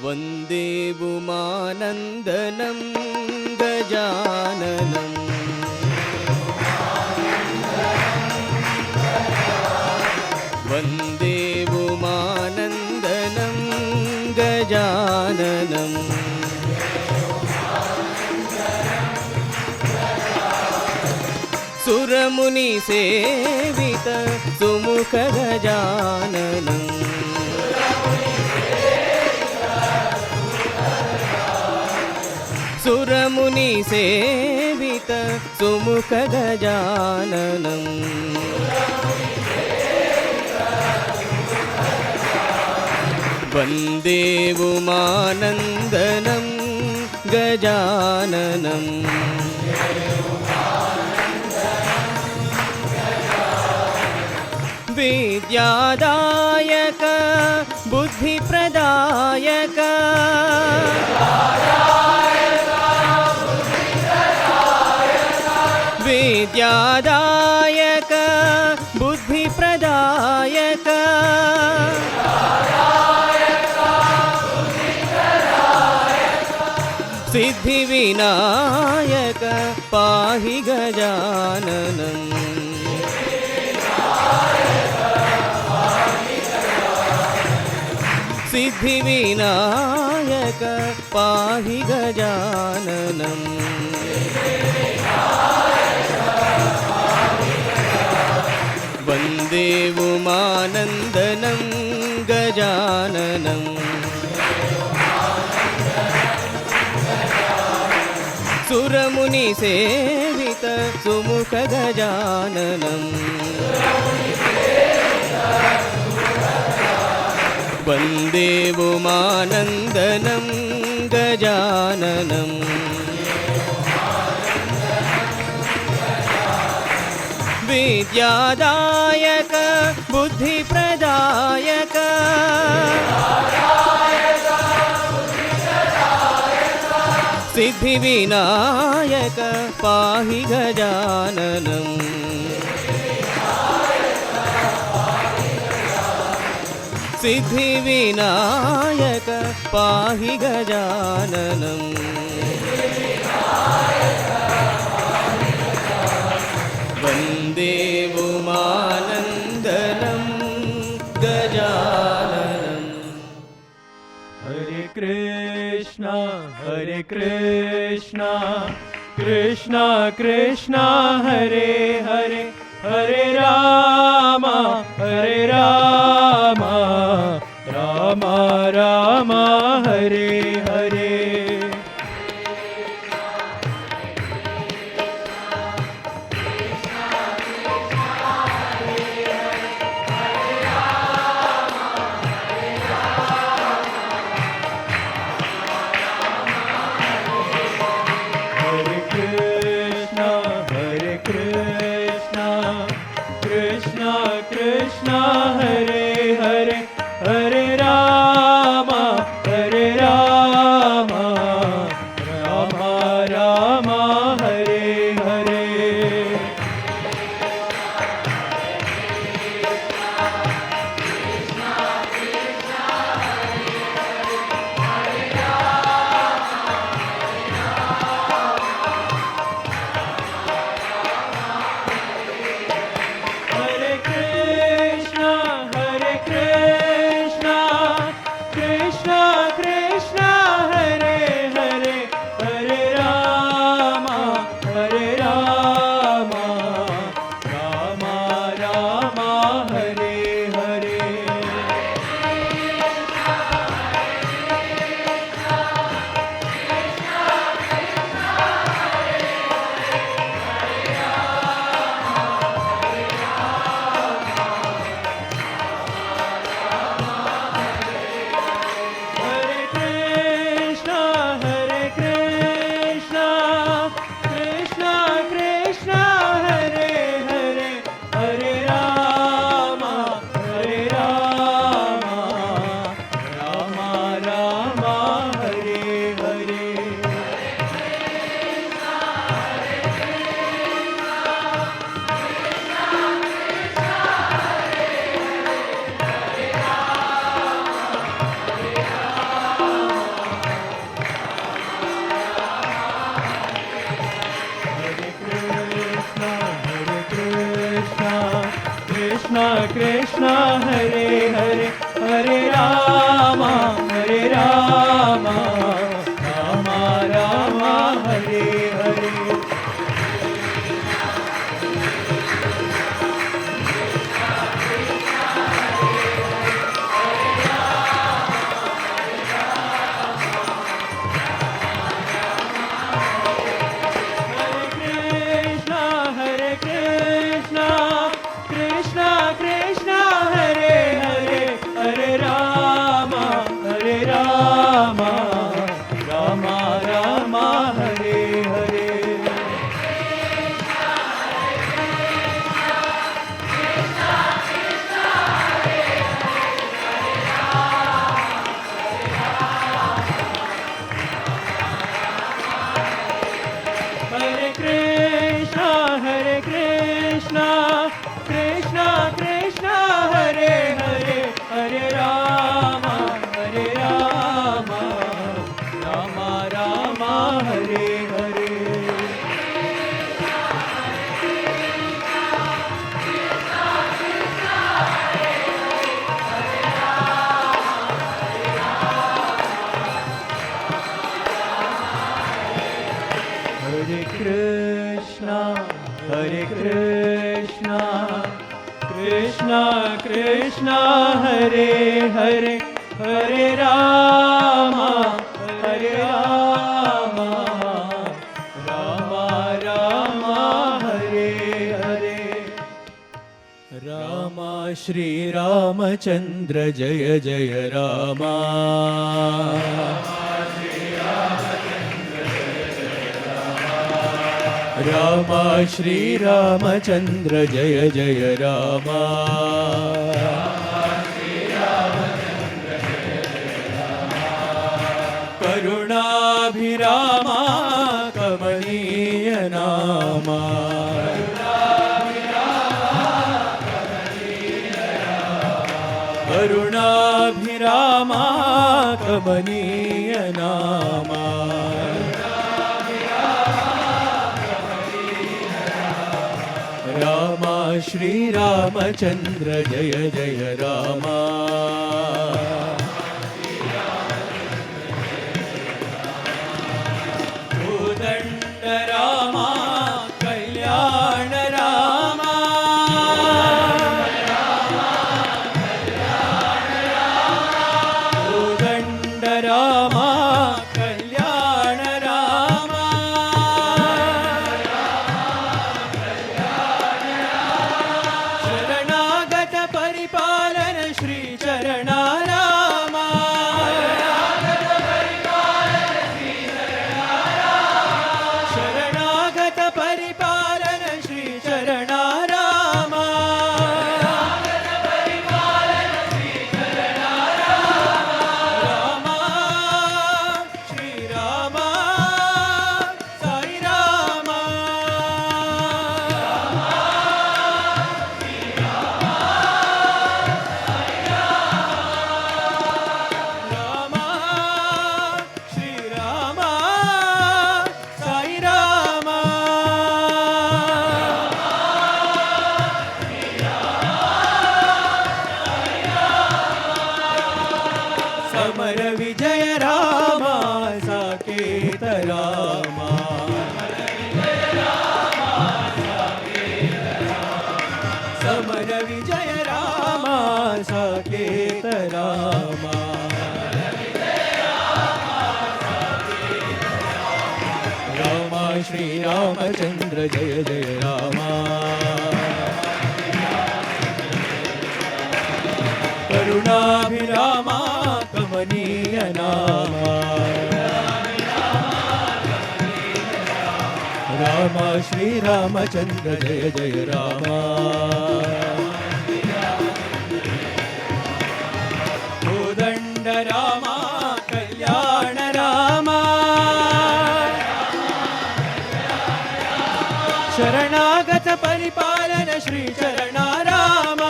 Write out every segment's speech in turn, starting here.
वन्दे उमानन्दनं गजाननं वन्दे उमानन्दनं गजाननं सुरमुनिसेवित सुमुख गजाननं सुरमुनिसेवित सुमुख गजाननं वन्दे उमानन्दनं गजाननं विद्यादायक बुद्धिप्रदायक विद्यादायक बुद्धिप्रदायक सिद्धिविनायक पाहि गजाननं सिद्धिविनायक पाहि गजाननं वन्दे उमानन्दनं गजाननं सुरमुनिसेवित सुमुख गजाननं वन्दे उमानन्दनं गजाननं विद्यादायक बुद्धिप्रदायक सिद्धिविनायक पाहि गजाननं सिद्धिविनायक पाहि गजाननं वन्दे उमानन्दनं गजाननं हरे कृष्णा कृष्णा कृष्णा हरे हरे हरे राम राम राम हरे हरे कृष्णा कृष्णा हरे हरे हरे राम राम राम हरे हरे कृष्णा कृष्ण कृष्ण हरे हरे हरे राम राम राम हरे हरे कृष्ण हरे हरे हरे राम राम राम हरे हरे राम श्री रामचंद्र जय जय राम राम श्री रामचंद्र जय जय राम करुणाभिरामा कमनीय नामा करुणाभिरामा कमनीय नामा राम श्री रामचंद्र जय जय राम कोदंड राम कल्याण राम कोदंड राम कल्याण राम शरणागत परिपालन श्री चरणा राम शरणागत परिपालन श्री चरणा राम राम श्री राम साई राम राम श्री राम साई राम समर विजय राम साकेत राम समर विजय राम साकेत राम राम श्री रामचंद्र जय जय राम करुणाभिरामा कमनीय नामा राम श्री रामचंद्र जय जय राम कोदंड राम कल्याण राम शरणागत परिपालन श्री चरणा राम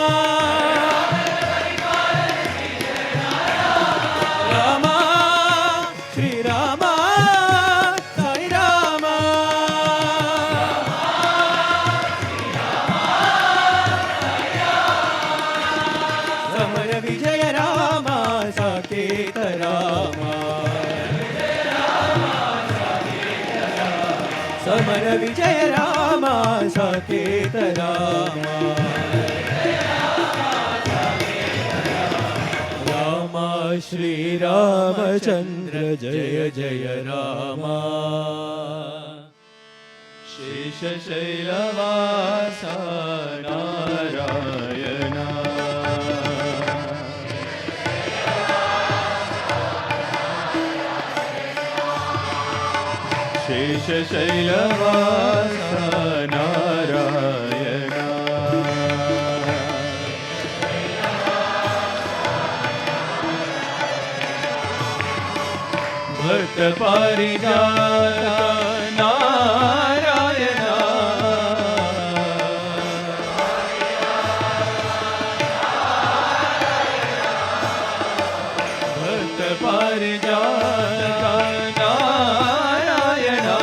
राम श्री राम साई राम साकेत रामा रामा श्री रामचंद्र जय जय रामा शेषशैलवासा नारायणा शेषशैलवासा नारायणा भक्त पारिजाता नारायणा भक्त पारिजाता नारायणा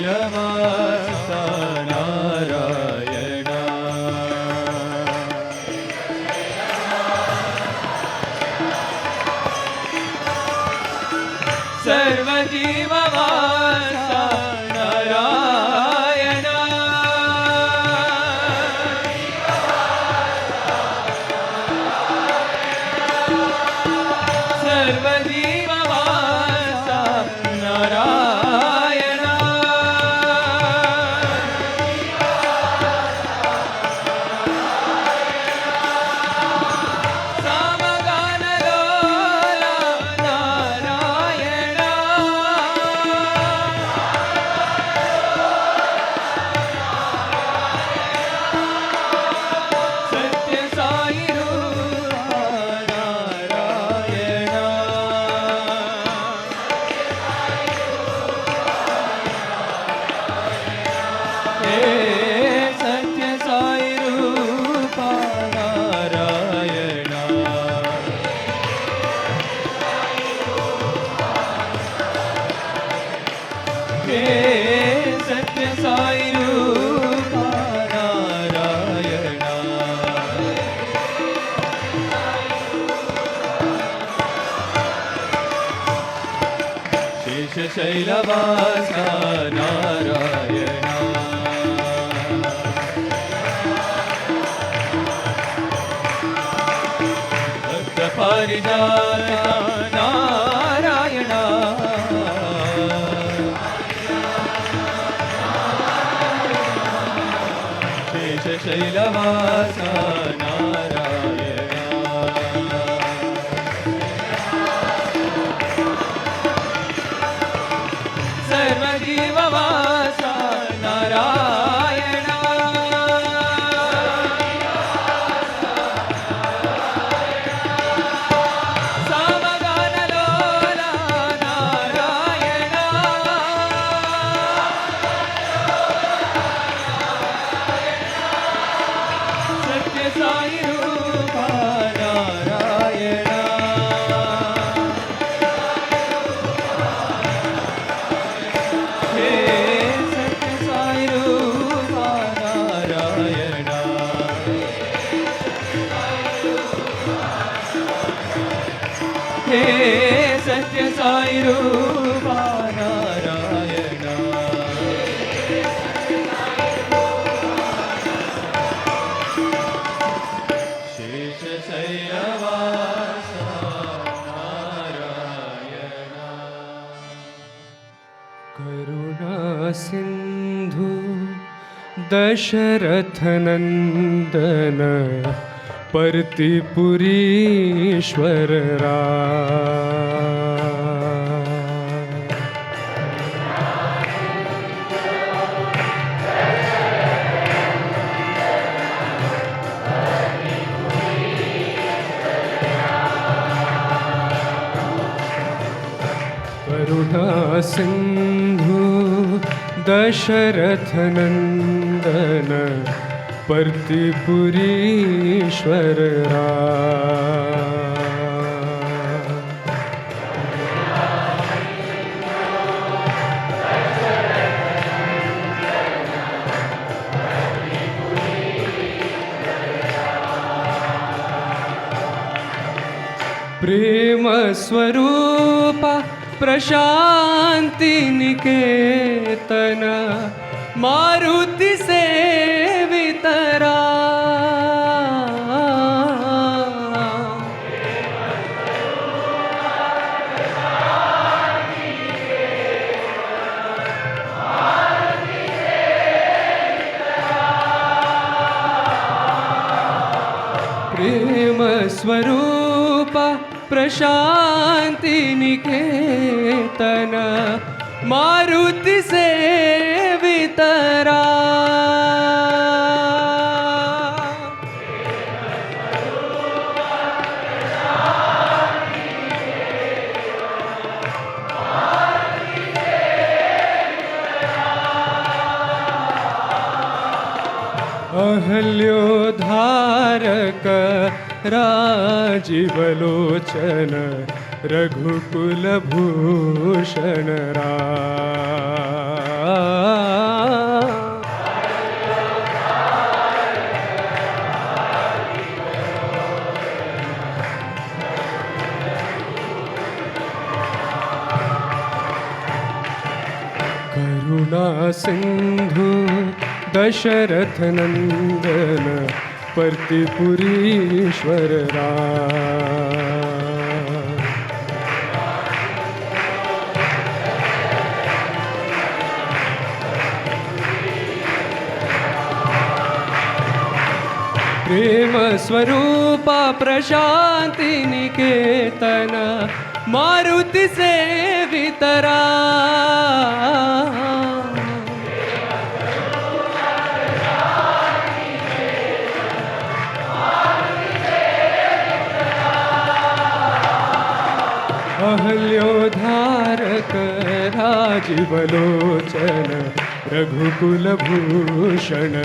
शेषशैलवासा नारायणा सर्वजीववासा नारायणा सर्वजीववासा नारायणा सामगानलोला नारायणा सत्य साई रूपा नारायणा हे सत्य साई रूपा नारायणा हे सत्य साई रूपा नारायणा शेषशैलवासा नारायणा भक्त पारिजाता नारायणा शेषशैलवासा नारायणा सर्वजीववासा नारायणा सामगानलोला नारायणा सत्य साई रूपा नारायणा हे सत्य साई रूपा नारायणा हे सत्य साई रूपा नारायणा शेषशैलवासा नारायणा करुणा सिंधु दशरथ नंदन परतिपुरीश्वर करुणा सिंधु दशरथ नंदन परतिपुरीश्वर प्रेम स्वरूप प्रशांति निकेतन मारुति सेवितरा प्रेम स्वरूप प्रशांति निकेतन मारुति सेवितरा अहल्योद्धारक राजीवलोचन रघुकुलभूषण करुणा सिंधु दशरथ नंदन पर्तिपुरीश्वर प्रेम स्वरूप प्रशांति निकेतन मारुति सेवितरा अहल्योद्धारक राजीवलोचन रघुकुलभूषण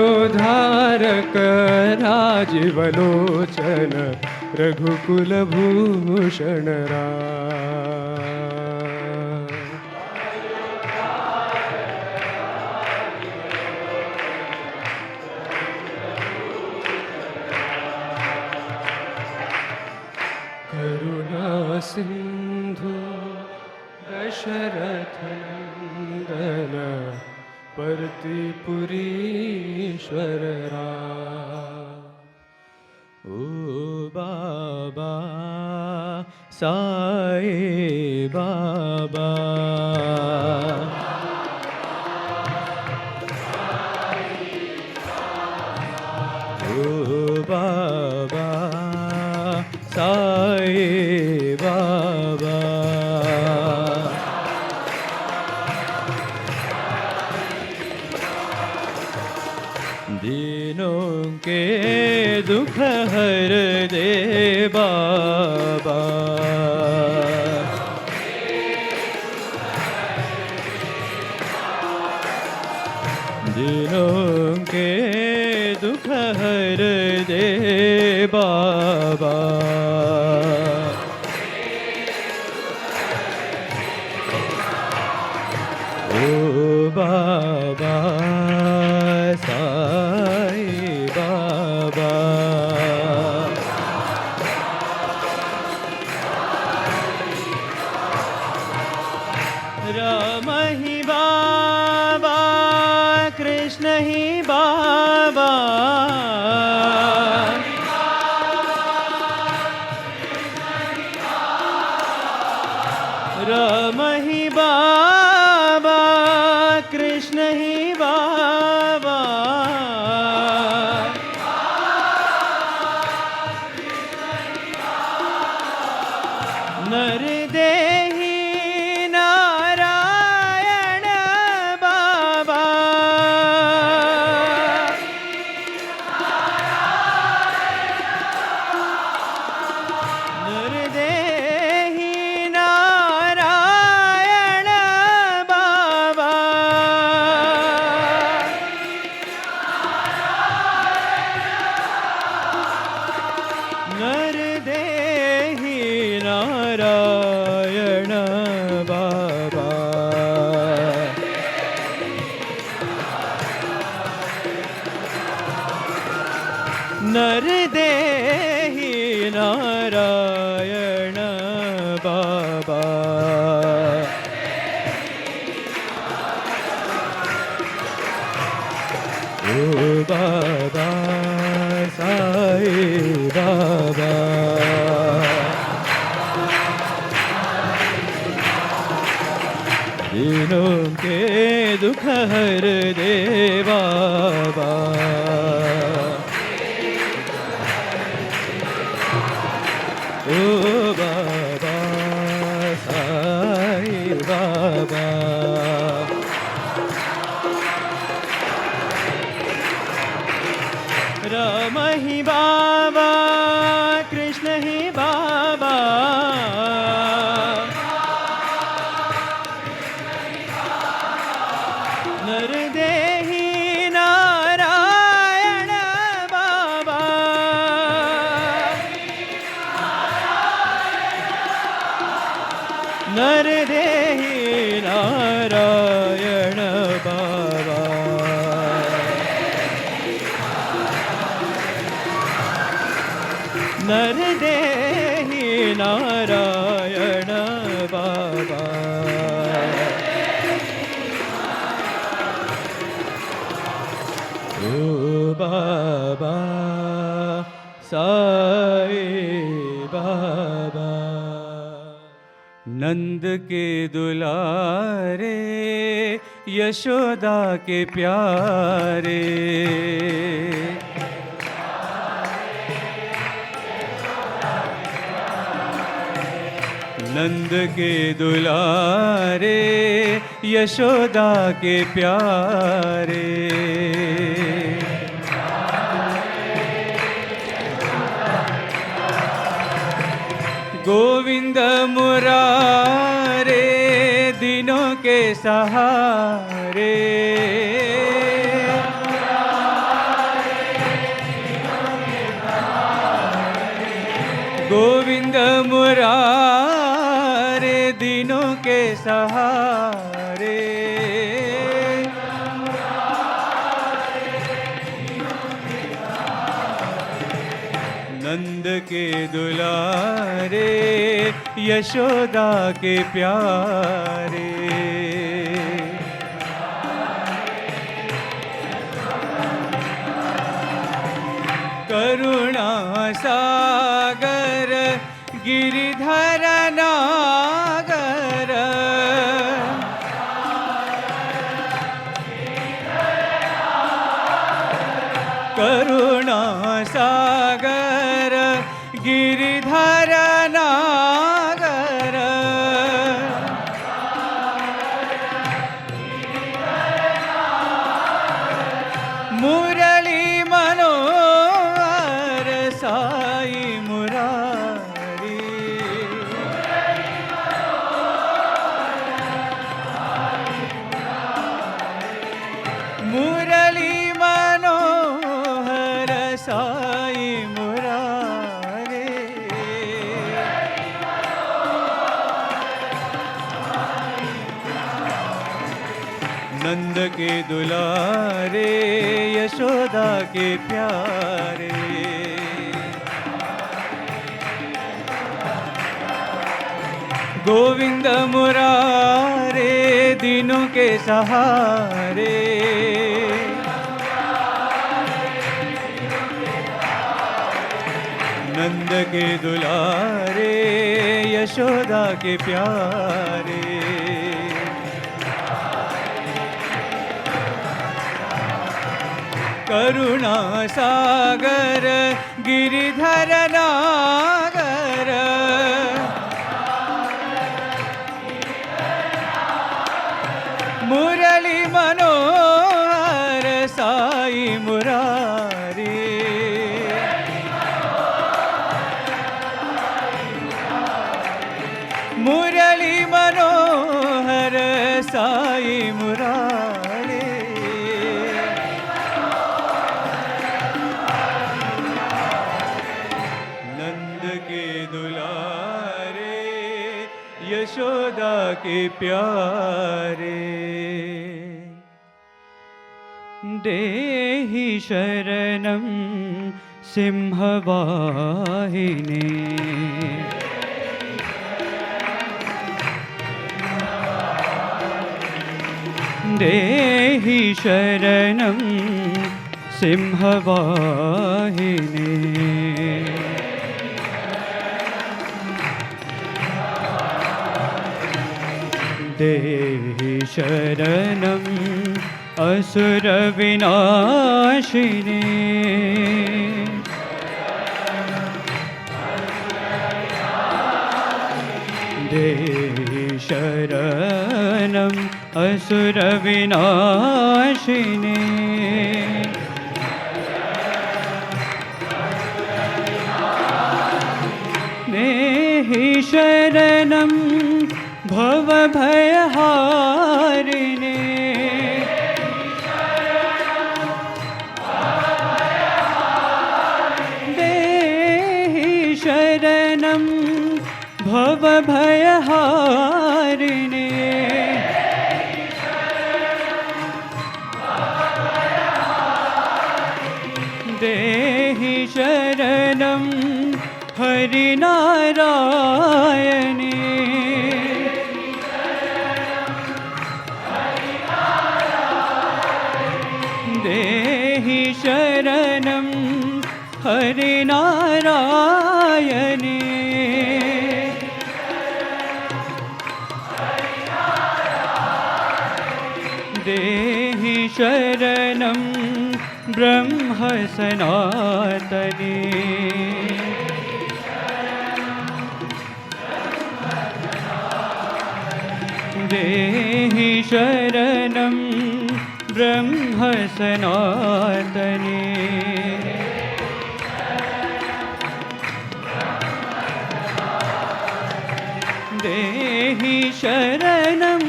अहल्योद्धारक राजीवलोचन रघुकुलभूषण करुणा सिंधु दशरथ नंदन पर्तिपुरीश्वर ओ बाबा साई बाबा ओ बाबा साई बाबा दीनों के दुख हर दे बाबा दीनों के दुख हर दे बाबा ओ बाबा साई बाबा राम ही बाबा कृष्ण ही बाबा राम ही बाबा कृष्ण ही बाबा नर देही नारायण बाबा नर देही नारायण बाबा नर देही नारायण बाबा ओ बाबा साईं बाबा दिनों के दुख हर दे बाबा ओ बाबा साईं बाबा राम ही बाबा कृष्ण ही बाबा नरदेही नारायण बाबा नरदेही नारायण बाबा नरदेही नारायण बाबा ओ बाबा साईं बाबा नंद के दुलारे यशोदा के प्यारे नंद के दुलारे यशोदा के प्यारे गोविंद मुरारे दिनों के सहारे गोविंद मुरारे दिनों के सहारे नंद के दुलारे यशोदा के प्यारे करुणा सागर गिरिधर नागर करुणा सागर गिरिधर नागर मुरली मनोहर साई मुरारी मुरली मनोहर साई मुरारी नंद के दुलारे यशोदा के प्यारे गोविंद मुरारे दिनों के सहारे नंद के दुलारे यशोदा के प्यारे करुणा सागर गिरिधर नागर मुरली मनोहर साई मुरारी मुरली मनोहर साई मुरारी यशोदा के प्यारे देहि शरणं सिंहवाहिनी देहि शरणं सिंहवाहिनी देहि शरणं असुरविनाशिनी देहि शरणं असुरविनाशिनी देहि शरणं भवभयहारिणे देहि शरणं भवभयहारिणे देहि शरणं हरिनारायणे देहि शरणं हरिनारायणे देहि शरणं ब्रह्म सनातने देहि शरणं ब्रह्म सनातने देहि शरणं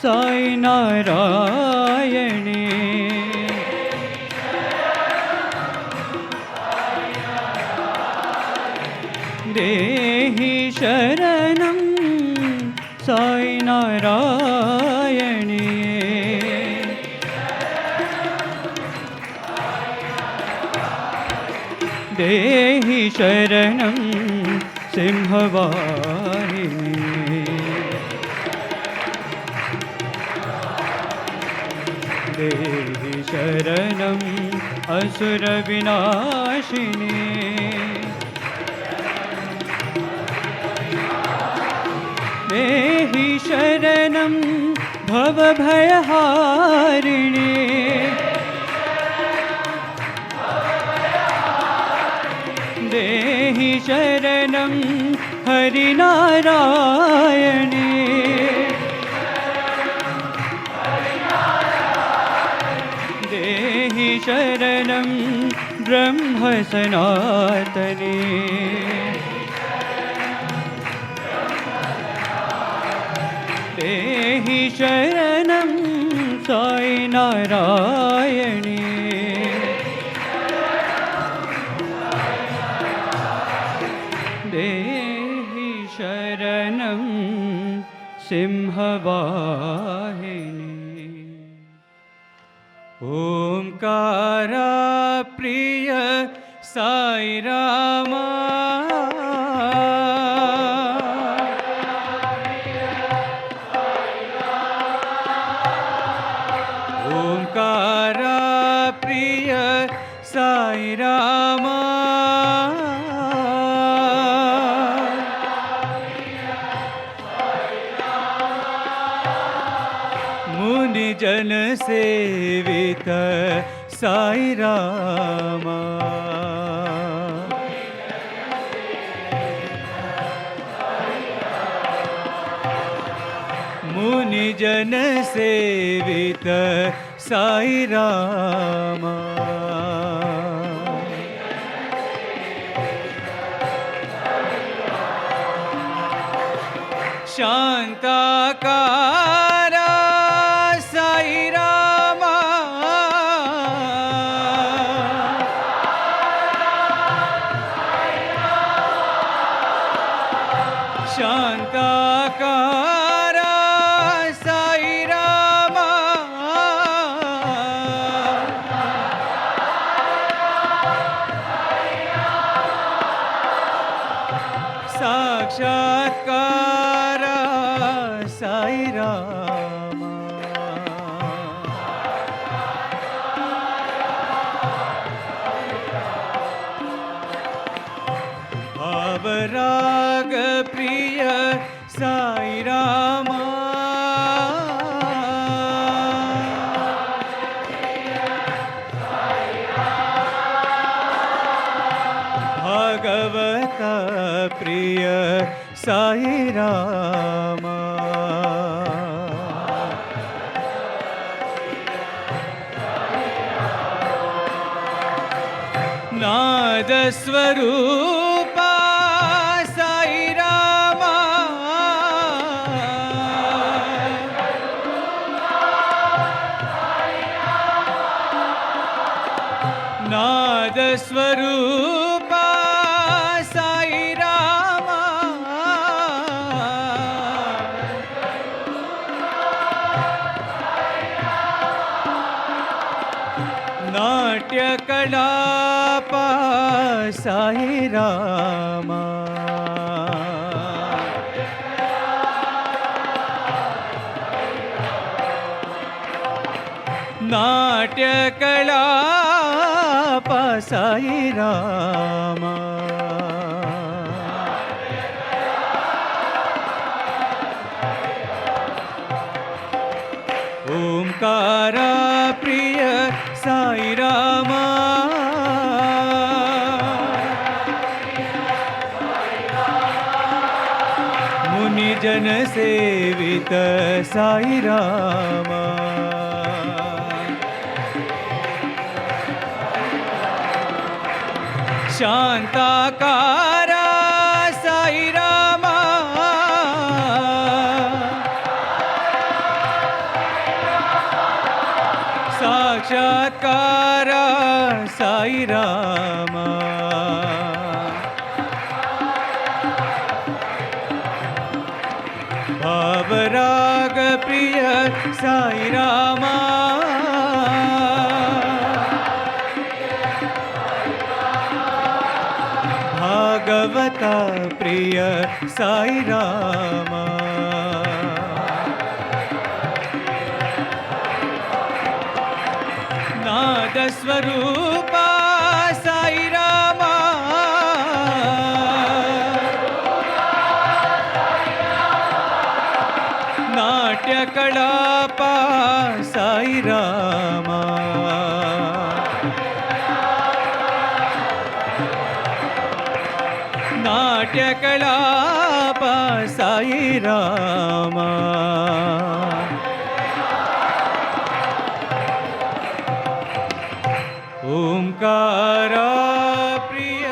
साई नारायणे देहि शरणं साई नारायणे देहि शरणं सिंहवाहिनी देहि शरणं असुरविनाशिनी देहि शरणं भवभयहारिणे देहि शरणं हरिनारायणे देहि शरणं ब्रह्म सनातने देहि शरणं साई नारायणे देहि शरणं सिंहवाहिनी ओंकारा प्रिय साई रामा ओंकारा प्रिय साई रामा मुनि जन सेवित साई रामा मुनि जन सेवित साई रामा शांताकारा साई रामा शांताकारा साई रामा साक्षात्कारा साई रामा साई रामा भागवत प्रिय साई रामा नाद स्वरूपा साई रामा नाद स्वरूपा साई रामा नाट्य कलापा साई रामा नाट्य कलापा साई रामा ओंकार प्रिय साई रामा मुनि जन सेवित साई रामा शांताकार साई रामा साक्षात्कार साई रामा भावराग प्रिय साई रामा भागवत प्रिय साई रामा नाद स्वरूपा साई रामा नाट्य कलापा साई रामा नाट्य कलापा साई रामा ओंकार प्रिय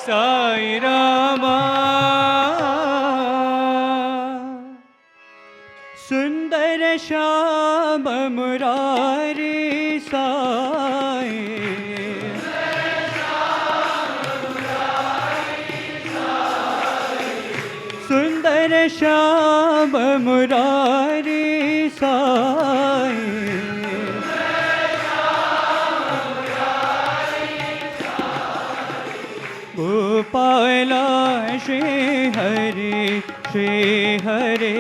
साई रामा सुंदर श्याम मुरारी साई सुंदर श्याम मुरारी साई गोपाल श्री हरे श्री हरे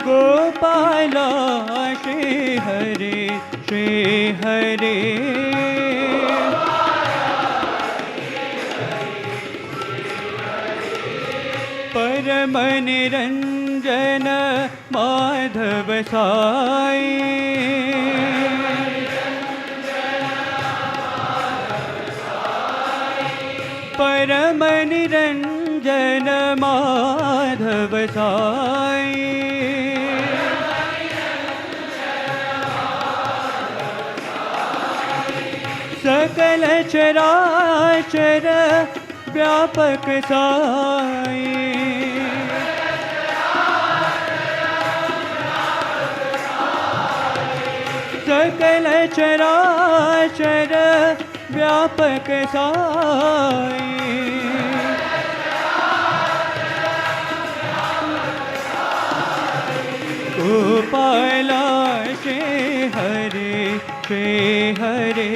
गोपाल श्री हरे श्री हरे परम निरंजन माधव साई परम निरंजन माधव साई सकल चराचर व्यापक साई सकल चराचर व्यापक साई गोपाल श्री हरे श्री हरे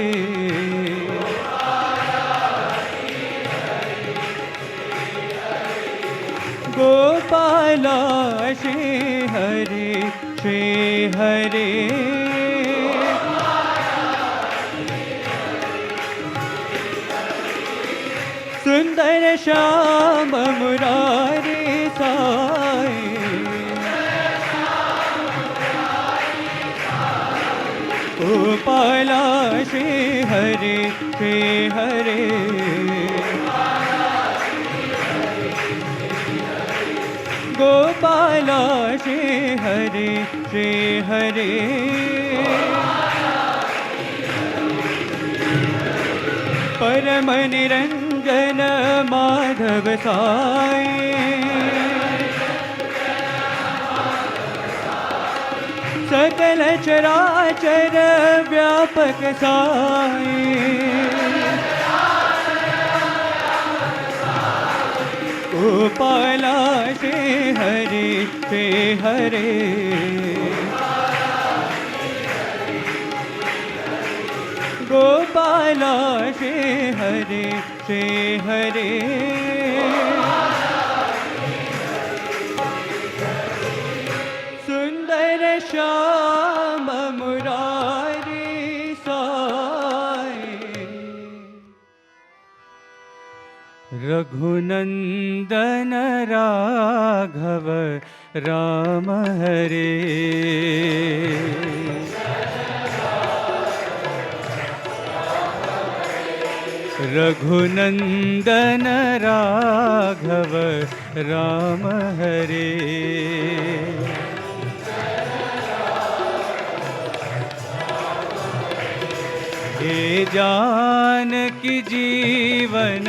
गोपाल श्री हरे श्री हरे सुंदर श्याम मुरारी साई, गोपाला श्री हरे श्री हरे, गोपाला श्री हरे श्री हरे, परम निरंजन माधव साई, सकल चराचर व्यापक साई, गोपाला श्री हरे श्री हरे, गोपाला श्री हरे श्री हरे, सुंदर श्याम मुरारी साई, रघुनंदन राघव राम हरे, रघुनंदन राघव राम हरे, हे जानकी जीवन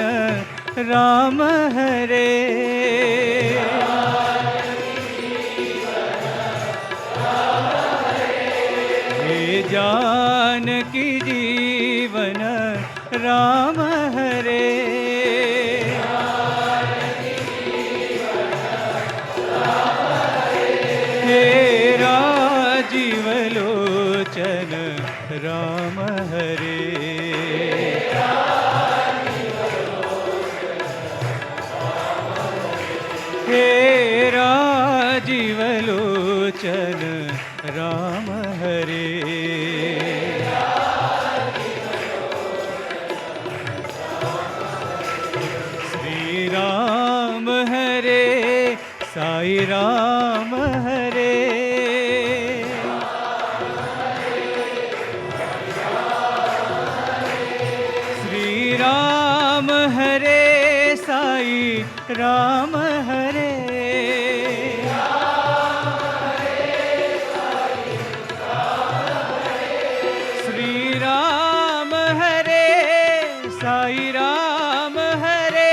राम हरे, हे जानकी जीवन राम हरे, हे राजीव लोचन राम हरे, हे राजीव लोचन राम हरे, श्री राम हरे साई राम हरे, श्री राम हरे साई राम हरे, श्री राम हरे साई राम हरे,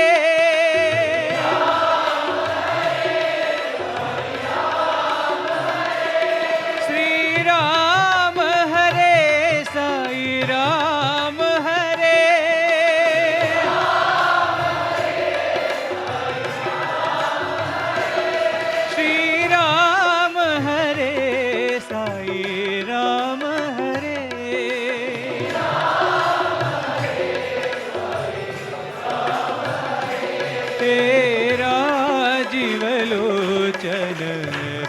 श्री राम हरे साई राम हरे, श्री राम हरे साई राम हरे, तेरा जीवलोचन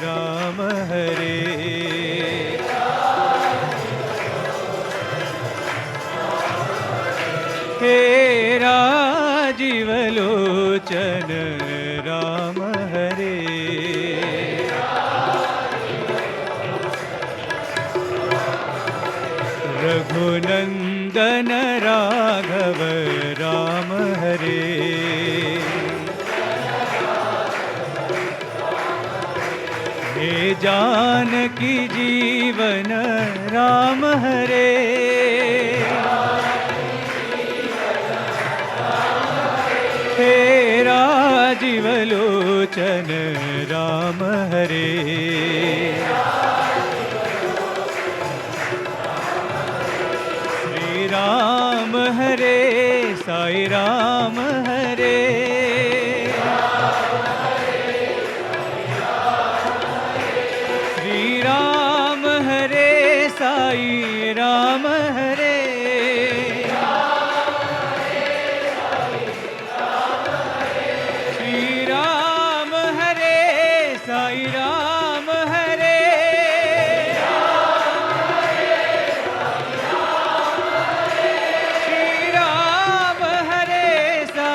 राम हरे, तेरा जीवलोचन राम हरे, रघुनंदन राघव राम हरे, हे जानकी जीवन राम हरे, हे राजीव लोचन राम हरे, श्री राम हरे साई राम हरे, श्री राम हरे साई राम हरे, श्री राम हरे साई राम हरे, श्री राम हरे साई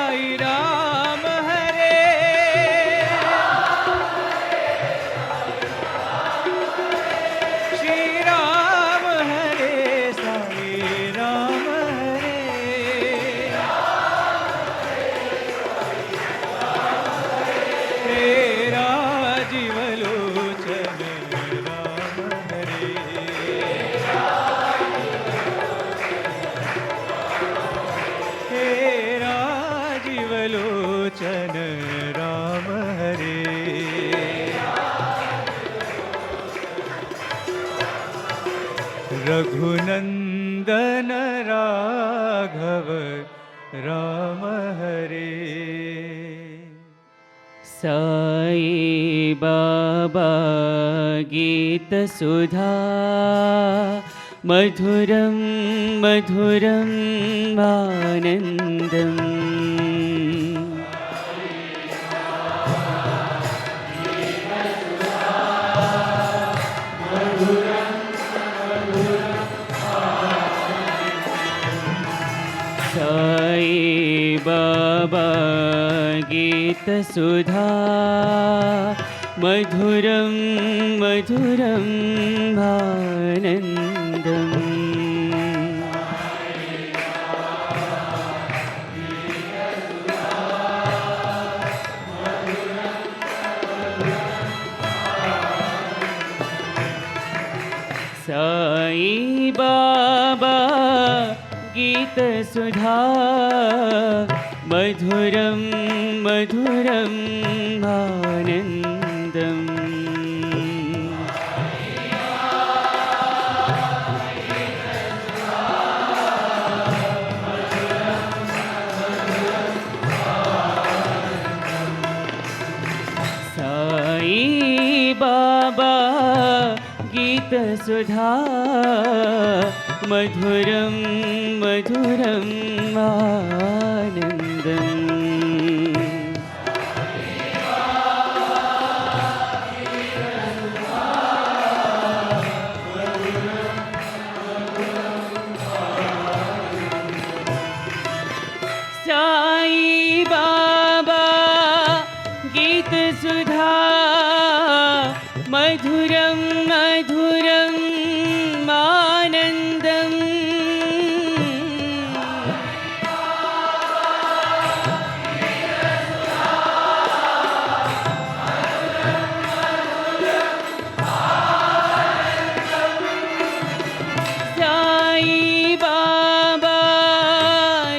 लोचन राम हरे। रघुनंदन राघव राम हरे। साई बाबा गीत सुधा मधुरं मधुरं आनन्दम्। साई बाबा गीत सुधा मधुरं मधुरं आनन्दम्। साई बाबा गीत सुधा मधुरं मधुरं आनन्दम्। साई बाबा गीत सुधा मधुरं मधुरं आनन्दम्। साई बाबा गीत सुधा मधुरं मधुरं आनन्दम्। साई बाबा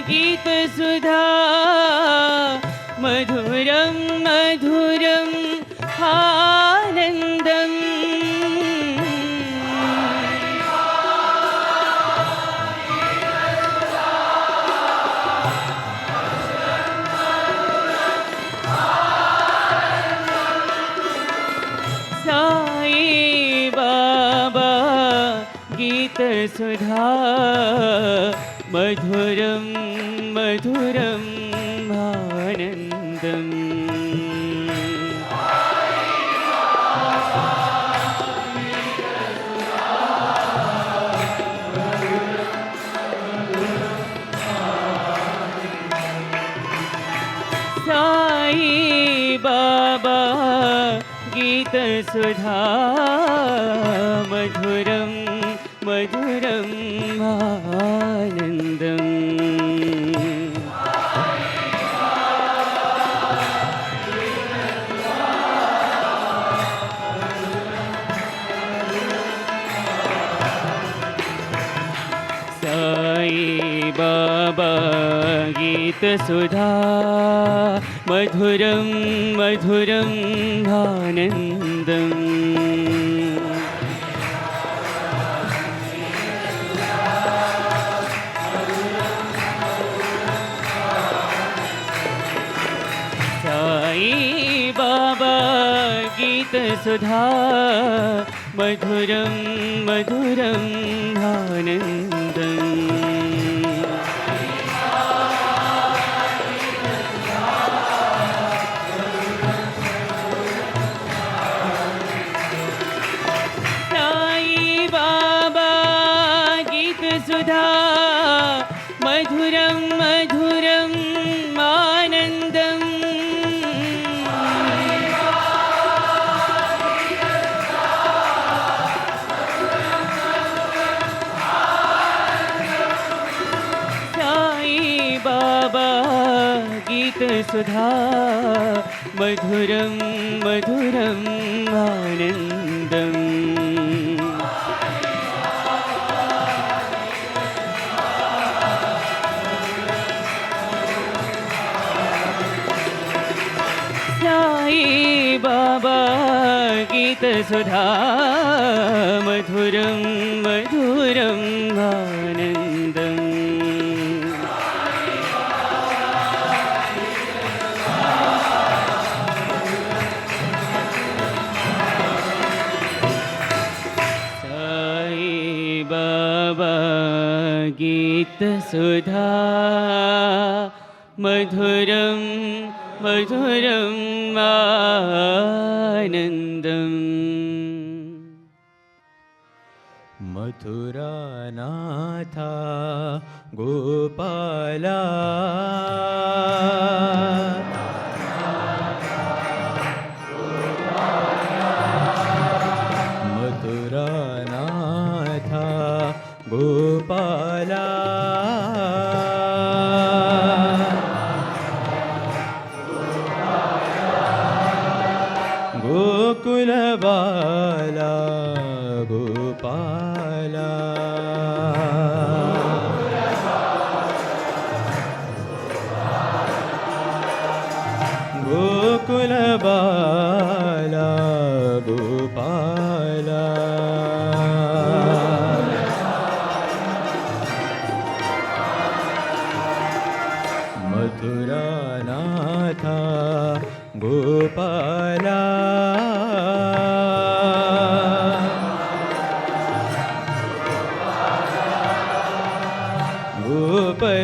गीत सुधा मधुरं मधुरं आनन्दम्। साई बाबा गीत सुधा मधुरं मधुरं आनन्दम्। साई बाबा गीत सुधा मधुरं मधुरं आनन्दम्। साई बाबा गीत सुधा मधुरं मधुरं आनन्दम्। साई बाबा गीत सुधा मधुरं मधुरं आनन्दम्। साई बाबा गीत सुधा मधुरं मधुरं आनन्दम्। साई बाबा गीत सुधा मधुरं मधुरं आनन्दम्। बाबा गीत सुधा मधुरं मधुरं आनन्दम् साई बाबा गीत सुधा मधुरं मधुरं आनन्दम् मथुरानाथा गोपाला मथुरानाथा गोपाला गोकुलबाला गोपाला गोकुलबाला गोपाला मथुरानाथा गोपाला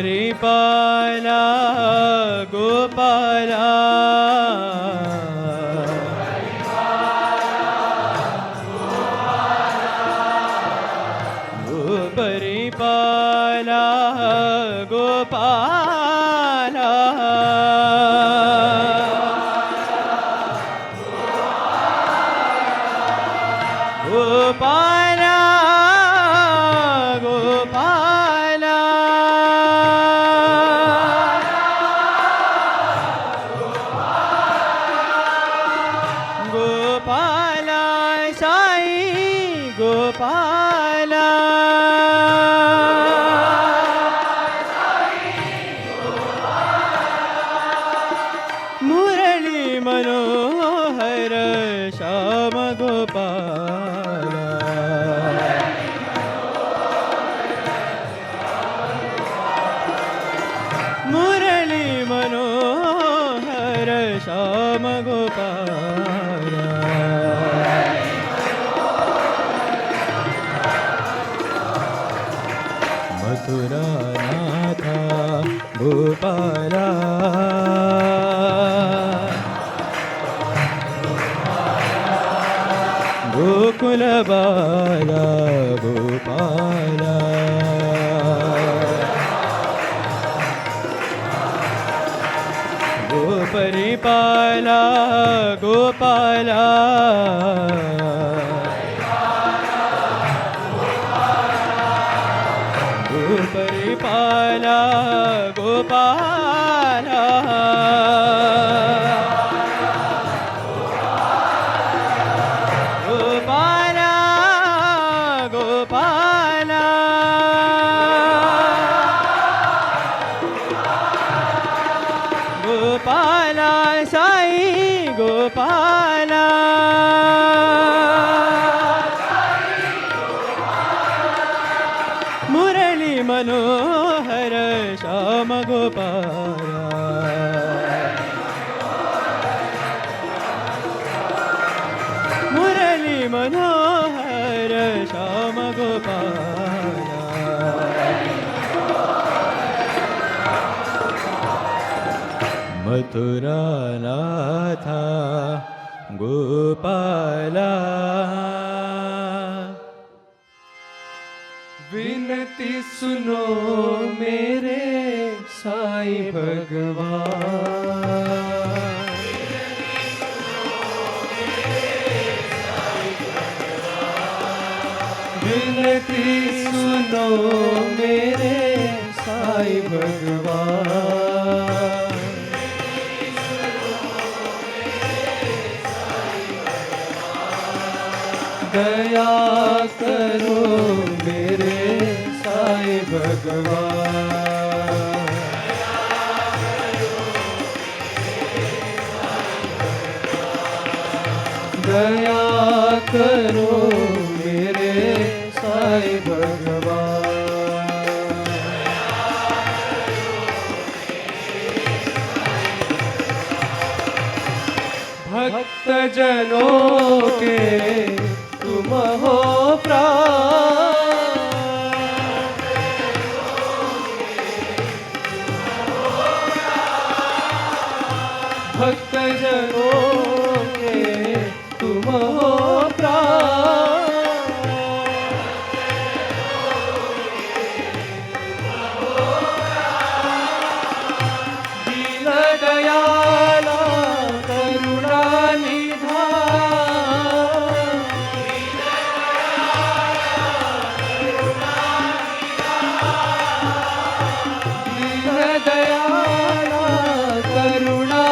गोपरिपाला गोपाला गोपरिपाला गोपाला गोपाला गोपाला गोपाला साई गोपाला मुरली मनोहर श्याम गोपाला मुरली मनोहर श्याम गोपाला मथुरानाथा गोपाला गोकुलबाला गोपाला गोपरिपाला गोपाला गोपरिपाला गोपाला गोपाला गोपाला गोपाला साई गोपाला मुरली मनोहर श्याम गोपाला मुरली मनोहर श्याम गोपाला मथुरानाथा गोपाला विनती सुनो मेरे साईं भगवान विनती सुनो मेरे साईं भगवान दया करो मेरे साईं भगवान दया करो मेरे साईं भगवान। भक्त जनों के तुम हो प्राण, भक्त जनों के तुम हो प्राण, दीन दयाला करुणा निधान, दीन दयाला करुणा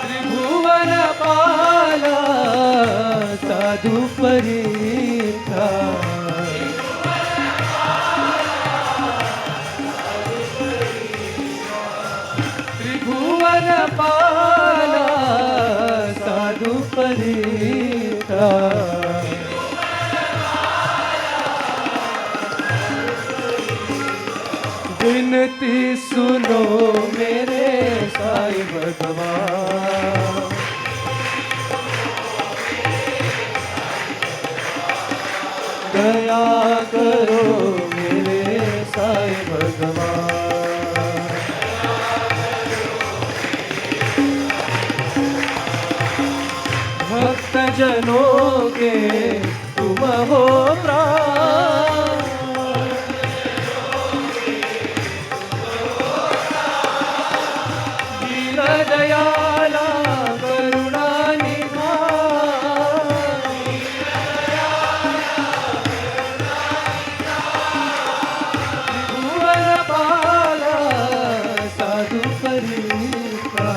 त्रिभुवन पाला साधु परीक्षा, त्रिभुवन पाला साधु परीक्षा, विनती सुनो मेरे साईं भगवान। दया करो मेरे साईं भगवान। भक्त जनों के तुम हो प्राण, दीन दयाला करुणा निधान, त्रिभुवन पाला साधु परीक्षा,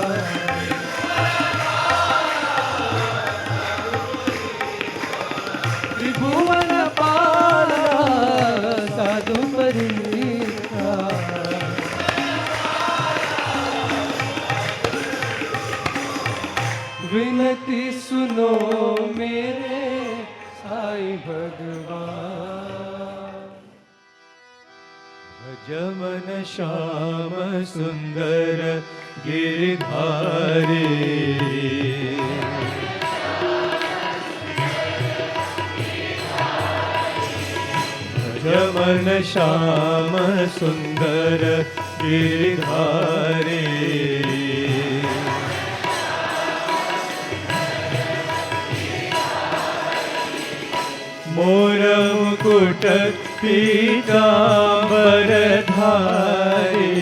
त्रिभुवन पाला साधु परीक्षा। विनती सुनो मेरे साईं भगवान। भज मन श्याम सुंदर गिरधारी, भज मन श्याम सुंदर गिरधारी, मोर मुकुट पीतांबर धारी,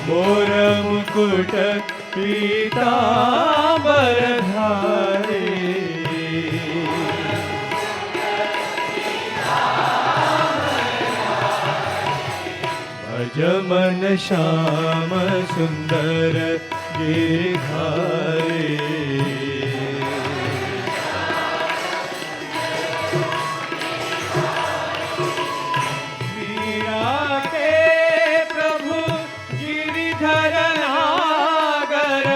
मोर मुकुट पीतांबर धारी, भज मन श्याम सुंदर गिरधारी। मीरा के प्रभु गिरिधर नागर,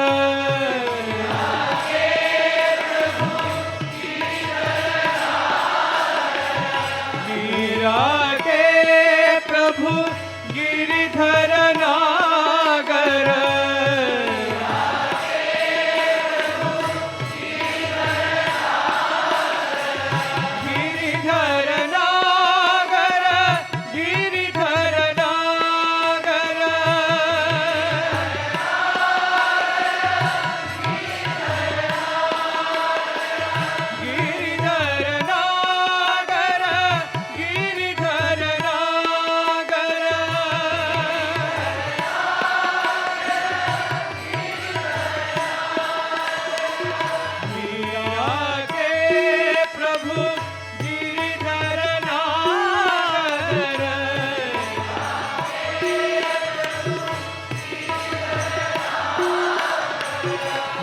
मीरा के प्रभु गिरिधर नागर, गिरिधर नागर, गिरिधर नागर, गिरिधर नागर, गिरिधर नागर, मीरा के प्रभु गिरिधर नागर,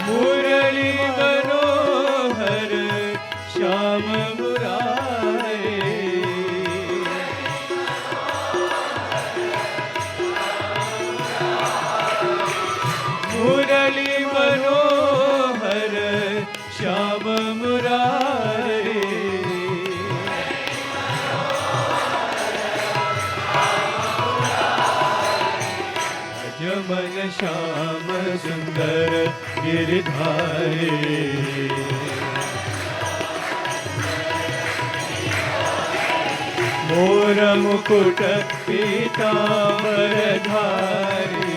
मुरली मनोहर जमन श्याम सुंदर गिरधारी मोर मुकुट पीतांबर धारी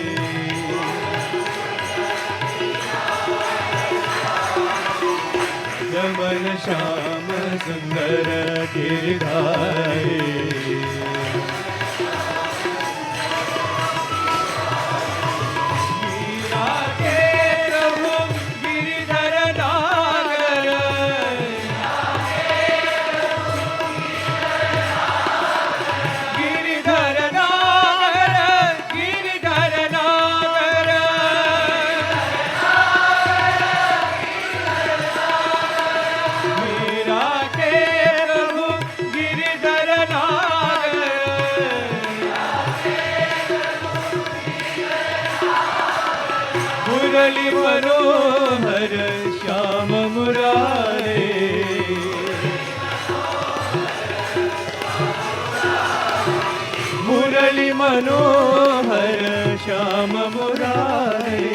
जमन श्याम सुंदर गिरधारी मुरली मनोहर श्याम मुरारे मुरली मनोहर श्याम मुरारे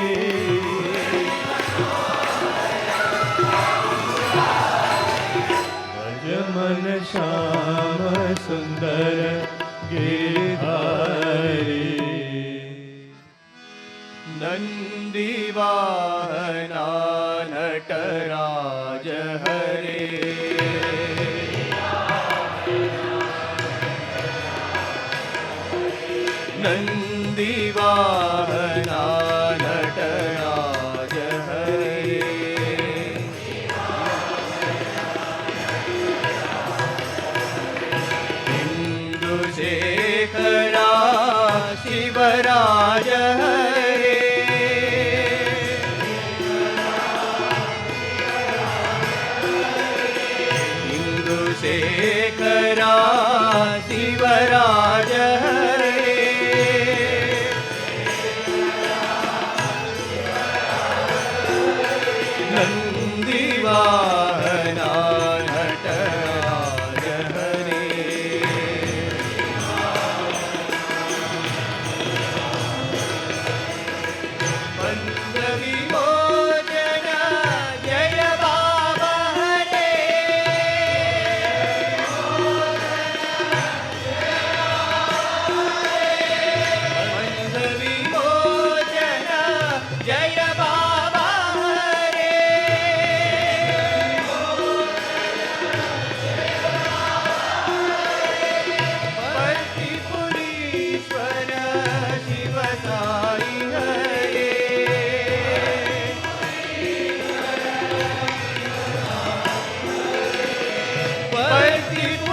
जमन श्याम सुंदर गिरधारी नंदीवाहना नटराज हरे नंदीवाहना नटराज हरे इंदुशेखरा शिवराज हरे शेखरा शिवराज हरे नंदीवाहना नटराज हरे बंधविमोचन जय बाबा हरे जय बाबा हरे पर्तिपुरीश्वर शिव साई हरे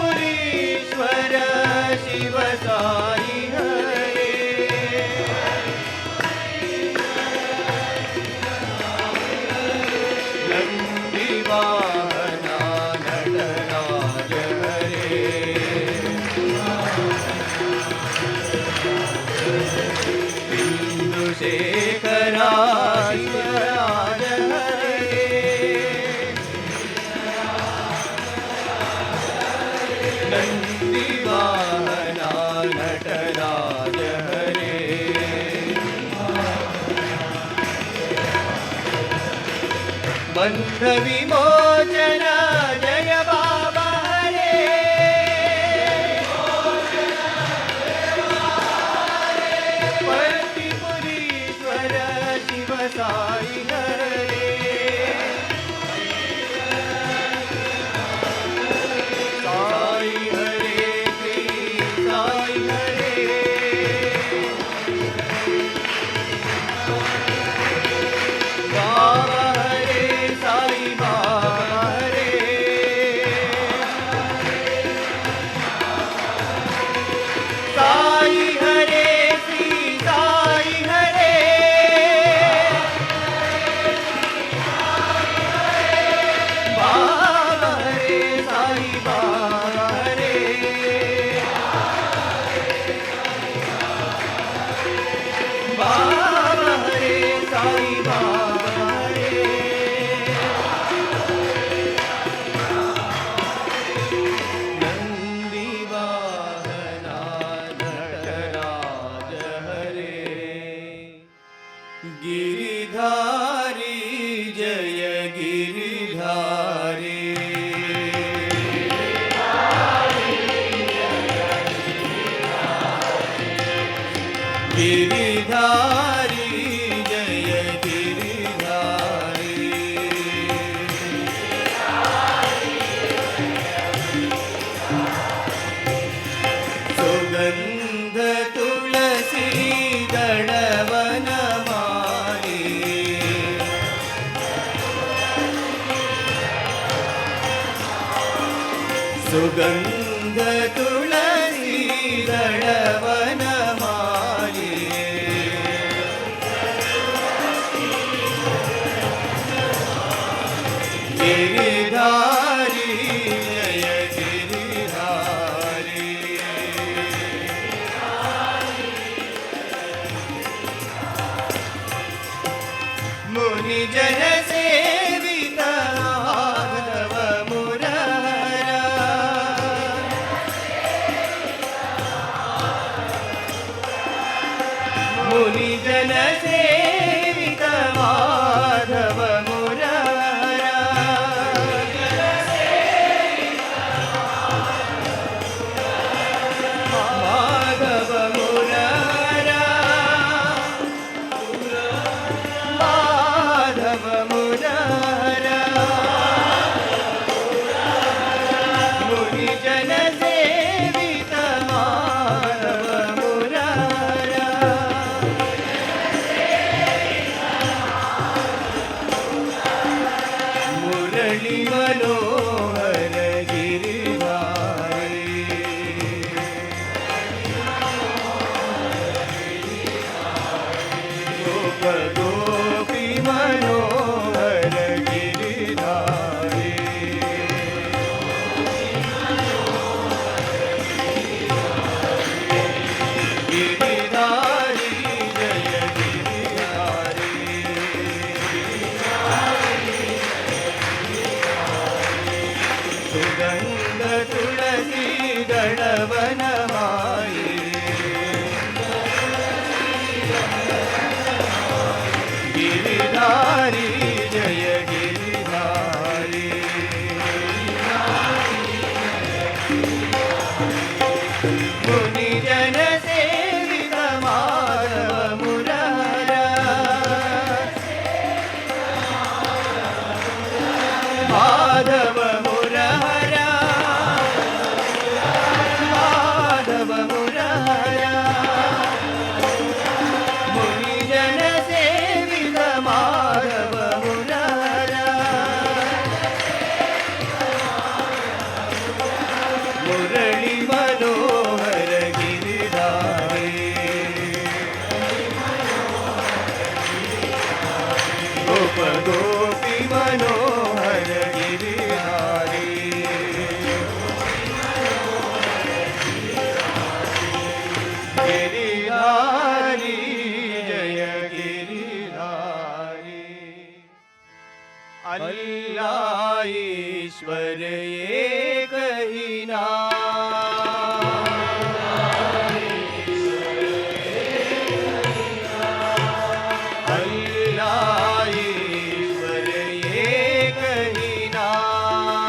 पर्तिपुरीश्वर शिव साई हरे नंदीवाहना नटराज हरे इंदुशेखरा शिवराज हरे नंदीवाहना नटराज हरे बंध विमोचन जय बाबा हरे पर्तिपुरीश्वर शिव साई हरे साई हरे श्री साई हरे बाबा हरे साई बाबा हरे गिरिधारी जय गिरिधारी गिरिधारी जय गिरिधारी सुगंध तुलसी दड़वन माली सुगंध तुलसी दड़वन माली गिरिधारी जय गिरिधारी मुनि जन सेवित माधव मुरारा मुनि जन सेवित माधव मुरारा माधव मुरारा माधव मुरारा मुनि जन सेवित माधव मुरारा मुरली मनोहर गिरिधारी गोप गोपी मनोहर गिरिधारी गिरिधारी जय गिरिधारी सुगंध तुलसी गणवन माई गिरिधारी जय गिरिधारी मुनि जन सेवित माधव मुरारा माधव मुरारा माधव मुरारा मुनि जन सेवित माधव मुरारा मुरली मनोहर गिरिधारी गोप गोपी मनोहर गिरिधारी गिरिधारी जय गिरिधारी अल्लाह ईश्वर एक ही नाम अल्लाह ईश्वर एक ही नाम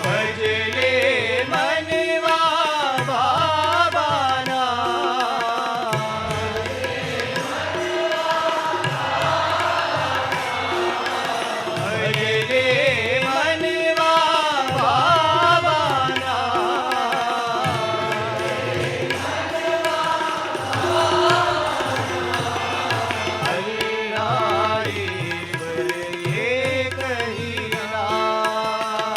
भजले मनवा बाबाना भजले मनवा बाबाना अल्लाह ईश्वर एक ही नाम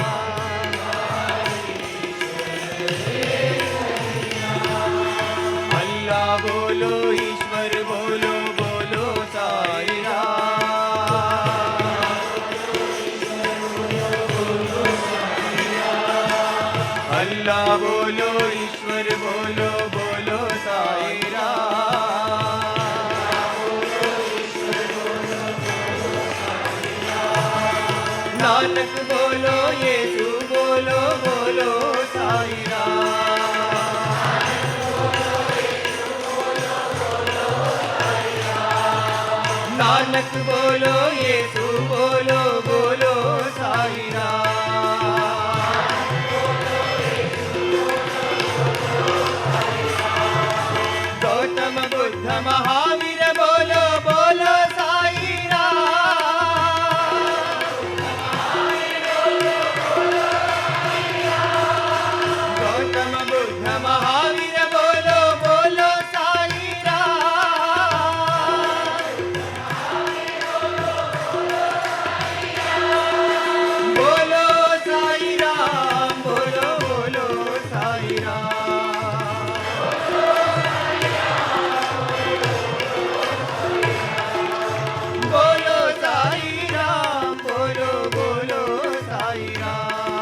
अल्लाह बोलो ईश्वर बोलो बोलो साई अल्लाह बोलो ईश्वर बोलो बोलो साई नानक बोलो येसु बोलो बोलो साई राम नानक बोलो यीशु बोलो बोलो साईं राम। गौतम बुद्ध महावीर बोलो बोलो साईं राम। गौतम बुद्ध महावीर बोलो बोलो साईं राम। बोलो साईं राम बोलो बोलो साईं राम। बोलो साईं राम बोलो बोलो साईं राम।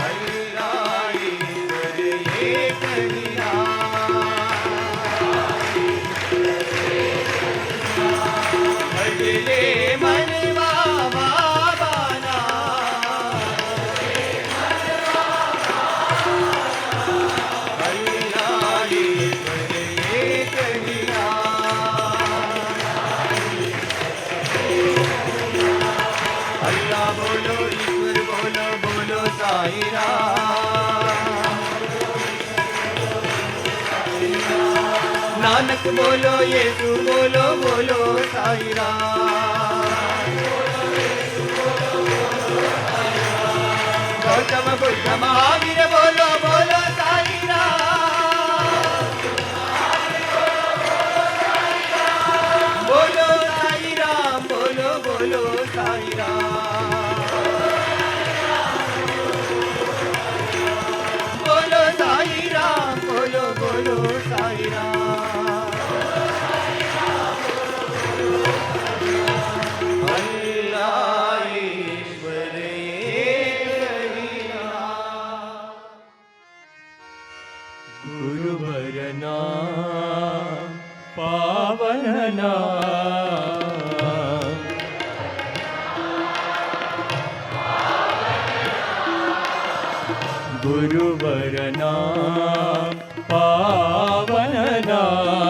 अल्लाह ईश्वर एक भजले मनवा बाबाना। अल्लाह ईश्वर एक अल्लाह बोलो ईश्वर बोलो बोलो साईं राम। नानक बोलो यीशु बोलो बोलो साईं राम। गौतम बुद्ध महावीर बोलो बोलो साईं राम। बोलो साईं राम बोलो बोलो साईं राम। बोलो साईं राम बोलो बोलो साईं राम। अल्लाह ईश्वर एक ही नाम। गुरुवर नाम पावन नाम। गुरुवर नाम पावन नाम।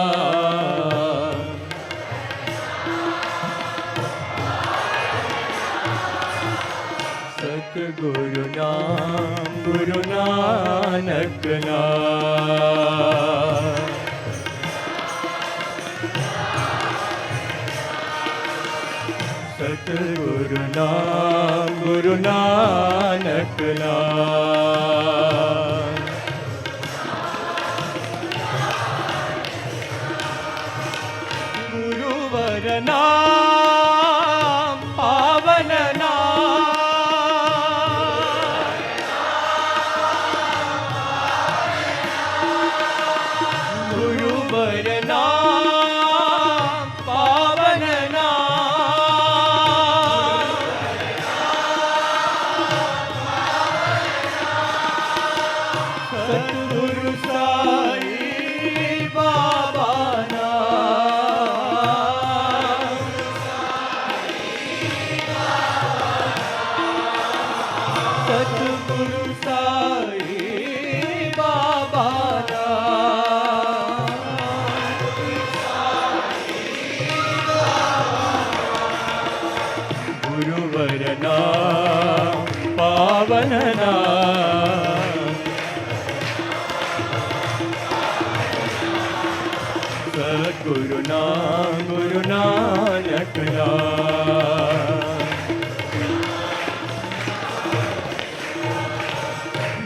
सतगुरु नाम गुरु नानक नाम। सतगुरु नाम गुरु नानक नाम। गुरुवर नाम पावन नाम। गुरुवर नाम पावन नाम। सतगुरु साईं बाबा नाम। सतगुरु साईं बाबा नाम। गुरुवर नाम पावन नाम। सतगुरु नाम गुरु नानक नाम।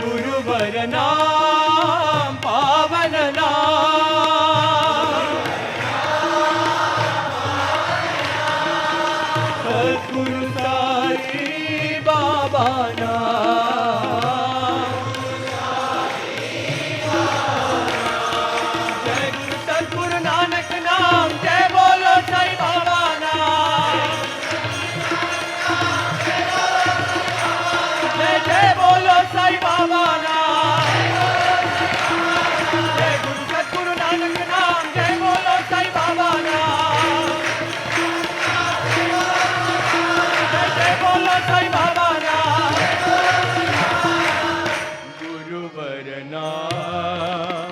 गुरुवर नाम पावन नाम। सतगुरु साईं बाबा नाम। जय गुरु सतगुरु नानक नाम। जय बोलो साईं बाबा नाम। जय जय बोलो साईं बाबा नाम। जय गुरु सतगुरु नानक नाम। जय बोलो साईं बाबा नाम। जय जय बोलो साईं बाबा नाम। गुरुवर नाम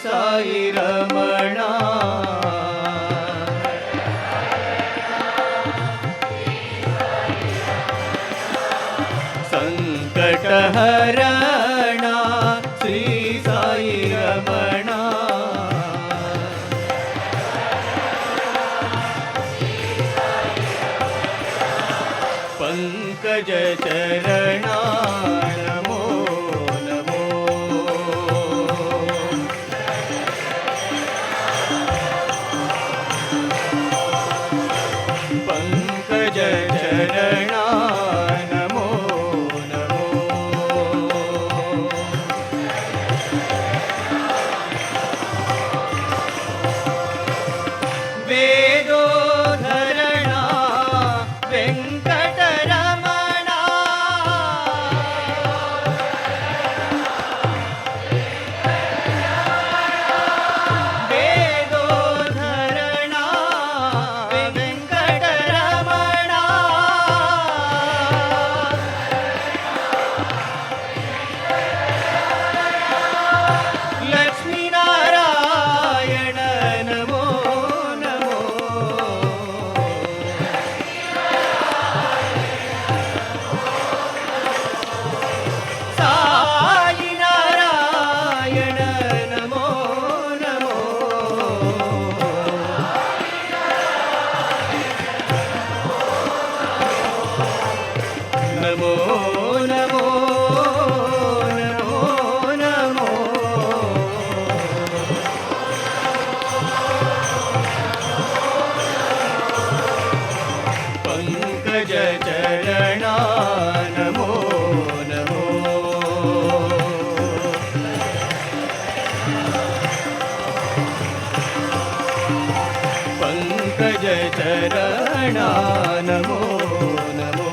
साई रमणा संकटहरणा श्री साई रमणा पंकज चरणा नमो नमो पंकज चरणा नमो नमो वेदो धरणा वेंकटरमणा वेदो धरणा वेंकटरमणा लक्ष्मी नारायण नमो नमो साई नारायण नमो नमो नमो नमो नमो नमो पंकज चरणा नमो नमो पंकज चरणा नमो नमो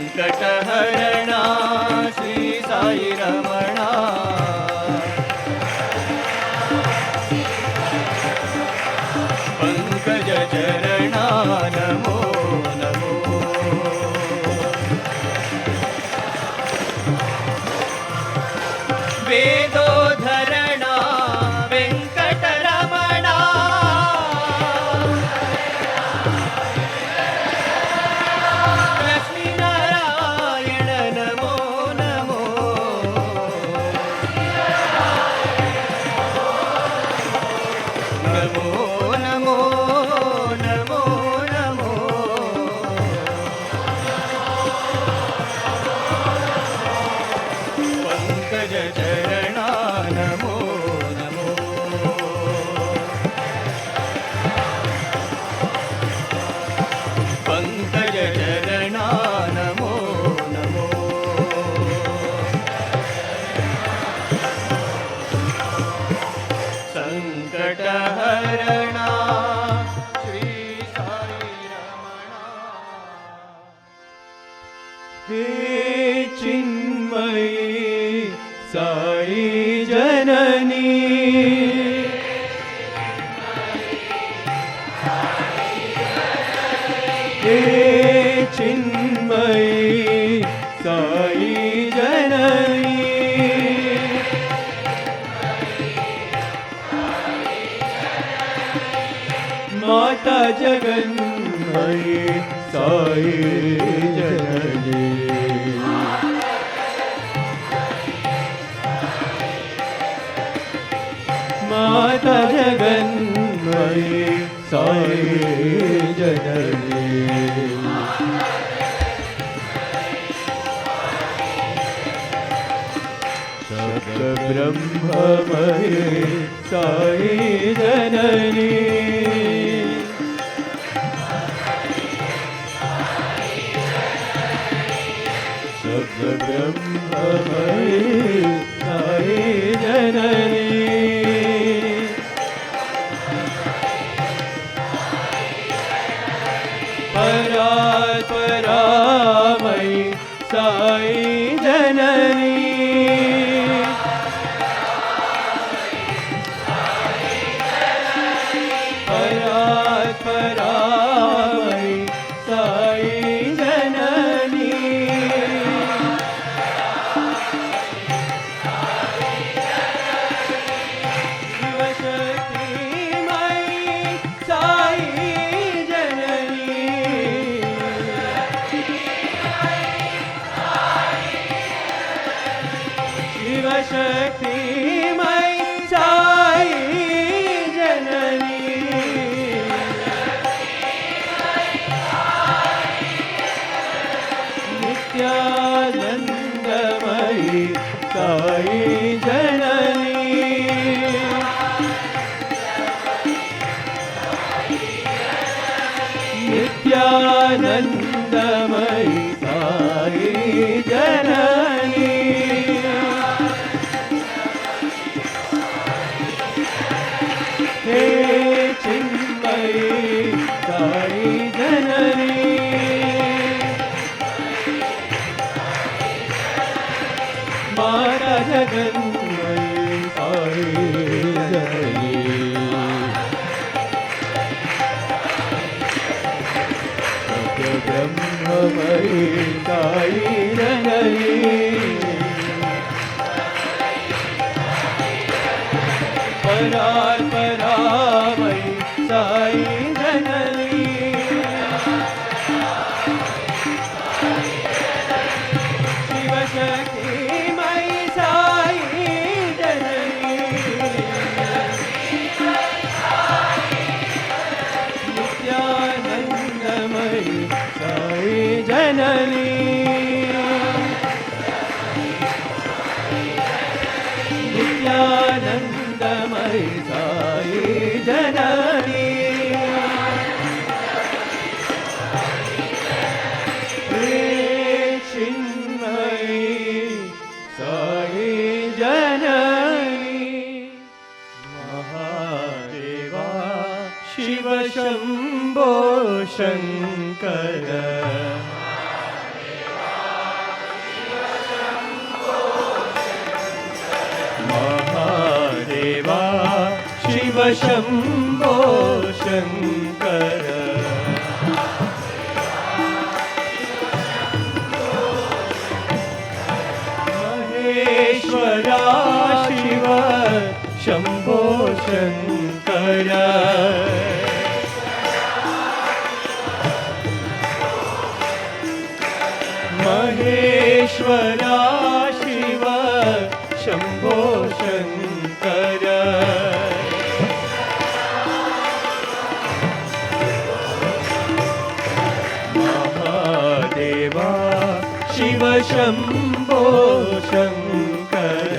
संकटहरणा श्री साई रमणा पंकज चरणा नमो नमो वेदो धरणा वेंकटरमणा लक्ष्मी नारायण नमो नमो नमो नमो नमो नमो पंकज चरणा नमो नमो पंकज चरणा नमो नमो संकटहरणा श्री साई रमणा हे चिन्मयी साई जननी हे चिन्मयी साई जननी माता जगन्मयी साई जननी माता जगन्मयी साई जननी ब्रह्ममयी साई जननी ब्रह्ममयी साई जननी परामयी साई जननी परामयी साई जननी नित्यानन्दमयि साई जननी नित्यानन्दमयि साई जननी हे चिन्मयि साई जननी माता जगन्मयि साई जननी ब्रह्ममयि साई जननी परामयि साई जननी शिवशक्तिमयि साई जननी नित्यानन्दमयि साई जननी नित्यानन्दमयि साई जननी हे चिन्मयि साई जननी महादेवा शिव शम्भो शङ्कर महादेवा शिव शम्भो शङ्कर महेश्वरा शिव शम्भो शङ्कर महेश्वरा शिव शम्भो शङ्कर महादेवा शिव शम्भो शङ्कर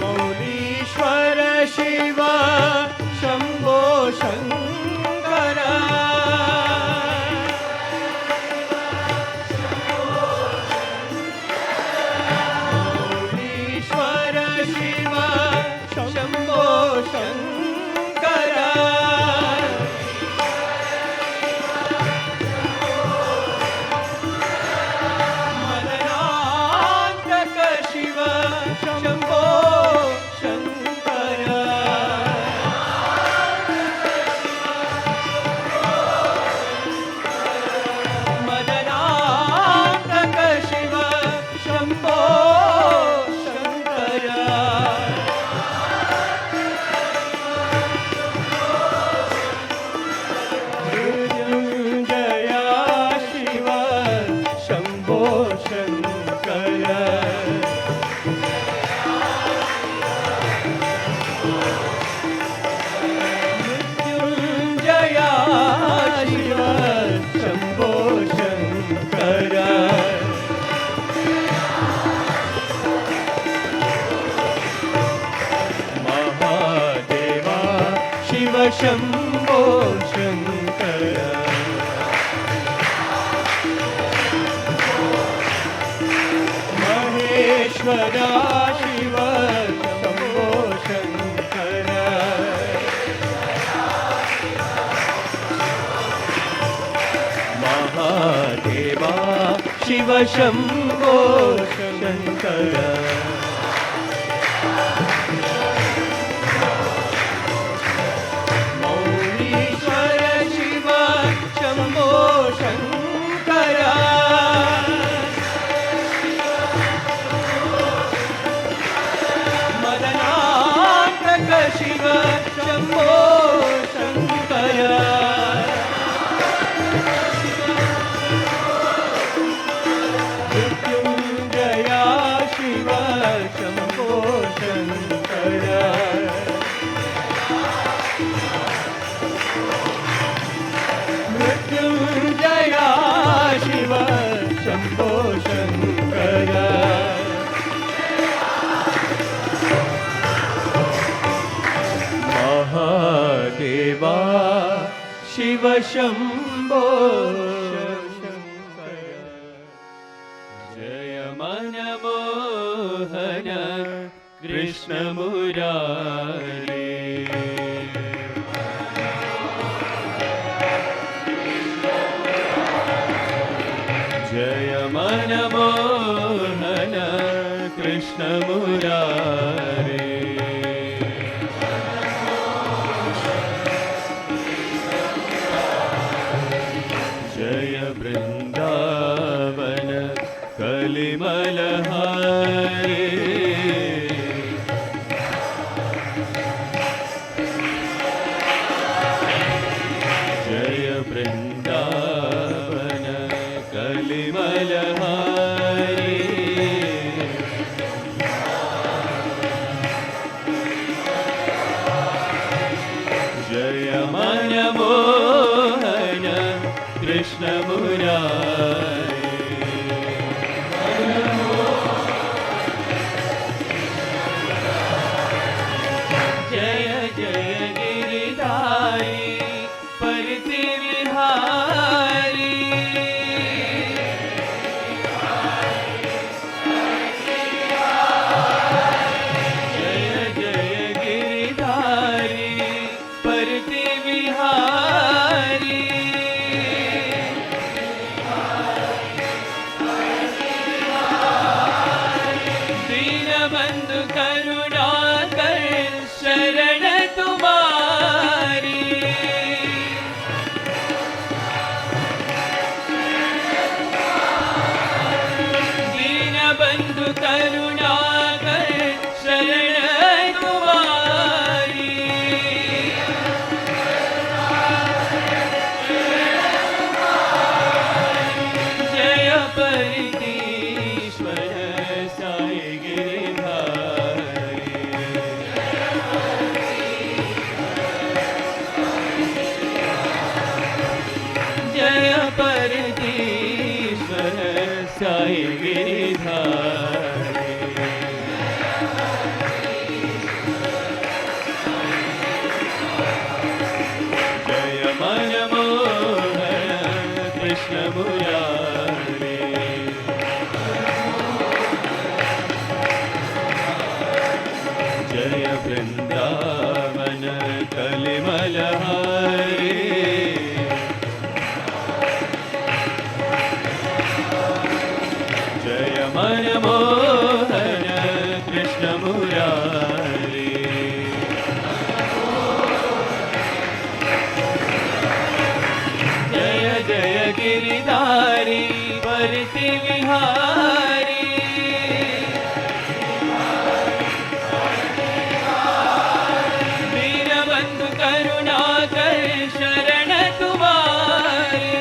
मौलीश्वर शिव शम्भो शङ्कर मौलीश्वर शिव शम्भो शङ्कर मदनान्तक शिव शम्भो शङ्कर मदनान्तक शिव शम्भो शङ्कर मृत्युञ्जया शिव शम्भो शङ्कर मृत्युञ्जया शिव शम्भो शङ्कर महादेवा शिव शम्भो शङ्कर महेश्वरा शिव शम्भो शङ्कर महादेवा शिव शम्भो शङ्कर मौलीश्वर शिव शम्भो शङ्कर मदनान्तक शिव शम्भो शङ्कर मृत्युञ्जया शिव देवा शिव शम्भो जय मनमोहन कृष्ण मुरारे जय मनमोहन कृष्ण मुरारे जय वृंदावन कलिमलहारे जय वृंदावन कलिमलहारे जय मनमोहन कृष्ण मुरारे जय जय गिरिधारी परति विहारी जय जय गिरिधारी परति विहारी दीनबंधु करुणाकर शरण तुम्हारी दीनबंधु करुणाकर शरण तुम्हारी जय परितीश्वर साई गिरिधारी जय परितीश्वर साई गिरिधारी जय मनमोहन कृष्ण मुरारे जय वृंदावन कलिमलहारे जय मनमोहन कृष्ण मुरारे जय जय गिरिधारी परति विहारी दीनबंधु करुणाकर शरण तुम्हारी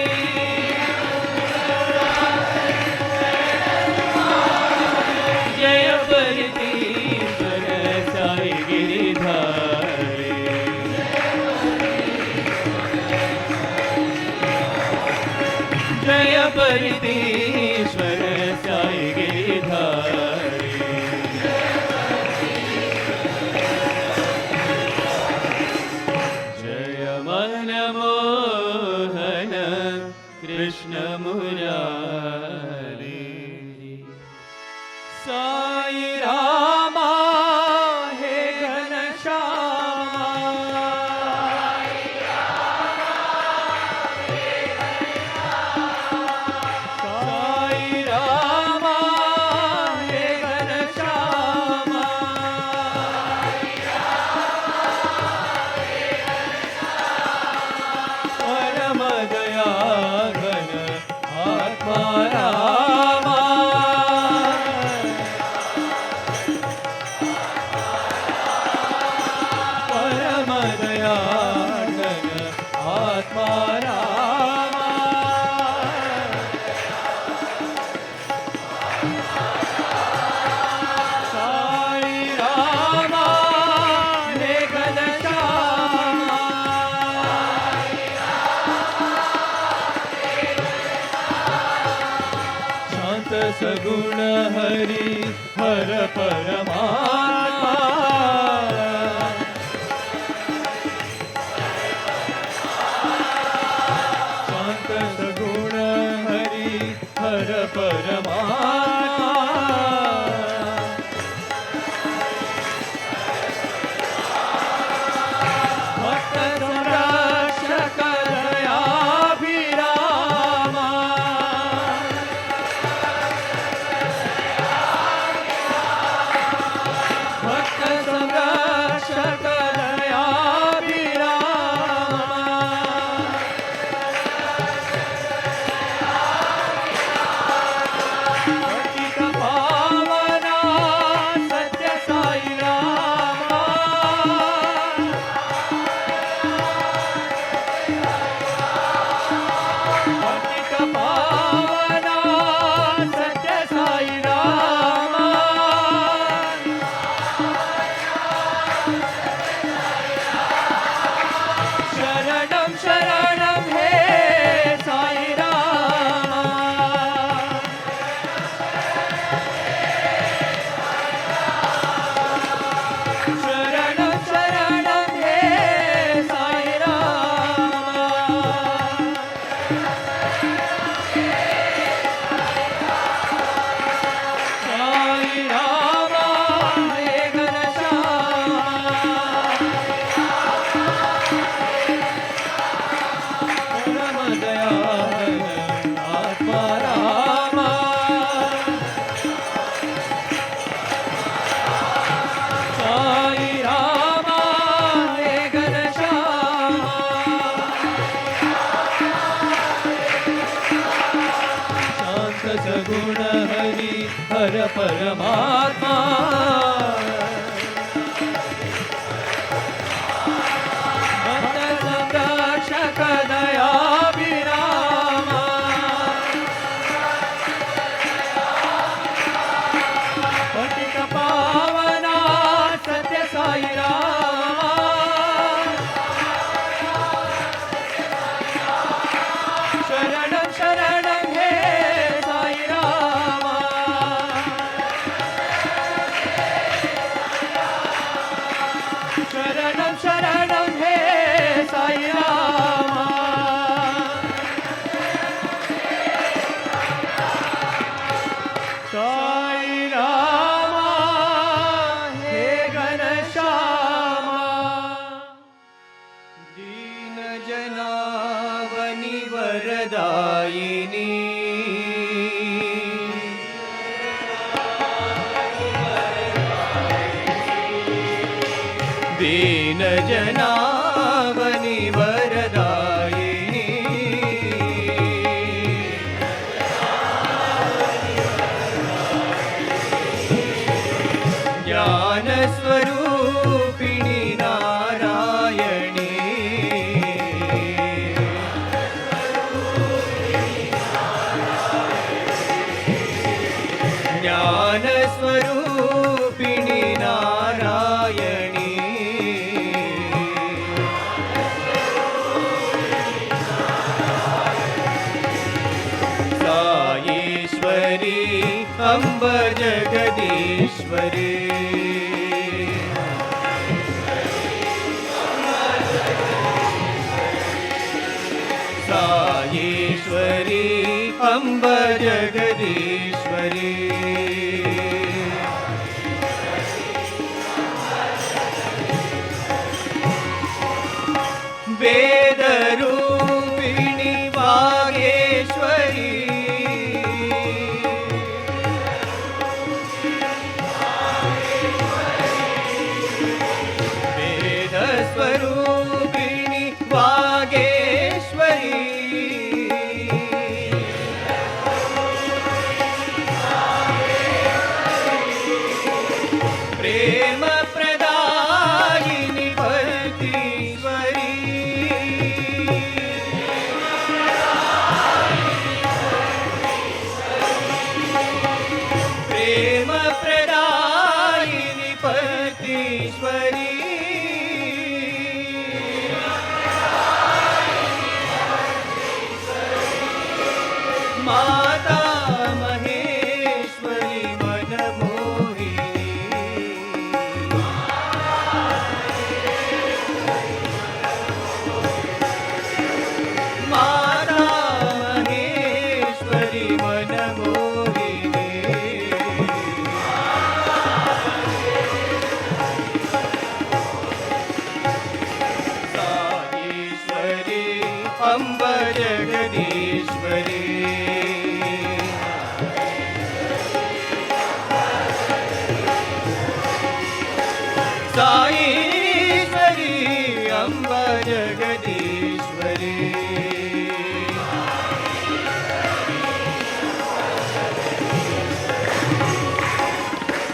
जय परितीश्वर साई गिरिधारी जय परितीश्वर साई गिरिधारी जय मनमोहन कृष्ण मुरारी साई रामा हे घनश्यामा साई रामा हे घनश्यामा परम दया घन आत्मा रामा परम दया घन आत्मा रामा साई रामा हे घनश्यामा शांत सगुण हरि हर परमात्मा परमात्मा भक्त संरक्षक दयाभिरामा भक्त संरक्षक पतित पावना सत्य साई रामा पतित पावना सत्य साई रामा शरणं शरणं हे साई रामा शरणं शरणं हे साई रामा साई रामा हे घनश्यामा परम दयाल आत्मा रामा साई रामा हे घनश्यामा शांत सगुण हरि हर परमात्मा भक्त संरक्षक दयाभिरामा पतित पावना सत्य साई रामा शरणं शरणं हे साई रामा शरणं शरणं हे साई रामा साई रामा हे घनश्यामा दीन जनावनि वरदायिनी दीन जनावनि वरदायिनी ज्ञान स्वरूपिणी नारायणी ज्ञान स्वरूपिणी नारायणी साईश्वरी अम्ब जगदीश्वरी साईश्वरी अम्ब जगदीश्वरी वेदरूपिणी वागेश्वरी वेदस्वरूपिणी वागेश्वरी प्रेम प्रदायिनी भक्तीश्वरी प्रेम प्रदायिनी भक्तीश्वरी माता महेश्वरी मनमोहिनी माता महेश्वरी मनमोहिनी अम्ब जगदीश्वरी साईश्वरी अम्ब जगदीश्वरी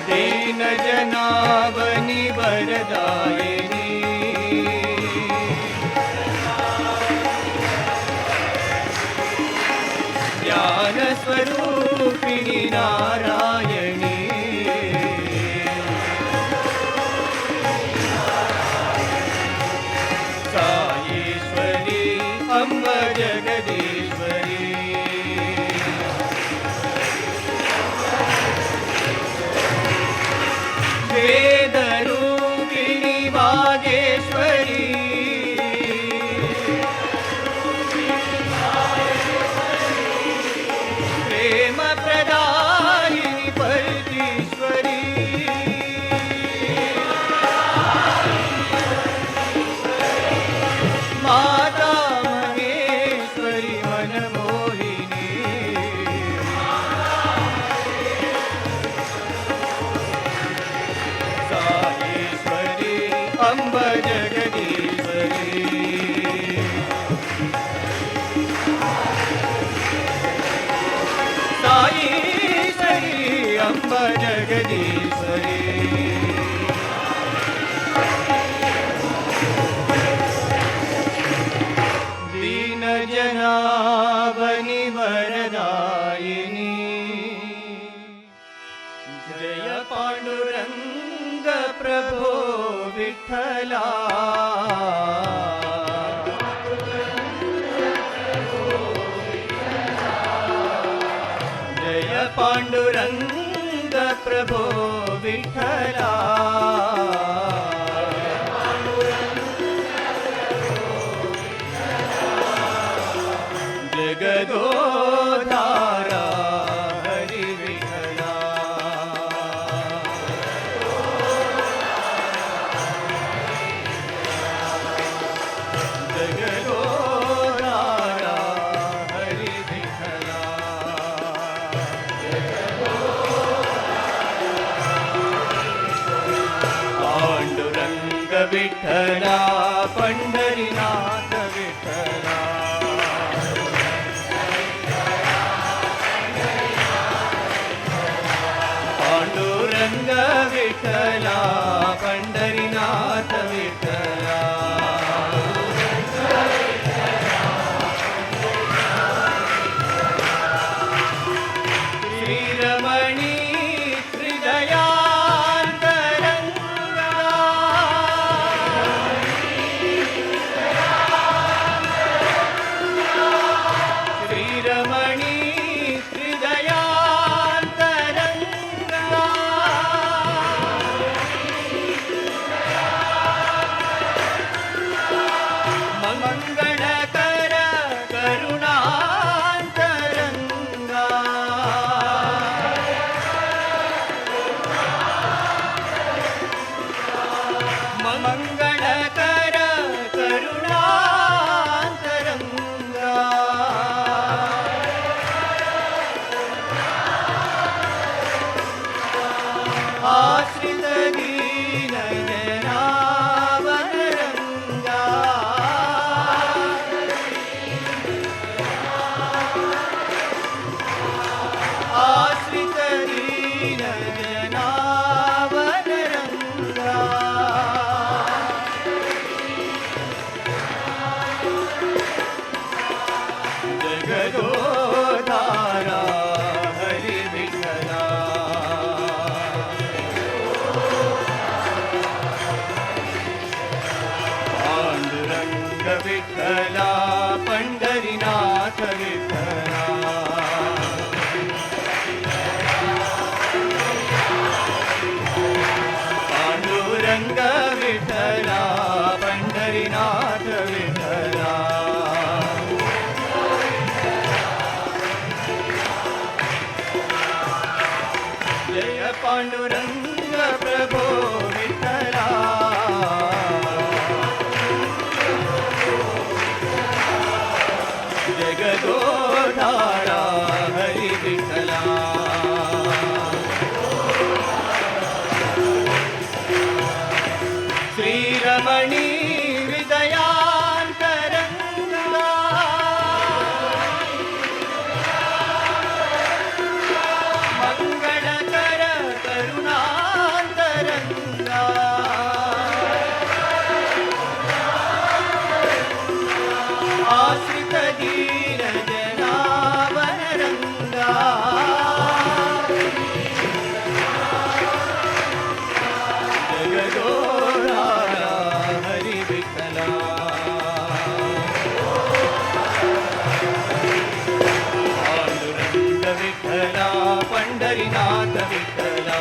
दीन जनावनि वरदायिनी ज्ञान स्वरूपिणी नारायणी साईश्वरी अम्ब जगदीश्वरी वेदरूपिणी वागेश्वरी प्रेम प्रदायिनी परमेश्वरी माता महेश्वरी मनमोहिनी साईश्वरी अम्ब जगदीश्वरी साईश्वरी अम्ब जगदीश्वरी दीन जनावनि वरदायिनी जय पांडुरंग प्रभो विठ्ठला जय पांडुरंग प्रभो विठ्ठला जगदोधारा हरि विठ्ठला जगदोधारा हरि विठ्ठला पांडुरंग विठ्ठला पंढरीनाथ विठ्ठला पांडुरंग विठ्ठला पंढरीनाथ विठ्ठला श्रीरमणी हृदयांतरंगा श्रीरमणी हृदयांतरंगा मंगलकर करुणांतरंगा मंगलकर करुणांतरंगा आश्रित दीन जनावरंगा आश्रित दीन जनावरंगा जगदोधारा हरि विठ्ठला पांडुरंग विठ्ठला पंढरीनाथ विठ्ठला पांडुरंग विठ्ठला पंढरीनाथ विठ्ठला जय पांडुरंग प्रभो विठ्ठला आश्रित धीरज नावन रंगा जगदोधारा हरि विठला पांडुरंग विठला पंढरीनाथ विठला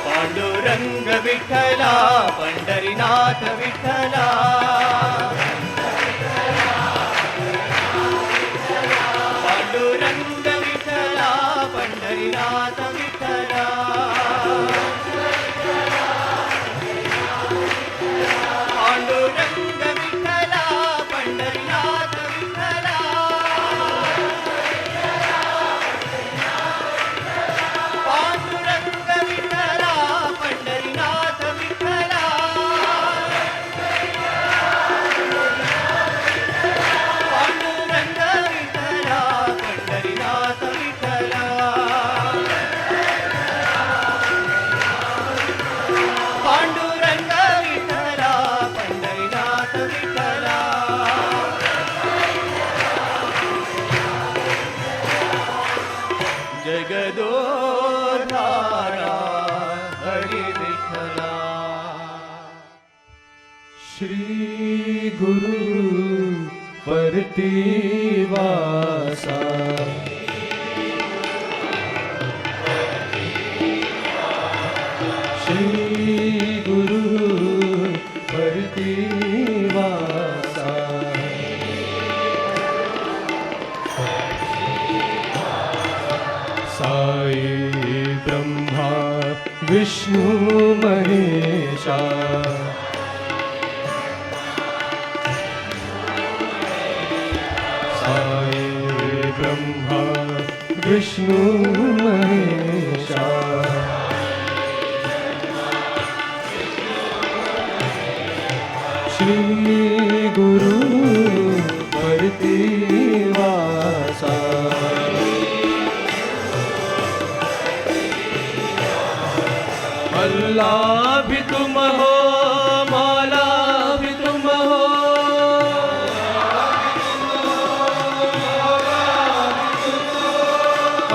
पांडुरंग विठला पंढरीनाथ विठला पांडुरंग विठला पंढरीनाथ विठला पांडुरंग विठला पंढरीनाथ विठला पांडुरंग विठला पंढरीनाथ विठला पांडुरंग विठला पंढरीनाथ विठला पांडुरंग विठला पंढरीनाथ विठला जगदोधारा हरि विठला श्री गुरु परतिवासा श्री गुरु परतिवासा साई ब्रह्मा विष्णु महेशा साई ब्रह्मा विष्णु महेशा श्री गुरु परतिवासा अल्लाह भी तुम हो मौला भी तुम हो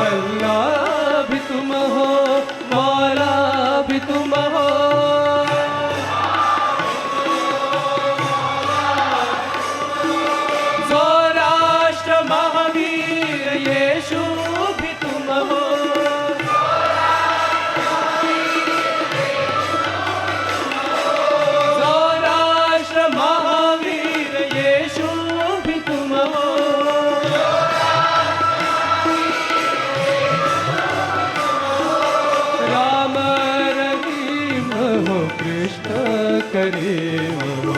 अल्लाह भी तुम हो मौला भी तुम हो सौराष्ट्र महावीर यीशु भी तुम हो सौराष्ट्र महावीर यीशु भी तुम हो राम रहीम हो कृष्ण करीम हो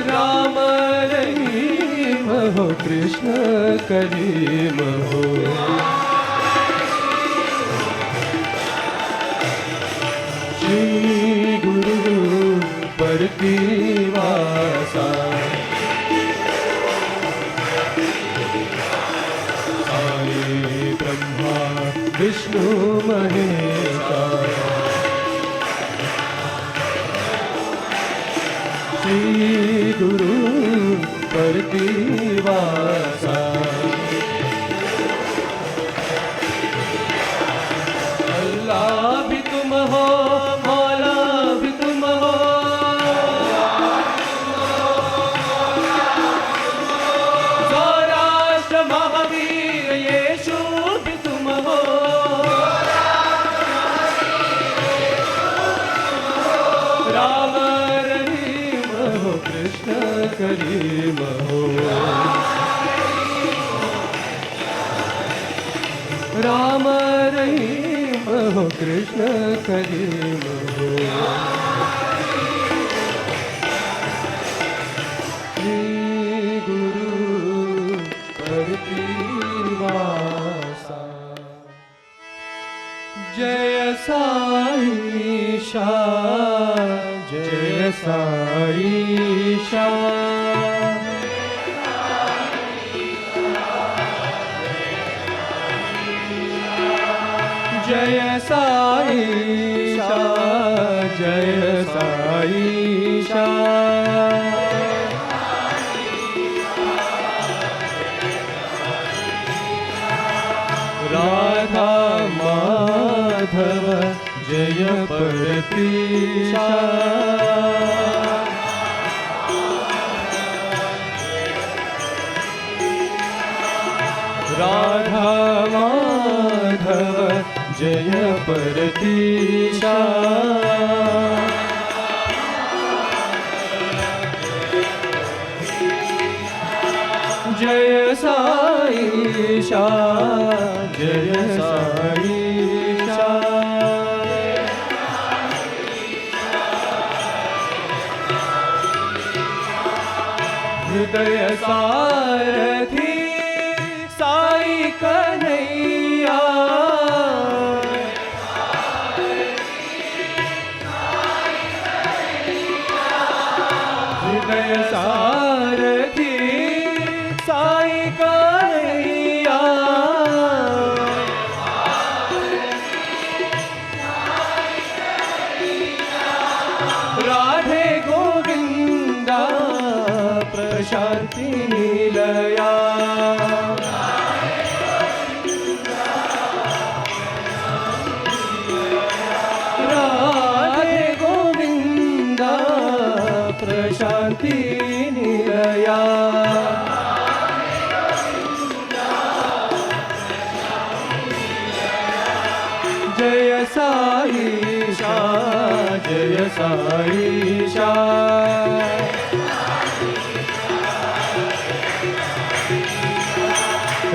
राम रहीम हो कृष्ण करीम हो श्री गुरु परतिवासा साई ब्रह्मा विष्णु महेशा श्री गुरु परतिवासा अल्लाह भी तुम हो मौला भी तुम हो सौराष्ट्र महावीर यीशु भी तुम हो राम रहीम हो कृष्ण करीम हो राम रहीम हो कृष्ण करीम हो श्री गुरु परतिवासा जय साईशा जय साईशा जय जय साईशा, जय साईशा। राधा माधव जय परतीशा। राधा माधव जय परतीशा। जय साईशा, जय साईशा। हृदय सारथी साई कन्हैया। हृदय सारथी साई कन्हैया। राधे गोविंदा प्रशांति निलया। राधे गोविंदा प्रशांति निलया। जय साईशा, जय साईशा।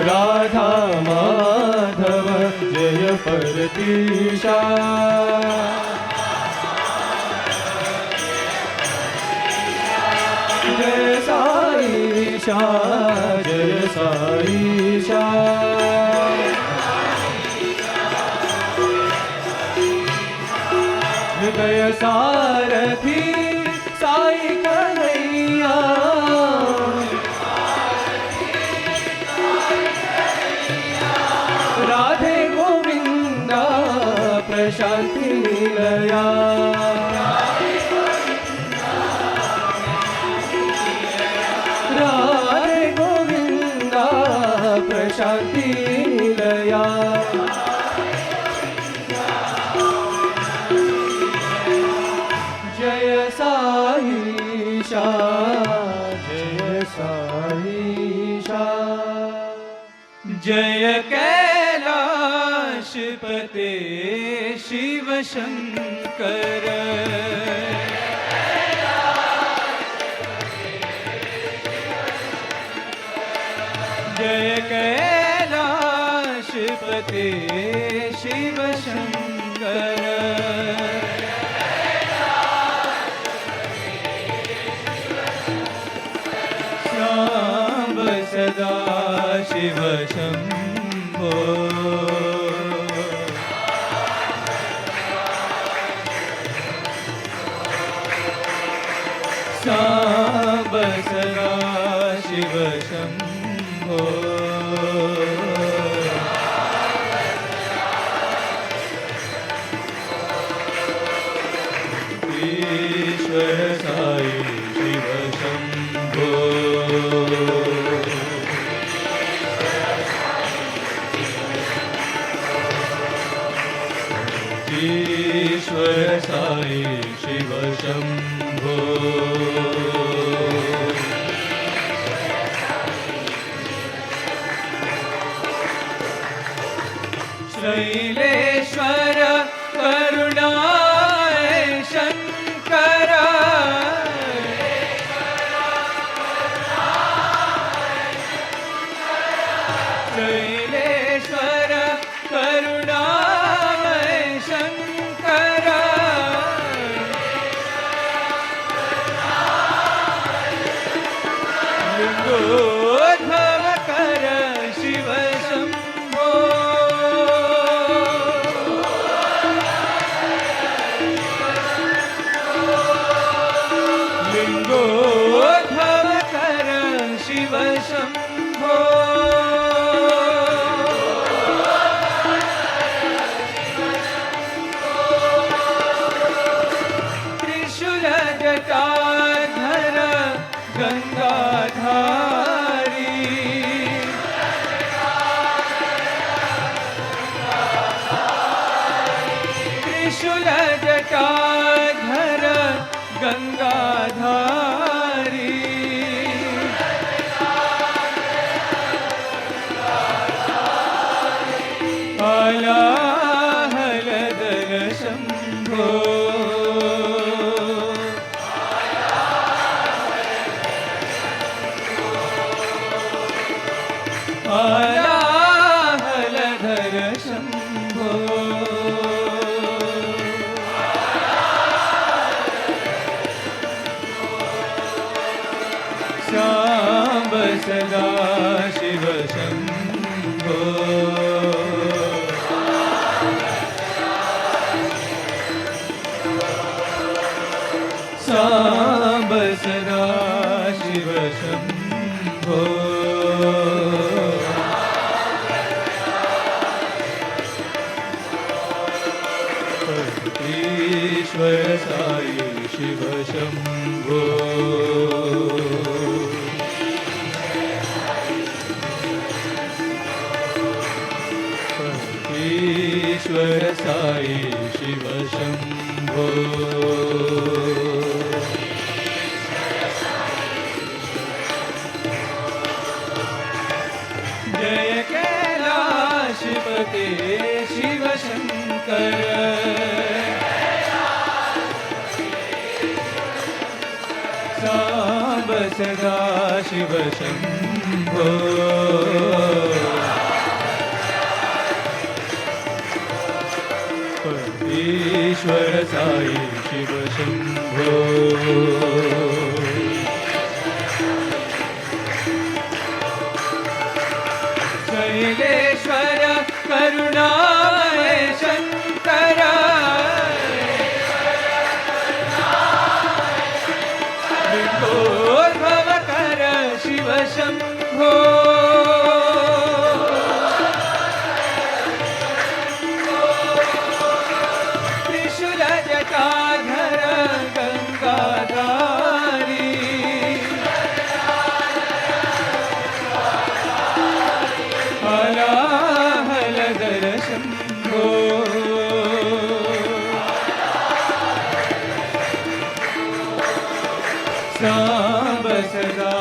राधा माधव जय परतीशा। जय साईशा, जय साईशा। हृदय सारथी साई कन्हैया। राधे गोविंदा प्रशांति निलया। राधे गोविंदा प्रशांति निलया। जय साईशा, जय साईशा। जय कैलाशपते शिव शंकर। जय कैलाशपते शिव शंकर। सांब सदा शिव शंभो। सांब सदा शिव शंभो। ईश्वर साई शिव शंभो। ईश्वर साई शिव शंभो। शैलेश्वर करुणाय शंकर। शैलेश्वर करुणाय शंकर। लिंगोद्भव कर शिव शंभो। लिंगोद्भव कर शिव शंभो। सदा शिव शंभो ईश्वर साई शिव शंभो ईश्वर साई शिव शंभो जय कैलाशपते शिव शंकर सांब सदा शिव शंभो ईश्वर साई शिव शंभो शैलेश्वर करुणामय शंकर विभोर्भव कर शिव शंभो त्रिशूल जटाधर गंगाधारी हलाहलधर शंभो सांब सदा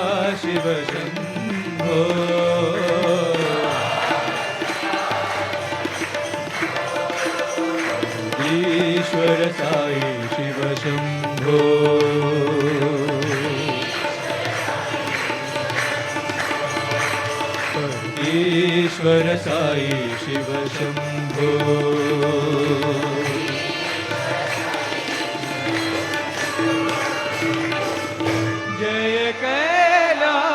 शिव शंभो ईश्वर साई शिव शंभो ईश्वर साई शिव शंभो जय कैलाशपते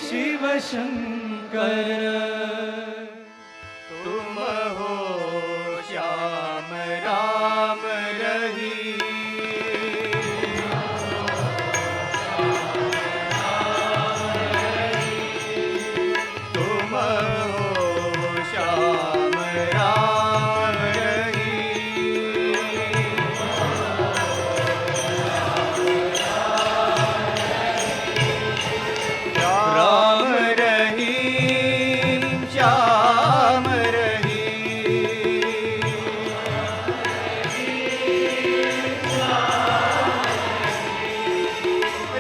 शिव शंकर तुम हो श्याम राम रही तुम हो श्याम राम रही राम रहीम श्याम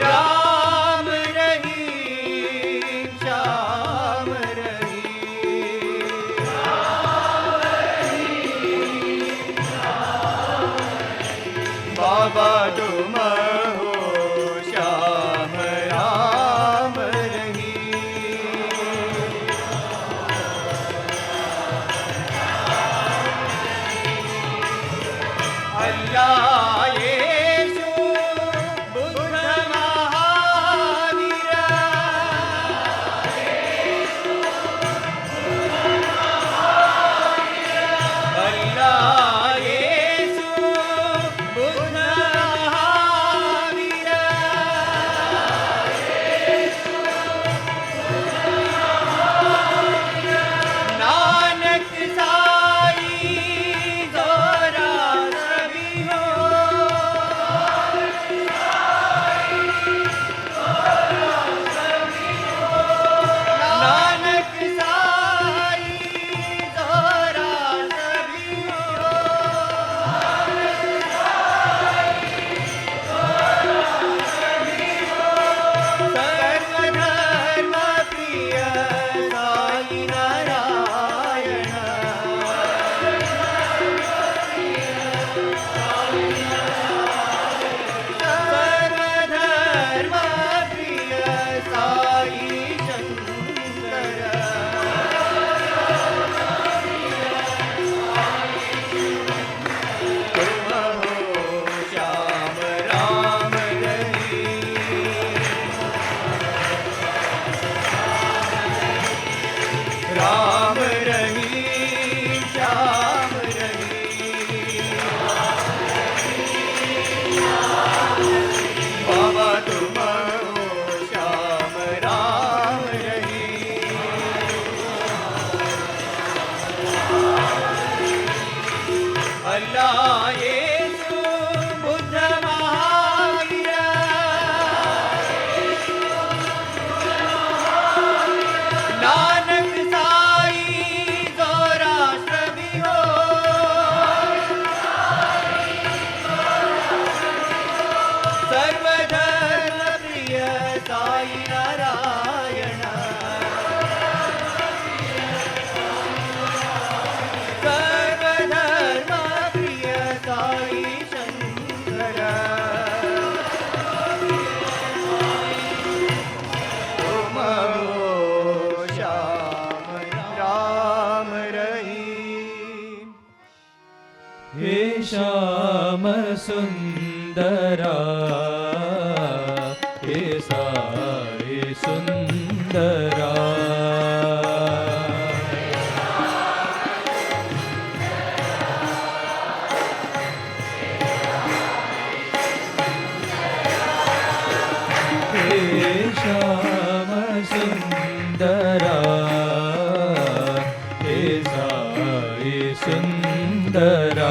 राम रहीम श्याम बाबा तुम हो श्याम राम अल्लाह येशु बुद्ध महावीर अल्लाह येशु बुद्ध महावीर नानक साई जोरा सभी हो नानक साई जोरा सभी हो सर्वधर्म प्रिय साई नारायण सर्वधर्म प्रिय साई शंकर तुम हो श्याम राम रही राम रही श्याम रही अल्लाह येशू बुद्ध महावीर नानक साई जोराष्ट्र भी हो सर्वधर्म प्रिय साई नारायण सर्वधर्म प्रिय साई शंकर तुम हो श्याम राम रहीम हे श्याम सुंदरा हे साई सुंदरा हे श्याम सुंदरा हे साई सुंदरा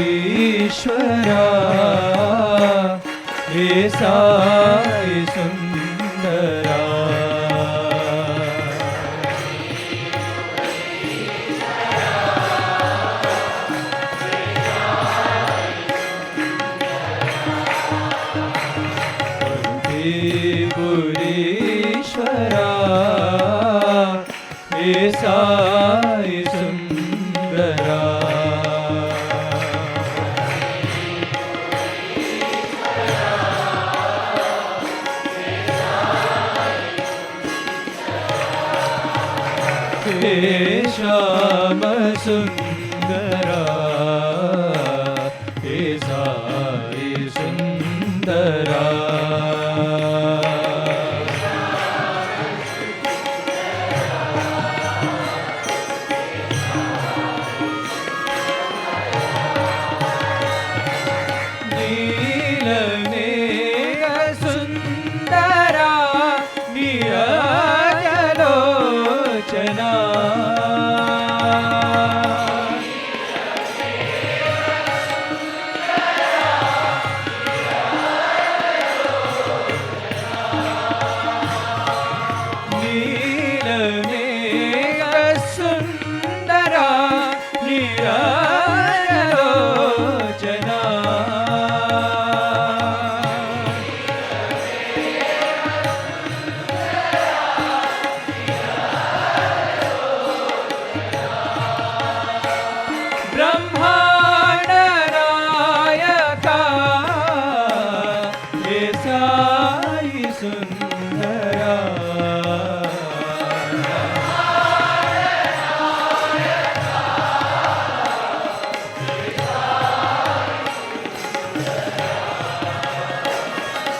पुरीश्वरा हे साई सुंदरा पुरीश्वरा हे साई सुंदरा हे श्याम सुंदरा हे साई सुंदरा नील मेघ सुंदरा नीरजलोचना नील मेघ सुंदरा नीरजलोचना ब्रह्मांड नायका हे साई सुंदरा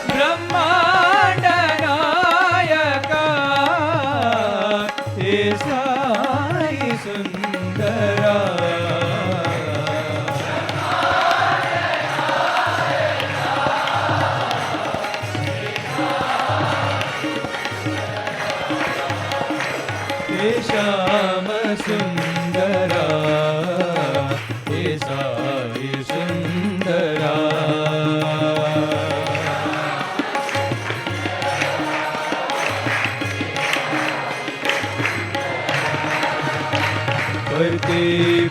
ब्रह्मांड नायका हे साई सुंदरा हे श्याम सुंदरा हे साई सुंदरा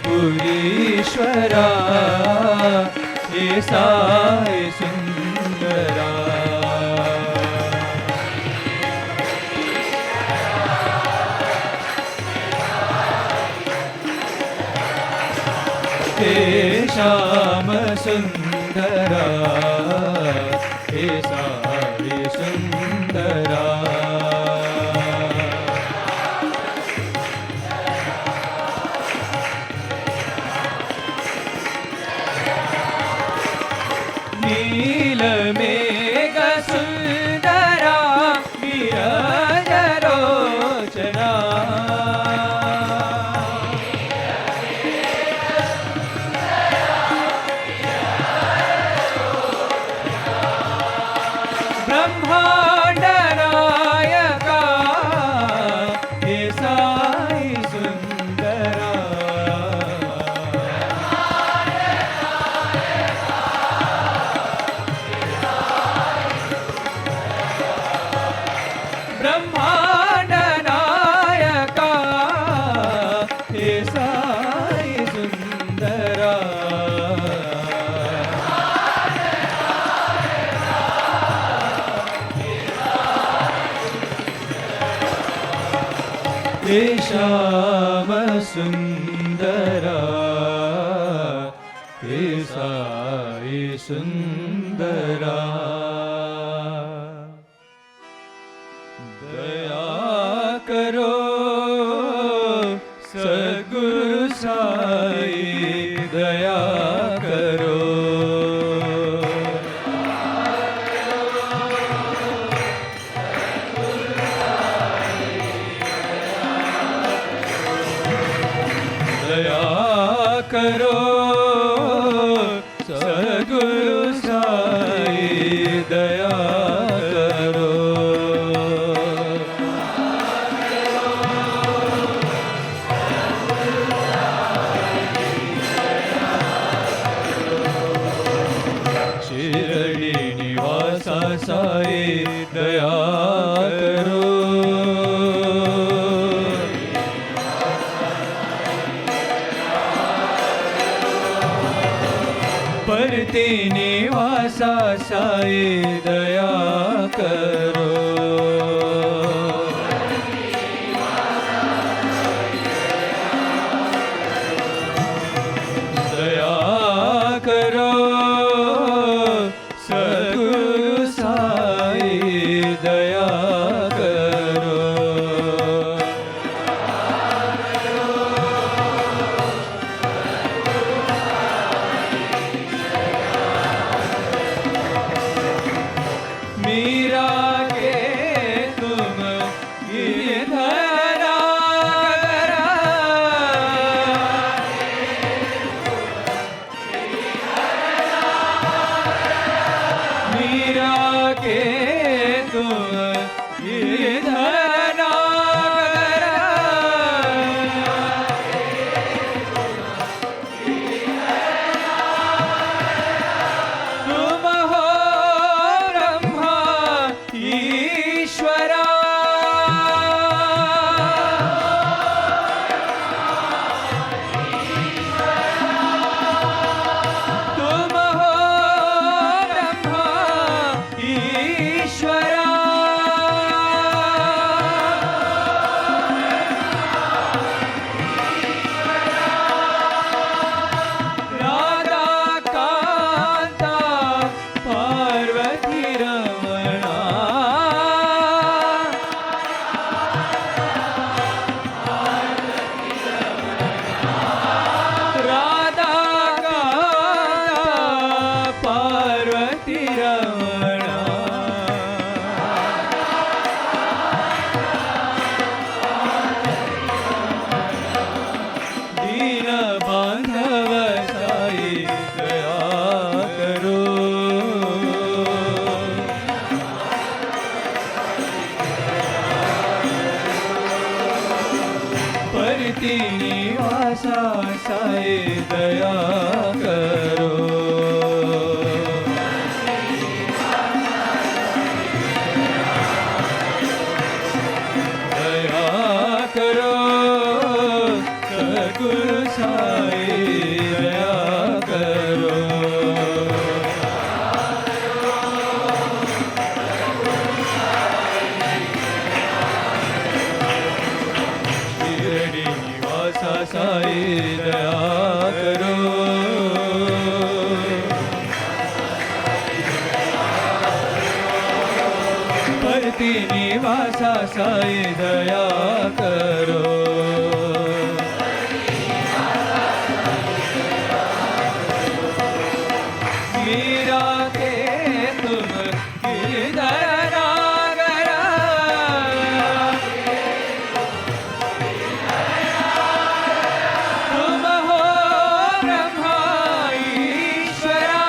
पुरीश्वरा हे साई सुंदरा हे श्याम सुंदरा हे साई सुंदरा नील मेघ सुंदरा नीरजलोचना सुंदरा हे श्याम सुंदरा हे साई सुंदरा दया करो सद्गुरु साई दया करो दया करो सद्गुरु साई दया करो शिरडी निवासा साई दया करो परती निवासा साई दया करो दया करो सद्गुरु साई दया करो मीरा के तुम गिरधरा मीरा के तुम गिरधरा तुम हो ब्रह्मा ईश्वरा तुम हो ब्रह्मा ईश्वरा राधा कांता पार्वती रमणा राधा कांता पार्वती रमणा दीन बांधव साई दया करो परती निवासा साई दया करो दया करो सद्गुरु साई दया करो शिरडी निवासा साई दया करो परती निवासा साई दया करो मीरा के तुम गिरधरा तुम हो ब्रह्मा ईश्वरा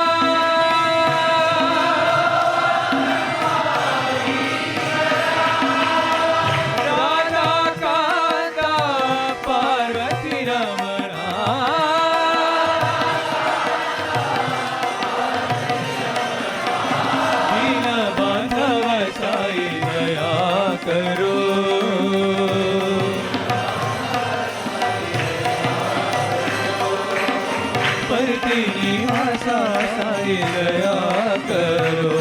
राधा कांता परती निवासा साई दया करो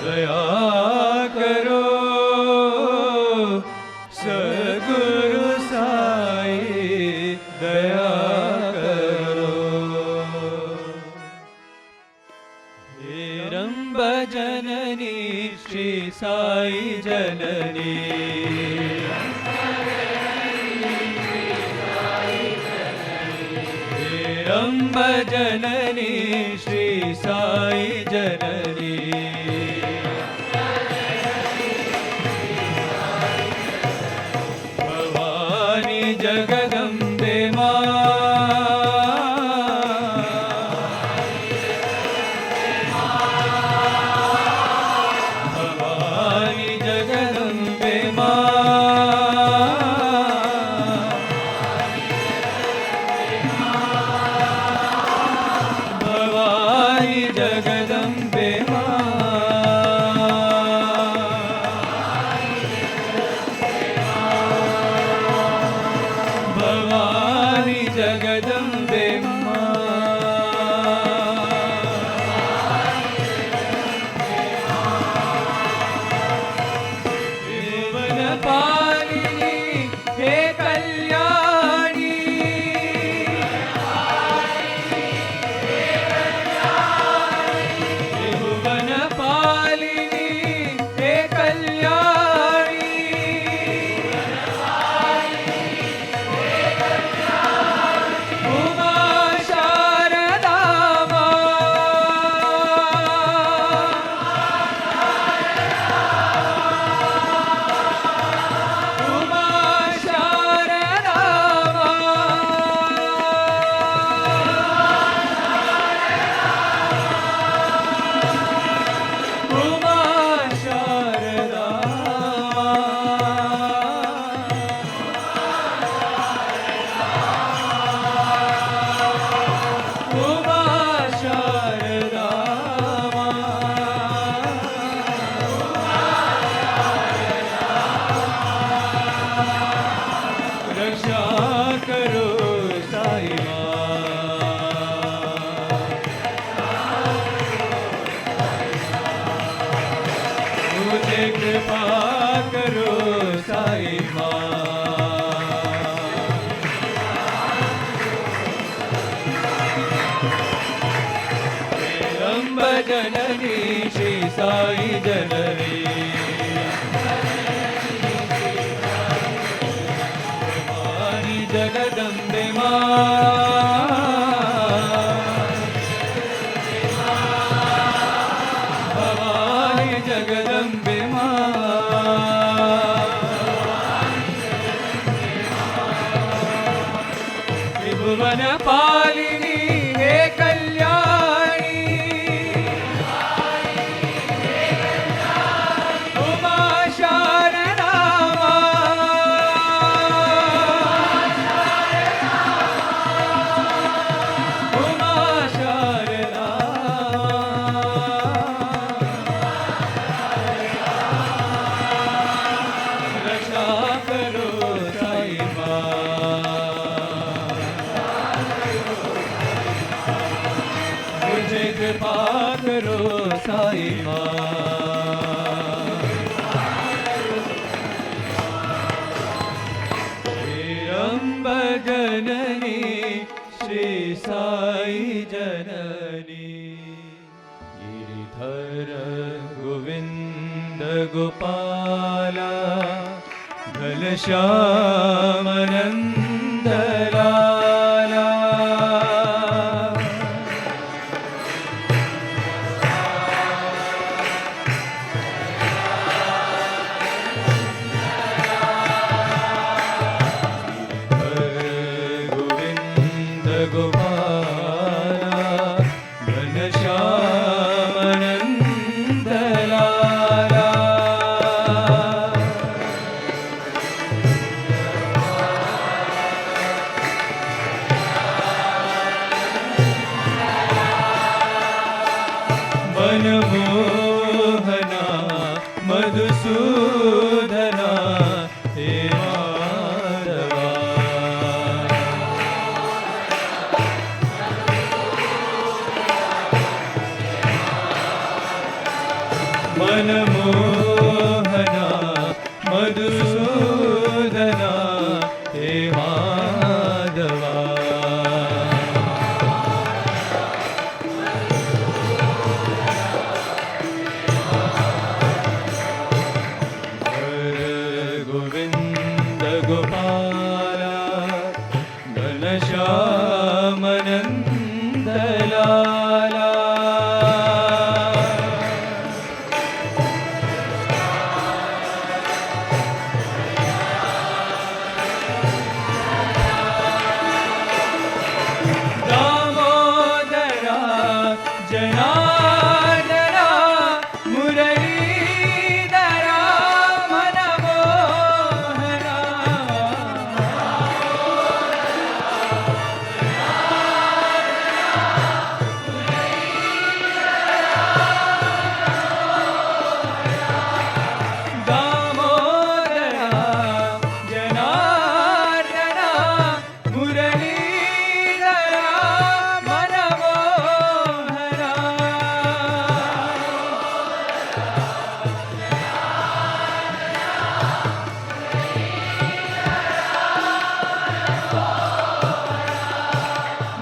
दया करो सद्गुरु साई दया करो हे रंब जननी श्री साई जननी हे रंब जननी श्री साई जननी भवानी जगदम्बे भवानी जगदम्बे भवानी जगदम्बे भवानी जगदम्बे त्रिभुवन पालिनी हे कल्याणी त्रिभुवन पालिनी हे कल्याणी उमा शारदा उमा शारदा उमा शारदा उमा शारदा रक्षा करो साई मुझे कृपा करो साई रंब जननी श्री साई जननी भवानी जगदम्बे भवानी जगदम्बे त्रिभुवन पालिनी हे कल्याणी उमा शारदा उमा शारदा रक्षा करो साई मुझे कृपा करो साई रंब जननी श्री साई जननी गिरिधर गोविंद गोपाला घनश्याम नंद लाला गोविंद गोपाला घनश्याम नंद लाला मनमोहना मधुसूदना हे गोपाला घनश्यामनन्दलाला दामोदरा जनार्दना मुरलीधरा मनमोहना दामोदरा जनार्दना मुरलीधरा मनमोहना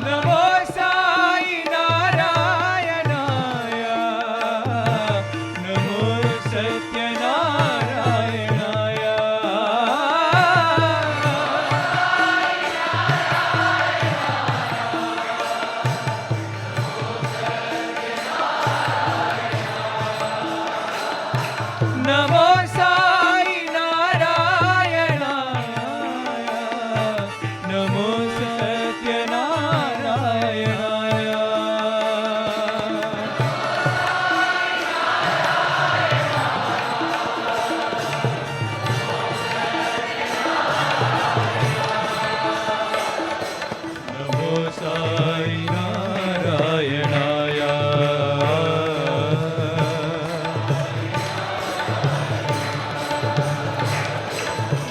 नमो साई नारायणाय नमो सत्यनारायणाय नमो साई नारायणाय नमो सत्यनारायणाय नमो साई नारायणाय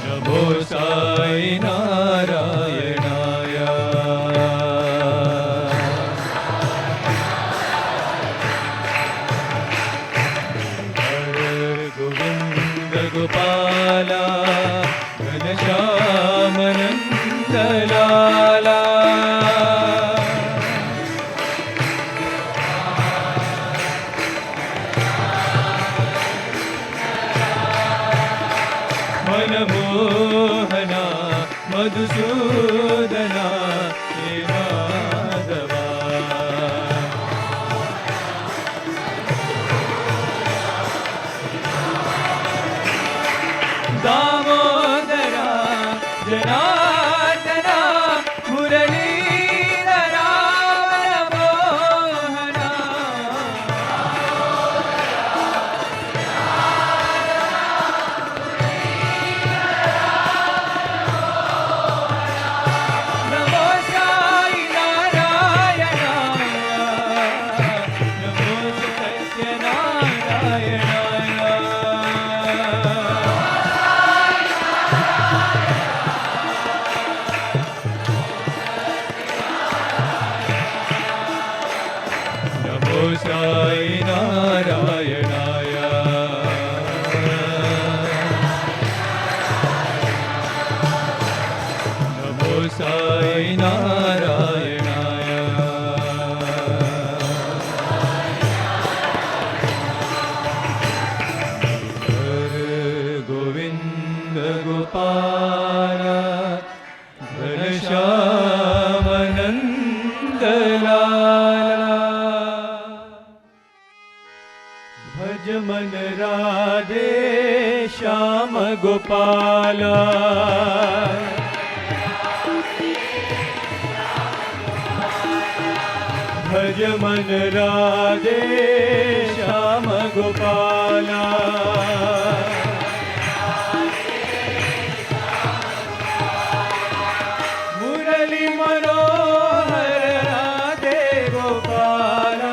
नमो साई नारायणाय गोविंद गोपाला घनश्यामनन्दलाला मनमोहना मधुसूदना हे माधवा दामोदरा जनार्दना मुरलीधरा मनमोहना नमो साई नारायणाय नमो सत्यनारायणाय नमो साई नारायणाय नमो साई नारायणाय गोविंद गोपाल घनश्यामनन्दलाला भज मन राधे श्याम गोपाला भज मन राधे श्याम गोपाला मुरली मनोहर राधे गोपाला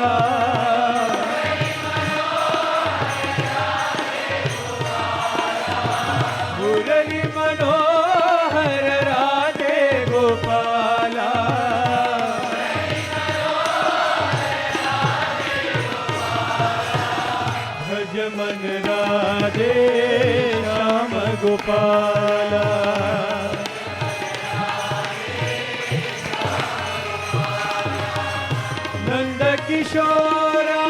मुरली मनोहर राधे गोपाला भज मन राधे श्याम गोपाला नंद किशोरा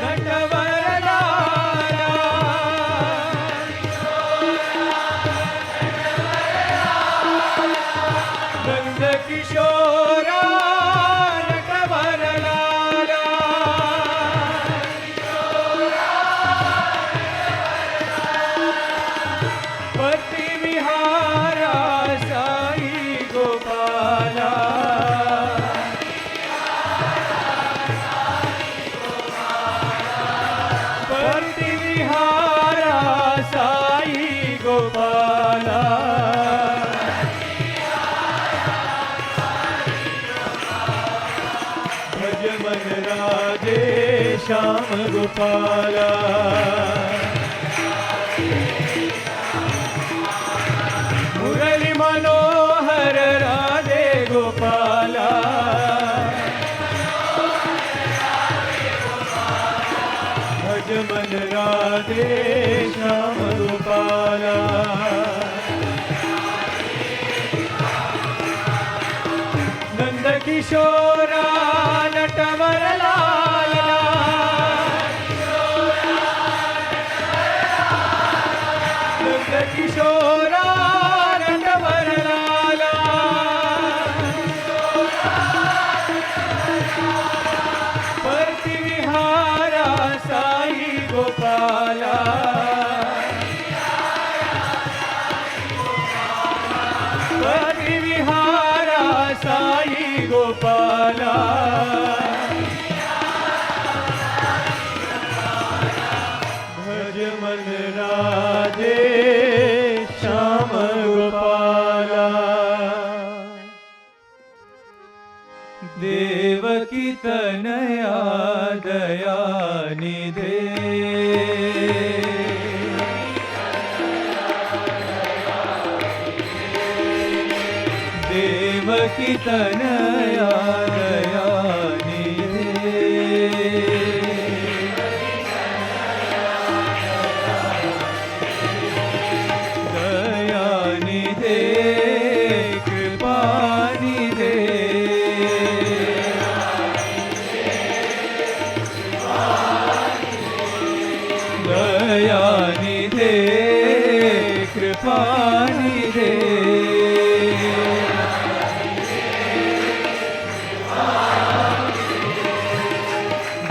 नटवरदारा श्याम गोपाला मुरली मनोहर राधे गोपाला भज मन राधे श्याम गोपाला नंद किशोरा नटवर लाला नंद किशोरा नटवर लाला परति विहारा साई गोपाला परति विहारा साई गोपाला भज मन राधे श्याम गोपाला देवकी तनया दया निधे देवकी तनया दया निधे दया निधे कृपा निधे दया निधे कृपा निधे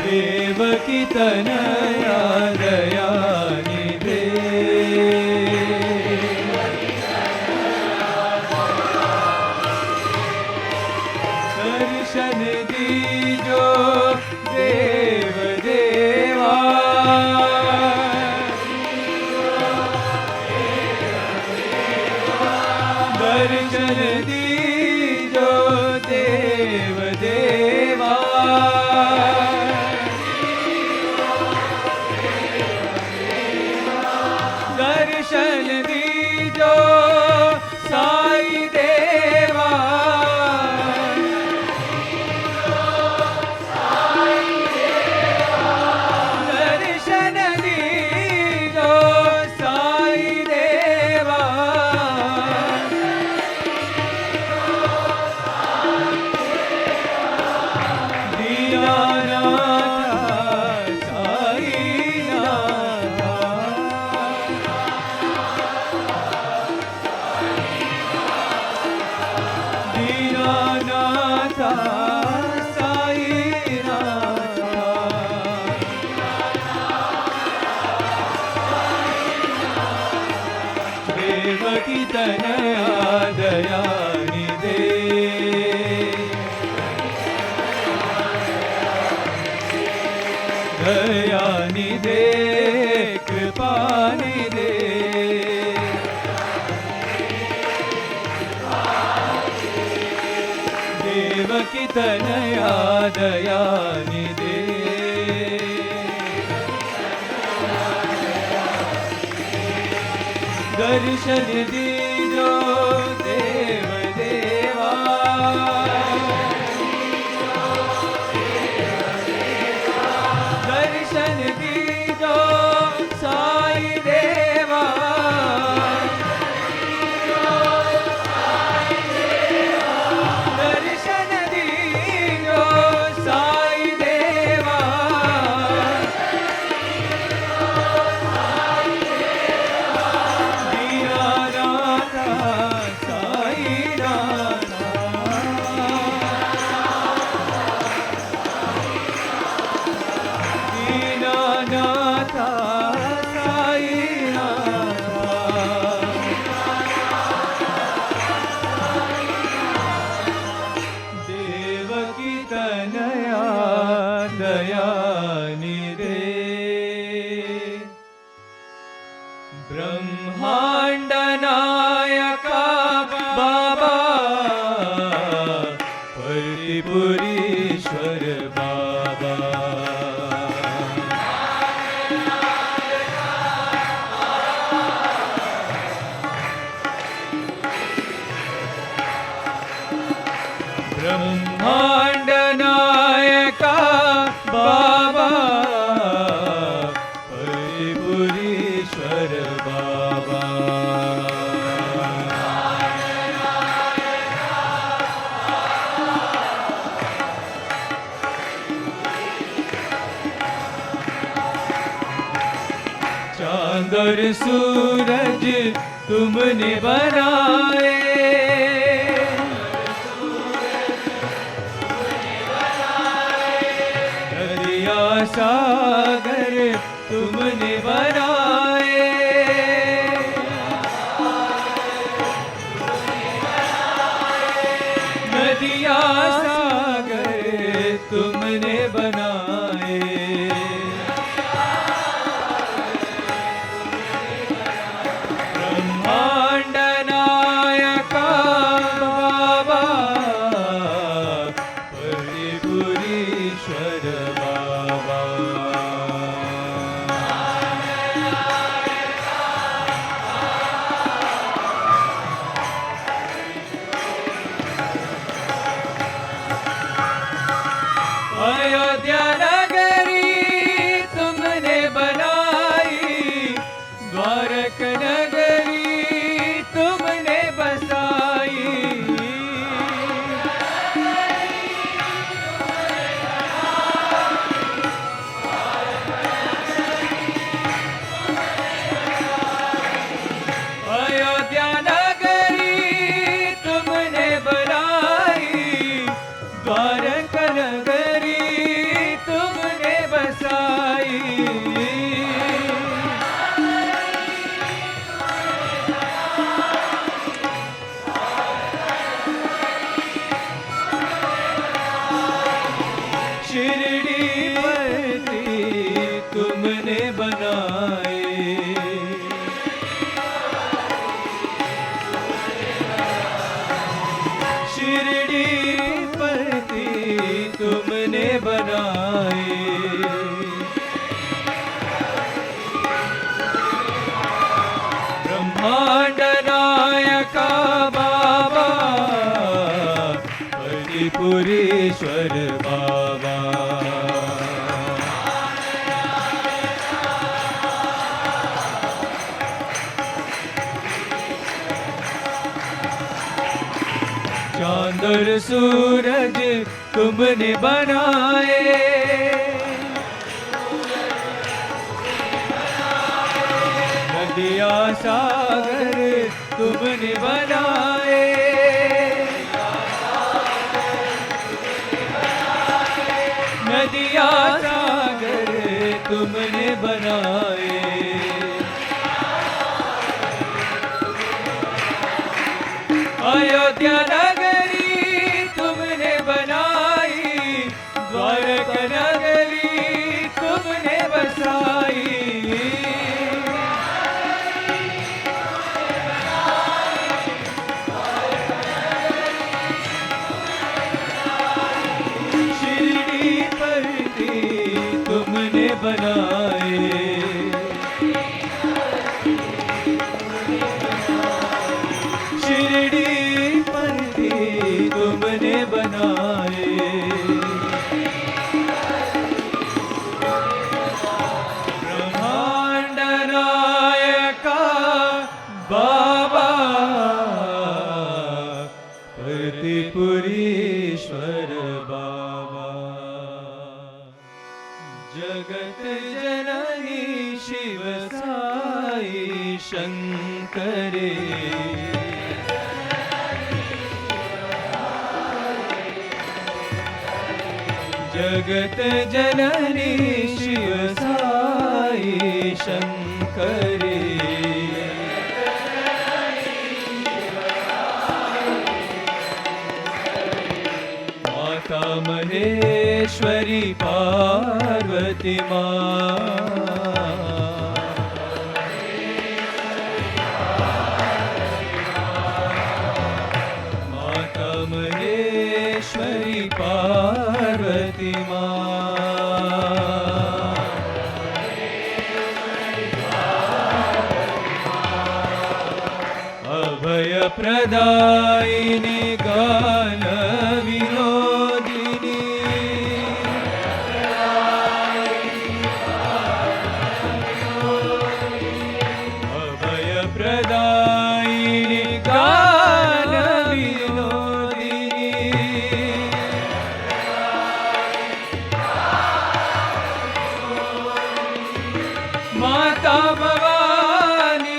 देवकी तनया दया निधे दर्शन दीजो देव देवा दर्शन दीजो देव देवा दर्शन दीजो साई देवा दर्शन दीजो साई देवा दीनानाथ साई दीनानाथ साई देवकी तनया दया निधे दया निधे कृपा निधे देवकी तनया दया निधे दर्शन दीजो देव देवा दर्शन दीजो साई देवा दर्शन दीजो साई देवा दीनानाथ ब्रह्मांड नायका बाबा परिपुरीश्वर बाबा चांद और सूरज तुमने बनाए नदिया सागर तुमने बनाए नदिया सागर तुमने बनाए ब्रह्मांड नायका बाबा परिपुरीश्वर बाबा अयोध्या नगरी तुमने बनाई द्वारक नगरी तुमने बसाई अयोध्या नगरी तुमने बनाई द्वारक नगरी तुमने बसाई शिरडी पति तुमने बनाए शिरडी पति तुमने बनाए ब्रह्मांड नायका बाबा परिपुरीश्वर बाबा चांद और सूरज तुमने बनाए नदिया सागर तुमने बनाए नदिया सागर तुमने बनाए अयोध्या नगरी तुमने बनाई द्वारक नगरी तुमने बसाई शिरडी पति तुमने बनाए शिरडी पति तुमने बनाए ब्रह्मांड नायका बाबा परिपुरीश्वर बाबा जगत जननी शिव साई शंकरे जगत जननी शिव साई शंकरे माता महेश्वरी पार्वती माँ माता महेश्वरी पार्वती माँ अभय प्रदायिनि गान विनोदिनी अभय प्रदायिनि गान विनोदिनी माता भवानी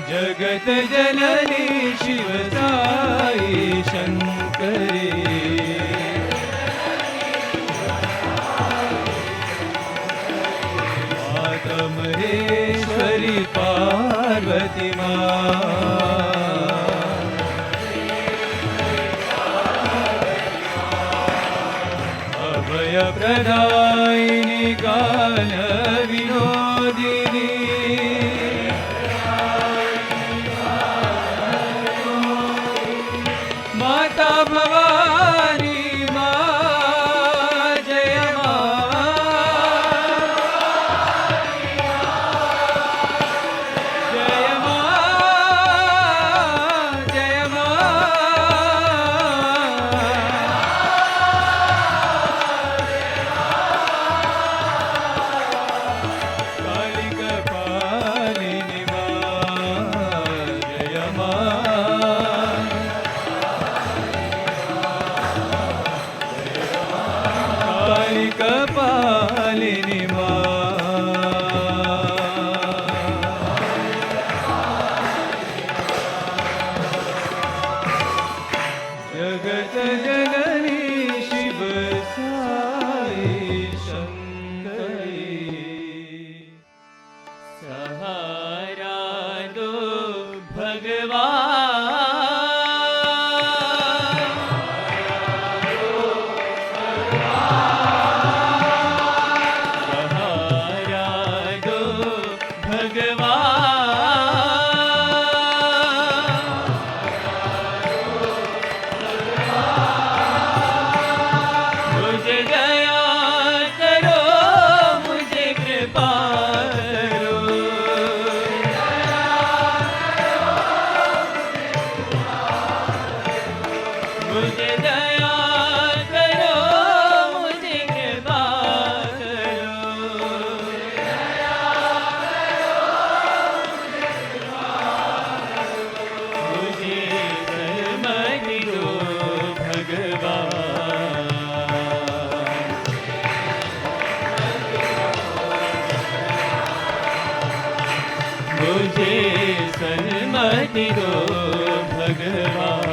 जगत जननी शिव साई शंकरी माता महेश्वरी पार्वती माँ अभय प्रदायिनि गान विनोदिनी माता भवानी माँ जय माँ जय माँ जय माँ काली कपालिनी माँ जय माँ कपालिनी जगत जननी शिव साई शंकरी सहारा दो भगवान मुझे दया करो मुझे कृपा करो मुझे दया करो मुझे कृपा करो मुझे सहमति दो भगवान मुझे सहमति दो भगवान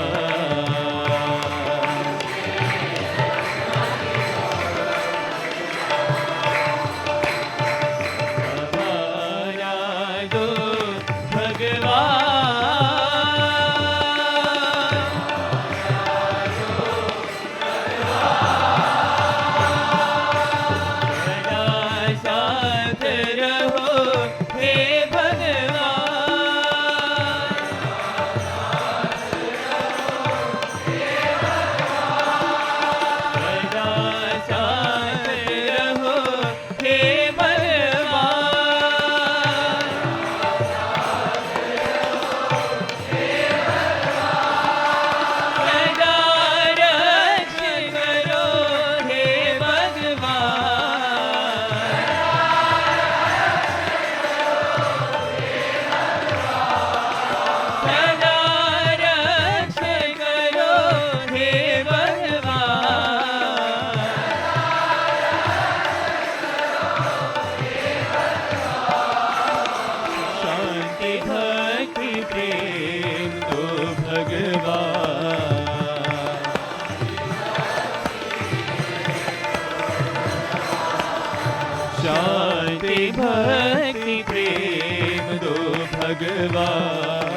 शांति भक्ति प्रेम दो भगवान।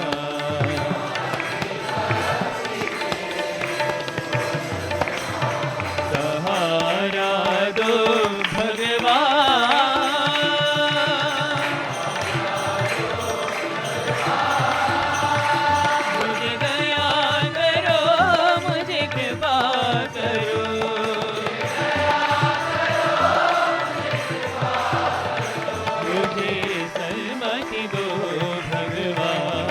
सहारा दो भगवान। मुझे दया करो, मुझे कृपा करो। मुझे सन्मति दो भगवान।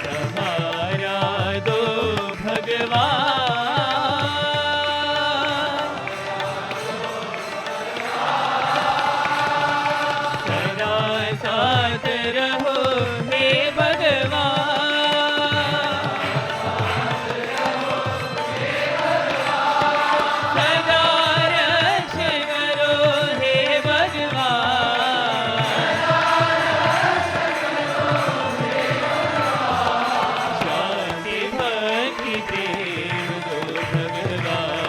सहारा दो भगवान। सदा साथ रहो हे भगवान। सदा रक्ष करो हे भगवान। शांति भक्ति प्रेम दो भगवान।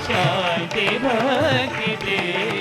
शांति भक्ति प्रेम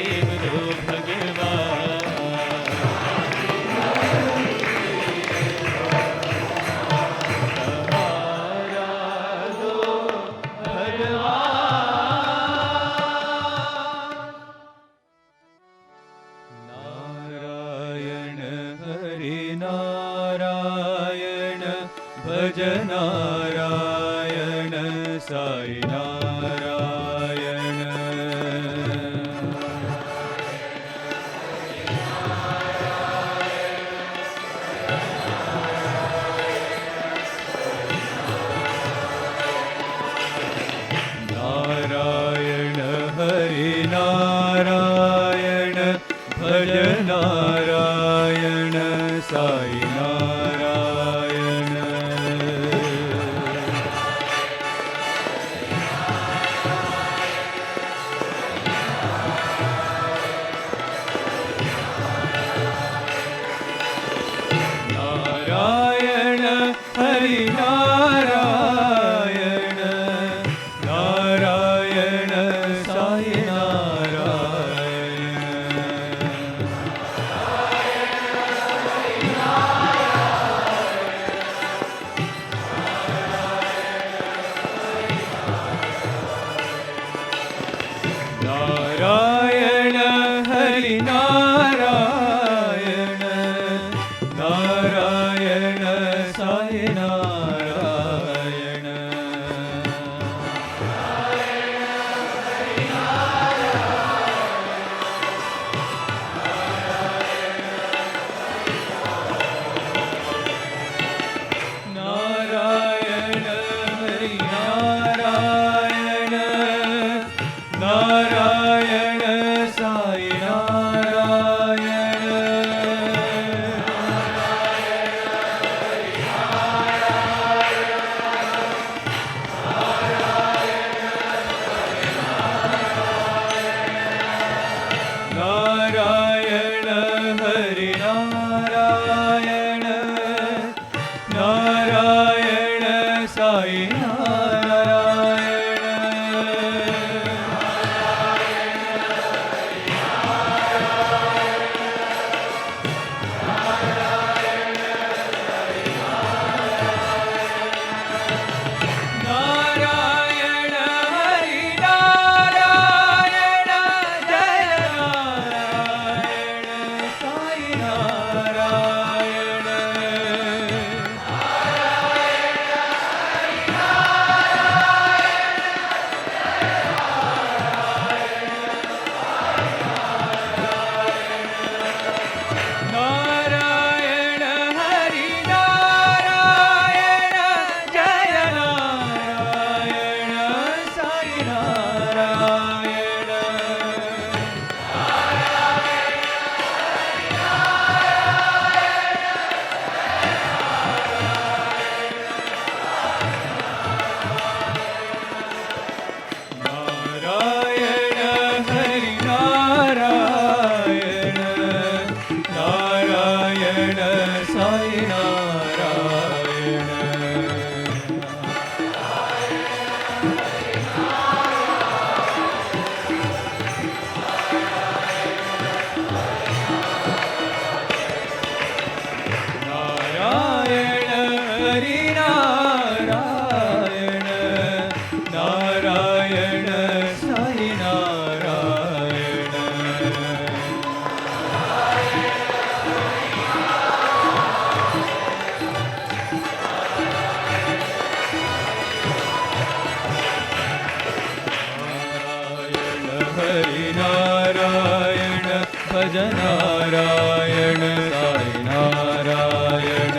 भज नारायण साई नारायण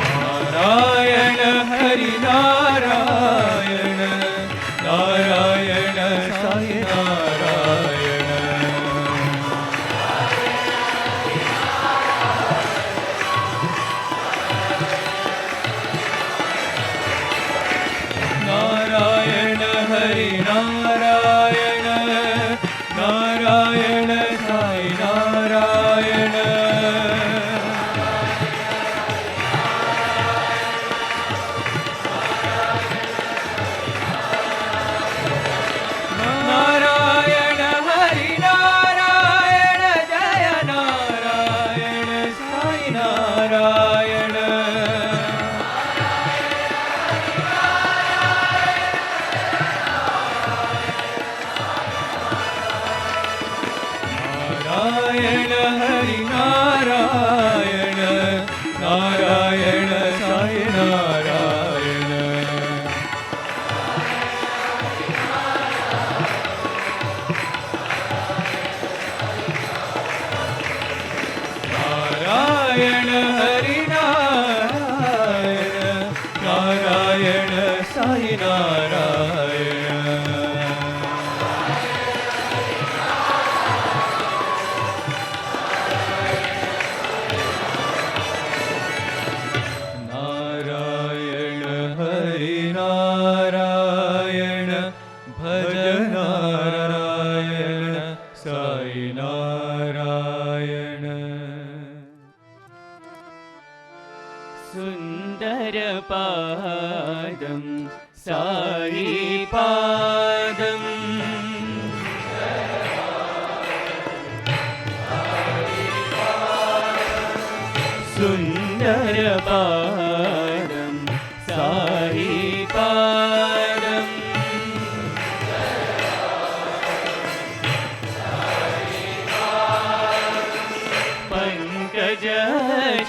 नारायण हरि नारायण नारायण साई नारायण नारायण हरि नारायण नारायण साई नारायण नारायण हरि नारायण जय नारायण साई नारायण नारायण हरि नारायण नारायण साई नारायण नारायण हरि नारायण नारायण साई नारायण नारायण हरि नारायण भज नारायण साई नारायण सुन्दर पादं साई पादं सुन्दर पादं साई पादं पङ्कज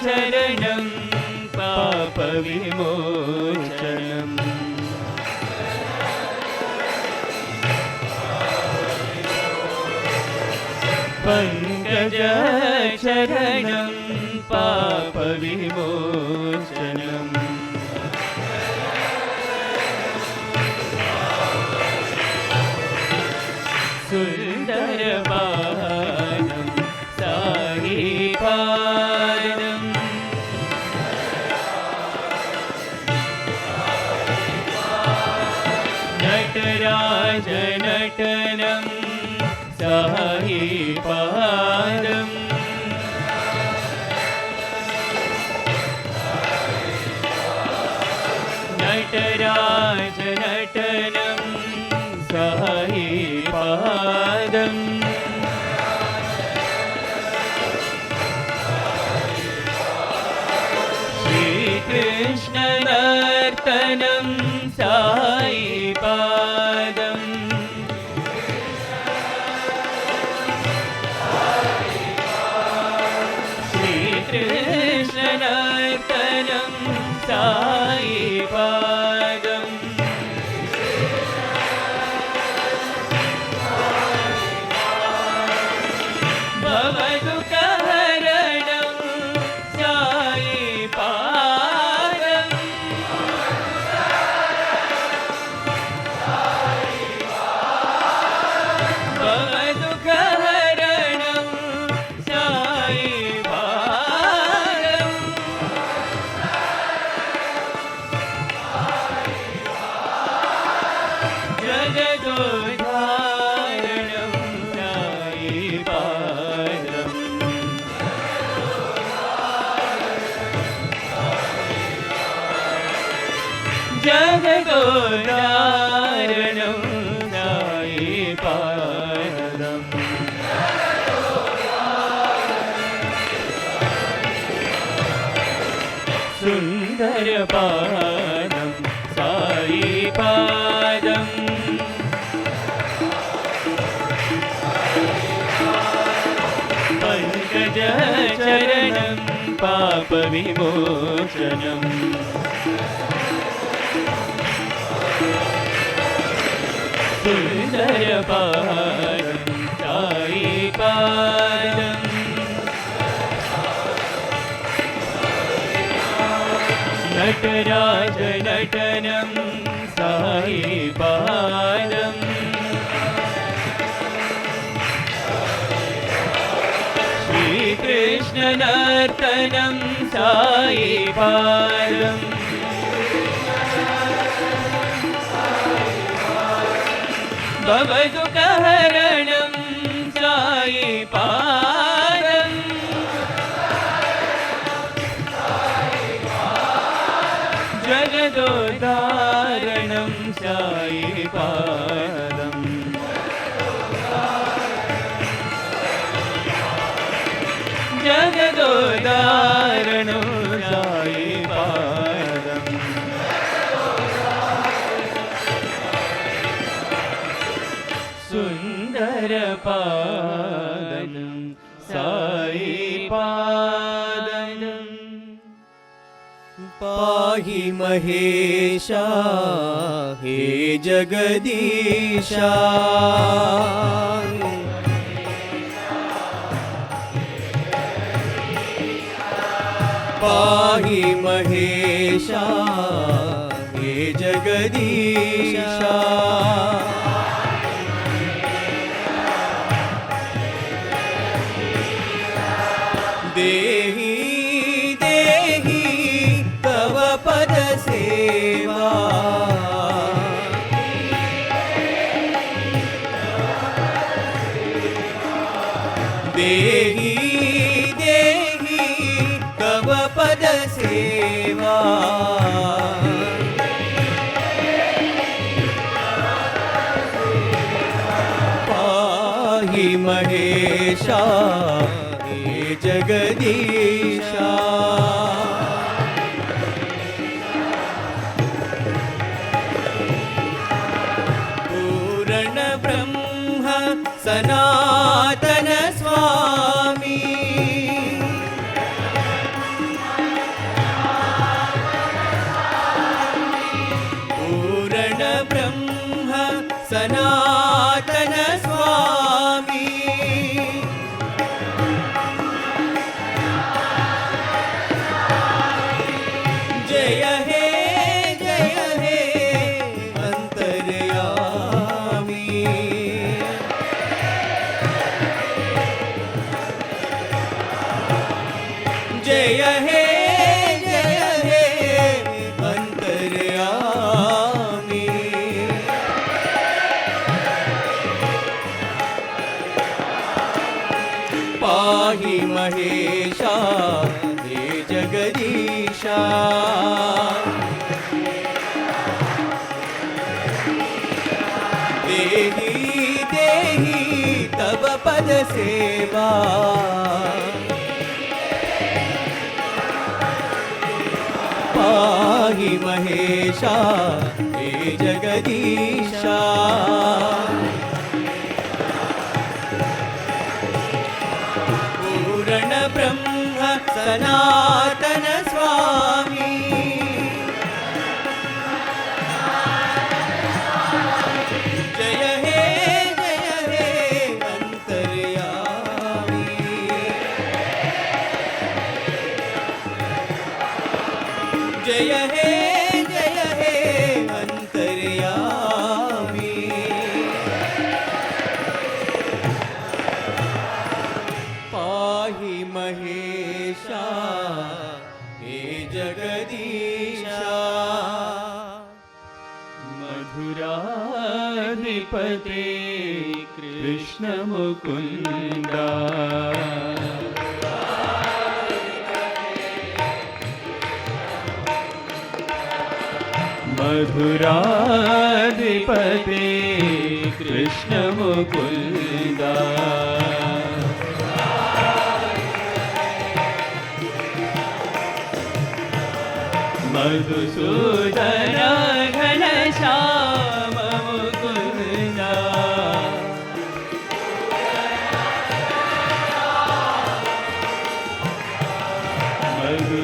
शरणं पापविमोचनम् पङ्कज शरणं पापविमोचनम् सुन्दरपादं साई पादम् नटराज नटनं साई पादम् नटराज नटनं साई पादम् श्रीकृष्ण नर्तनं साई पादम् श्रीकृष्ण नर्तनं साई पादम् भवदुःखहरणं साई पादम् भवदुःखहरणं साई पादम् जगदोद्धारणं साई पादम् जगदोद्धारणं साई पादम् सुन्दरपादं साई पादम् पङ्कज चरणं पाप पापविमोचनम् सुन्दरपादं सायिपादम् नटराज नटनं सायिपादम् श्रीकृष्ण नर्तनं सायिपादम् भवदुःखहरणं सायिपादम् जगदोद्धारणं सायिपादम् जगदोद्धारणं सायिपादम् सुन्दरपादं सायिपादम् पाहि महेशा हे जगदीशा पाहि महेशा हे जगदीशा देहि देहि तव पद सेवा देहि देहि तव पद सेवा पाहि महेशा जगदीशा पूर्ण ब्रह्म सनातन स्वामी पूर्ण ब्रह्म सनातन स्वामी जय हे अंतर्यामी जय हे अंतर्यामी पाहि महेशा हे जगदीशा देहि देहि तव पद सेवा पाहि महेशा हे जगदीशा पूर्ण ब्रह्म सनातन स्वामी जय हे अंतर्यामी जय हे अंतर्यामी पाहि महेशा हे जगदीशा मधुराधिपते कृष्ण मुकुन्दा मधुराधिपते कृष्ण मुकुन्दा मधुसूदन घनश्याम मुकुन्दा मधु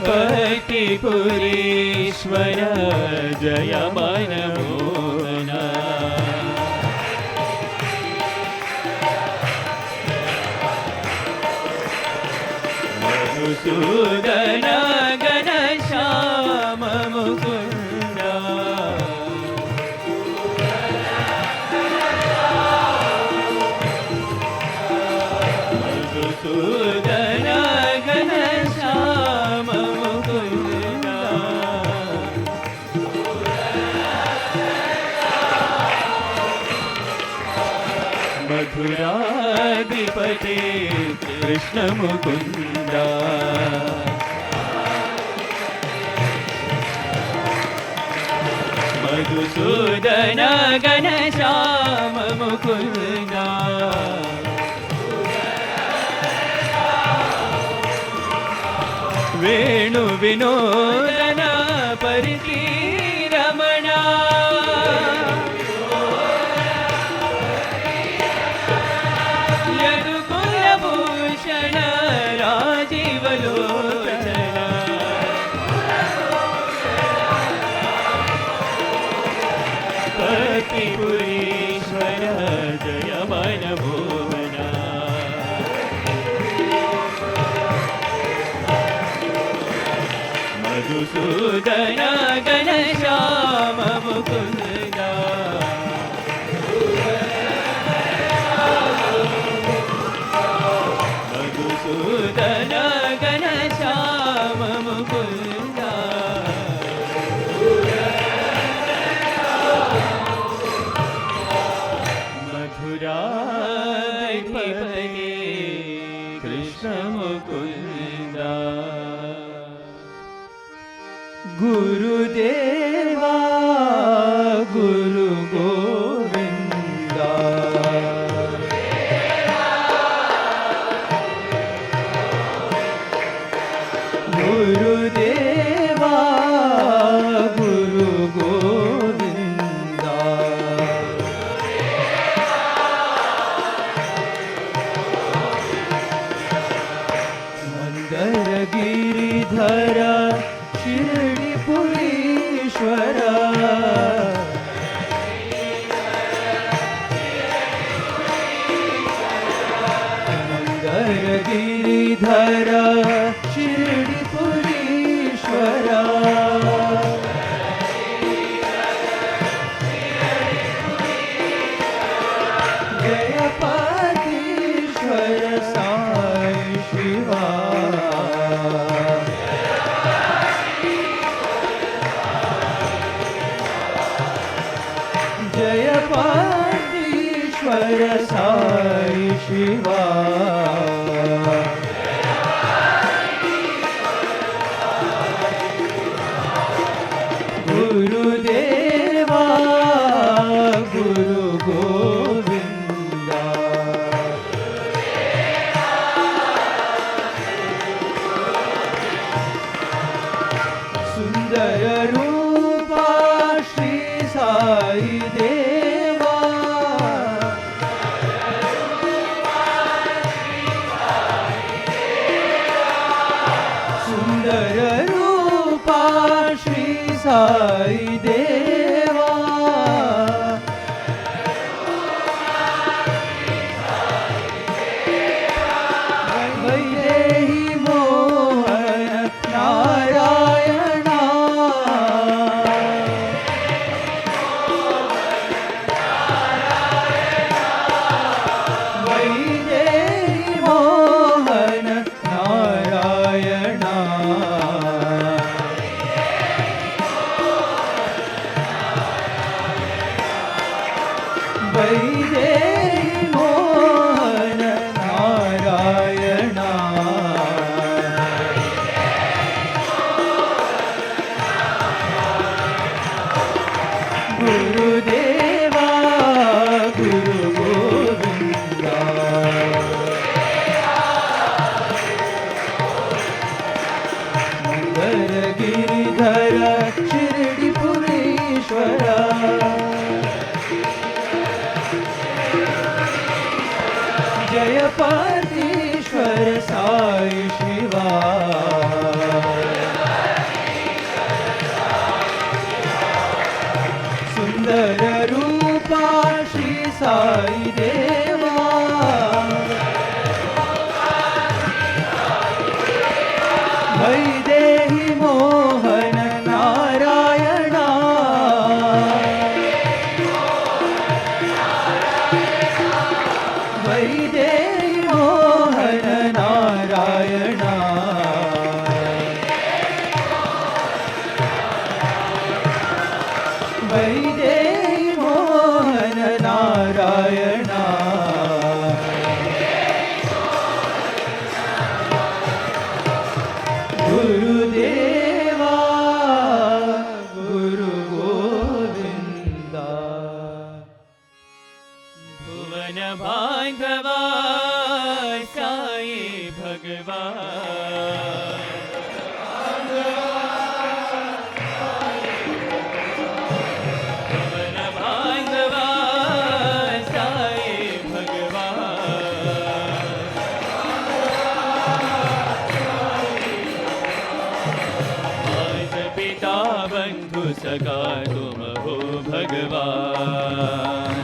पतिपुरीश्वर जय मनमोहन मधुसूदन घनश्याम मुकुन्द मधुसूदन घनश्याम मुकुन्द मधुराधिपते कृष्ण मुकुन्द मधुसूदन घनश्याम मुकुन्द वेणु विनोदन परिकीरमणा यदुकुलभूषण राजीवलोचन पतिपुरीश्वर जय मनमोहन मधुसूदन घनश्याम मुकुन्द मधुसूदन घनश्याम मुकुन्द मधुराधिपते कृष्ण मुकुन्द गुरुदेवा गुरु गोविन्दा गुरुदेवा गुरु गोविन्दा मंदर गिरिधर शिरडिपुरीश्वर मंदर गिरिधर शिरडिपुरीश्वर जयपतीश्वर साई शिवा जयपतीश्वर साई शिवा गुरुदेवा गुरु गोविन्दा सुन्दर रूपा श्री साई देवा सुन्दर रूपा श्री साई देवा वैदेही मोहन नारायणा वैदेही मोहन नारायणा वैदेही मोहन नारायणा गुरुदेवा गुरु गोविन्दा मंदर गिरिधर शिरडिपुरीश्वर जयपतीश्वर साई शिवा वैदेही मोहन नारायणा गुरुदेवा गुरु गोविंदा भुवन बांधवा साई भगवान भुवन बांधवा साई भगवान आज पिता बंधु सखा तुम हो भगवान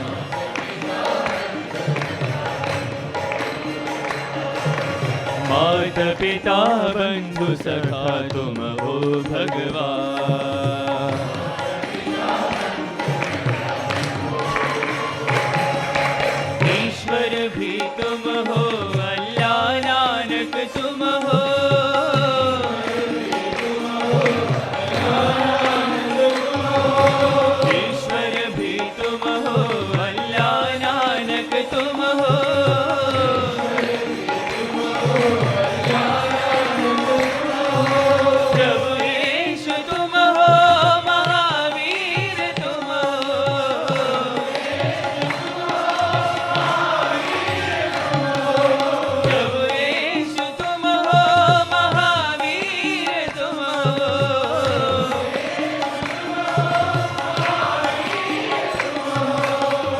माता पिता बंधु सखा तुम हो भगवान ईश्वर भी तुम हो अल्लाह नानक तुम हो ईश्वर भी तुम हो अल्लाह नानक तुम हो प्रभु यीशु तुम हो महावीर तुम हो प्रभु यीशु तुम हो महावीर तुम हो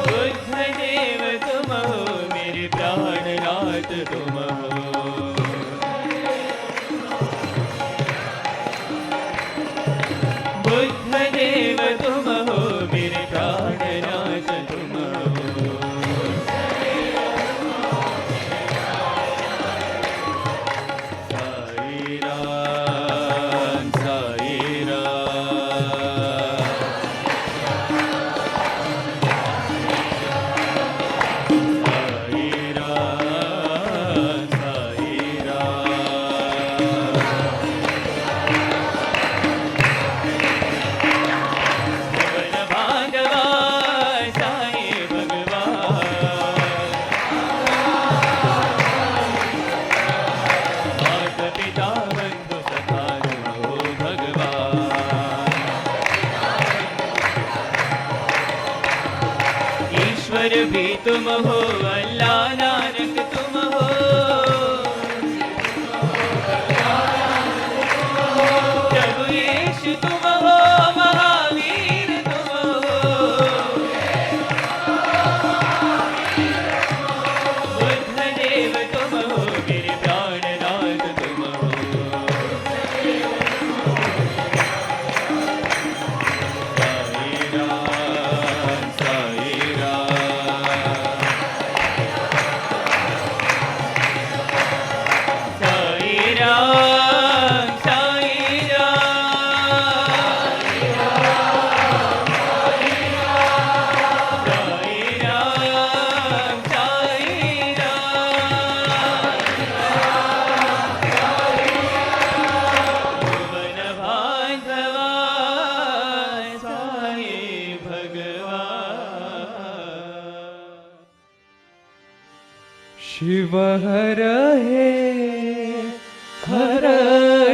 बुद्ध देव तुम हो मेरे प्राणनाथ तुम हो बुद्ध देव तुम हो मेरे प्राणनाथ तुम हो साई राम साई राम साई राम साई राम भुवन बांधवा साई भगवान माता पिता बंधु सखा तुम हो भगवान ईश्वर भी तुम हो अल्लाह नानक तुम हो प्रभु यीशु तुम हो महावीर तुम हो बुद्ध देव तुम हो मेरे प्राणनाथ तुम हो साई राम साई राम साई राम साई राम साई राम साई राम भुवन बांधवा साई भगवान शिव हर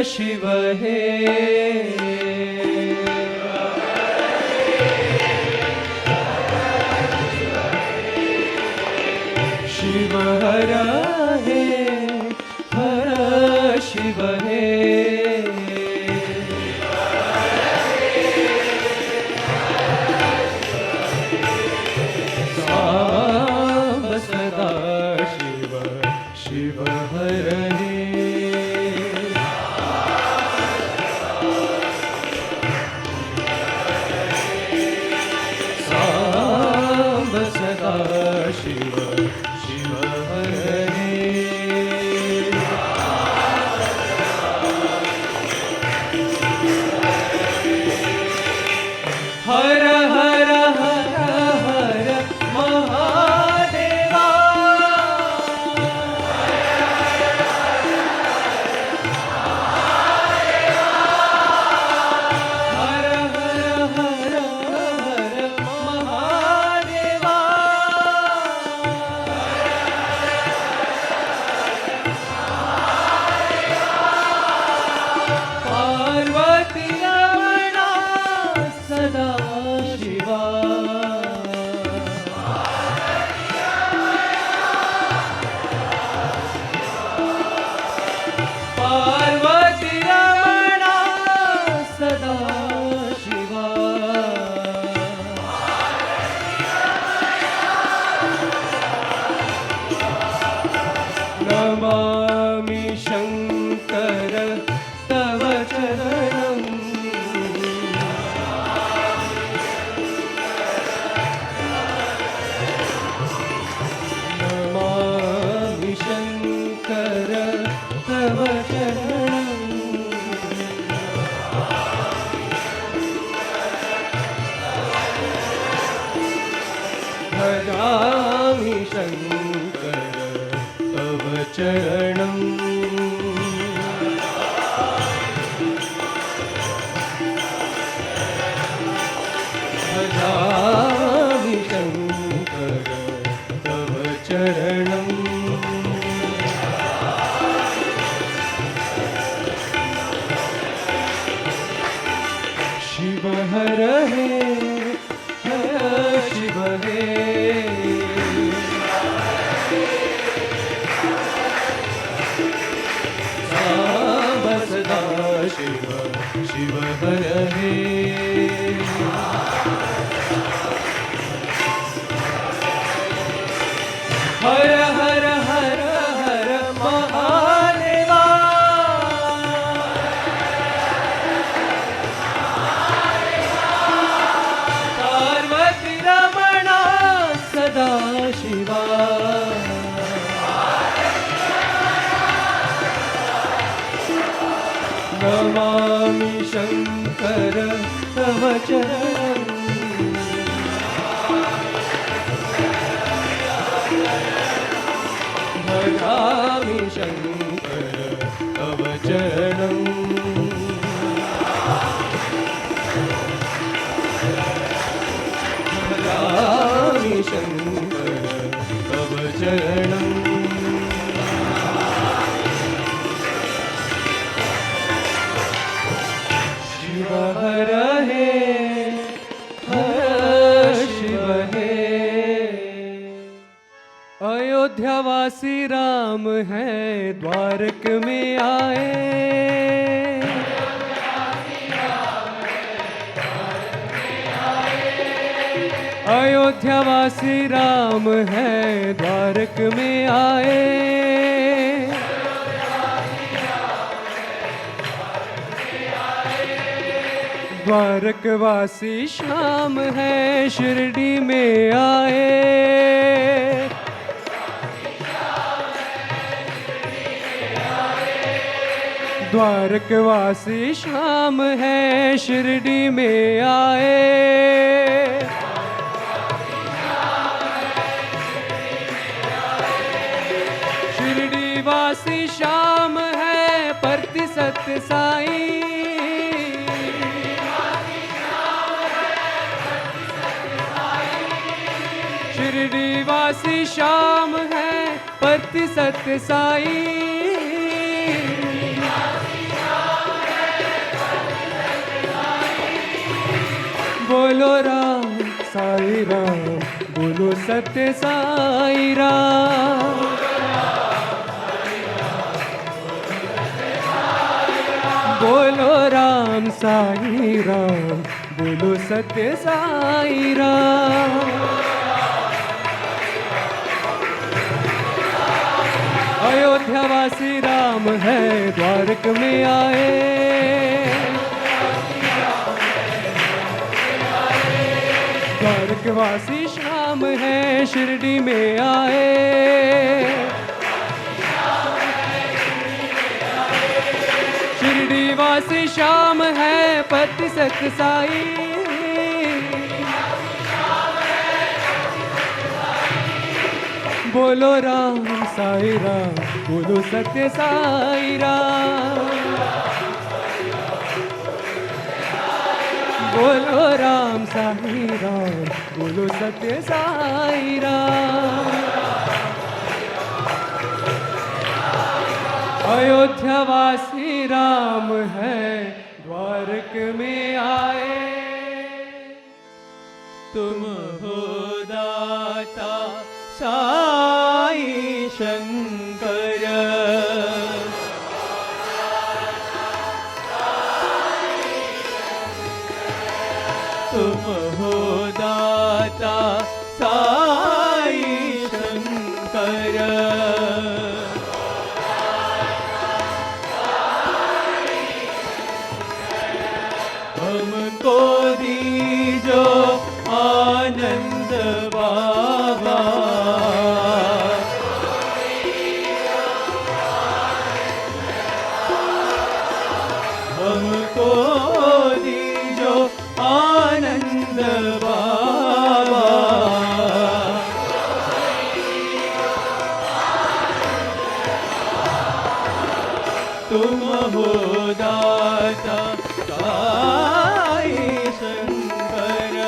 शिव हे शिव हर शिव हे सांब सदा शिव शिव हर सांब सदा शिव शिव हर शङ्कर तव चरणम् भजामि शङ्कर तव चरणम् शिव हर हे शिव हे साम्ब सदा शिव शिव हर हे हर हर हर हर महादेवा पार्वती रमणा सदा शिवा नमामि शङ्कर तव चरणम् भजामि शङ्कर तव चरणम् भजामि शङ्कर तव चरणम् शिव हर हे शिव हे अयोध्यावासी राम है द्वारक में आए अयोध्यावासी राम है द्वारक में आए द्वारकवासी श्याम है शिरडी में आए द्वारकवासी श्याम है शिरडी में आए शिरडी वासी श्याम है परति सत्य साई शिरडी वासी श्याम है परति सत्य साई बोलो राम साई राम बोलो सत्य साई राम बोलो राम साई राम बोलो सत्य साई राम अयोध्यावासी राम है द्वारक में आए द्वारकवासी श्याम है शिरडी में आए शिरडी वासी श्याम है पति सत्य साई बोलो राम साई राम बोलो सत्य साई राम बोलो राम साई राम बोलो सत्य साई राम अयोध्यावासी राम है द्वारक में आए तुम हो दाता साई शंकर तुम हो दाता साई शंकर हमको दीजो आनंद बाबा हमको दीजो आनंद बाबा दाता साई शंकर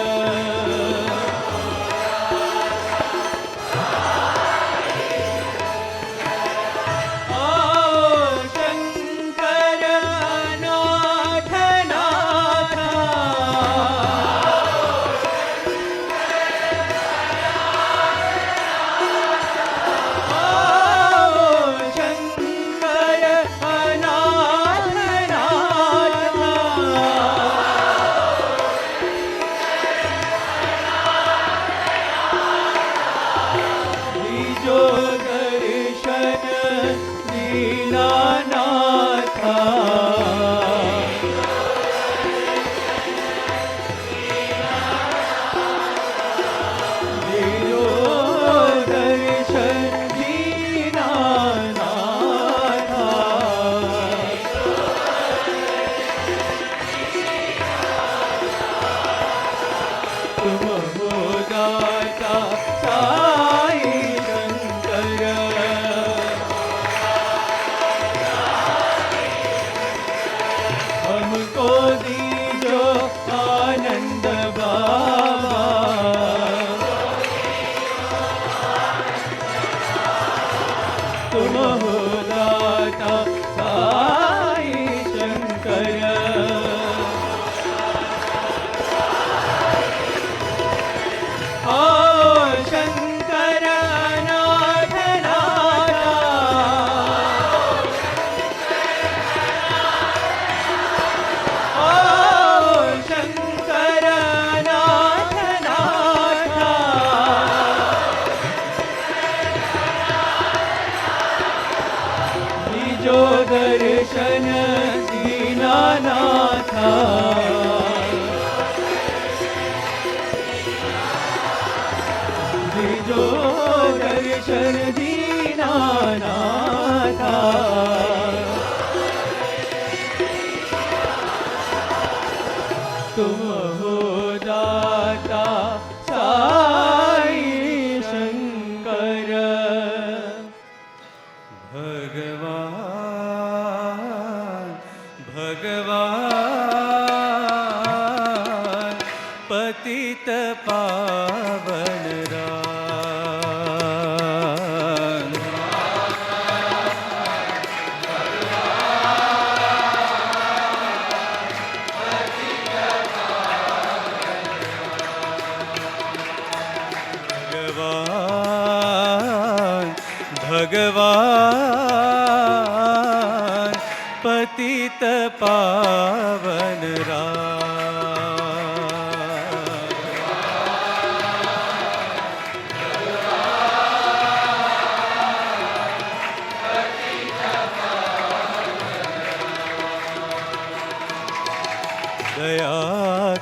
दर्शन दीनानाथा जो दर्शन दीनानाथा तुम हो दाता साई शंकर भगवान पतित पावन राम भगवान पतित पावन दया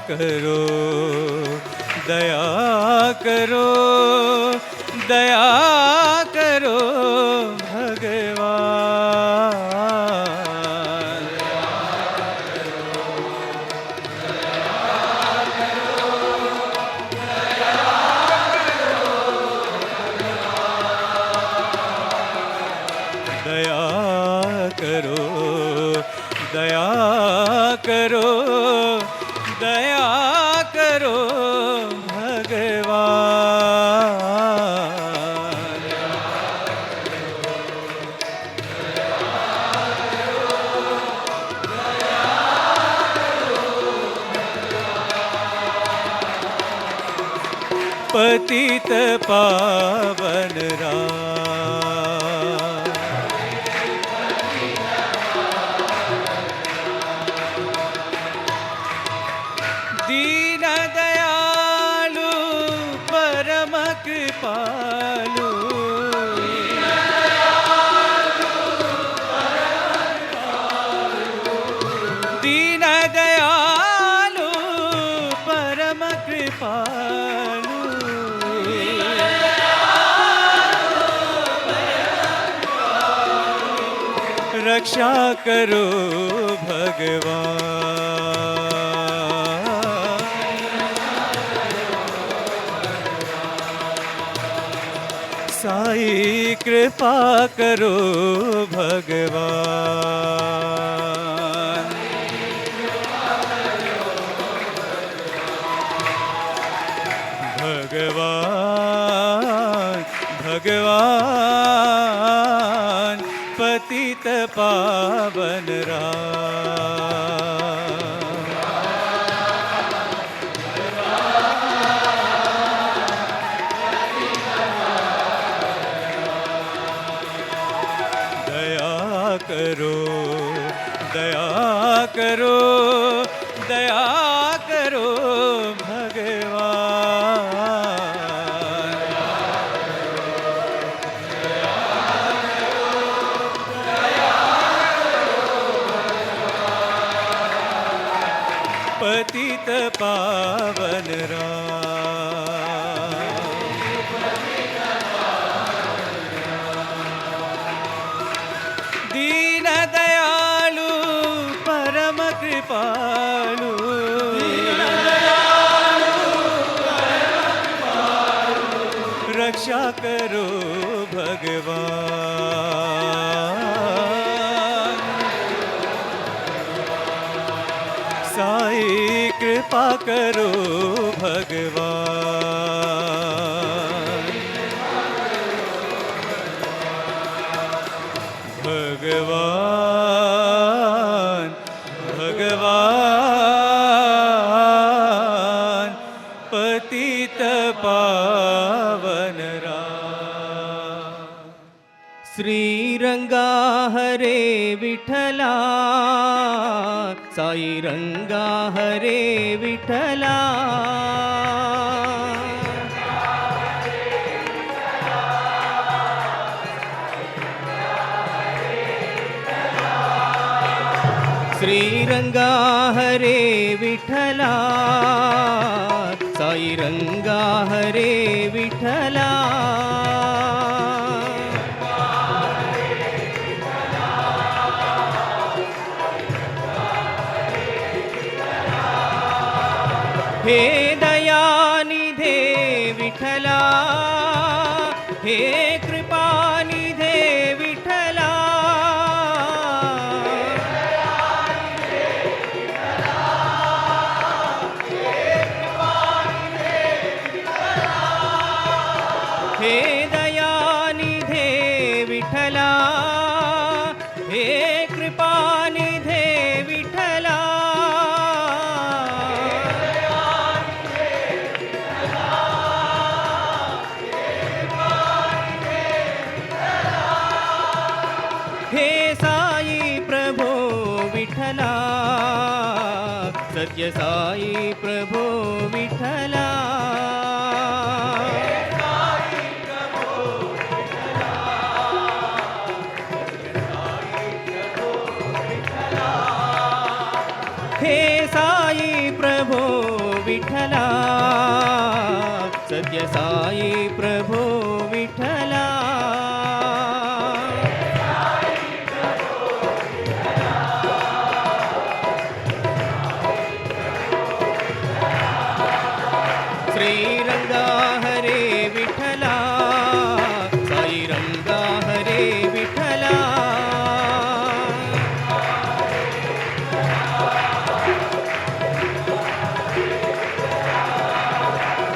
करो दया करो दया करो भगवान दया करो दया करो दया करो भगवान पतित पावन राम दीन दयालु परम कृपालु दीन दयालु परम कृपालु रक्षा करो भगवान साई कृपा करो भगवान दया करो भगवान। पतित पावन राम, दीन दयालु परम कृपालु, रक्षा करो भगवान। साई कृपा करो भगवान। भगवान भगवान पतित पावन राम। श्रीरंगा हरे विठला, साई रंगा हरे विठला। श्रीरंगा हरे विठला, साई रंगा हरे विठला। हे दयानिधे विठला, हे कृपानिधे विठला। हे दयानिधे विठला, हे कृपानिधे विठला। हे साई प्रभो विठला, सत्य साई प्रभो विठला। हे साई प्रभो विठला, सत्य साई प्रभो विठला। श्रीरंगा हरे विठला, साई रंगा हरे विठला।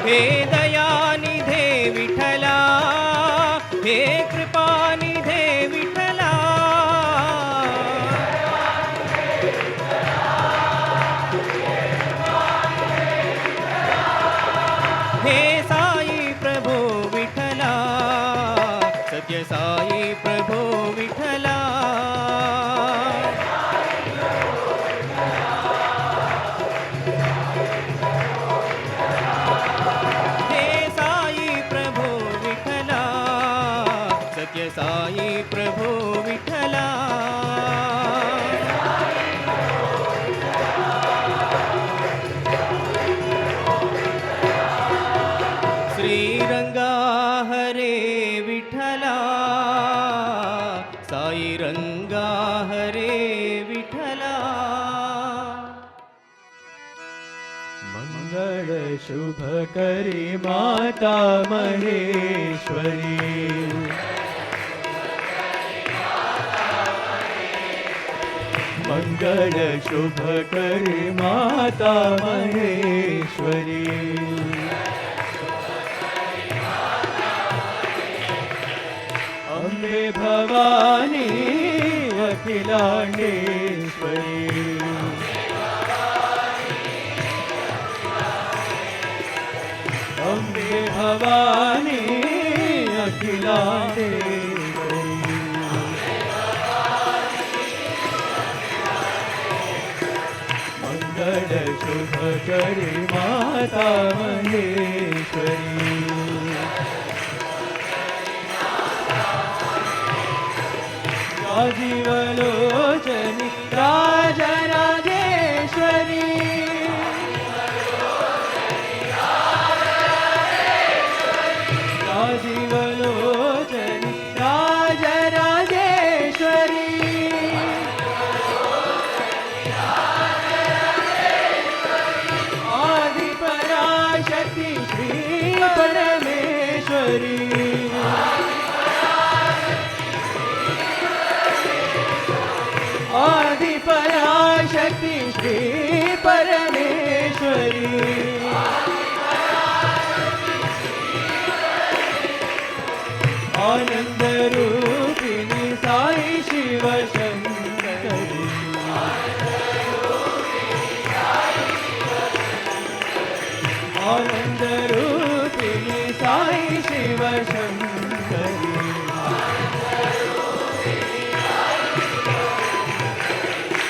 हे दयानिधे विठला, हे कृपानिधे विठला। हे साई प्रभो विठला, सत्य साई प्रभो विठला। हे साई प्रभो विठला, सत्य साई प्रभो विठला। श्रीरंगा हरे विठला, साई रंगा हरे विठला। मंगल शुभ करी माता महेश्वरी, मंगल शुभ करी माता महेश्वरी। अम्बे भवानी अखिलांडेश्वरी, अम्बे भवानी अखिलांडेश्वरी। मंगल शुभ करे माता महेश्वरी। राजीवलोचनी राजराजेश्वरी। राजीवलोचनी राजराजेश्वरी। आदिपराशक्ति श्री परमेश्वरी। आदिपराशक्ति श्री परमेश्वरी। आनंद रूपिणी साई शिव शंकरी। आनंद रूपिणी साई शिव शंकरी।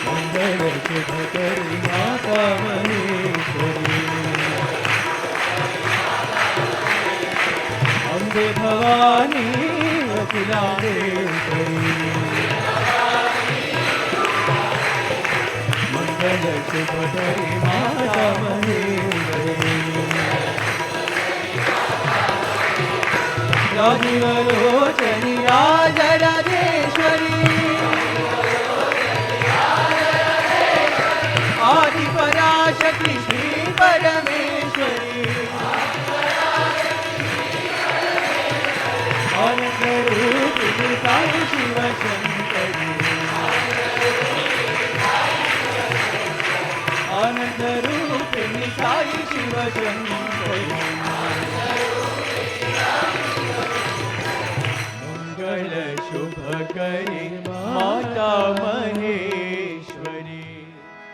मंगल शुभ करी माता महेश्वरी। अम्बे भवानी अखिलांडेश्वरी। मंगल शुभ करी माता महेश्वरी। राजीवलोचनी राजराजेश्वरी। आदिपराशक्ति श्री परमेश्वरी। आनंद रूपिणी साई शिव शंकरी। आनंद रूपिणी साई शिव शंकरी। मंगल शुभ करी माता महेश्वरी।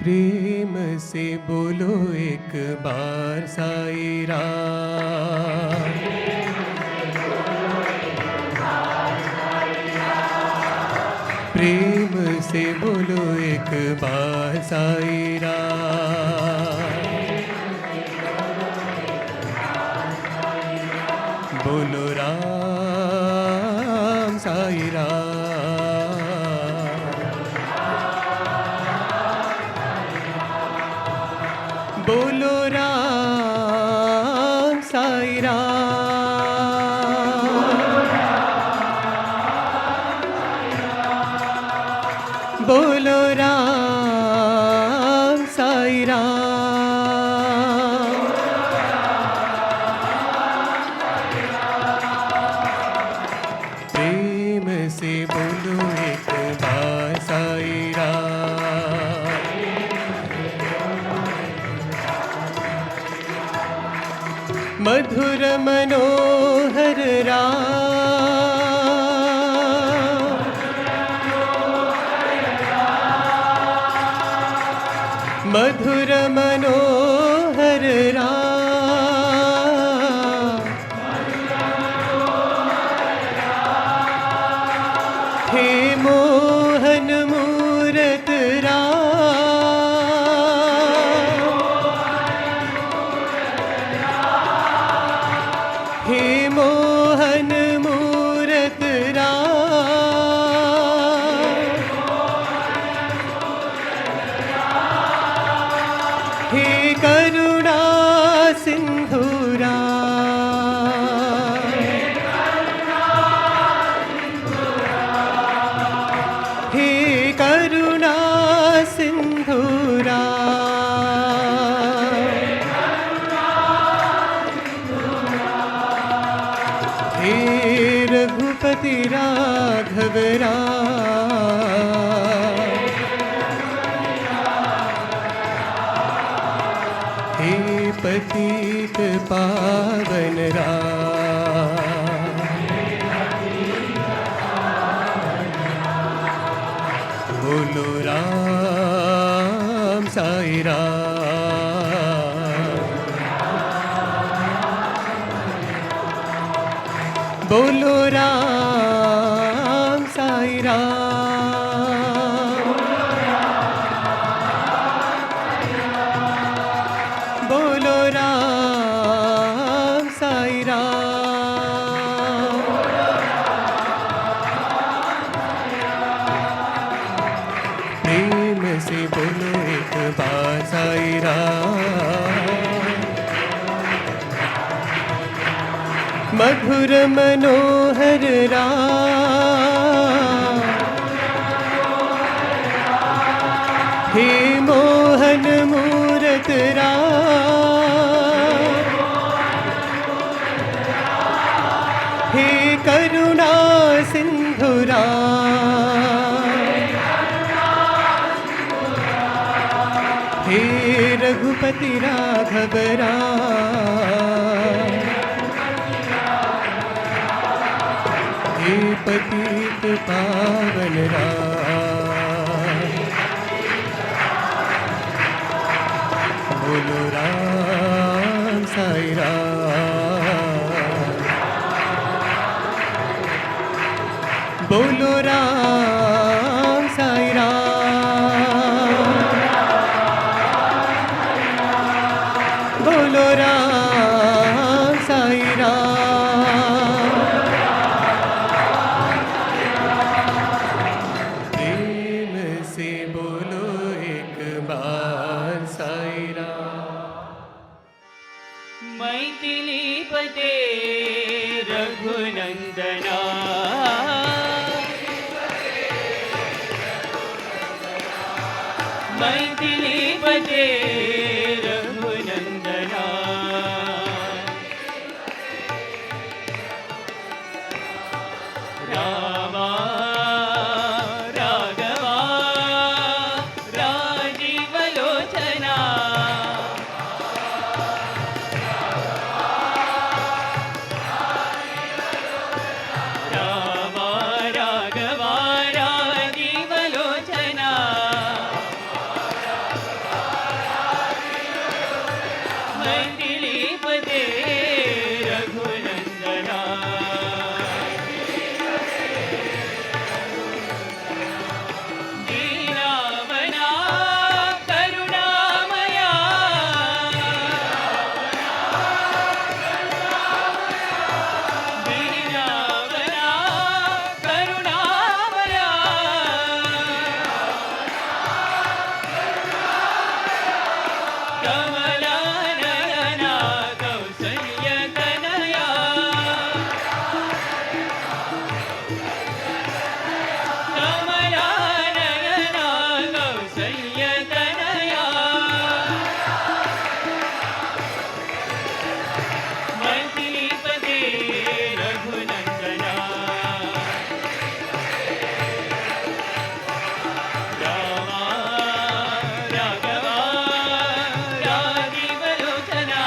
प्रेम से बोलो एक बार साई राम। प्रेम से बोलो एक बार साई राम। बोलो राम साई राम। बोलो राम साई राम। बोलो राम साई राम। प्रेम से बोलो एक बार साई राम। मधुर मनोहर राम। मधुर मनोहर राम। हे मोहन मूरत राम। हे मोहन मूरत राम। हे करुणा सिंधु राम। हे करुणा सिंधु राम। हे रघुपति राघव राम। हे पतित पावन राम। बोलो राम साई राम। बोलो राम साई राम। साई राम। मधुर मनोहर राम, हे मोहन मूरत राम, हे करुणा सिंधु राम, हे रघुपति राघव राम, हे पतित पावन राम। बोलो राम साई राम, बोलो राम साई राम, बोलो राम साई राम। प्रेम से बोलो एक बार साई राम। मैथिलीपते रघुनंदना, मैथिलीपते रघुनंदना, रामा राघवा राजीवलोचना, रामा राघवा राजीवलोचना, मैथिलीपते रघुनंदना, दीनावना करुणामया, दीनावना करुणामया, कमलानयना कौसल्यतनया, कमलानयना कौसल्यतनया, मैथिलीपते रघुनंदना, रामा राघवा राजीवलोचना,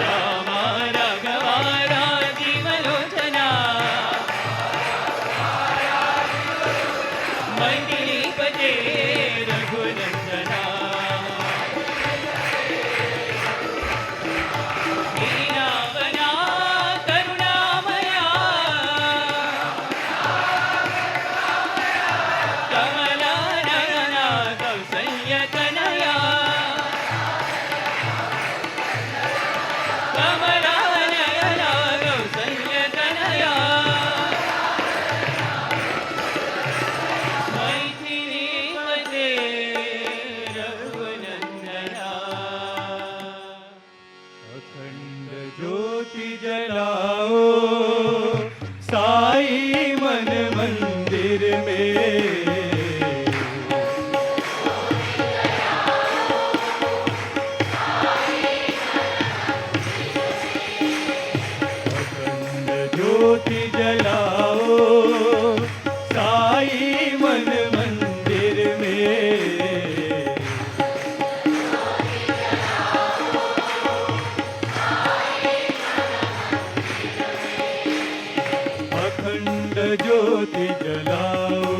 रामा राघवा राजीवलोचना, मैथिलीपते रघुनंदना, दीनावना करुणामया, कमलानयना कौसल्यतनया, कमलानयना कौसल्यतनया, मैथिलीपते रघुनंदना। अखंड ज्योति जलाओ साई मन मंदिर में, अखंड ज्योति जलाओ साई मन मंदिर में, अखंड ज्योति जलाओ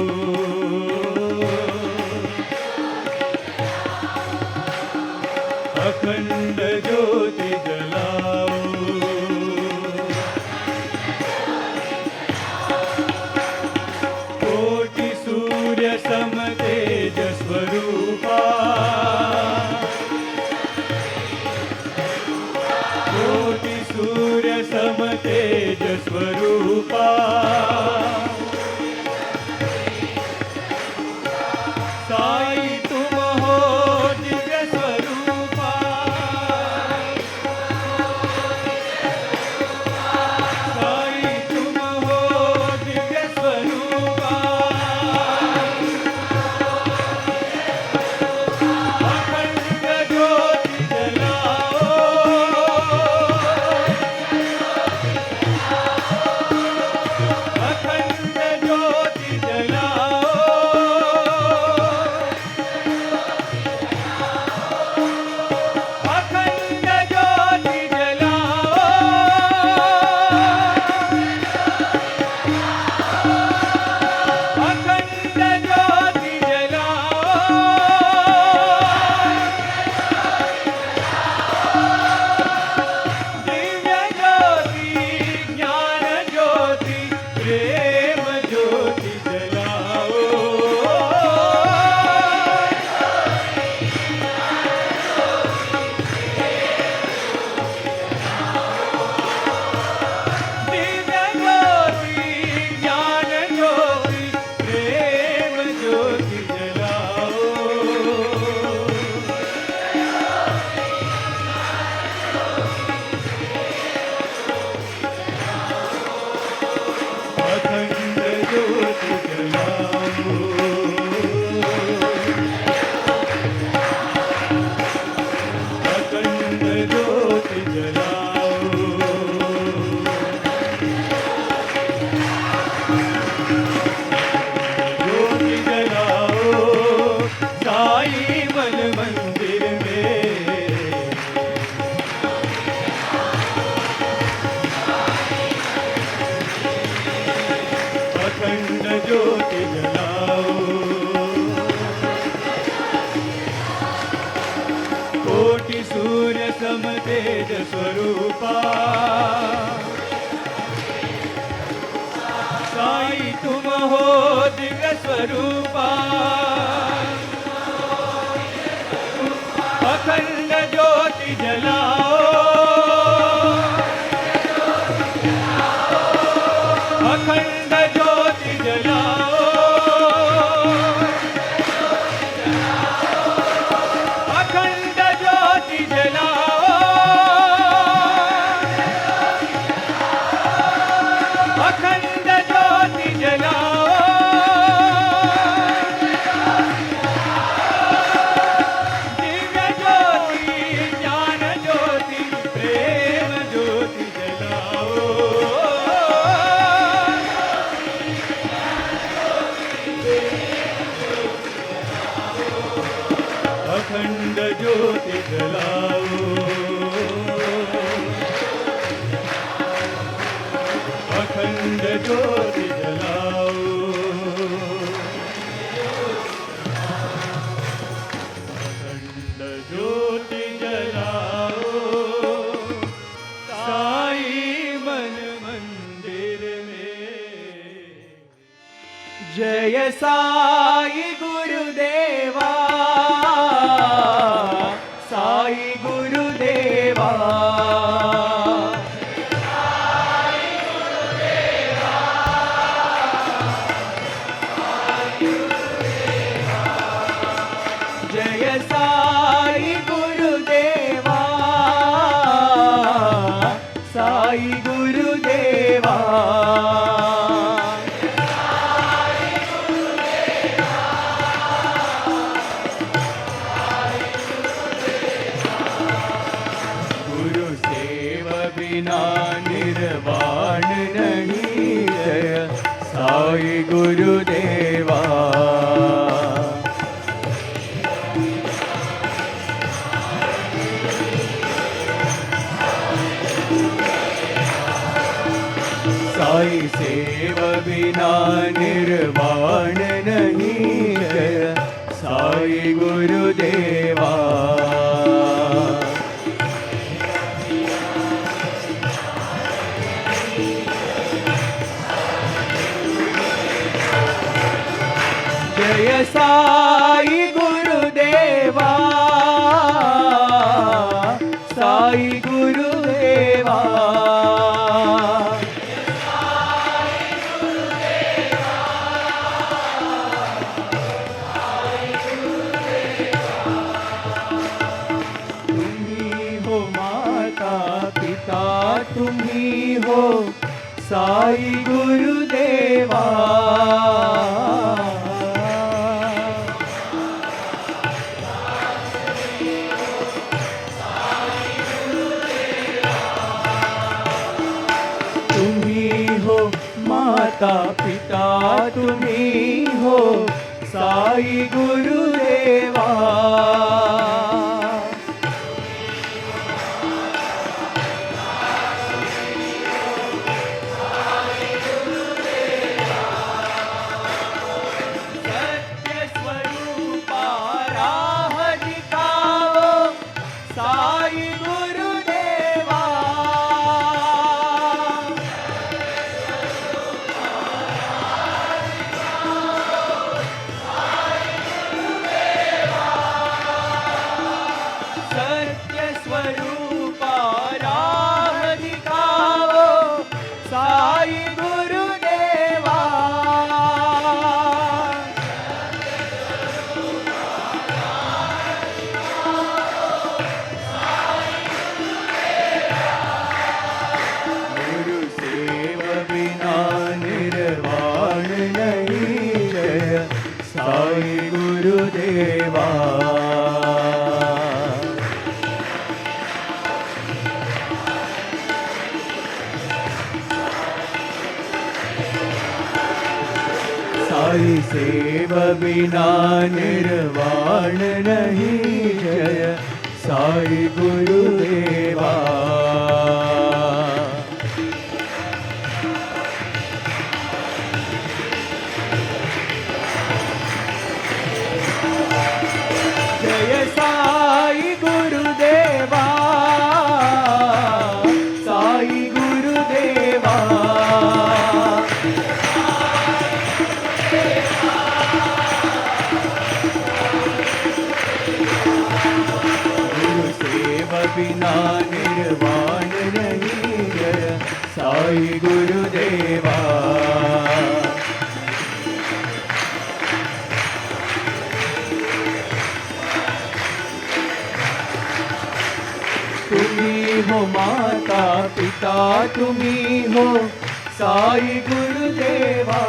तेज स्वरूपा साई तुम हो दिव्य स्वरूपा अखंड ज्योति जलाओ अखंड ज्योति जलाओ अखंड ज्योति जलाओ अखंड ज्योति जलाओ दिव्य ज्योति ज्ञान ज्योति प्रेम ज्योति जलाओ अखंड ज्योति जलाओ अखंड ज्योति जलाओ अखंड ज्योति जलाओ साई मन मंदिर में जय साई गुरुदेवा साई गुरुदेवा जय साई गुरुदेवा साई गुरुदेवा गुरु सेव बिना निर्वाण नहीं जय साई गुरुदेवा साई सेव बिना निर्वाण नहीं जय साई गुरुदेवा जय साई गुरुदेवा साई गुरुदेवा तुम्ही हो माता पिता तुम्ही हो साई गुरुदेवा तुम्ही हो माता पिता तुम्ही हो साई गुरुदेवा सत्य स्वरूपा राह दिखाओ साई गुरुदेवा सत्य स्वरूपा राह दिखाओ साई गुरुदेवा गुरु सेव बिना निर्वाण नहीं जय साई गुरुदेवा साई सेव बिना निर्वाण नहीं जय साई गुरुदेवा जय साई गुरुदेवा बिना निर्वाण नहीं, जय साई गुरुदेवा। तुम्ही हो माता पिता, तुम्ही हो साई गुरुदेवा।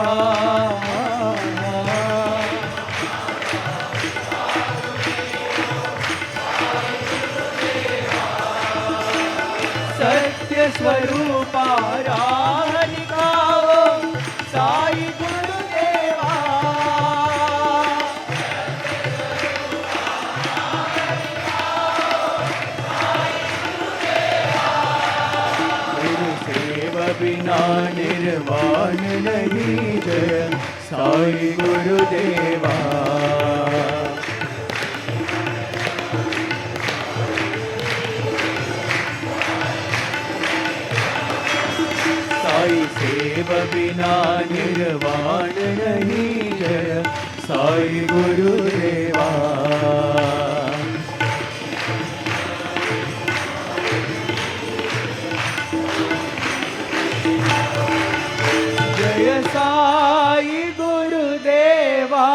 सत्य स्वरूपा राह दिखाओ साई गुरुदेवा। गुरुसेव बिना निर्वाण नहीं, जय साई गुरुदेवा। साई सेव बिना निर्वाण नहीं, जय साई गुरुदेवा। जय साई गुरुदेवा,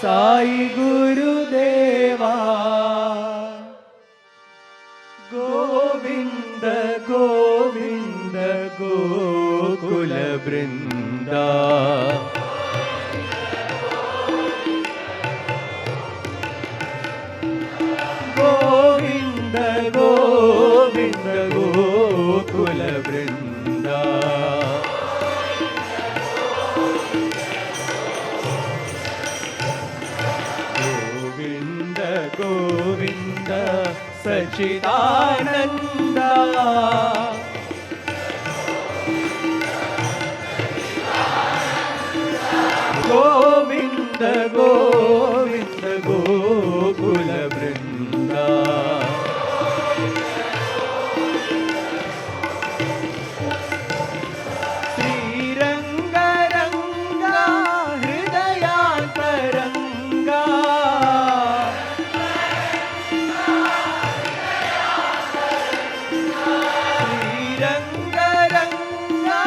साई गुरुदेवा। गोविंद गोविंद गोकुल वृंदा, गोविंद गोविंद गोकुल वृंदा। गोविंद गोविंद सच्चिदानंदा, गोविंद गोविंद गोकुल वृंदा। श्रीरंग रंगा हृदयांतरंगा, श्रीरंग रंगा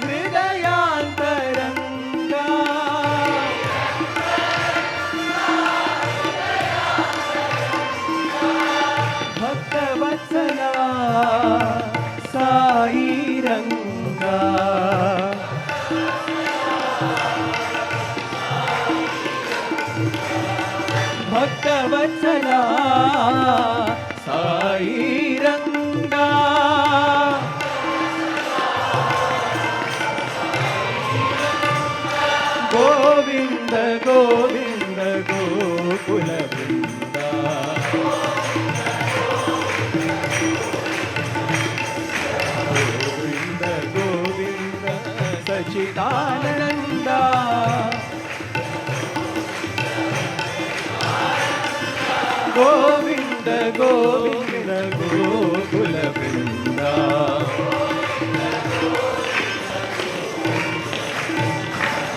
हृदयांतरंगा। भक्तवत्सला साई रंगा, भक्तवत्सला साई रंगा। गोविंद गोविंद गोकुल वृंदा, गोविंद गोविंद सच्चिदानंदा। गोविंद गोविंद गोकुल वृंदा।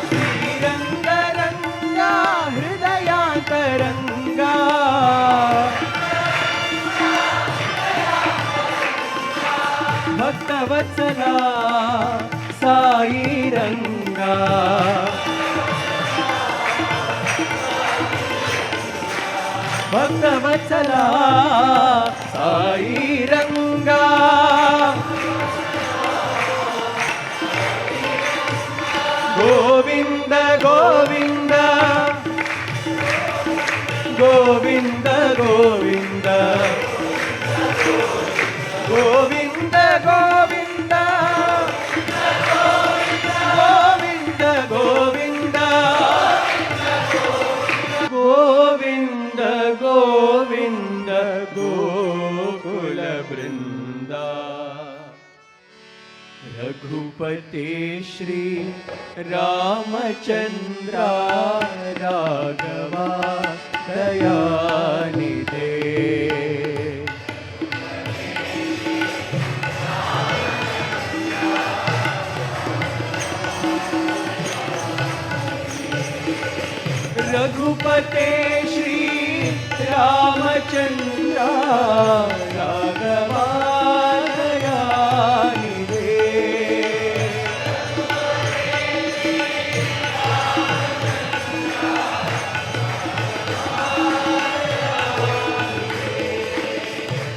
श्रीरंग रंगा हृदयांतरंगा, भक्तवत्सला साई रंगा। भक्तवत्सला साई रंगा। गोविंद गोविंद गोविंद गोविंद गोविंद गोविंद गोविंद गोविंद गोविंद गोविंद गोकुल वृंदा। रघुपते श्री रामचंद्रा राघवा दयानिधे। रघुपते श्री रामचंद्र राघवा दयानिधे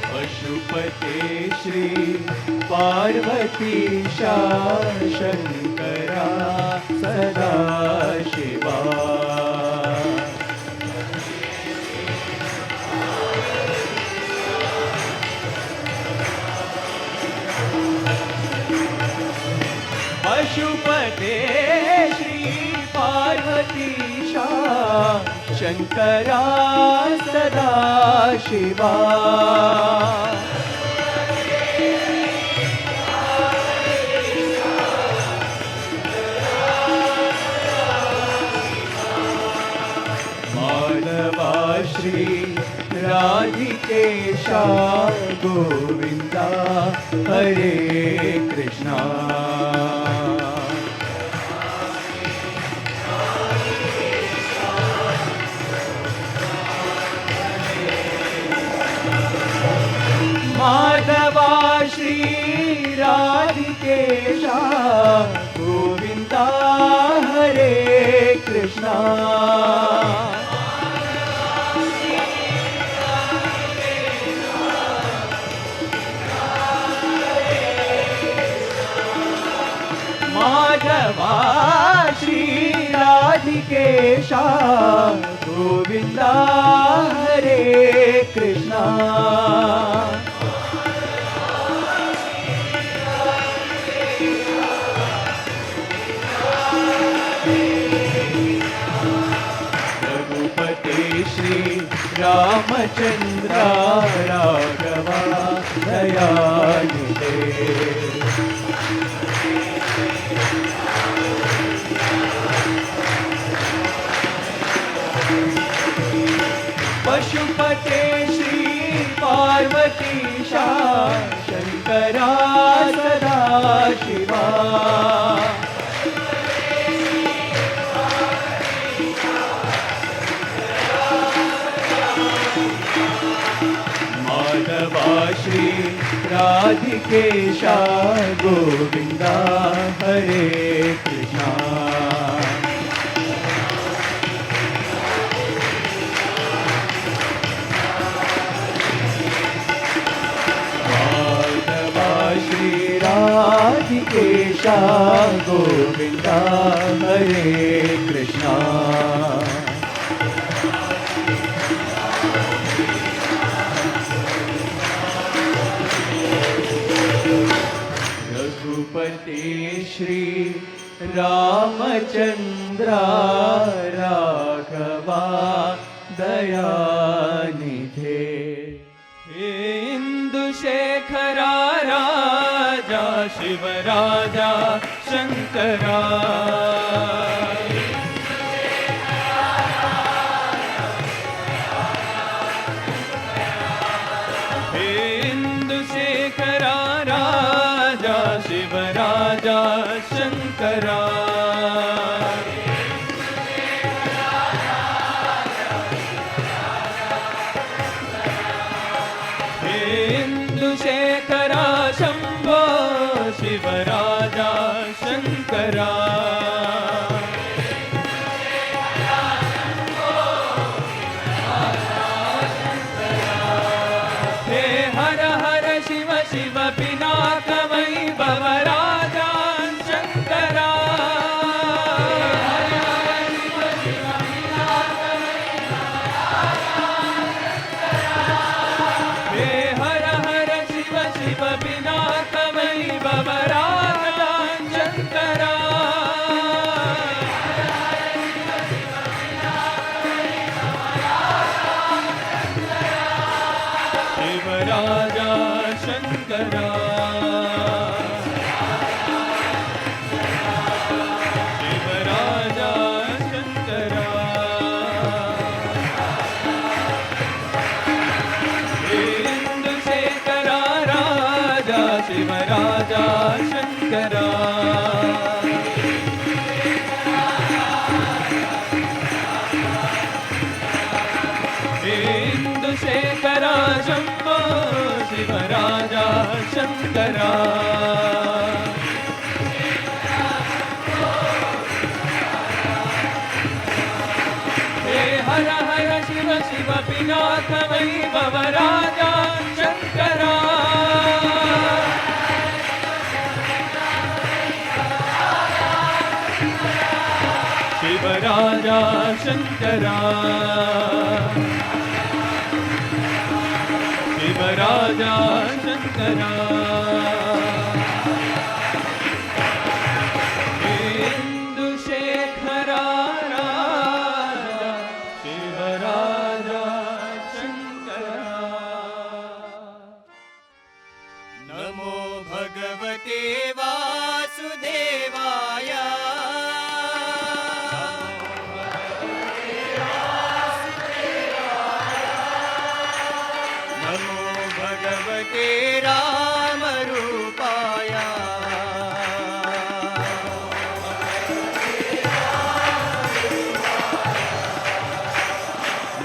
पशुपते श्री पार्वतीशा शंकरा सदा शिवा पशुपते श्री पार्वतीशा शंकरा सदा शिवा माधवा श्री राधिकेशा गोविंदा हरे कृष्णा माधवा श्री राधिकेशा गोविंदा हरे कृष्णा माधवा श्री राधिकेशा गोविंदा हरे कृष्णा श्री रामचंद्र राघवा दयानिधे पशुपते श्री पार्वतीशा शंकरा सदा शिवा माधवा श्री राधिकेशा गोविंदा हरे कृष्णा माधवा श्री राधिकेशा गोविंदा हरे कृष्णा रघुपते श्री रामचंद्र राघवा दयानिधे इंदुशेखरा राजा शिवराजा शंकरा इंदुशेखरा राजा शिवराजा शंकरा इंदुशेखरा शंभो शिवराजा शंकरा हे हर हर शिव शिव पिनाथ वैभव राजा शंकरा शिव राजा शंकरा शिव राजा शंकरा इंदुशेखरा राजा शिव राजा शंकरा नमो भगवते वासुदेवाय नमो भगवते रामरूपाय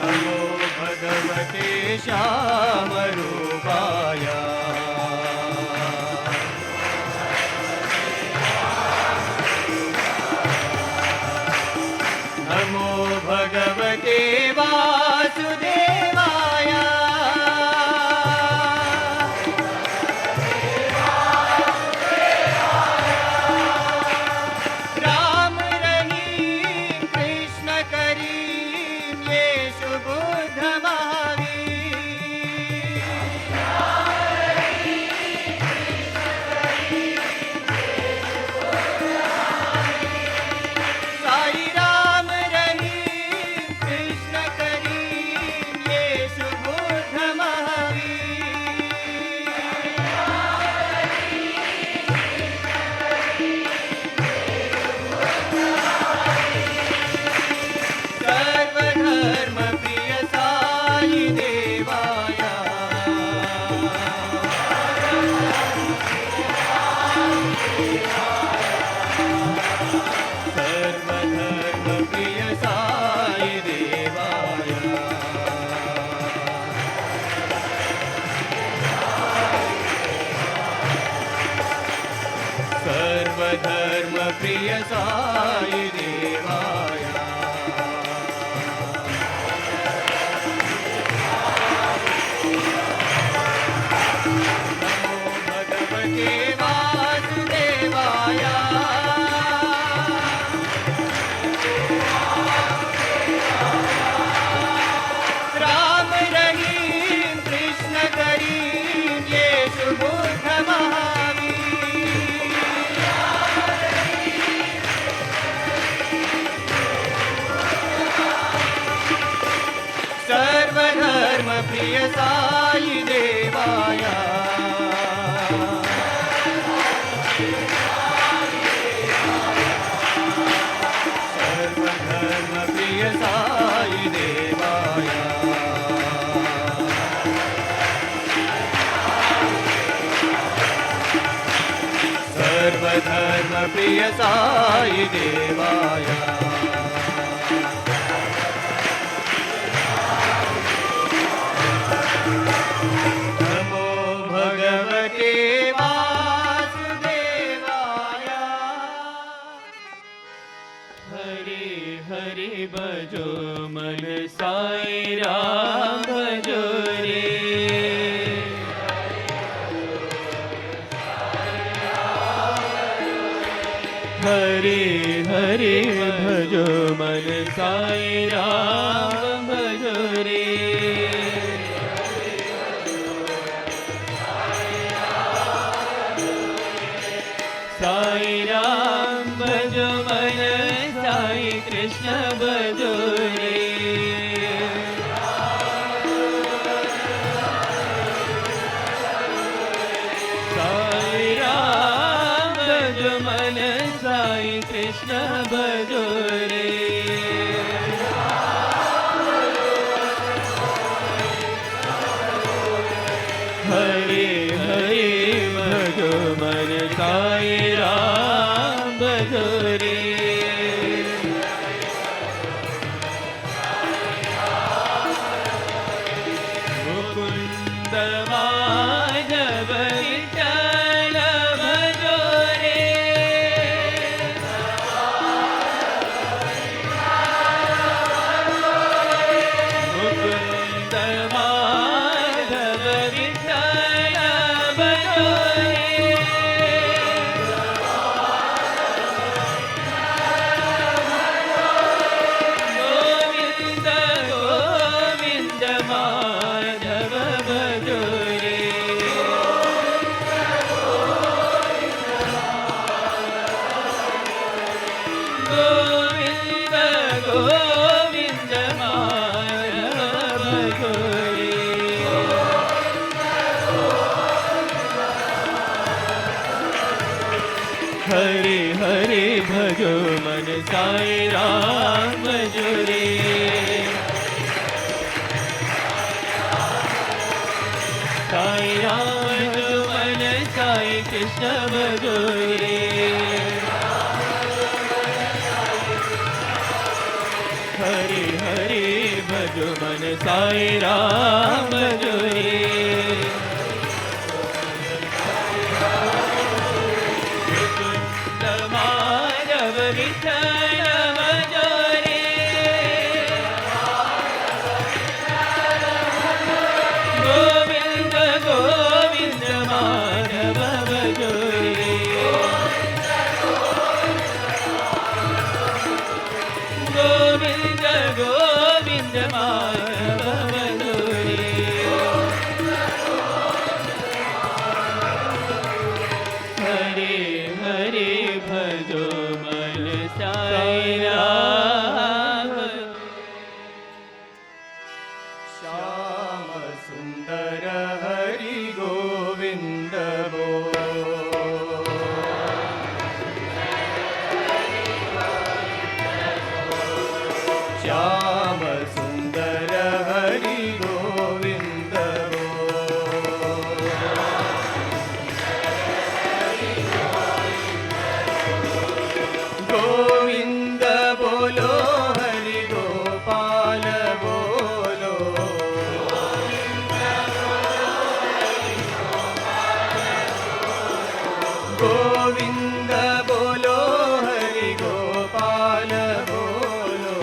नमो भगवते श्यामरूपाय नमो भगवते वासुदेवाय राम रहीम कृष्ण करीम येशु बुद्ध महावीर साई राम रहीम कृष्ण करीम येशु बुद्ध महावीर सर्वधर्म प्रिय साई देवाय सर्वधर्म प्रिय साई देवाय सर्वधर्म प्रिय साई देवाय नमो भगवते वासुदेवाय राम रहीम कृष्ण करीम येशु बुद्ध महावीर सर्वधर्म प्रिय साई देवाय सर्वधर्म प्रिय साई देवाय सर्वधर्म प्रिय साई देवाय नमो भगवते वासुदेवाय हरि हरि भजो मन साई राम भजो रे हरि हरि भजो मन साई राम भजो रे साई राम भजो मन साई कृष्ण भजो रे साई राम भजो मन साई कृष्ण भजो रे हरे हरे भजो मन साई राम भजो रे साई राम जुरे साई राम जो मन साई कृष्ण भजोरे हरे हरे भजो मन साई राम जुरे माधव विठ्ठल भजोरे गोविंद गोविंद माधव भजोरे गोविंद गोविंद माधव भजोरे हरे हरे भजो मन साई राम श्याम सुंदर हरि गोविंद बोल श्याम सुंदर हरि गोविंद बोल गोविंद बोलो हरि गोपाल बोलो गोविंद बोलो हरि गोपाल बोलो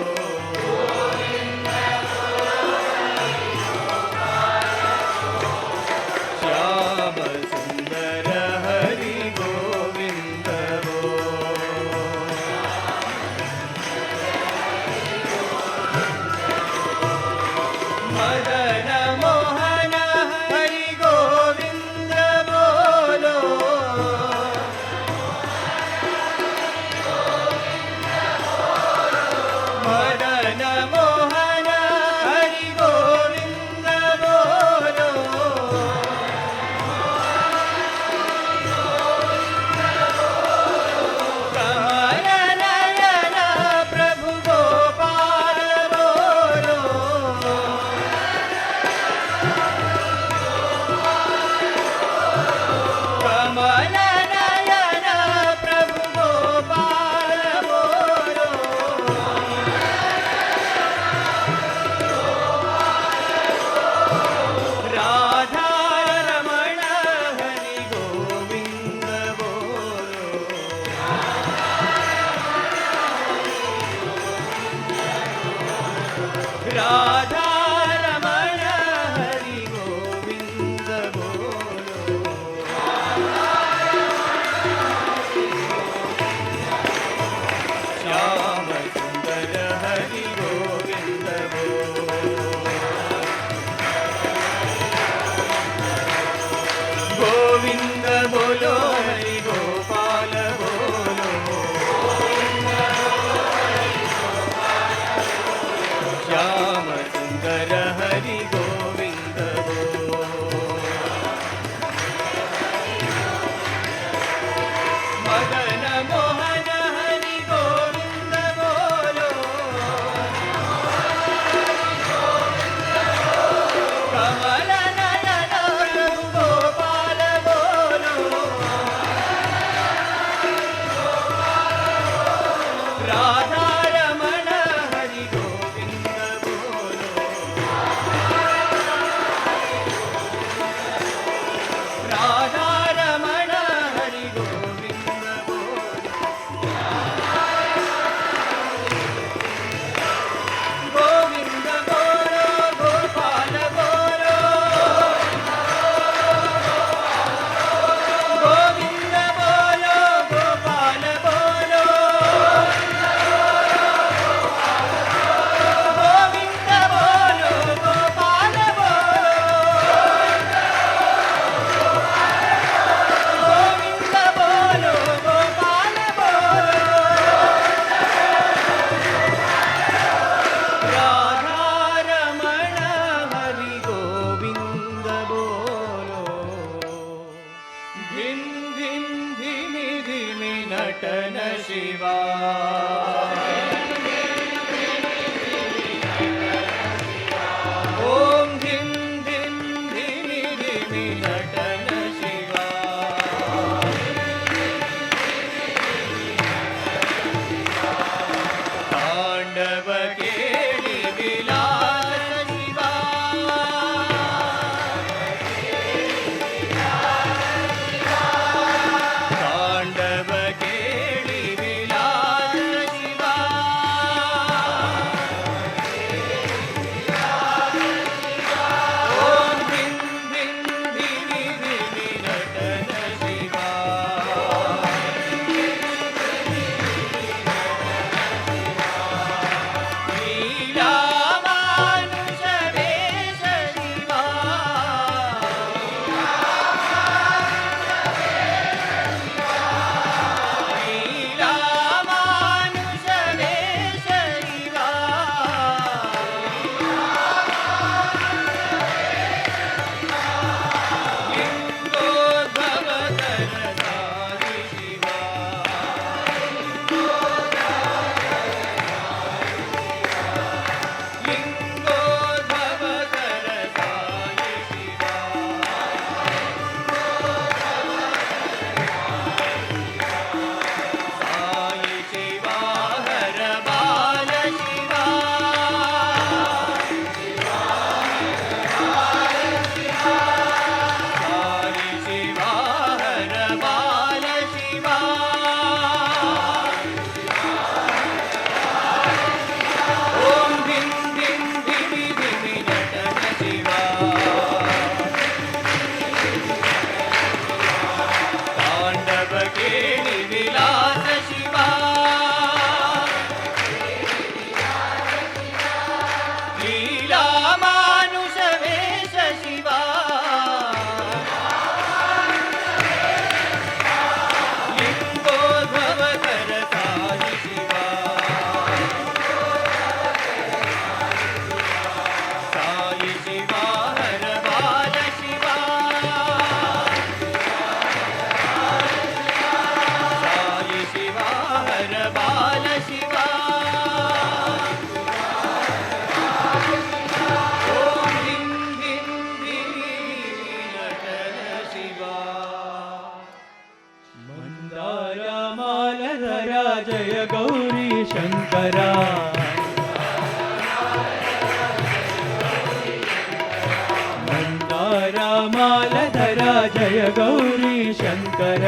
మందారమాలధర జయ గౌరీ శంకర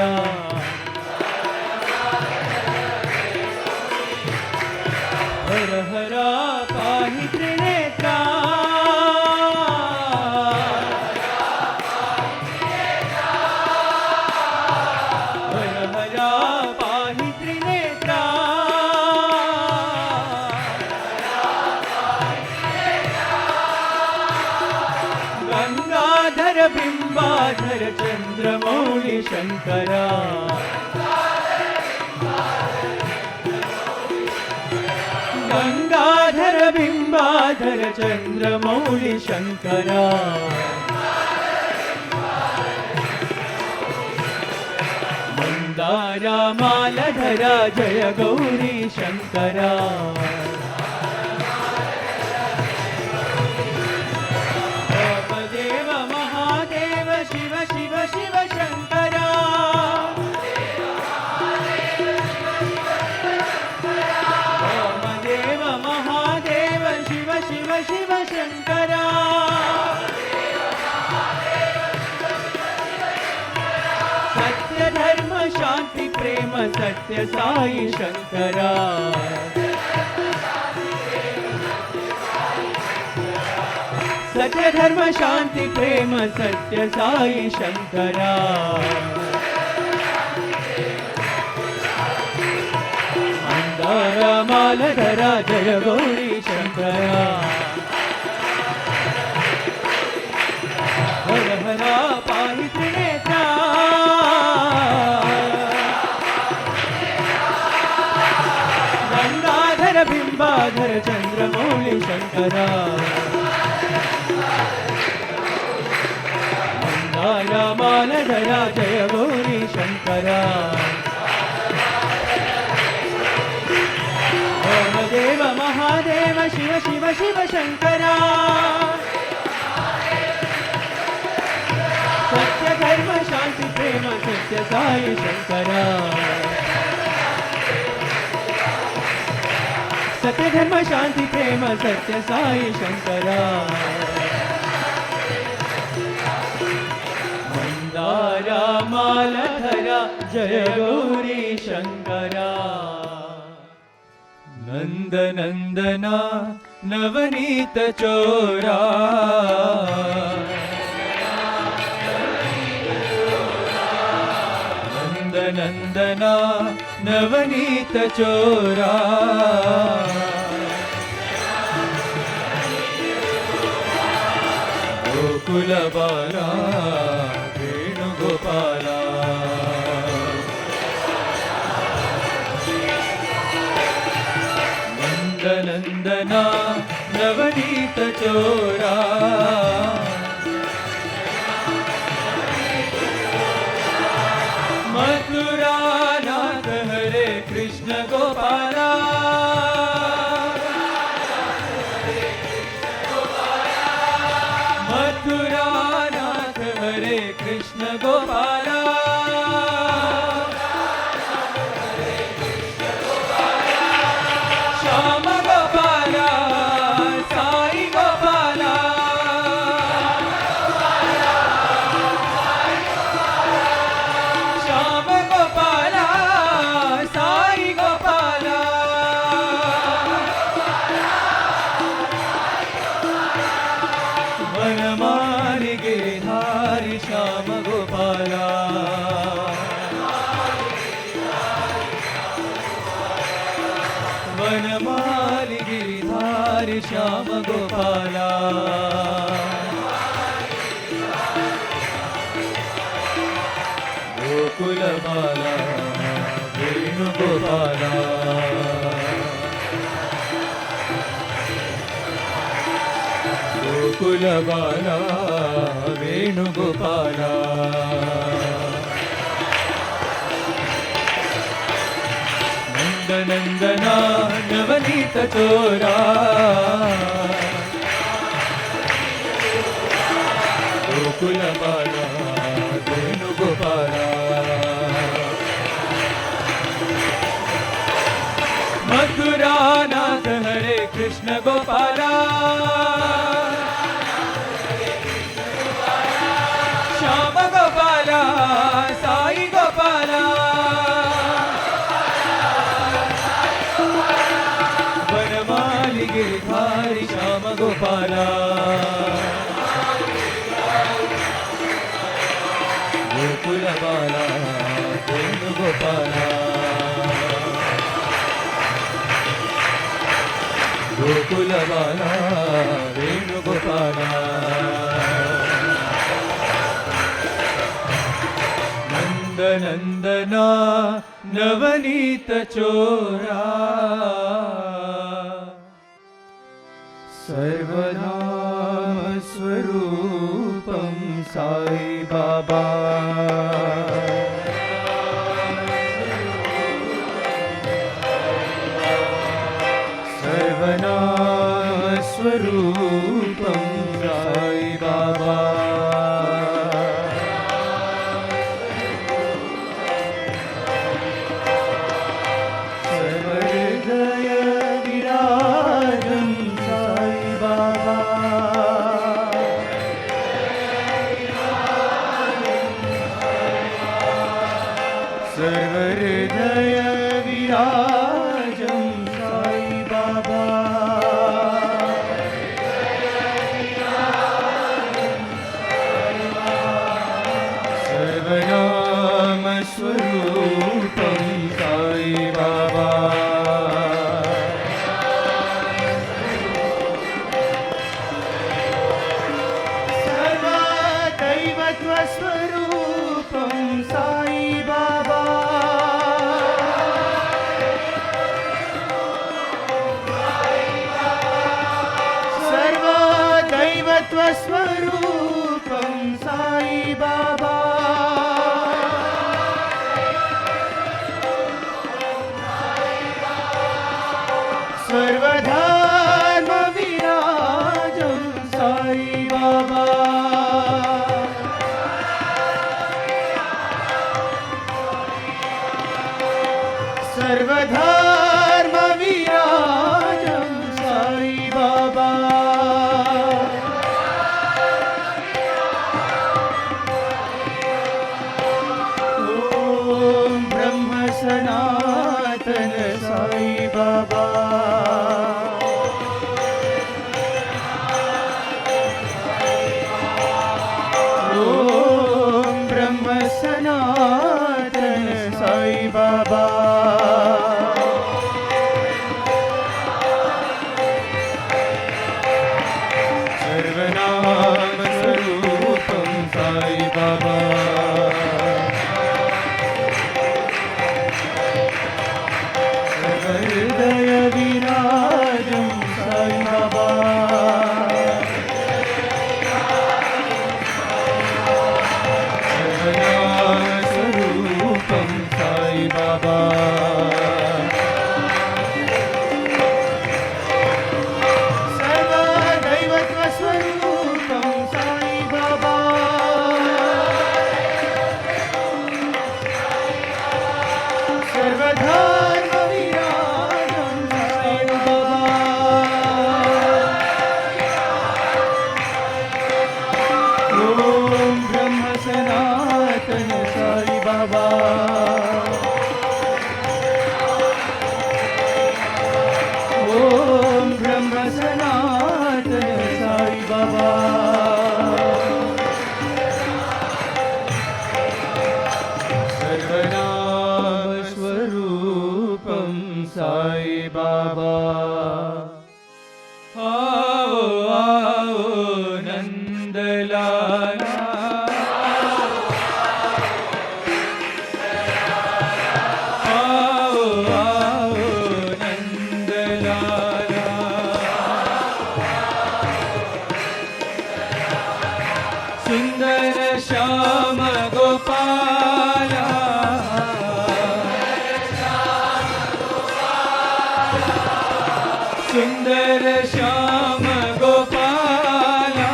హర హర పాహి త్రినేత్ర హర హర పాహి త్రినేత్ర గంగాధర బింబాధర చంద్రమౌళి శంకర గంగాధర బింబాధర చంద్రమౌళి శంకర మందారమాలధర జయ గౌరీ శంకర దేవ మహాదేవ శివ శివ శివ శంకర దేవ మహాదేవ శివ శివ శివ శంకర సత్య ధర్మ శాంతి ప్రేమ సత్య సాయి శంకర సత్య ధర్మ శాంతి ప్రేమ సత్య సాయి శంకర మందారమాలధర జయ గౌరీ శంకర హర హర పాహి త్రినేత్ర గంగాధర బింబాధర చంద్రమౌళి శంకర మందారమాలధర జయ గౌరీ శంకర దేవ మహాదేవ శివ శివ శివ శంకర సత్య ధర్మ శాంతి ప్రేమ సత్య సాయి శంకర సత్య ధర్మ శాంతి ప్రేమ సత్య సాయి శంకర మందారమాలధర జయ గౌరీ శంకర నందనందన నవనీత చోరా నందనందన నవనీత చోరా గోకుల బాలా వేణుగోపాల నందనందన నవనీత చోరా మధురానాథ హరే కృష్ణ గోపాల మధురానాథ హరే కృష్ణ గోపాల శ్యామ గోపాల సాయి గోపాల శ్యామ గోపాల సాయి గోపాల వనమాలి గిరిధారి శ్యామ గోపాల వనమాలి గిరిధారి శ్యామ గోపాల గోకుల బాల వేణుగోపాల గోకుల బాల వేణుగోపాల నందనందన నవనీత చోరా గోకుల బాల వేణుగోపాల మధురానాథ गिरधारी श्याम गोपाला गोकुल बाला वेणुगोपाला गोकुल बाला वेणुगोपाला नंद नंदना नवनीत चोरा सर्वनाम स्वरूपं साई बाबा सर्वनाम स्वरूपं साई बाबा सर्वहृदय विराजं साई बाबा सर्वहृदय विराजं साई बाबा सर्वनाम स्वरूपं साई बाबा सर्वदैवत्व स्वरूपं साई बाबा सर्वदैवत्व स्वरूपं साई बाबा सर्वधर्म विराजं साई बाबा सर्वधर्म विराजं साई बाबा ॐ ब्रह्म सनातन साई बाबा ॐ ब्रह्म सनातन साई बाबा सर्वनाम स्वरूपं साई बाबा सर्वहृदय विराजं साई बाबा सर्वनाम स्वरूपं साई बाबा सर्वदैवत्व स्वरूपं साई बाबा सर्वधर्म विराजं साई बाबा ॐ ब्रह्म सनातन साई बाबा ॐ ब्रह्म सनातन साई बाबा सर्वनाम स्वरूपं साई बाबा आओ आओ नंदलाला आओ आओ नंदलाला सुंदर श्याम गोपाला सुंदर श्याम गोपाला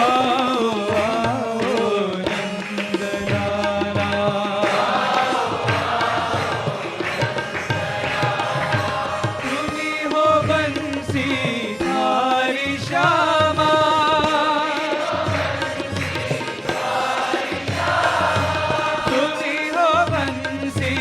आओ आओ नंदलाला तुम्ही हो बंसी धारी श्यामा तुम्ही हो बंसी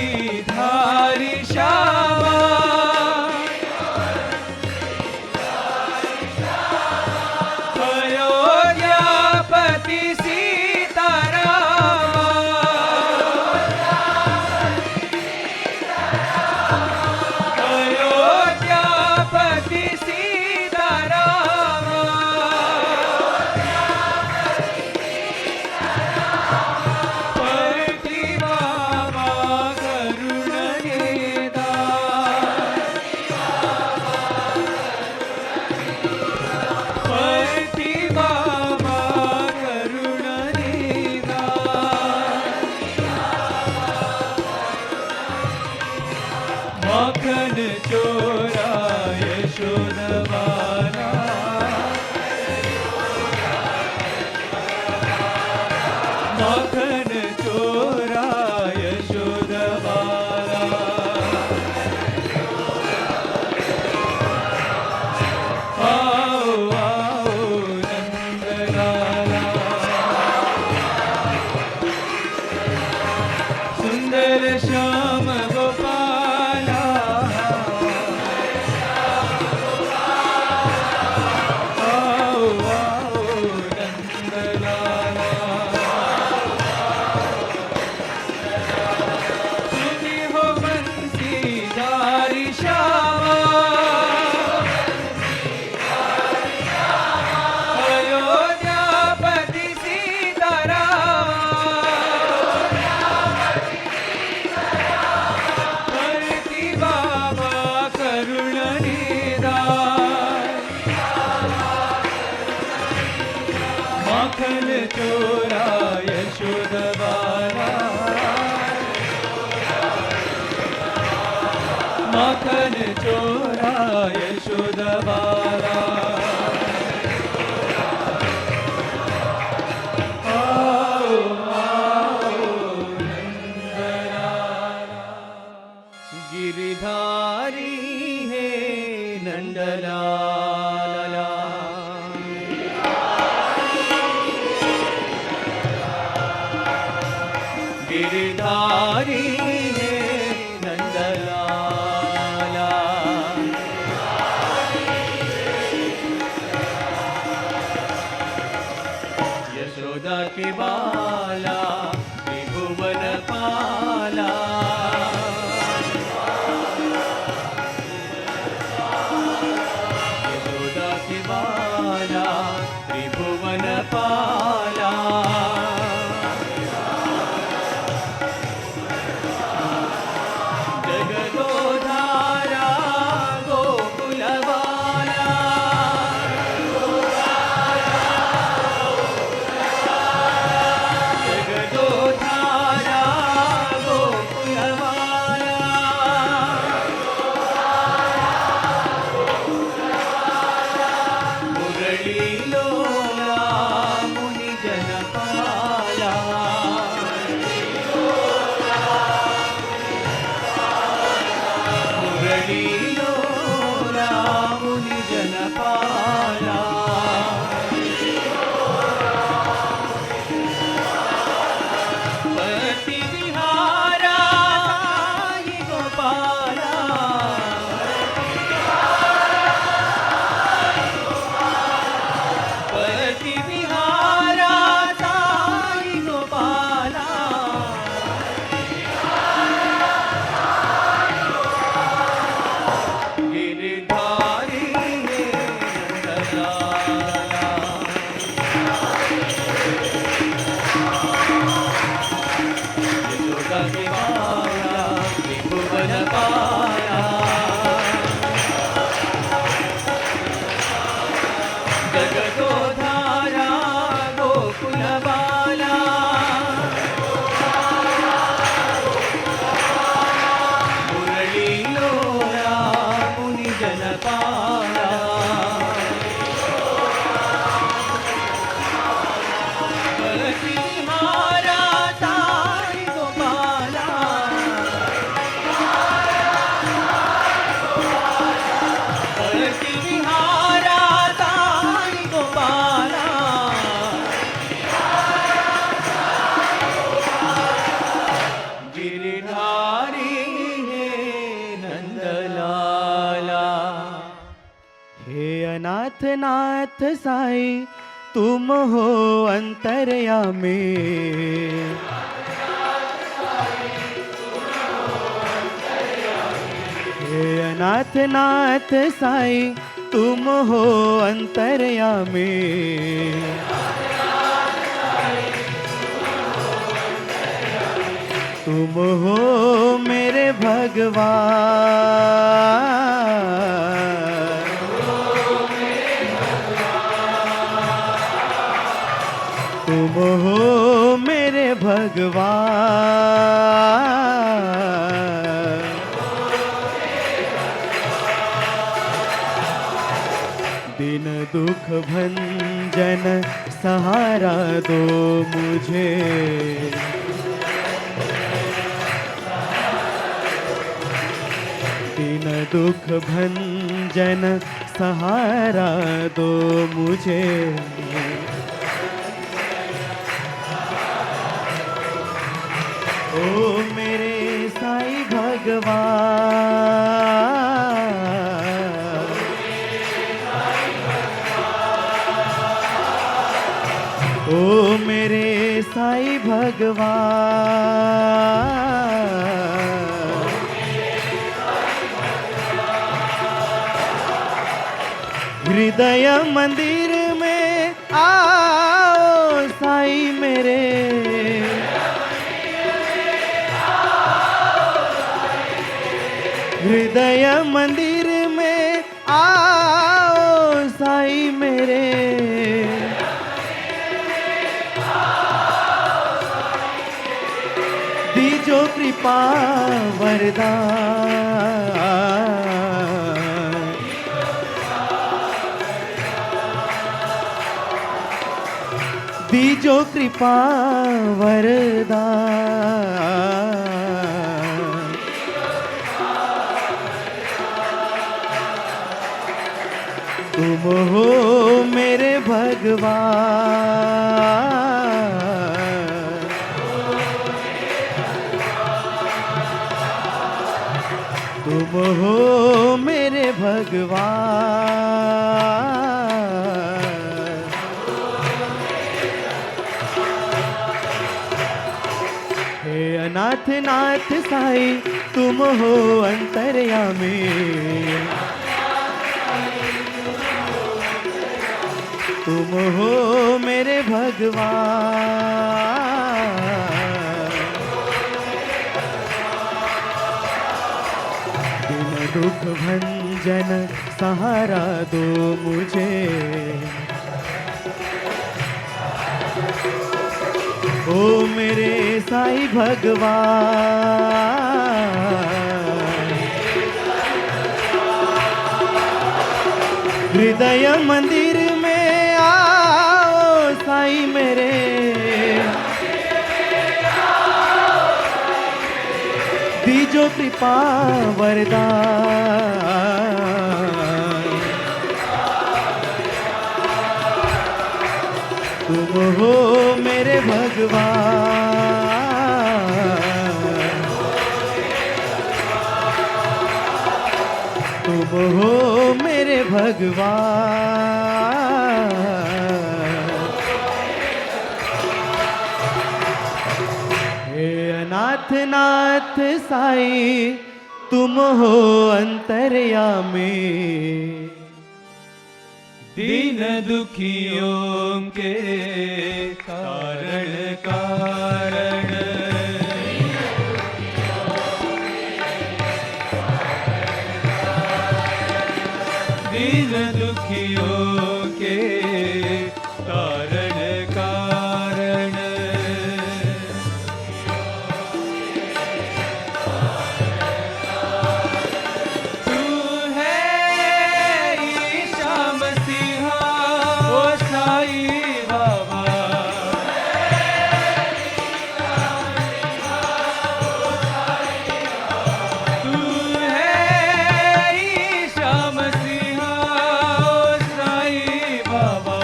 माखन चोरा यशोदवाला माखन चोरा यशोदवाला आओ आओ नंदलाला सुंदर श्याम गोपाला आओ आओ नंदलाला सुनी हो बंसीधारी श्यामा अयोध्यापति सीताराम करती बाबा करुण निधान माखन चोरा यशोदवाला माखन चोरा यशोदवाला आओ आओ नंदलाला गिरधारी है नंदलाला गिरधारी है नंदलाला यशोदा के बाला त्रिभुवन पाला यशोदा के बाला त्रिभुवन पाला जगदोधारा गोकुलवाला जगदोधारा गोकुलवाला मुरली लोला मुनि जनपाला मुरली लोला मुनि जनपाला पति विहारा साई गोपाला पति विहारा साई गोपाला गिरधारी है नंदलाला यशोदा के बाला त्रिभुवन पाला जगदोधारा गोकुलवाला मुरली लोला मुनि जनपाला पति विहारा साई गोपाला पति विहारा साई गोपाला गिरधारी है नंदलाला हे अनाथ नाथ साई तुम हो अंतर्यामी हे अनाथ नाथ साई तुम हो अंतर्यामी तुम हो मेरे भगवान तुम हो मेरे भगवान भंजन सहारा दो मुझे। दीन दुख भंजन सहारा दो मुझे। ओ मेरे साईं भगवान, ओ मेरे साईं भगवान, हृदय मंदिर में आओ साईं मेरे। हृदय मंदिर में आओ साईं मेरे। दीजो कृपा वरदान, दीजो कृपा वरदान। तुम हो मेरे भगवान, तुम हो मेरे भगवान। हे अनाथ नाथ साईं तुम हो अंतर्यामी। तुम हो मेरे भगवान। दिन दुख भंजन सहारा दो मुझे। ओ मेरे साईं भगवान, हृदय मंदिर में आओ साईं मेरे। दीजो कृपा वरदान, तुम हो मेरे भगवान, तुम हो मेरे भगवान। हे अनाथ नाथ साईं तुम हो अंतर्यामी। दीन दुखियों के कारण कारण, दीन दुखियों के कारण कारण। तू है ईशा मसीहा ओ साईं बाबा। तू है ईशा मसीहा ओ साईं बाबा।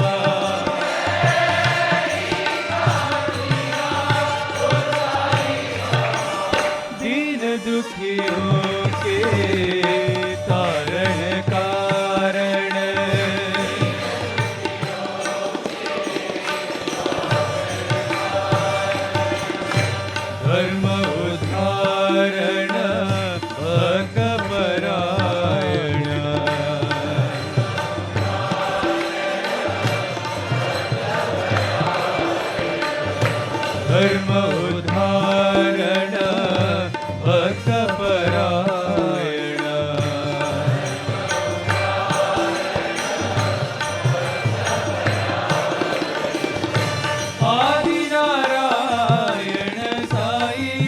दीन दुखियों के तारण कारण। धर्म उद्धारण भक्त परायण। धर्म उद्धारण भक्त परायण। आदि नारायण साईं,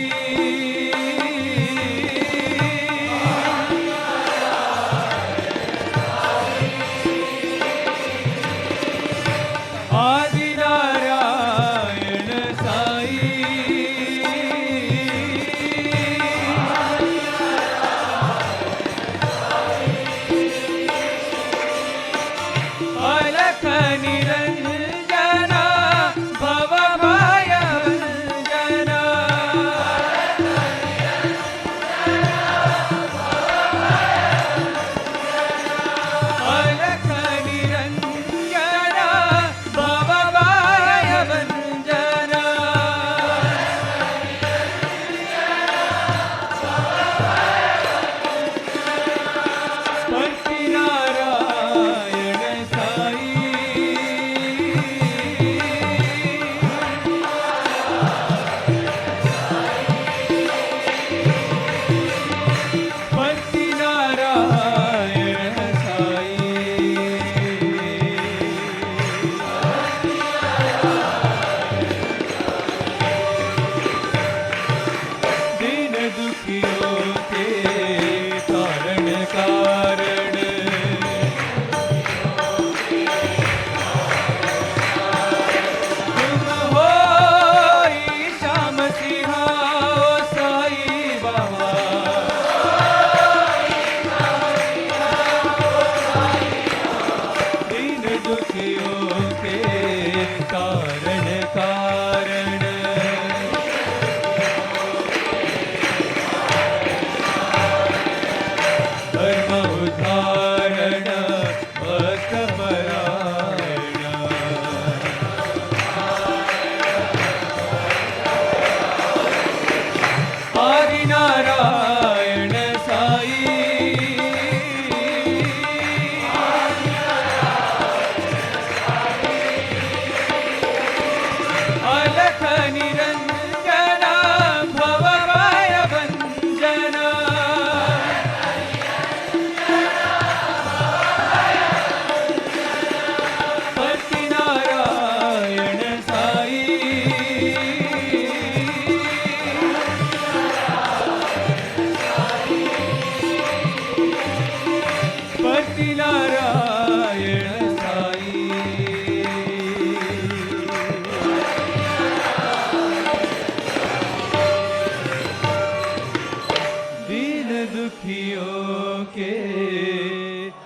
दुखियों के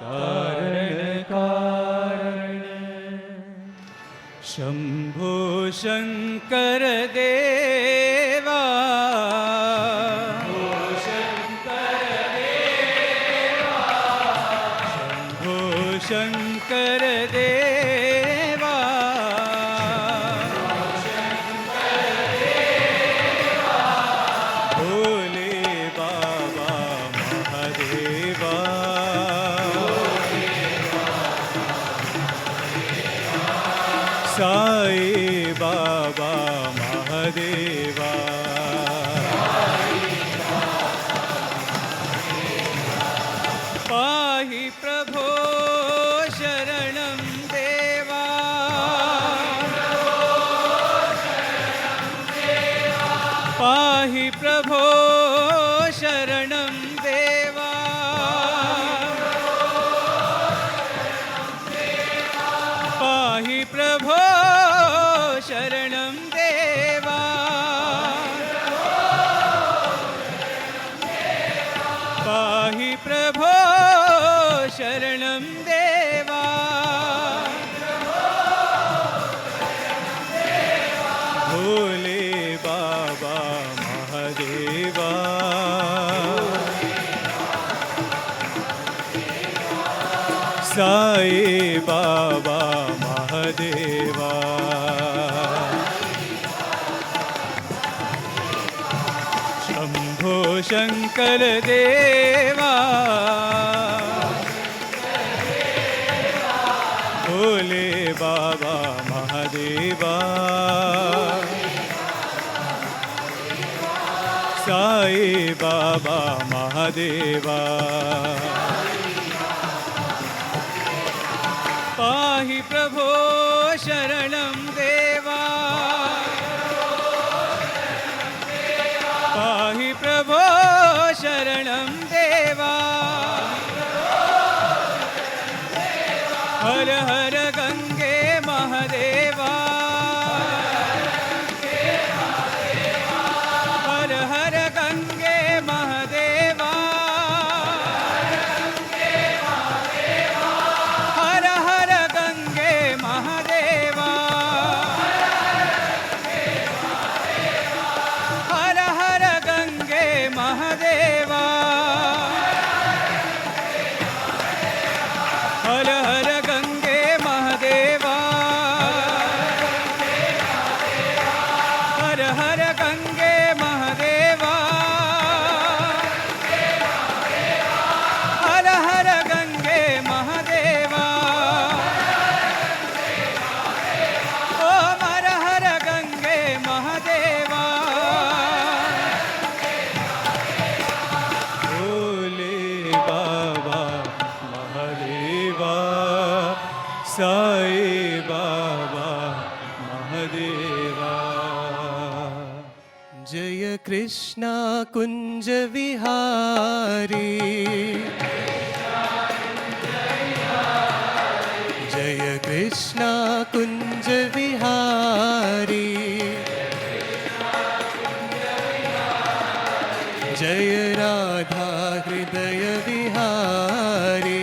कारण शंभो शंकर देवा शंभो शंकर देवा भोले बाबा महादेवा साई बाबा महादेवा पाहि प्रभो शरणं देवा पाहि प्रभो शरणं देवा पाहि प्रभो शरणं देवा पाहि प्रभो शरणं देवा भोले बाबा महादेवा साई बाबा महादेवा शंभो शंकर देवा भोले बाबा महादेवा साई बाबा महादेवा पाहि प्रभो शरणं देवा पाहि प्रभो शरणं देवा हर हर गंगे महादेवा हर हर गंगे महादेवा हर हर गंगे महादेवा हर हर गंगे महादेवा हर हर गंगे महादेवा हर हर गंगे महादेवा हर हर गंगे महादेवा ओम हर हर गंगे महादेवा भोले बाबा महादेवा साई बाबा महादेवा जय कृष्णा कुंज विहारी जय कृष्णा कुंज विहारी जय राधा हृदय विहारी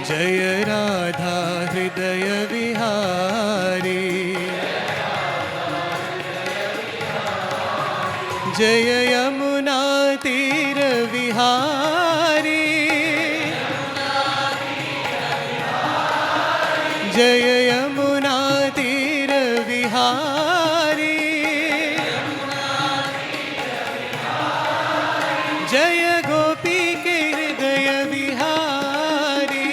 जय राधा हृदय विहारी जय यमुना तीर विहारी जय यमुना तीर विहारी जय गोपी के हृदय विहारी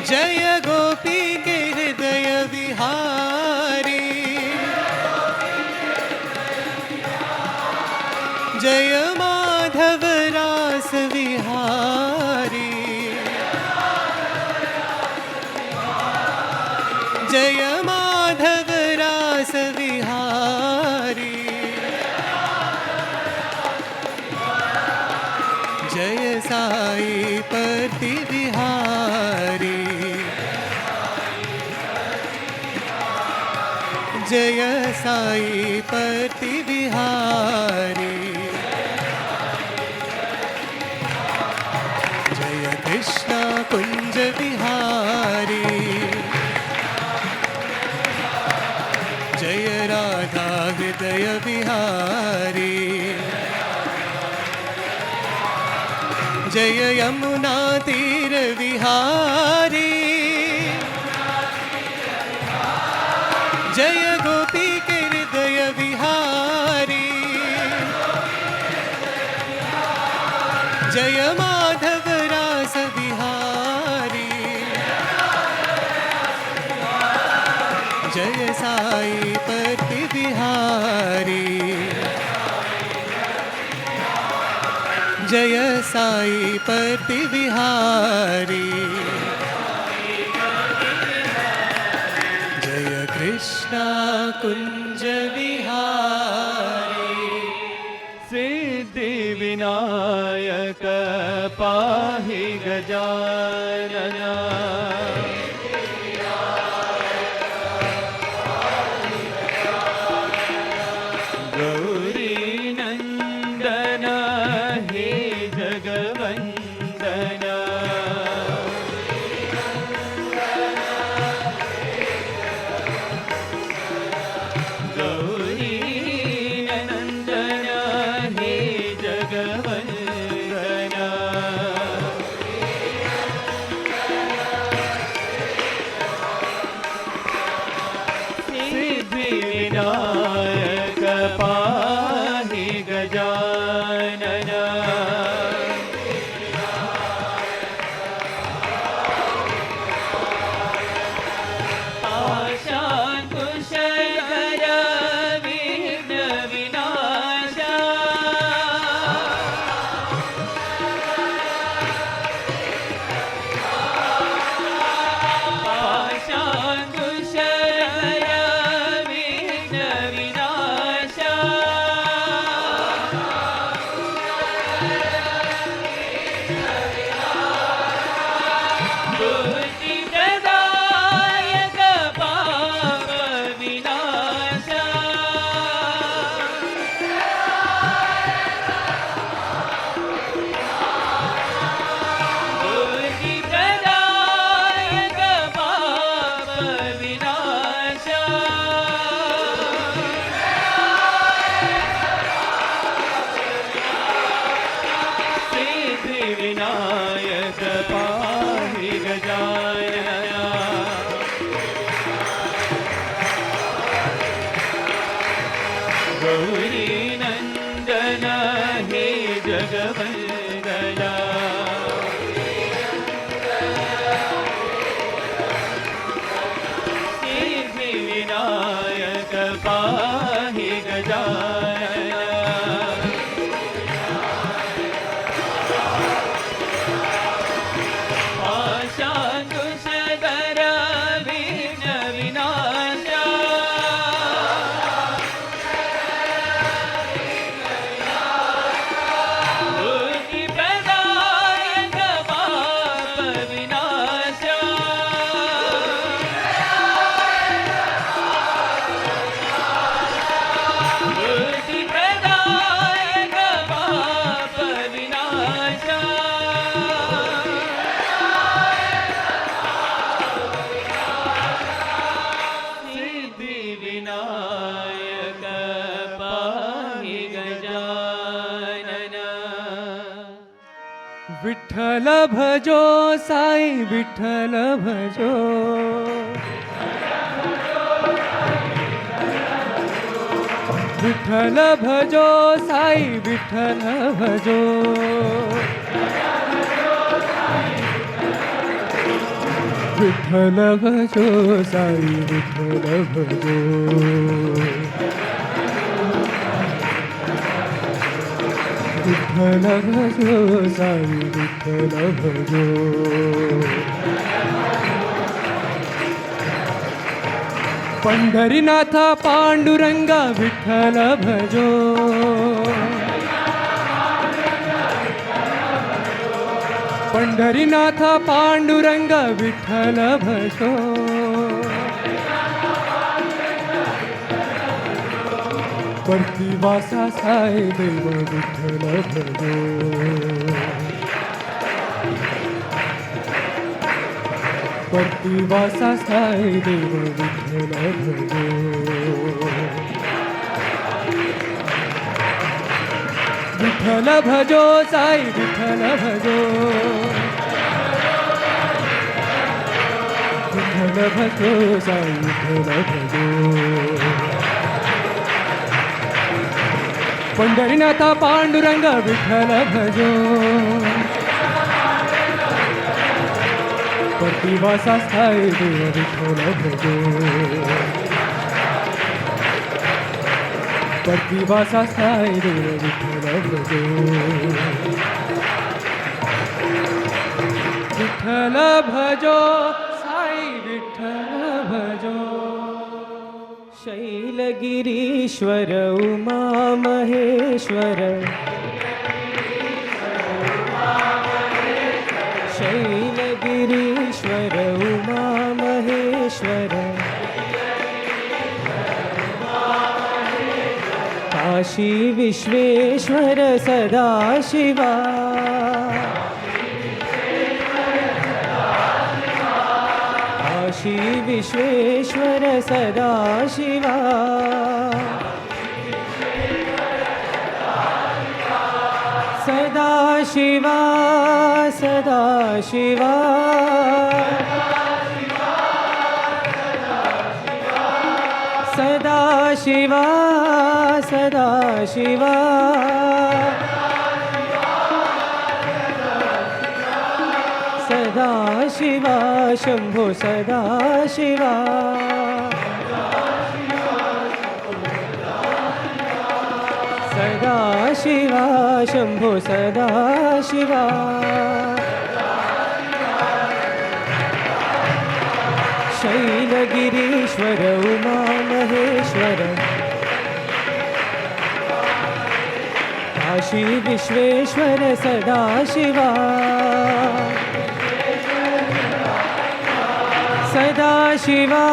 जय गोपी के हृदय विहारी जय माधव रास विहारी जय माधव रास विहारी जय साई पति विहारी जय साई प्रतिविहारी जय कृष्ण कुंज विहारी जय राधा हृदय विहारी जय यमुना तीर विहारी जय गोपी के हृदय विहारी जय माधव रास विहारी जय साई पति विहारी जय साई पति विहारी जय कृष्ण कुंज विहारी सिद्धि विनायक पाहि गजानना गौरी नंदन हे जगवंदना गौरी नंदन हे जगवंदना सिद्धि विनायक पाहि गजानना आशाकुशधर विघ्न विनाशा आशाकुशधर विघ्न विनाशा बुद्धिप्रदायक पाप विनाशा बुद्धिप्रदायक पाप विनाशा सिद्धि विनायक पाहि गजानना गौरी नंदन हे जगवंदना सिद्धि विनायक पाहि गजानना आशाकुशधर विघ्न विनाशा बुद्धिप्रदायक पाप विनाशा बुद्धिप्रदायक पाप विनाशा सिद्धि विनायक पाहि गजानना विठ्ठल भजो साई विठ्ठल भजो विठ्ठल भजो साई विठ्ठल भजो विठ्ठल भजो साई विठ्ठल भजो विठ्ठल भजो साई विठ्ठल भजो पंढरीनाथ पांडुरंगा विठ्ठल भजो पंढरीनाथ पांडुरंगा विठ्ठल भजो परतीवासा साई देव विठ्ठल भजो परतीवासा साई देव विठ्ठल भजो विठ्ठल भजो साई विठ्ठल भजो विठ्ठल भजो साई विठ्ठल भजो पंढरीनाथा पांडुरंग विठ्ठल भजो परतीवासा साई देव विठ्ठल भजो परतीवासा साई देव विठ्ठल भजो विठ्ठल भजो साई विठ्ठल भजो शैलगिरीश्वर उमा महेश्वर शैलगिरीश्वर उमा महेश्वर काशी विश्वेश्वर सदाशिवा काशी विश्वेश्वर सदाशिवा सदाशिवा सदाशिवा सदाशिवा सदाशिवा सदाशिवा शंभो सदाशिवा सदाशिवा शंभो सदाशिवा शैलगिरीश्वर उमा महेश्वर काशी विश्वेश्वर सदाशिवा सदाशिवा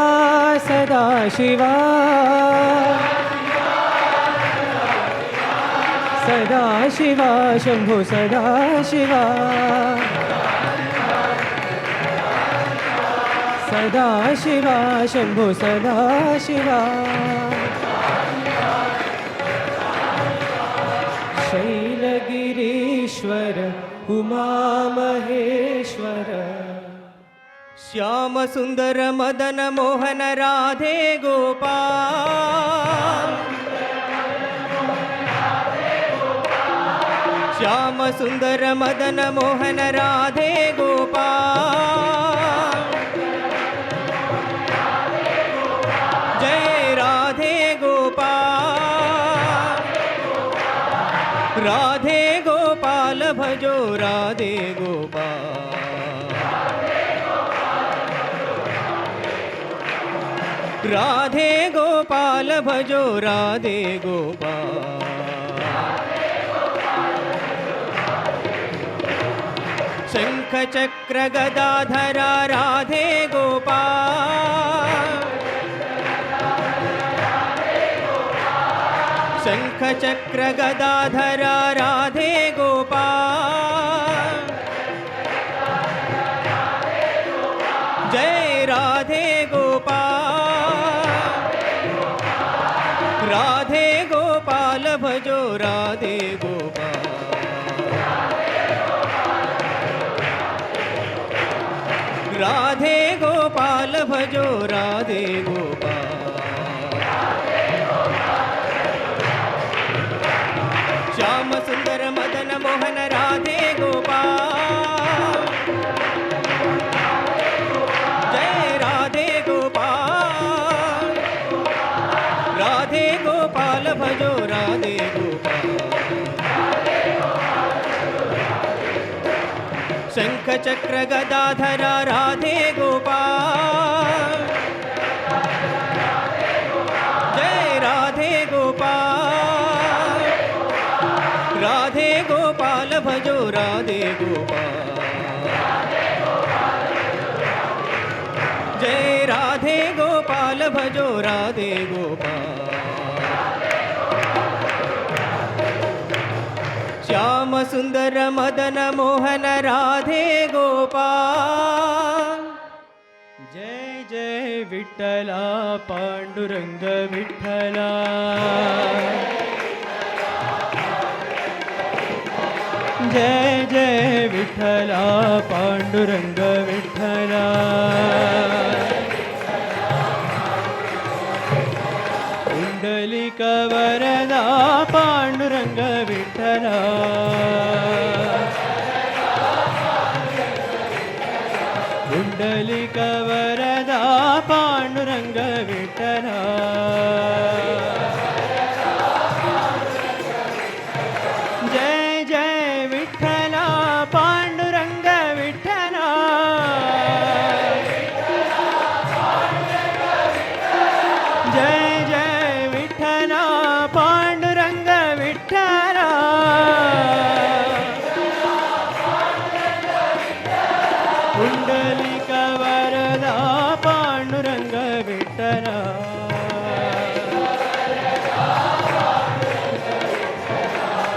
सदाशिवा सदाशिवा शंभो सदाशिवा सदाशिवा शंभो सदाशिवा शैलगिरीश्वर उमा महेश्वर श्याम सुंदर मदन मोहन राधे गोपाल श्याम सुंदर मदन मोहन राधे गोपाल जय राधे गोपाल राधे गोपाल भजो राधे गोपाल राधे गोपाल भजो राधे गोपाल शंख चक्र गदाधरा राधे गोपाल शंख चक्र गदाधरा राधे गोपाल जय राधे गोपाल राधे गोपाल भजो राधे गोपाल राधे गोपाल भजो राधे गोपाल श्याम सुंदर मदन मोहन राधे गोपाल जय राधे गोपाल राधे गोपाल भजो राधे गोपाल शंख चक्र गदाधरा राधे गोपाल जय राधे गोपाल राधे गोपाल भजो राधे गोपाल जय राधे गोपाल भजो राधे गोपाल सुंदर मदन मोहन राधे गोपाल। जय जय विठ्ठला पांडुरंग विठ्ठला, जय जय विठ्ठला पांडुरंग विठ्ठला, कुंडलिक वरदा पांडुरंग विठ्ठला, कुंडलिक वरदा पांडुरंग विठ्ठला, जय जय विठ्ठला पांडुरंग विठ्ठला, जय जय विठ्ठला पांडुरंग विठ्ठला, कुंडलिक वरदा पांडुरंग विठ्ठला,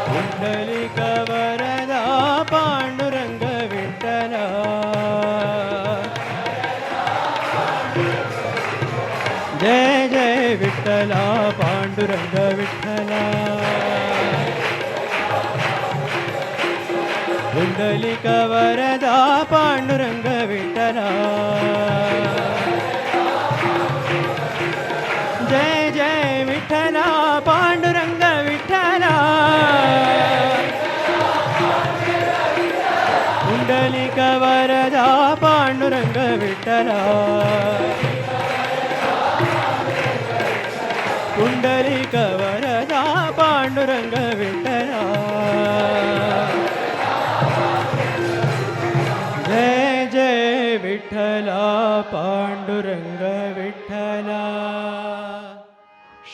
कुंडलिक वरदा पांडुरंग विठ्ठला, जय जय विठ्ठला पांडुरंग विठ्ठला, कुंडलिक वरदा पांडुरंग विठ्ठला, जय जय विठ्ठला पांडुरंग विठ्ठला, कुंडलिक वरदा पांडुरंग विठ्ठला, कुंडलिक वरदा पांडुरंग विठ्ठला, जय जय विठ्ठला पांडुरंग विठ्ठला.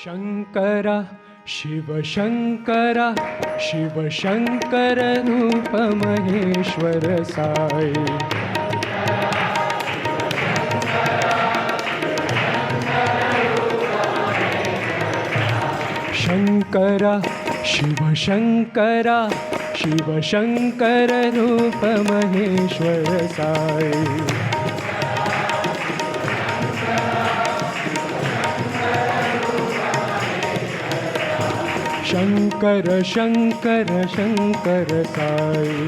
शंकरा शिव शंकरा शिव शंकर रूप महेश्वर साई, शंकरा शिव शंकरा शिव शंकर रूप महेश्वर साई, शंकर शंकर शंकर साई,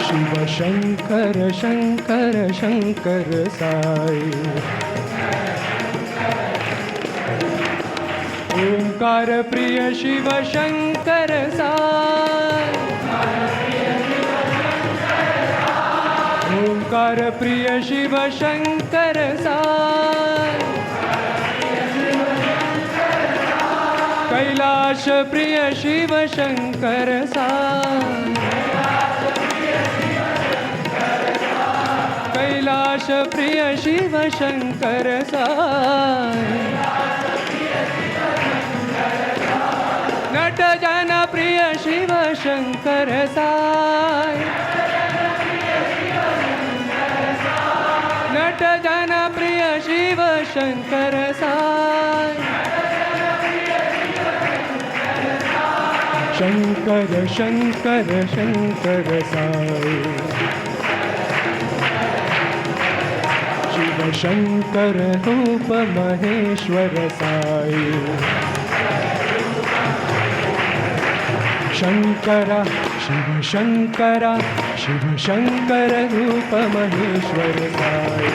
शिव शंकर शंकर शंकर साई, ओंकार प्रिय शिव शंकर साई, ओंकार प्रिय शिव शंकर साई, कैलाश प्रिय शिव शंकर साई, कैलाश प्रिय शिव शंकर साई, नट जन प्रिय शिव शंकर साई, नट जन प्रिय शिव शंकर साई, शंकर शंकर शंकर साई, शिव शंकर रूप महेश्वर साई, शंकरा शिव शंकरा शिव शंकर रूप महेश्वर साई,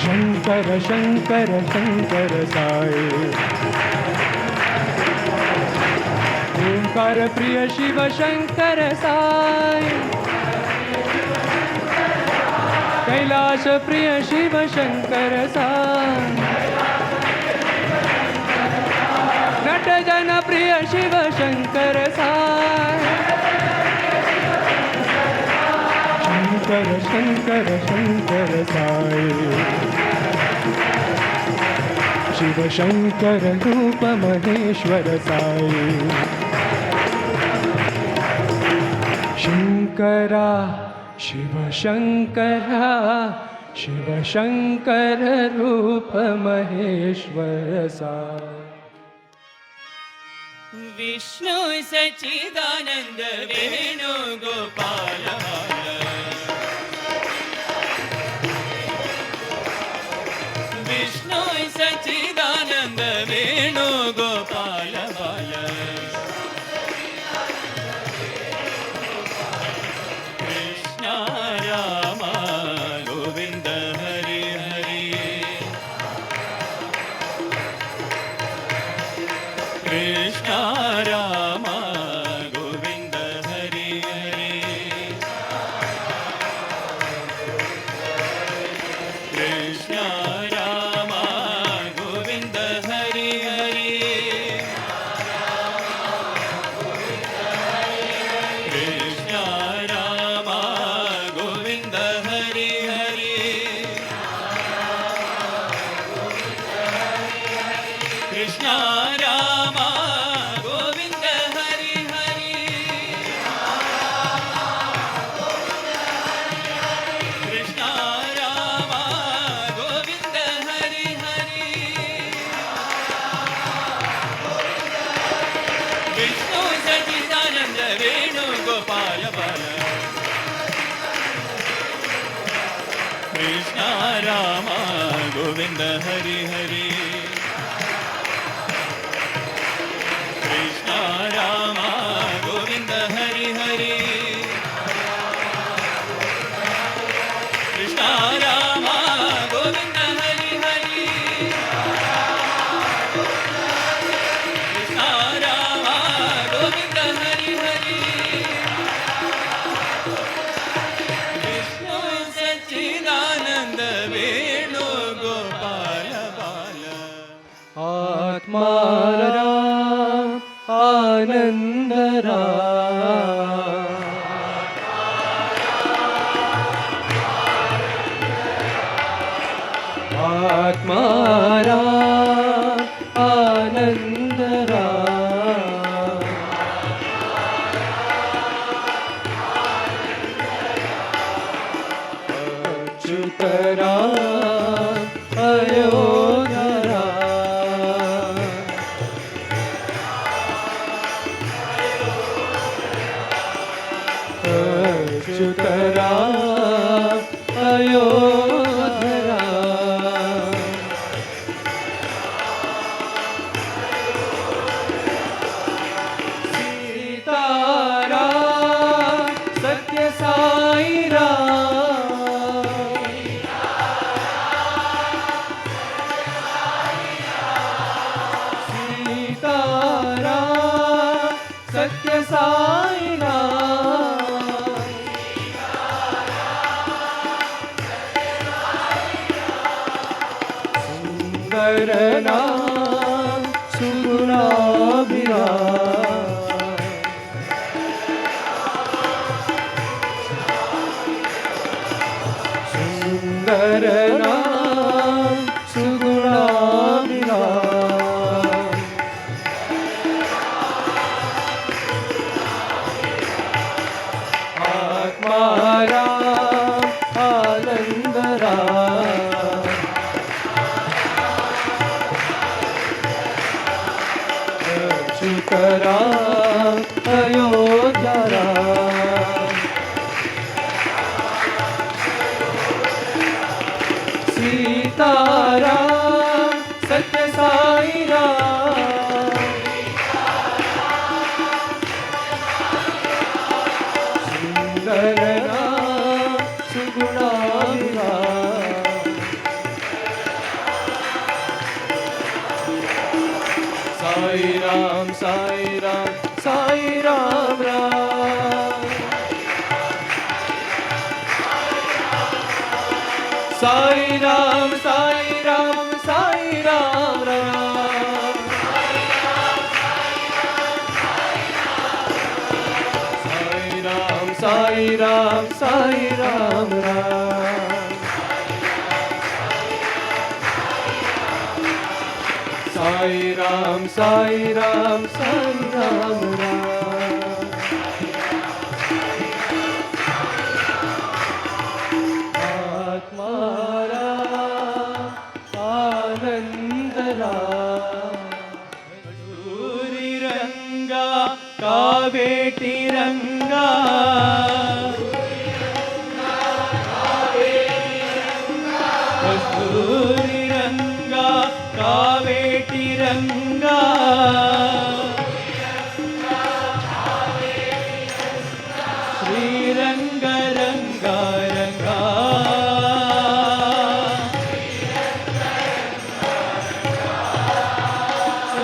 शंकर शंकर शंकर साई, ओंकार प्रिय शिव शंकर साई, कैलाश प्रिय शिव शंकर साई, नट जन प्रिय शिव शंकर साई, शंकर शंकर शंकर साई, शिव शंकर रूप महेश्वर साई, शंकरा शिव शंकरा शिव शंकर रूप महेश्वर सा विष्णु सच्चिदानंद वेणु गोपाल विष्णु सच्चिदानंद वेणु गोपाल बाल कृष्ण राम गोविंद हरि हरि कृष्ण राम गोविंद हरि हरि कृष्ण राम गोविंद हरि हरि कृष्ण राम गोविंद हरि हरि कृष्ण राम गोविंद हरि हरि कृष्ण राम गोविंद हरि हरि विष्णु सच्चिदानंद वेणु गोपाल बाल कृष्ण राम गोविंद हरि हरि कृष्ण राम गोविंद हरि हरि कृष्ण राम गोविंद हरि हरि कृष्ण राम गोविंद हरि हरि विष्णु सच्चिदानंद वेणु गोपाल बाल आत्माराम आनंदराम आत्माराम आनंदराम अच्युतराम अयोध्यराम अच्युतराम अयोध्यराम सीताराम सत्य साई राम सीताराम सत्य साई राम सुंदर नाम सुगुणाभिराम सुंदर नाम सुगुणाभिराम आत्माराम आनंदराम अच्युतराम अयोध्याराम सीताराम सत्य साई राम सुंदर नाम सुगुणाभिराम साई राम साई राम साई राम राम साई राम साई राम साई राम राम साई राम साई राम साई राम राम साई राम साई राम साई राम राम आत्मा रंगा रंगा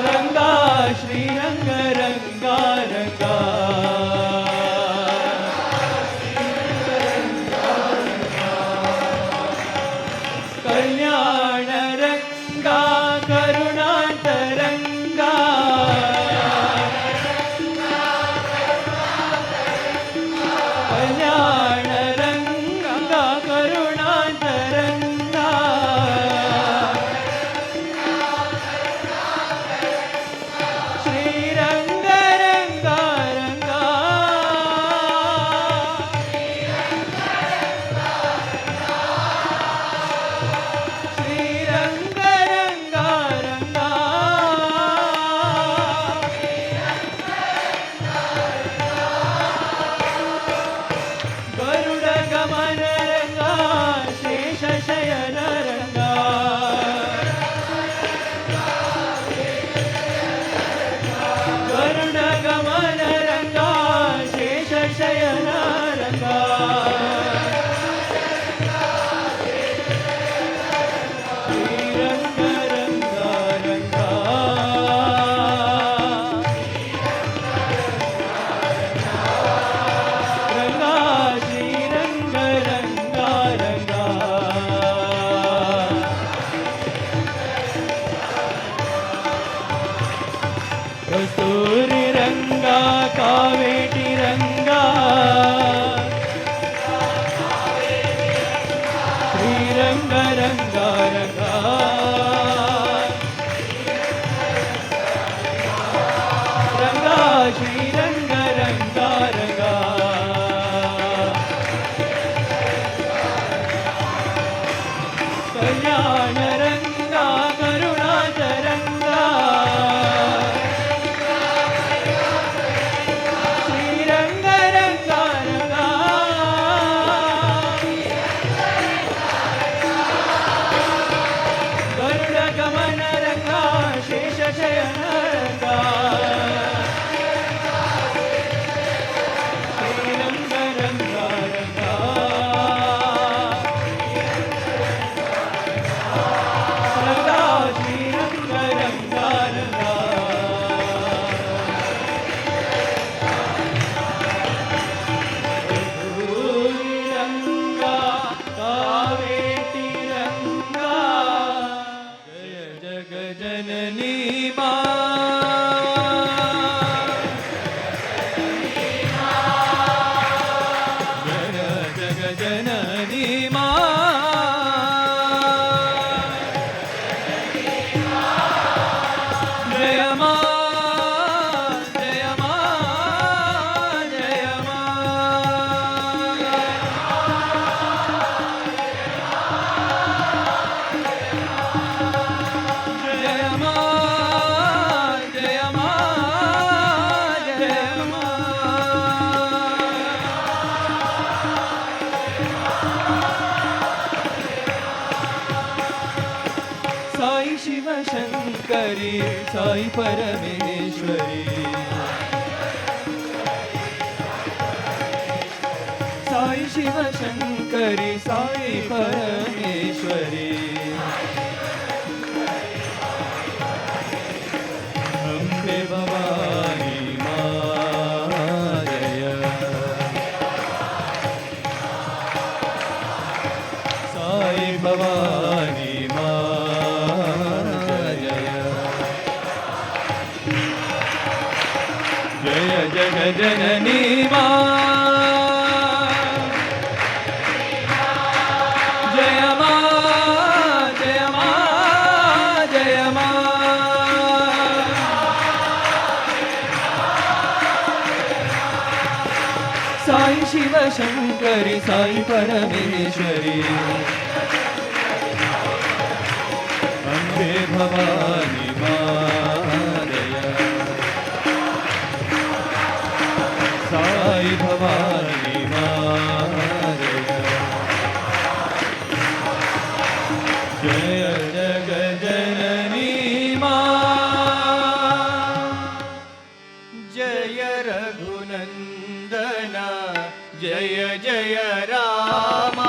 रंगा श्री रंग रंगा रंगा कल्याण रंगा करुणांतरंगा कल्याण रंगा करुणांतरंगा श्रीरंग रंगा रंगा श्रीरंग रंगा रंगा गरुड गमन रंगा शेष शयन रंगा गरुड गमन रंगा शेष शयन रंगा श्रीरंग रंगा रंगा रंगा श्रीरंग रंगा रंगा कस्तूरी रंगा कावेटी रंगा श्रीरंग रंगा रंगा रंगा श्रीरंग रंगा रंगा कल्याण रंगा करुणांतरंगा श्रीरंग रंगा रंगा गरुड गमन रंगा शेष शयन रंगा श्रीरंग रंगा रंगा रंगा श्रीरंग रंगा रंगा कस्तूरी रंगा कावेटी रंगा जय जग जननी जय जग जननी जय मां जय मां जय मां जय मां जय साई शिव शंकरी साई परमेश्वरी साई शिव शंकरी साई परमेश्वरी अम्बे भवानी मां जय साई भवानी मां जय जय जग जननी मां जय मां जय मां जय मां साई शिव शंकरी साई परमेश्वरी अम्बे भवानी मां जय साई भवानी मां जय जग जननी मां जय रघुनंदना जय जय रामा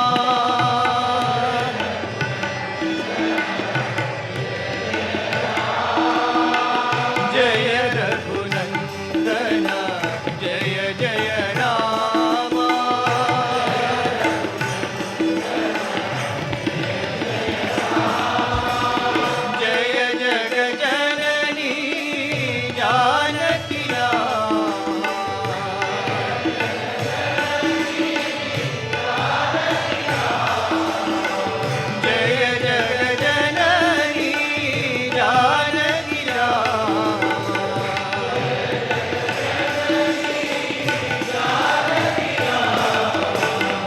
जय रघुनंदन जय जय रामा जय जग जननी जानकी राम जय जग जननी जानकी राम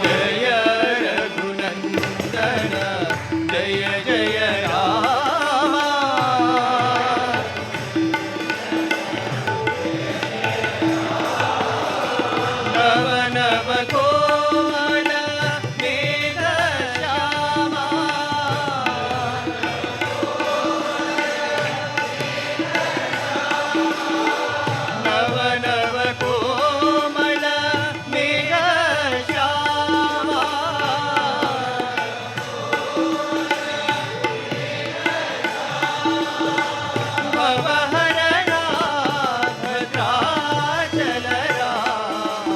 जय रघुनंदन जय जय रामा नव नव कोमल मेघ श्यामा नव नव कोमल मेघ श्यामा भवहरणा भद्राचल राम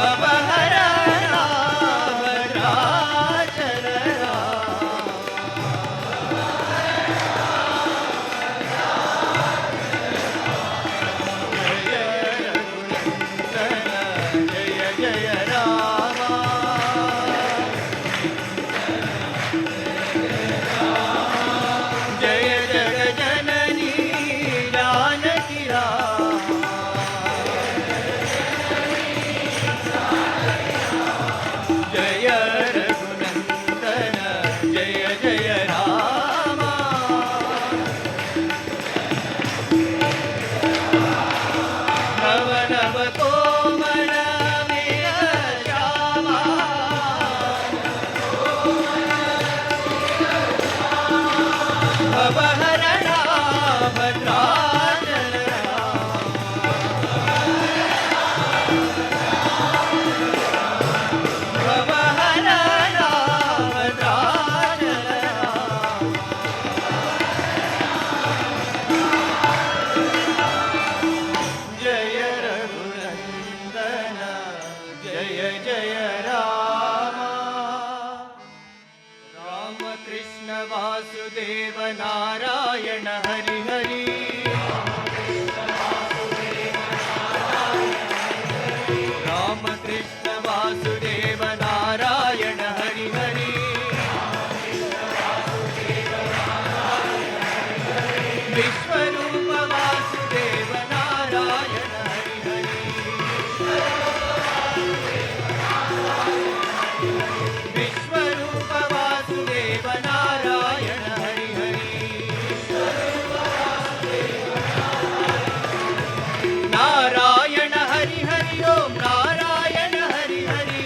भवहरणा भद्राचल राम जय रघुनंदन जय जय रामा जय जग जननी जानकी राम जय रघुनंदन जय जय रामा नव नव कोमल मेघ श्यामा भवहरणा भद्राचल राम भवहरणा भद्राचल राम जय रघुनंदन जय जय रामा राम कृष्ण वासुदेव नारायण हरि हरि राम कृष्ण वासुदेव नारायण हरि हरि विश्वरूप वासुदेव नारायण हरि हरि विश्वरूप वासुदेव नारायण हरि हरि नारायण हरि हरि ओम नारायण हरि हरि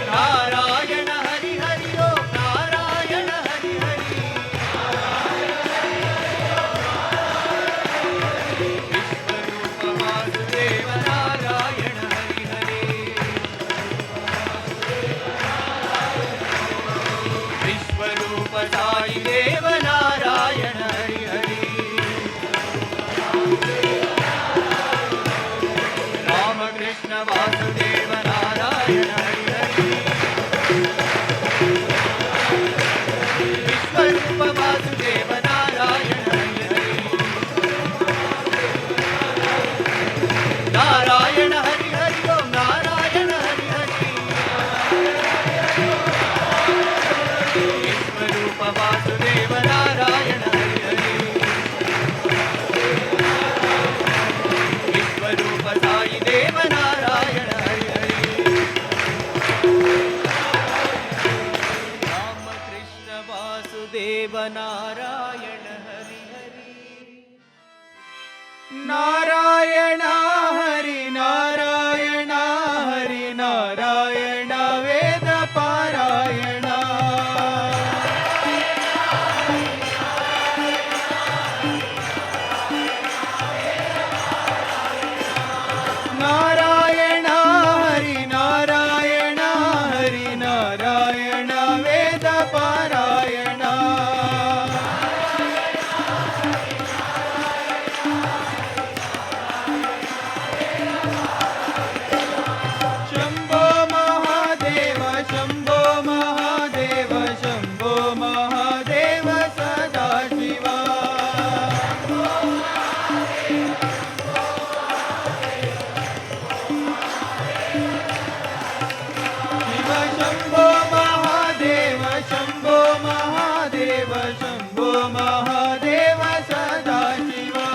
नारायण हरि हरि ओम नारायण हरि हरि विश्वरूप वासुदेव नारायण हरि हरि विश्वरूप साई देव नारायण हरि हरि राम कृष्ण वासुदेव नारायण हरि हरि विश्वरूप वासुदेव नारायण हरि हरि नारायण हरि हरि ओम नारायण हरि हरि विश्वरूप वासुदेव नारायण हरि हरि विश्वरूप साई देव नारायण हरि हरि राम कृष्ण वासुदेव नारायण हरि हरि नारायण हरि नारायण हरि नारायण वेद पारायण महादेव सदाशिवा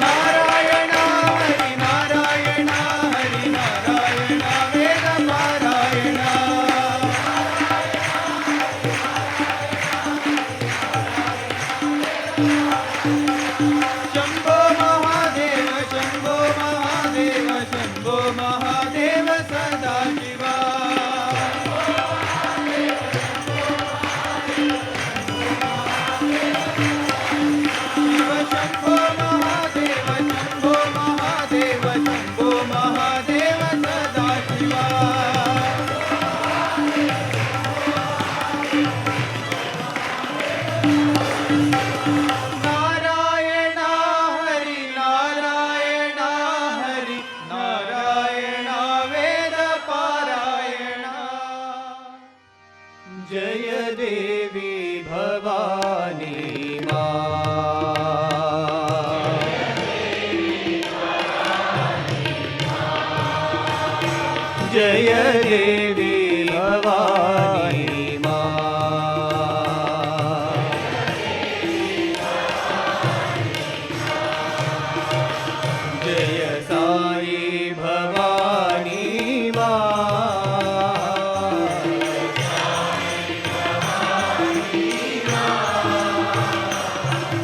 नारायण हरि नारायण हरि नारायण वेद पारायण शंभो महादेव शंभो महादेव शंभो महादेव सदाशिवा शिव शंभो महादेव शंभो महादेव शंभो महादेव सदाशिवा नारायण हरि नारायण हरि नारायण वेद पारायण जय देवी भवानी जय देवी भवानी जय साई भवानी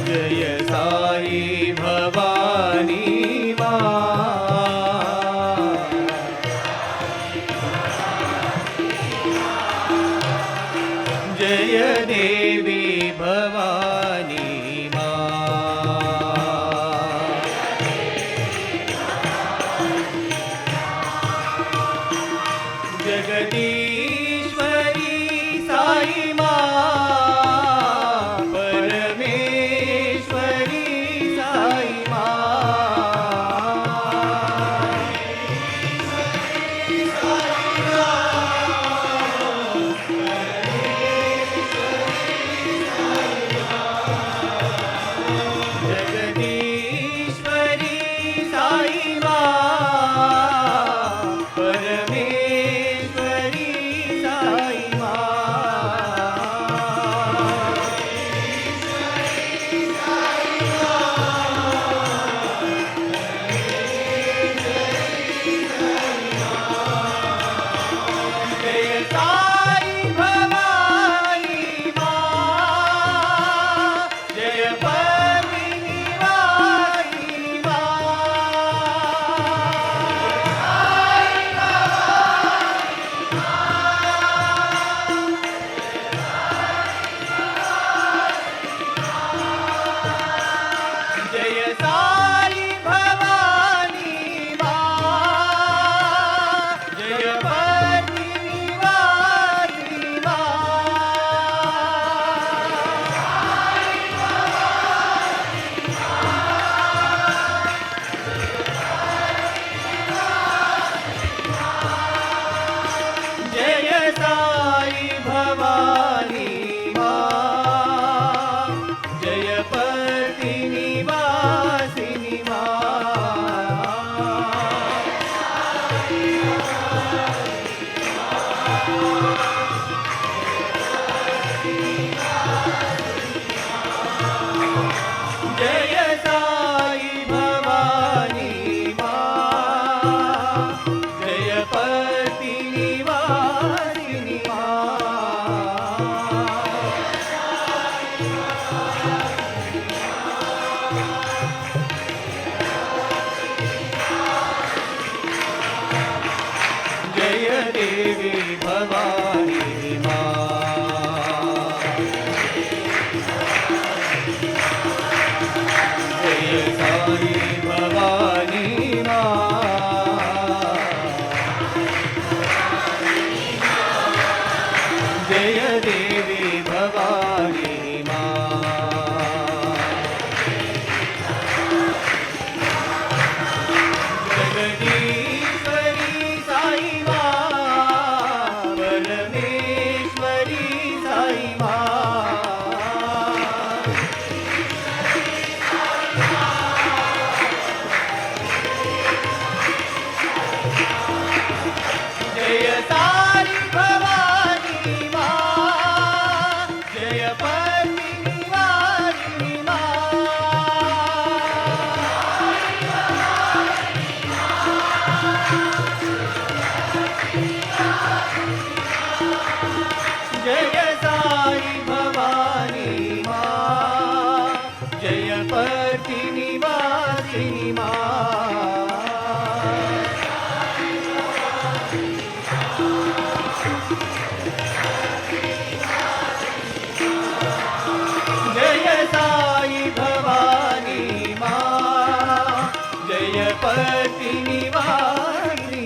जय साई भवानी जय देवी भवानी जगदीश्वरी साई परमेश्वरी साई जगदीश्वरी साई परमेश्वरी साई जय साई भवानी जय परमेश्वरी जय साई भवानी जय जय साई भवानी जय पति निवासिनी जय साई भवानी जय पति निवासिनी जय देवी भवानी जय साई भवानी जय देवी भवानी जगदीश्वरी साई परमेश्वरी साई भक्ति निवासी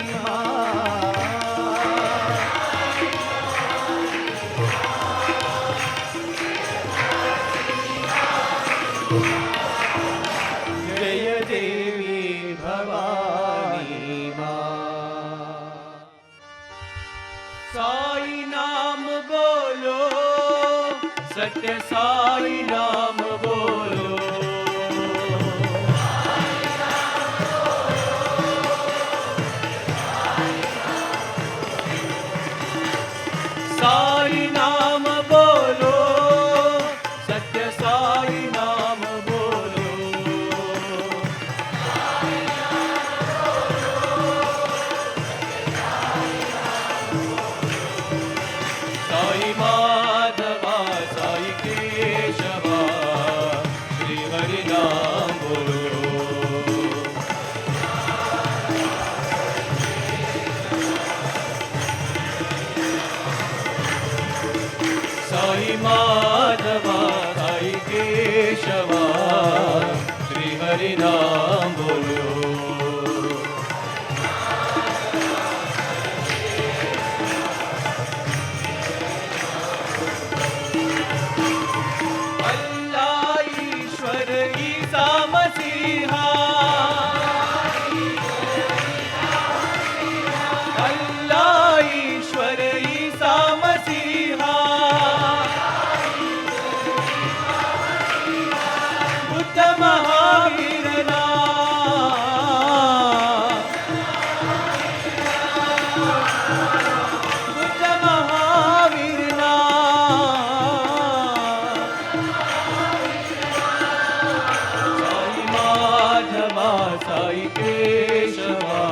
जय देवी भवानी मां। साई नाम बोलो, सत्य साई नाम बोलो। साई नाम बोलो, सत्य साई नाम बोलो। साई माधवा साई केशवा श्री हरि नाम बोलो। साई माधवा साई केशवा श्री हरि नाम बोलो। अल्लाह ईश्वर ईसा मसीहा, अल्लाह ईश्वर ईसा मसीहा, बुद्ध महावीर बुद्ध महावीर साई माधवा साई केशवा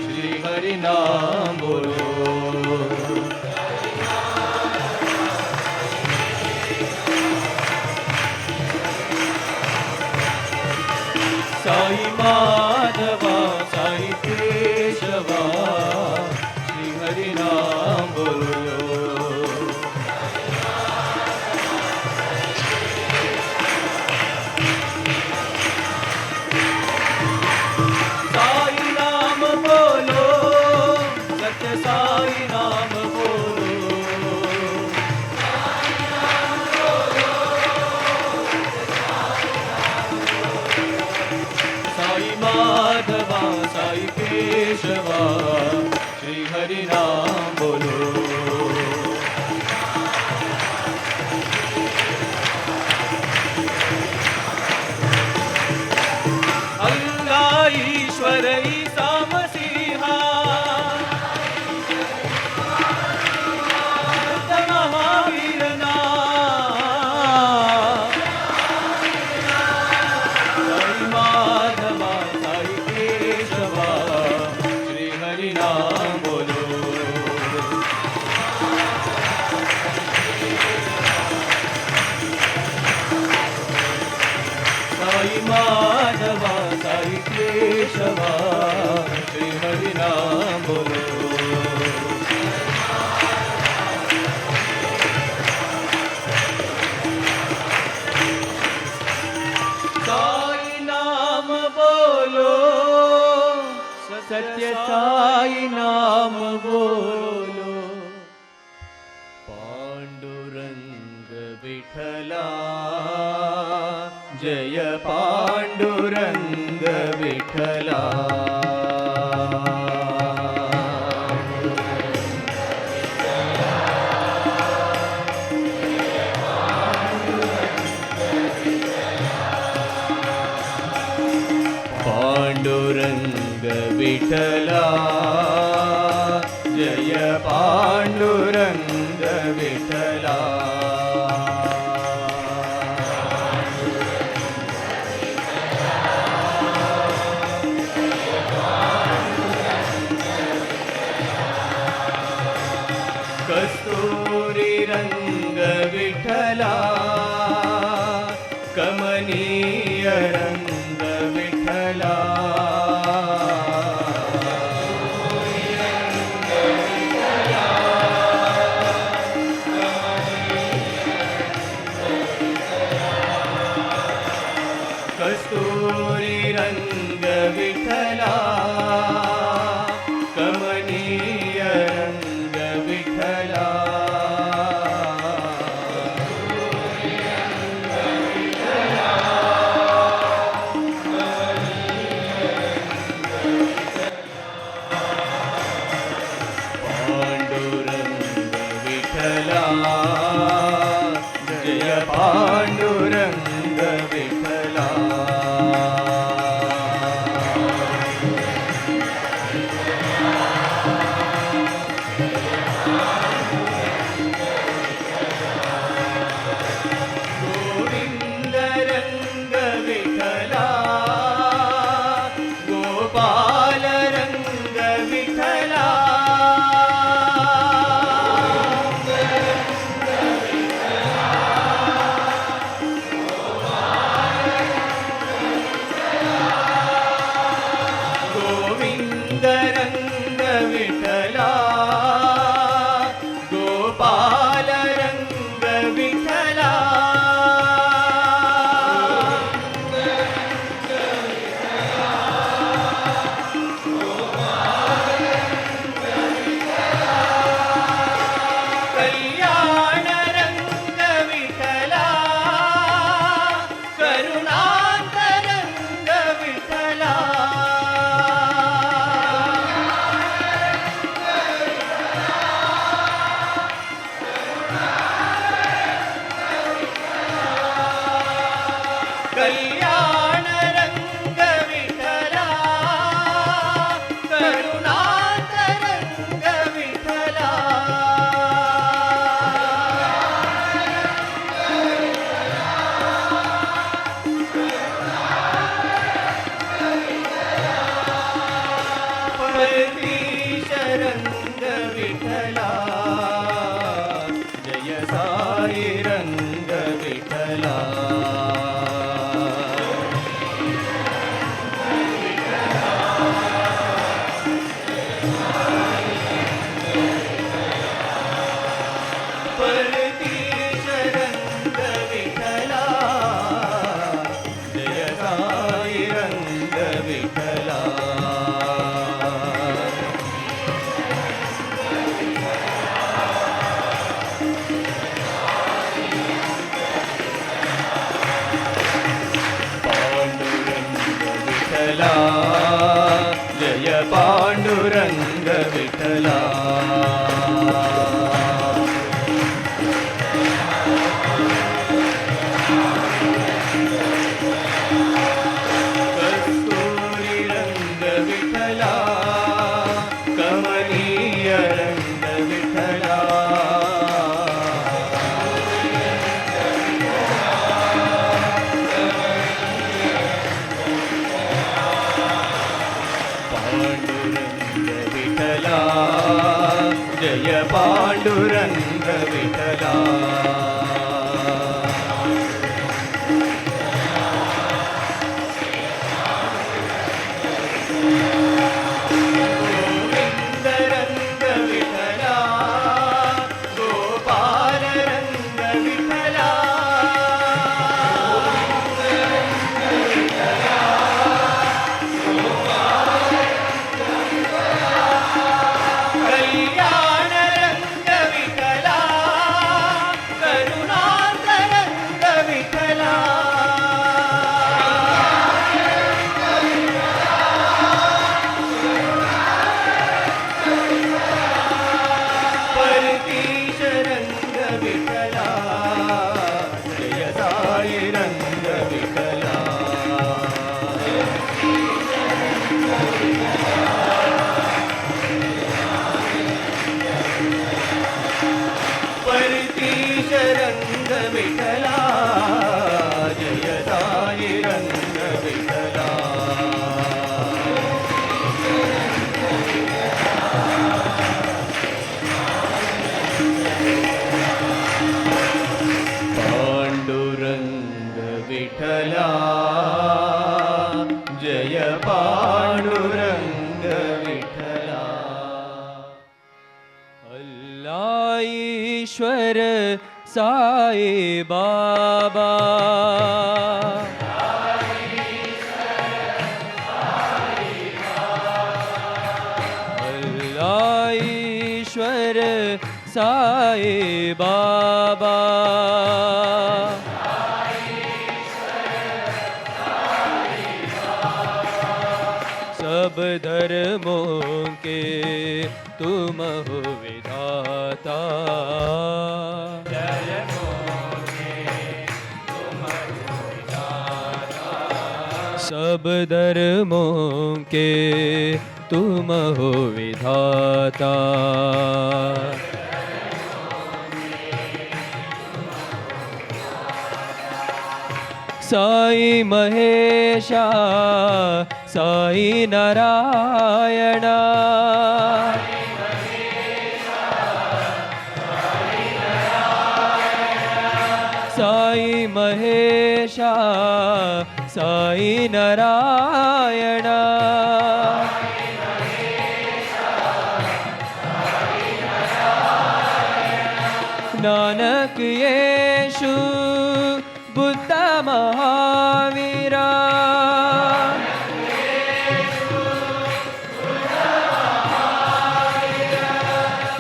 श्री हरि नाम बोलो। साई माधवा साई केशवा श्री हरि नाम बोलो। साई नाम बोलो, सत्य साई नाम बोलो। साई माधवा साई केशवा श्री हरि नाम बोलो। अल्लाह ईश्वर ईसा मसीहा, बुद्ध महावीर साई माधवा साई केशवा श्री हरि नाम बोलो। साई माधवा साई केशवा श्री हरि नाम बोलो। साई नाम बोलो, सत्य साई नाम बोलो। पांडुरंग विठला जय पांडुरंग विठला। पांडुरंग विठला जय पांडुरंग विठला। कस्तूरी रंग विठला, कमनीय रंग विठला। रंग विठला गोपाल रंग विठला कल्याण रंग विठला करुणांत रंग विठला कल्याण रंग विठला करुणांत रंग विठला परतीश रंग विठला जय साई रंग विठला परतीश रंग विठला जय साई रंग विठला पांडुरंग विठला कस्तूरी रंग विठला कमनीय रंग विठला जय पांडुरंग विठला गोविंद रंग विठला गोपाल रंग विठला कल्याण रंग विठला करुणांत रंग विठला परतीश रंग विठला जय साई रंग विठला परतीश रंग विठला जय साई रंग विठला पांडुरंग विठला जय पांडुरंग विठला अल्लाह ईश्वर साई बाबा अल्लाह ईश्वर साई बाबा सब धर्मों के तुम हो विधाता सब धर्मों के तुम हो विधाता साई महेशा साई नारायणा साई महेशा साई नारायणा नानक येशु बुद्ध महावीरा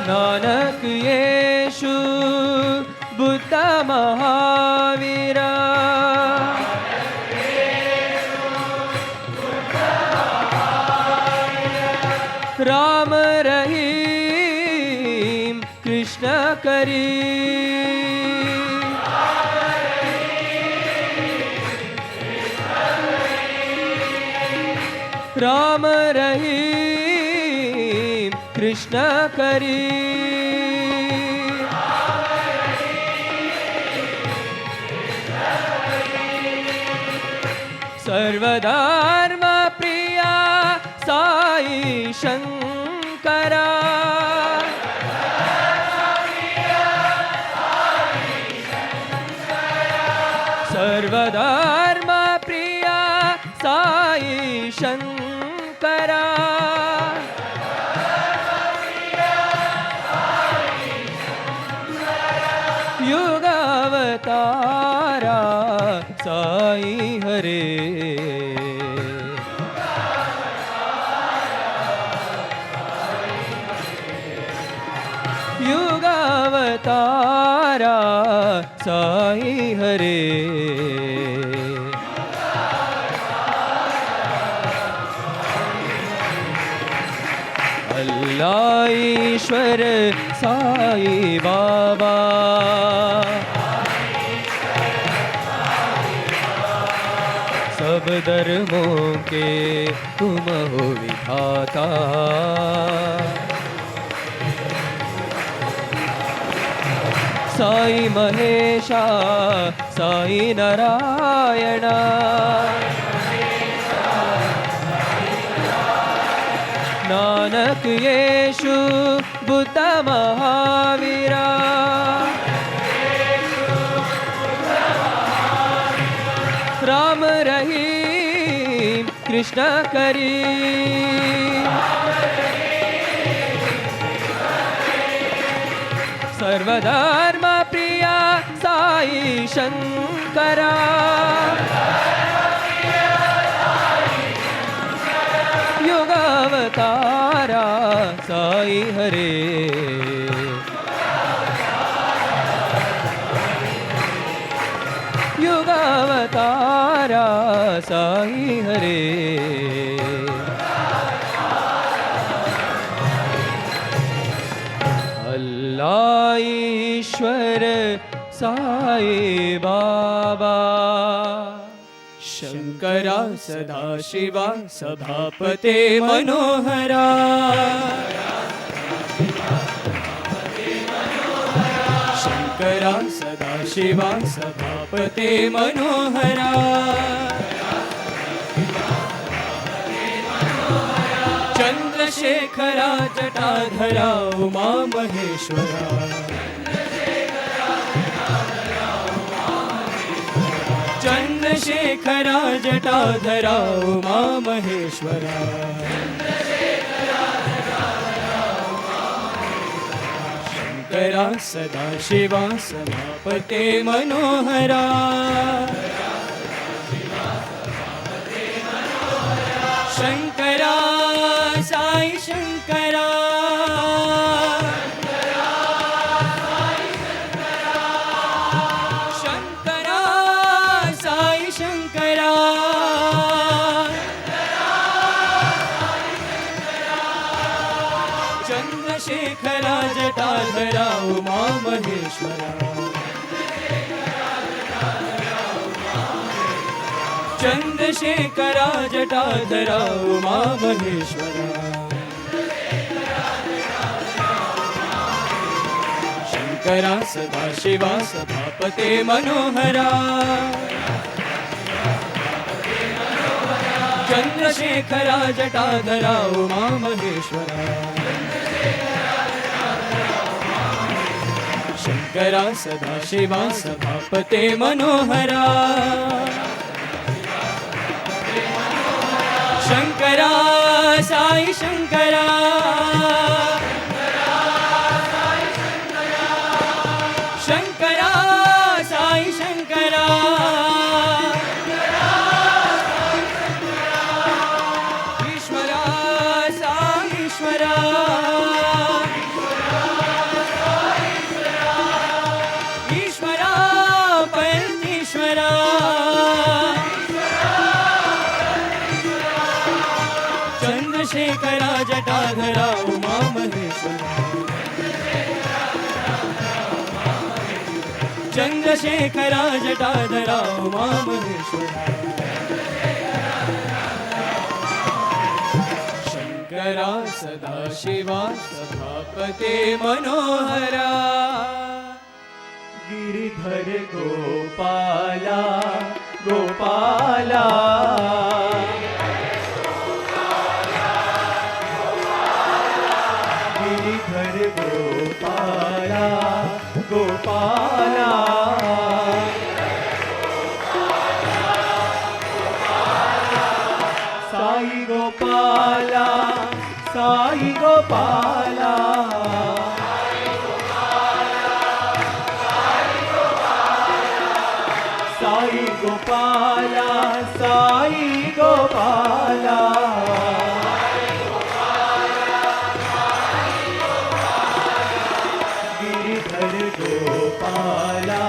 नानक येशु बुद्ध महावीरा राम रहीम कृष्ण करी राम रहीम कृष्ण करी सर्वधर्म प्रिया साई शंकरा सर्वधर्म प्रिया साई शंकरा युगावतारा साई हरे युगावतारा साई हरे अल्लाह ईश्वर साई बाबा सब धर्मों के तुम हो विधाता साई महेशा साई नारायण नानक येशु बुद्ध महावीरा राम रहीम कृष्ण करी सर्वधर्म प्रिया साई शंकरा युगावतारा साई हरे युगावतारा साई हरे अल्लाह ईश्वर साई बाबा शंकरा सदाशिवा सभापते मनोहरा शंकरा सदाशिवा सभापते मनोहरा चंद्रशेखरा जटाधरा उमा महेश्वरा चंद्रशेखरा जटाधरा उमा महेश्वरा शंकरा सदाशिवा सभापते मनोहरा शंकरा साई शंकरा शंकरा साई शंकरा चंद्रशेखरा जटाधरा उमा महेश्वरा चंद्रशेखरा जटाधरा उमा महेश्वरा शंकरा सदाशिवा सभापते मनोहरा चंद्रशेखरा जटाधरा उमा महेश्वरा शंकरा सदाशिवा सभापते मनोहरा शंकरा साई शंकरा शंकरा चंद्रशेखरा जटाधरा उमा महेश्वरा चंद्रशेखरा जटाधरा उमा महेश्वरा शंकरा सदाशिवा सभापते मनोहरा गिरिधर गोपाला गोपाला गिरिधर गोपाला गोपाला साई गोपाला साई गोपाला साई गोपाला साई गोपाला गिरिधर गोपाला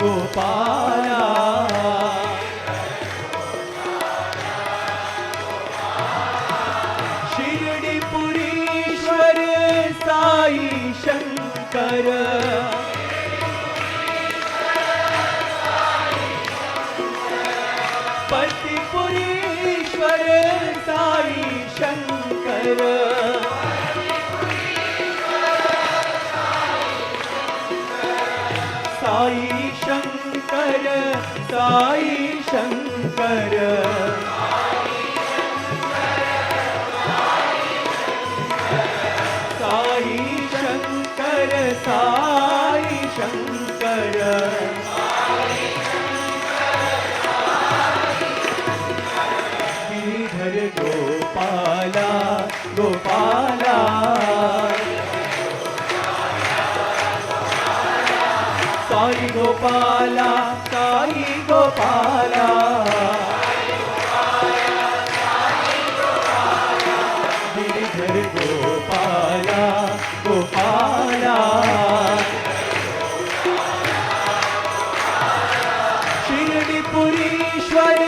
गोपाला शिरडीपुरीश्वर साई शंकर पतिपुरीश्वर साई शंकर साई शंकर साई शंकर साई शंकर साई शंकर गिरिधर गोपाला गोपाला साई गोपाला साई गोपाला गिरिधर गोपाला गोपाला शिरडीपुरीश्वर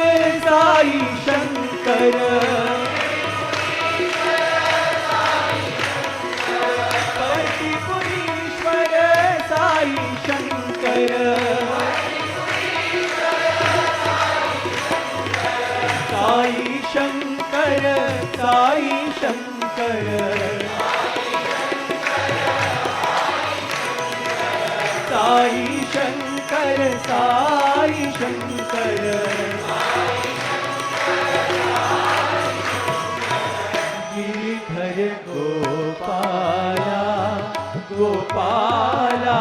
साई शंकर पतिपुरीश्वर साई शंकर साई शंकर साई शंकर साई शंकर साई शंकर गिरिधर गोपाला गोपाला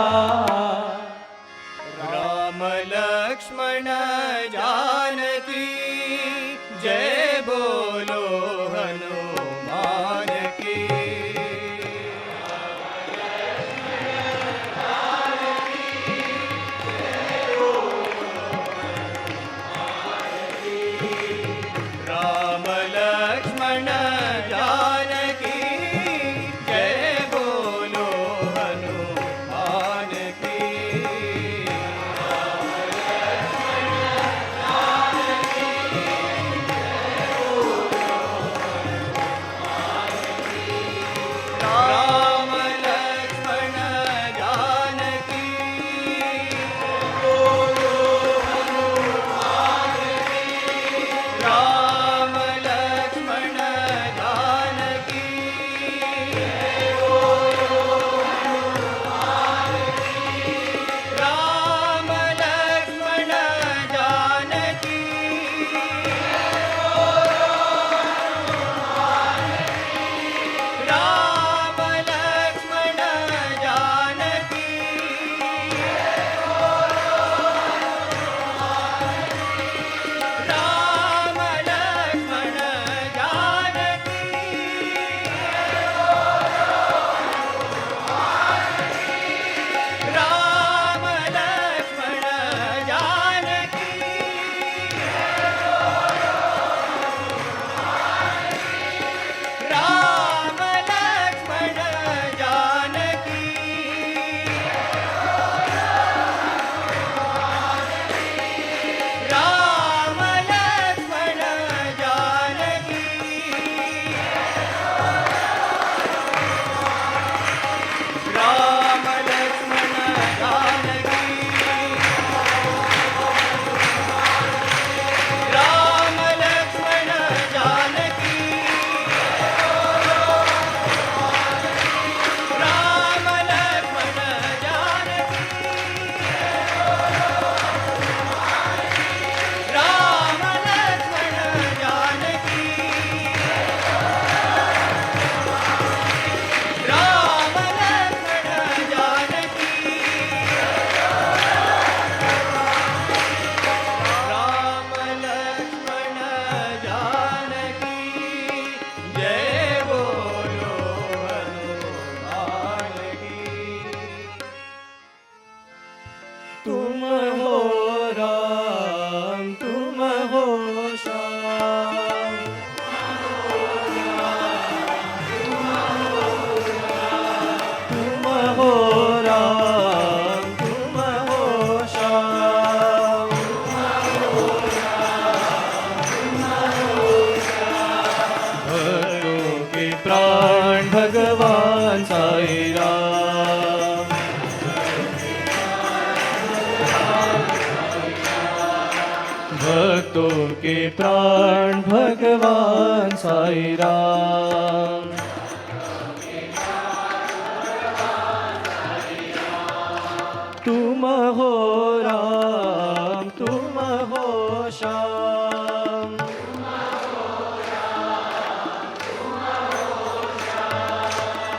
राम लक्ष्मण जानकी जय बोलो हनुमान की राम लक्ष्मण जानकी प्राण भगवान साई राम। तुम हो राम, तुम हो श्याम,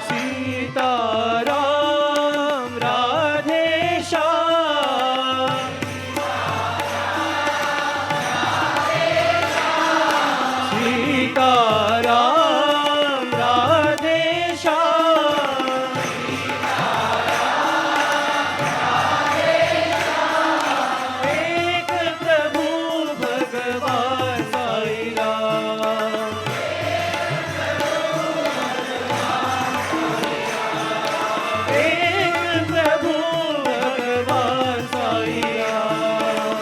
सीता राम राधे श्याम, सीता राम राधे श्याम, एक प्रभु भगवान साई राम, एक प्रभु भगवान साई राम।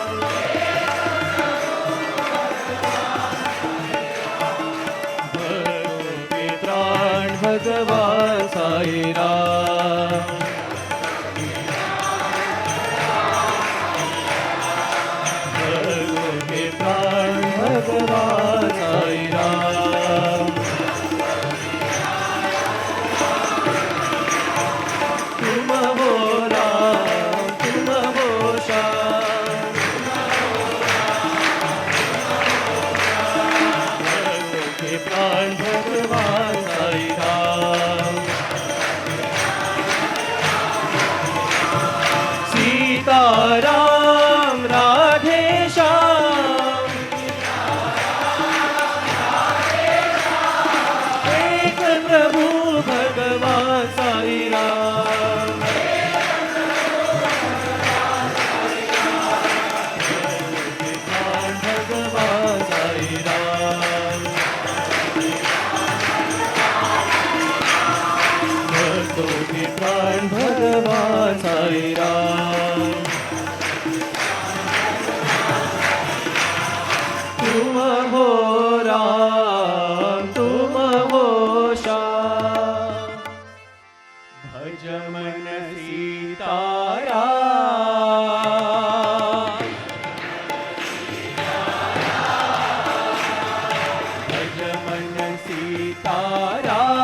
भगो के प्राण भगवान साई राम, भगो के प्राण भगवान साई राम। तुम हो राम, तुम हो श्याम, भगो के प्राण भगवान साई राम, सीता राम राधे श्याम, एक प्रभु भगवान साई राम, भगवान साई राम, भक्तों के प्राण भगवान साई राम। तुम हो राम, तुम हो श्याम, भज मन सीता राम, भज मन सीता राम,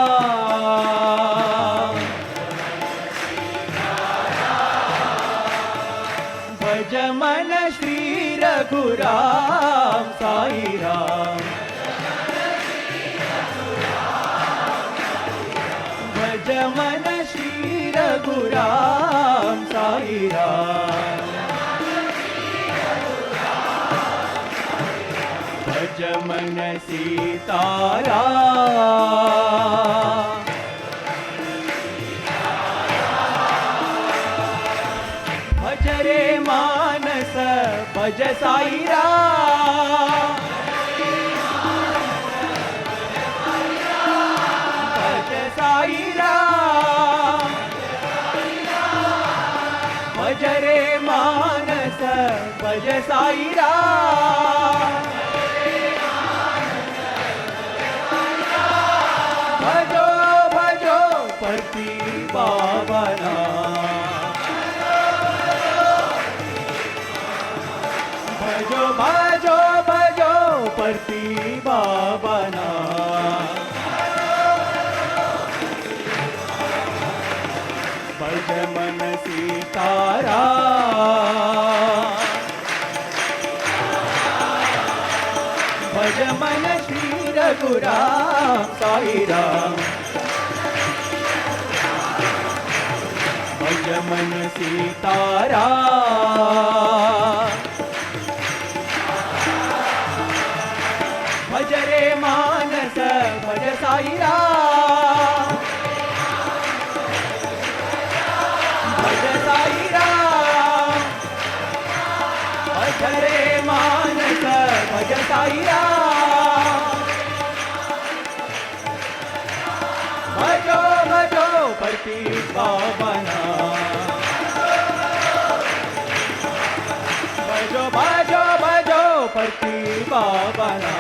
भज मन श्री रघुराम साई राम, भज मन श्री रघुराम साई राम, भज मन सीता राम, भज रे मानस भज साई राम, भज साई राम, भज रे मानस भज साई राम, भजो भजो पति पावना, भजो भजो भजो पति पावना, भज मन सीता राम, भज मन श्री रघुराम साई राम, भज मन सीता राम, भज रे मानस भज साई राम, भज साई राम, भज रे मानस भज साई राम, भजो भजो पति पावना, भजो भजो भजो पति पावना,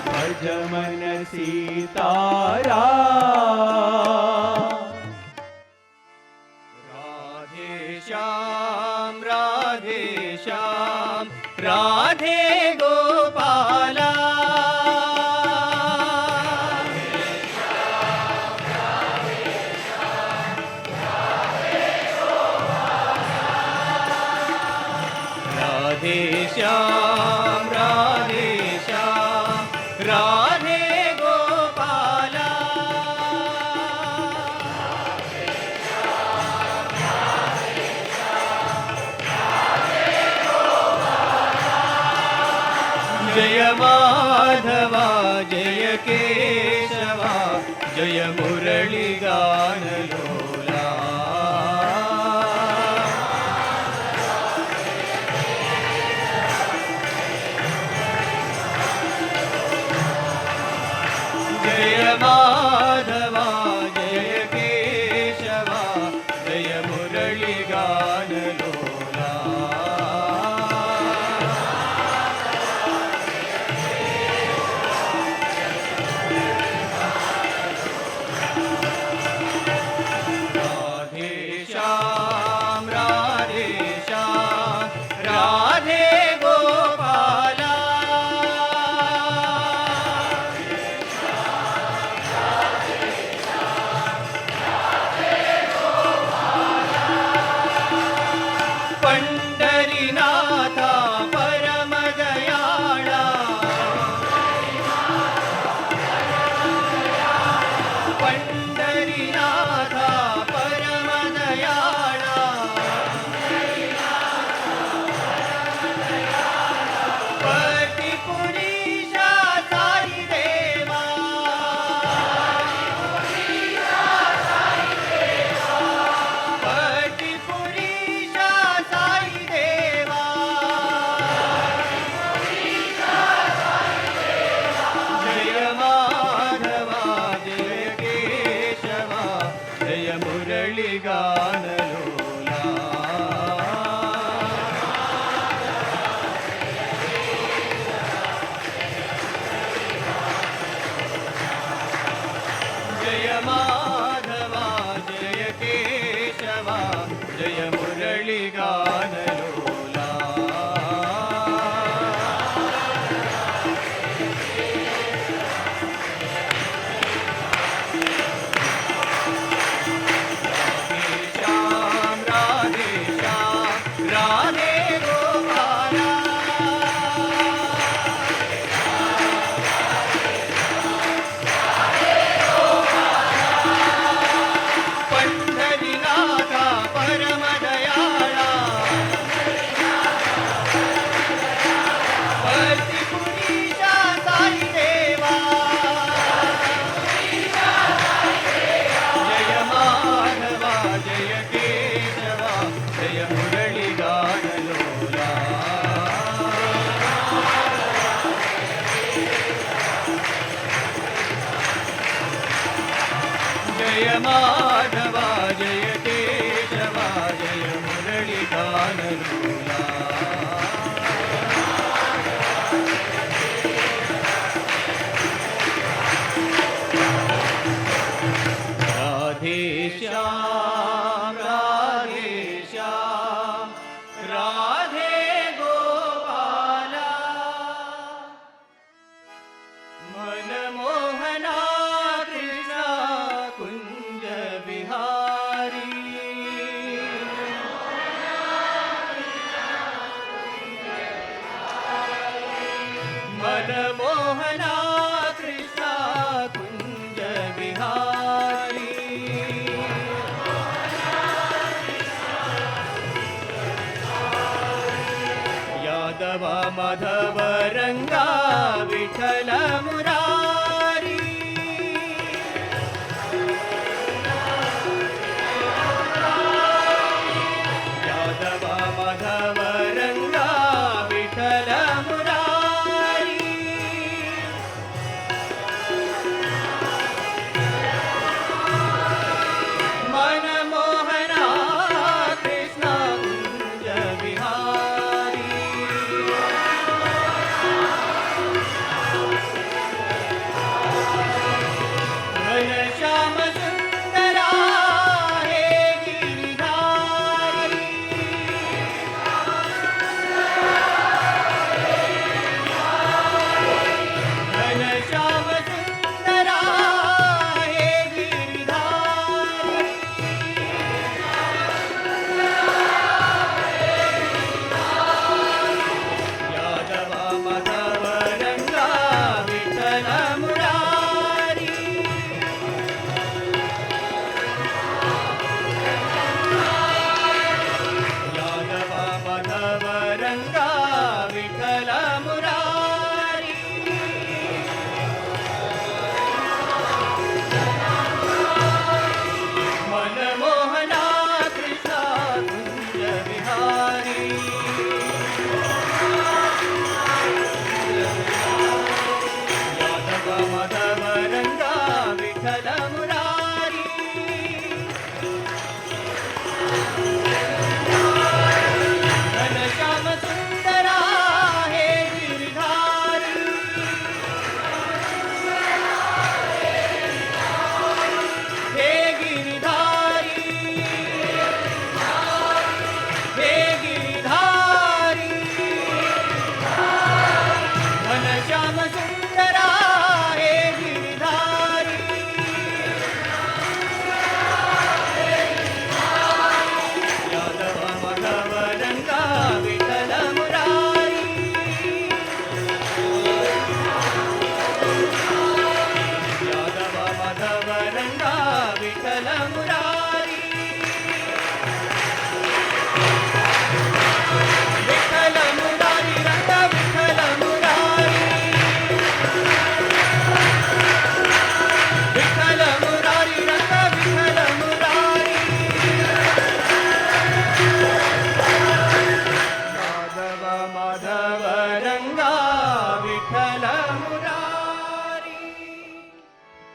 भज मन सीता राम। राधे श्याम राधे राधे गोपाला जय माधवा जय केशवा जय मुरली गान लोला जय माधवा जय केशवा जय मुरली गान लोला राधे श्याम राधे गोपाला पंढरीनाथा परम दयाळा पंढरीनाथा परम दयाळा पतिपुरीशा साई देवा पतिपुरीशा साई देवा जय माधवा जय केशवा जय मुरली गान लोला जय माधवा जय केशवा जय मुरली गान लोला राधे श्याम राधे गोपाला पंढरीनाथा परम दयाळा पतिपुरीशा साई देवा जय माधवा जय केशवा जय मुरली गान लोला जय माधवा जय केशवा जय मुरली गान लोला राधे श्याम राधे गोपाला मनमोहना कृष्णा कुंज विहारी मनमोहना कृष्णा कुंज विहारी यादव माधव रंगा विठल मुरारी यादव माधव रंगा विठल मुरारी मनमोहना कृष्णा कुंज विहारी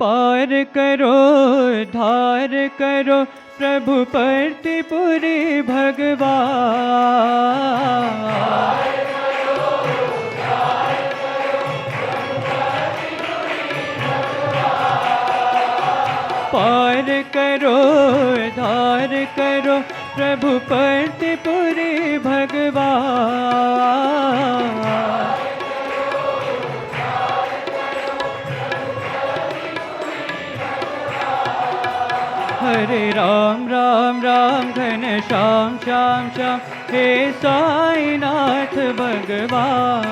पार करो धार करो प्रभु प्रतिपुरी भगवान। पार करो धार करो प्रभु प्रतिपुरी भगवान। हरे राम राम राम घन श्याम श्याम श्याम हे साईनाथ भगवान।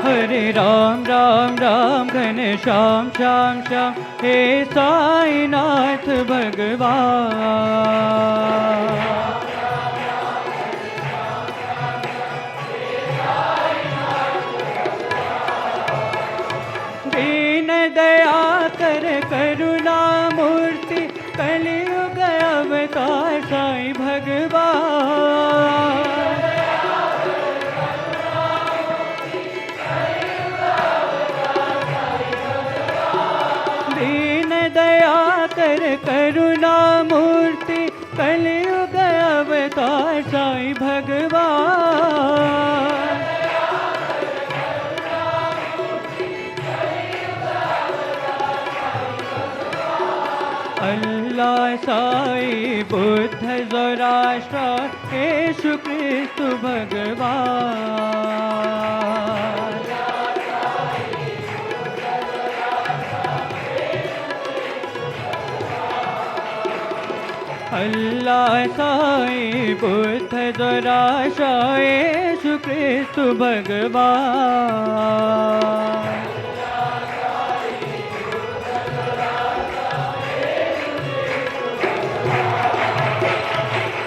हरे राम राम राम घन श्याम श्याम श्याम हे साईनाथ भगवान। दीन दया कर करुणा मूर्ति कलियुग अवतार साईं भगवान। दीन दया कर करुणा मूर्ति कलियुग अवतार साईं भगवान। अल्लाह साई बुद्ध ज़ोराष्ट्र येशु क्रिस्तु भगवान। अल्लाह साई बुद्ध ज़ोराष्ट्र येशु क्रिस्तु भगवान।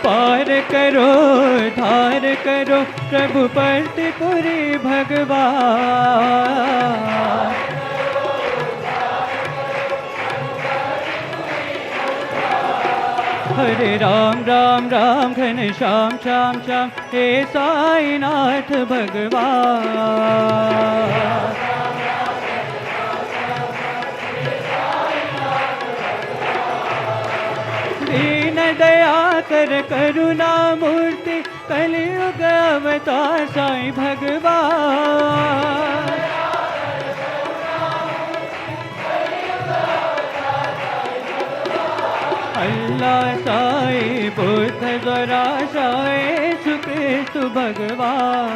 पार करो धार करो प्रभु प्रतिपुरी भगवान। हरे राम राम राम घन श्याम श्याम श्याम हे साईनाथ भगवान। दीन दया कर करुणा मूर्ति कलियुग अवतार साईं भगवान। अल्लाह साई बुद्ध ज़ोराष्ट्र येशु क्रिस्तु भगवान।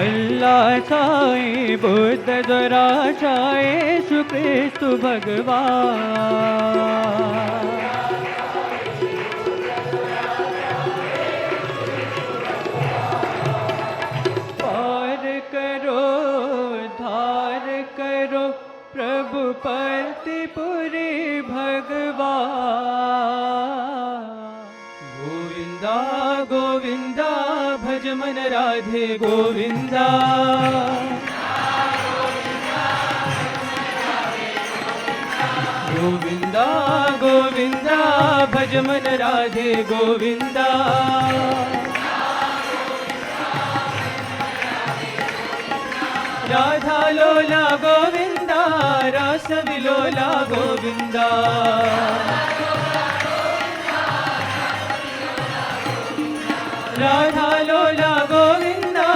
अल्लाह साई बुद्ध ज़ोराष्ट्र येशु क्रिस्तु भगवान। पार करो धार करो प्रभु प्रतिपुरी भगवान। गोविंदा गोविंदा भज मन राधे गोविंदा। गोविंदा गोविंदा भज मन राधे गोविंदा। राधा लोला गोविंदा रस विलोला गोविंदा। राधा लोला गोविंदा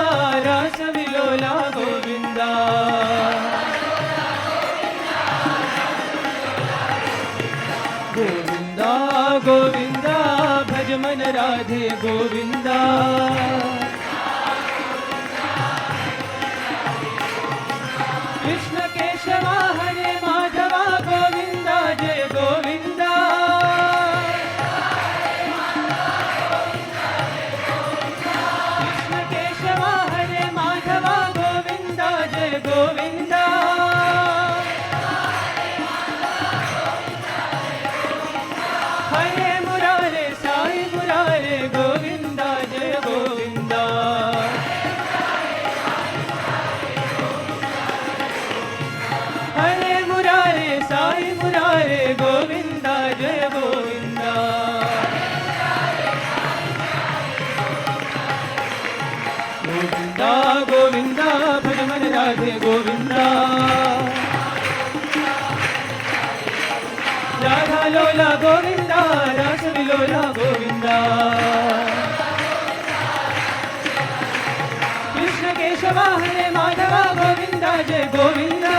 रस विलोला गोविंदा। गोविंदा गोविंदा भज मन राधे गोविंदा। कृष्ण केशवा हरे माधवा गोविंदा जय गोविंदा। कृष्ण केशवा हरे माधवा गोविंदा जय गोविंदा। हरे मुरारे साई मुरारे गोविंदा जय गोविंदा। गोविंद जय गोविंद गोविंदा गोविंदा भज मन राधे गोविंदा राधा लोला गोविंदा रस विलोला गोविंदा कृष्ण केशव हरे माधव गोविंदा जय गोविंदा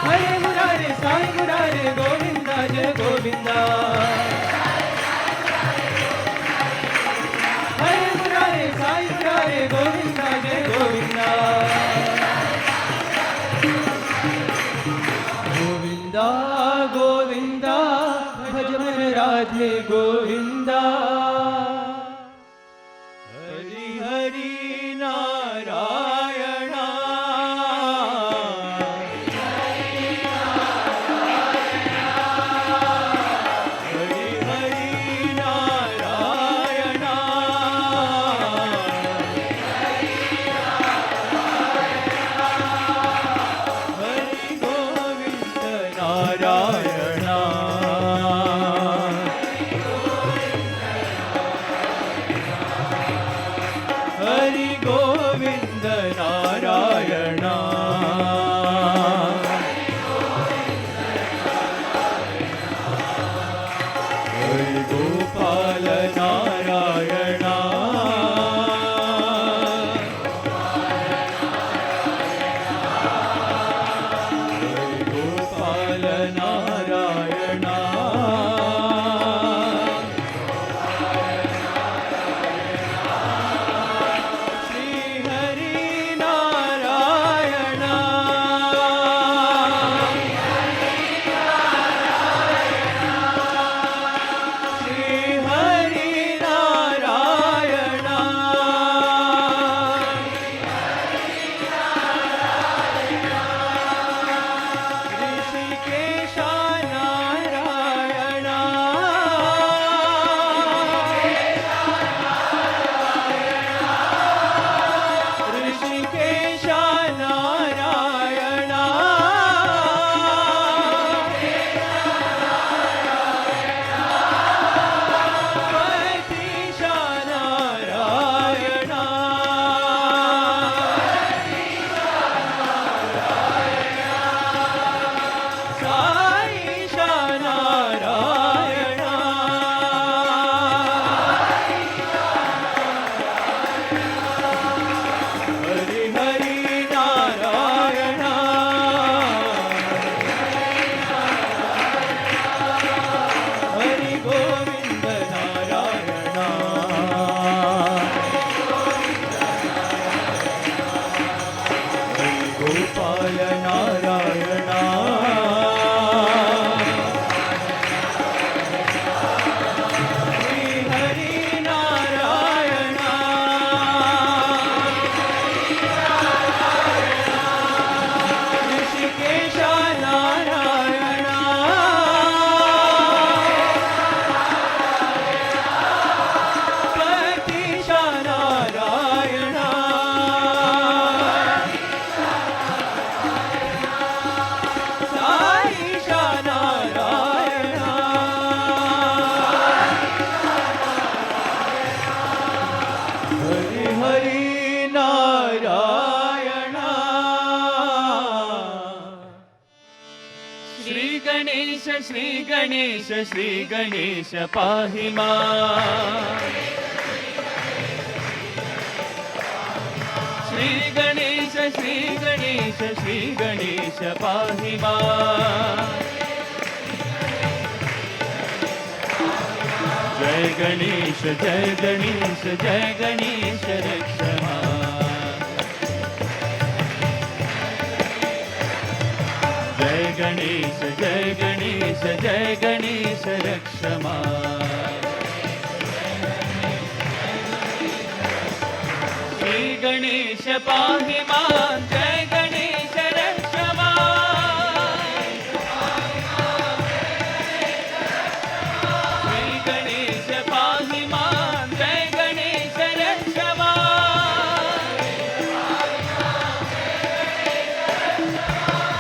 हरे मुरारे साई मुरारे गोविंदा जय गोविंदा हरे मुरारे साई मुरारे गोविंदा जय गोविंदा गोविंदा गोविंदा भज मन राधे गोविंदा हरि हरि नारायण हरि हरि नारायण हरि गोविंद नारायण हरि गोविंद नारायण हरि गोपाल नारायण हरि गोपाल नारायण श्री हरि नारायण श्री हरि नारायण ऋषिकेश नारायण ऋषिकेश नारायण पतिश नारायण साईश नारायण हरि हरि नारायण हरि गोविंद नारायण हरि गोपाल नारायण श्री हरि नारायण ऋषिकेश नारायण पतिश नारायण साईश नारायण हरि हरि नारायण श्री गणेश श्री गणेश श्री गणेश पाहि मां श्री गणेश श्री गणेश श्री गणेश पाहि मां जय गणेश जय गणेश जय गणेश रक्ष मां जय गणेश जय गणेश जय गणेश रक्ष मां श्री गणेश पाहि मां जय गणेश रक्ष मां श्री गणेश पाहि मां जय गणेश रक्ष मां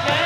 जय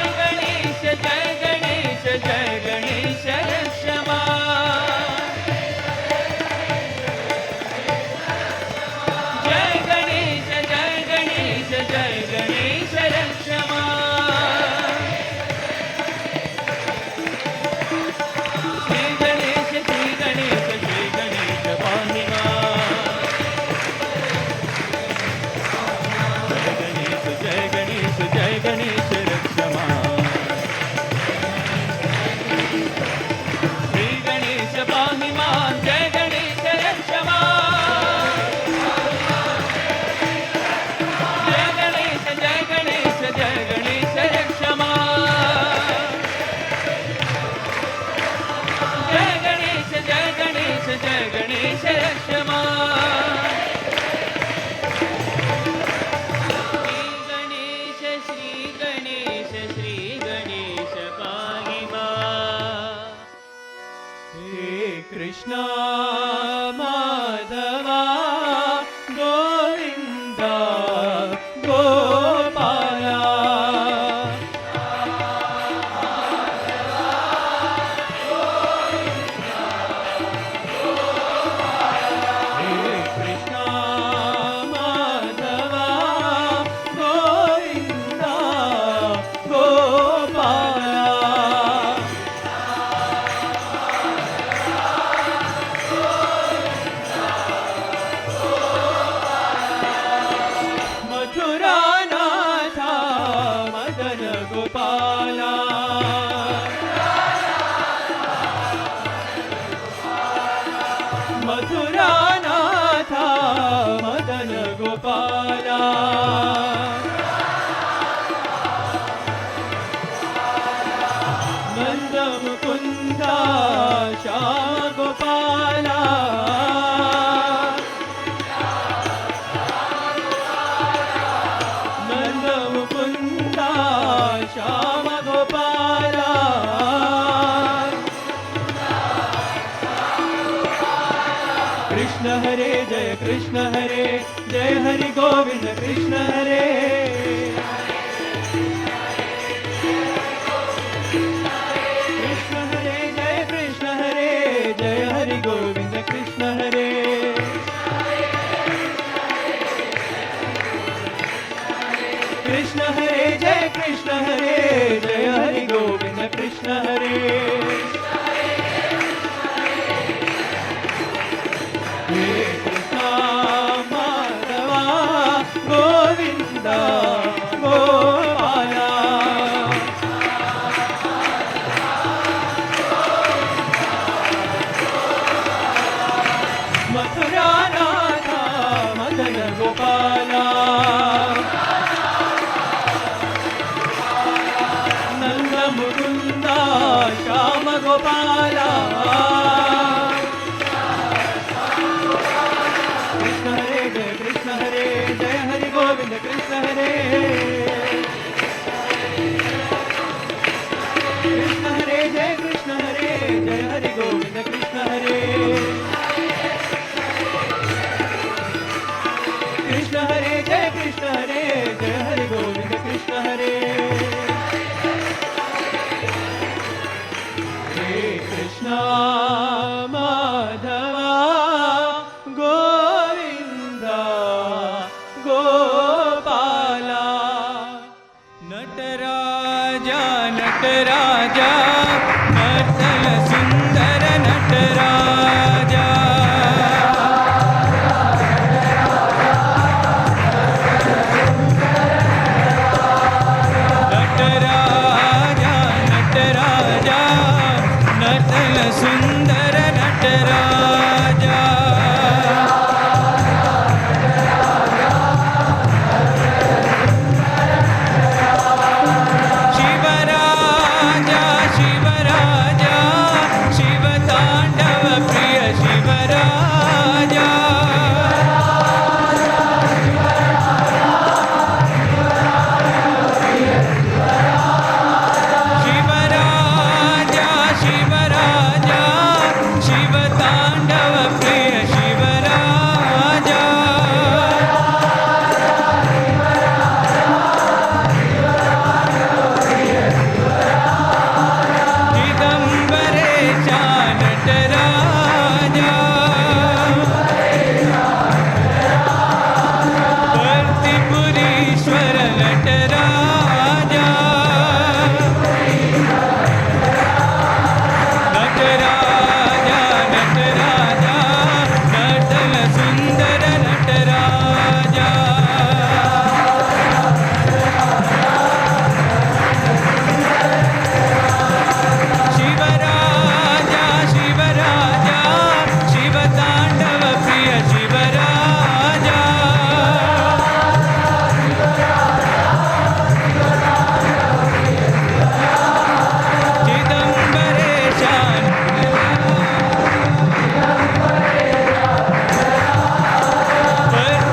गोपाला नंद मुकुंदा श्याम गोपाला नंद मुकुंदा श्याम गोपाला कृष्ण हरे जय हरि गोविंद कृष्ण हरे कृष्ण हरे जय हरि गोविंद कृष्ण हरे कृष्ण हरे जय हरि गोविंद कृष्ण हरे माधवा गोविंदा गोपाला मथुरा राधा मदन गोपाला नंद मुकुंदा श्याम गोपाला कृष्ण हरे जय हरि गोविंद कृष्ण हरे कृष्ण हरे जय हरि गोविंद कृष्ण हरे कृष्ण हरे जय हरि गोविंद कृष्ण हरे हे कृष्ण माधवा गोविंदा गोपाला नटराजा नटराजा नर्तन सुंदर नटराजा नटराजा नटराजा नर्तन सुंदर नटराजा शिवराजा शिवराजा शिव तांडव प्रिय शिवराजा शिवराजा शिवराजा शिव तांडव प्रिय शिवराजा चिदंबरेश नटराजा कर्तिपुरीश्वर नटराजा नटराजा नटराजा नर्तन सुंदर नटराजा शिवराजा शिवराजा शिव तांडव प्रिय शिवराजा चिदंबरेश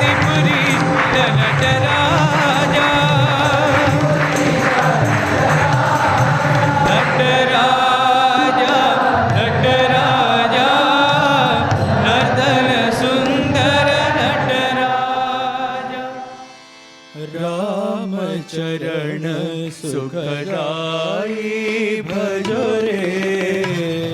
कर्तिपुरीश्वर नटराजा नटराजा नटराजा नर्तन सुंदर नटराजा राम चरण सुखदाई भजो रे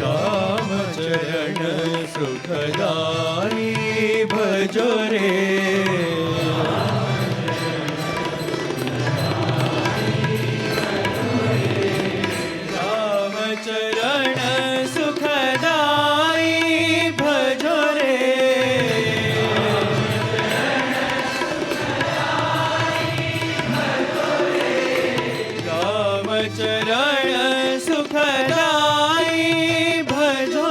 राम चरण सुखदाई भजो रे राम चरण सुखदाई भजो रे राम चरण सुखदाई भजो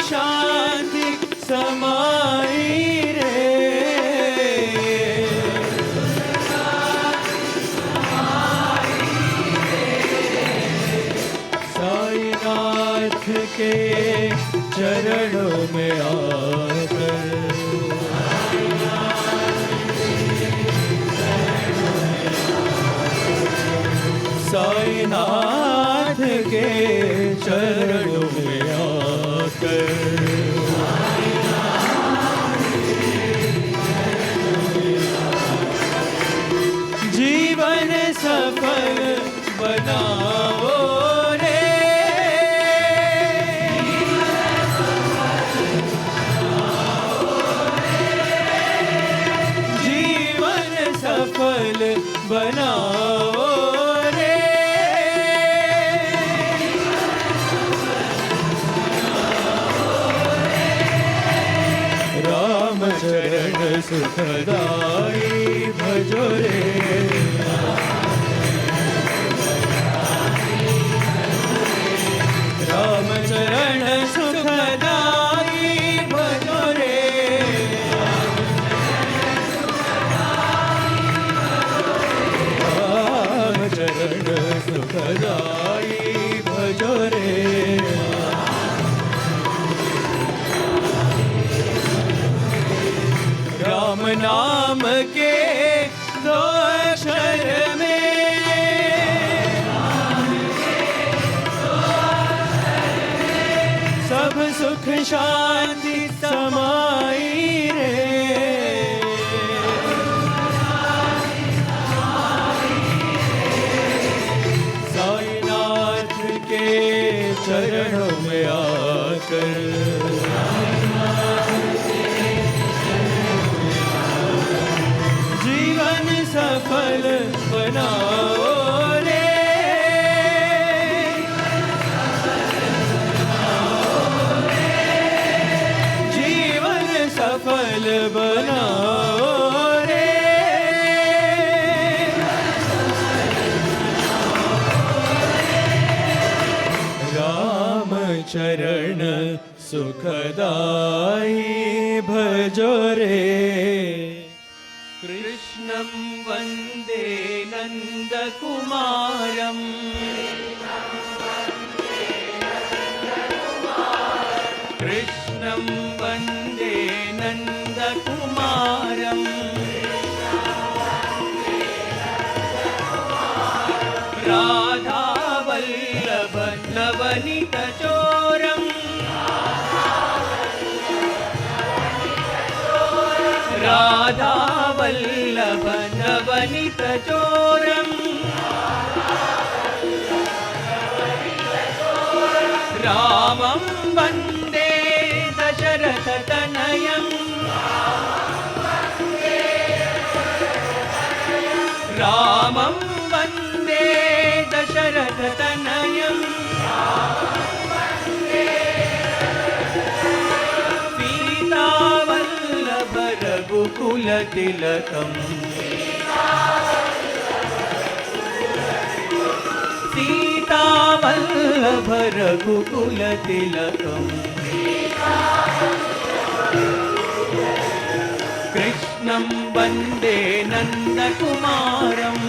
शांति समाई रे। साईनाथ के चरणों में आकर साईनाथ के चरणों में आकर जीवन सफल बनाओ रे। जीवन सफल बनाओ रे। राम चरण सुखदाई भजो रे। राम चरण सुखदाई भजो रे। राम चरण सुखदाई भजो रे। राम नाम के दो अक्षर में सब सुख शांति समाई रे। साईनाथ के चरणों में आकर जीवन सफल बनाओ रे। जीवन सफल बनाओ रे। राम चरण सुखदाई भजो रे। कृष्णं वन्दे नन्दकुमारम्। कृष्णं वन्दे नन्दकुमारम्। राधावल्लभ नवनीतचोरम्। राधावल्लभ नवनीतचोरम्। रामं वन्दे दशरथतनयम्। रामं वन्दे दशरथतनयम्। सीतावल्लभ रघुकुलतिलकम्। सीतावल्लभ रघुकुलतिलकम्। कृष्णं वन्दे नन्दकुमारम्।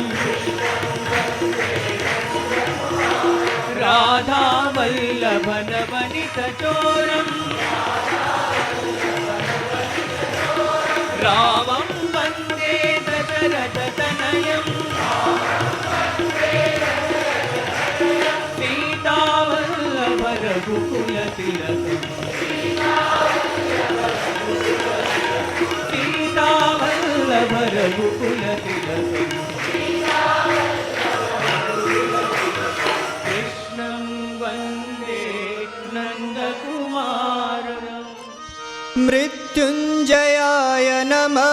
राधावल्लभ नवनीतचोरम्। रामं वन्दे दशरथतनयम्। सीतावल्लभ रघुकुलतिलकम्। सीतावल्लभ रघुकुलतिलकम्। कृष्णं वन्दे नन्दकुमारम्। मृत्युञ्जयाय नमः।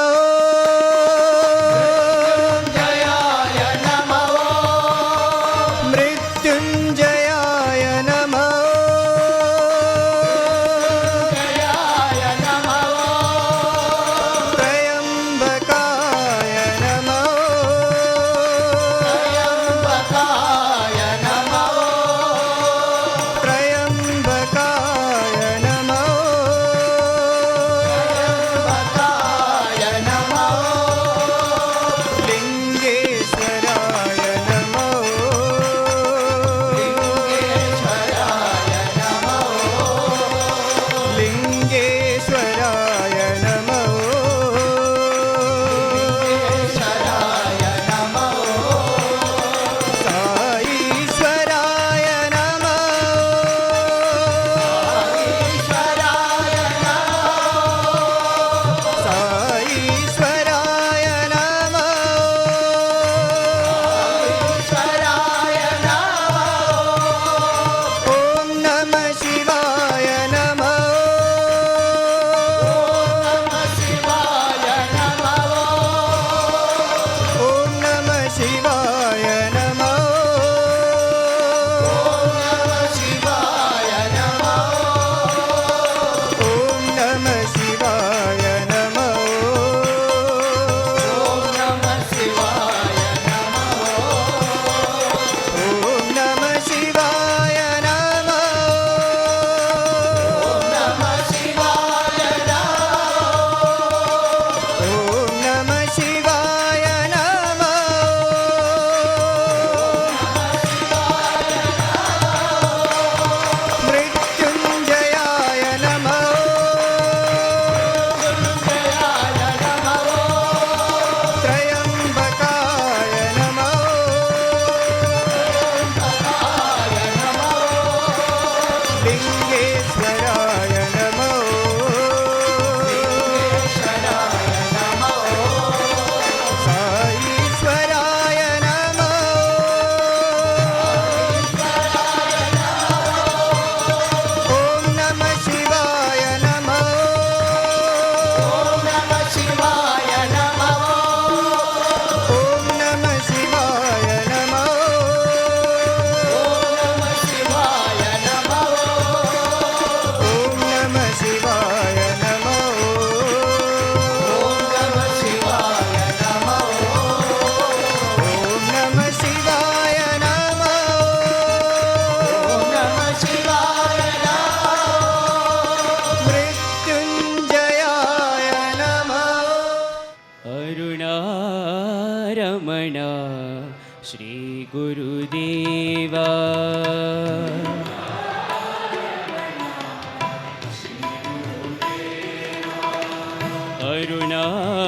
मृत्युञ्जयाय नमः। त्र्यम्बकाय नमः। त्र्यम्बकाय नमः।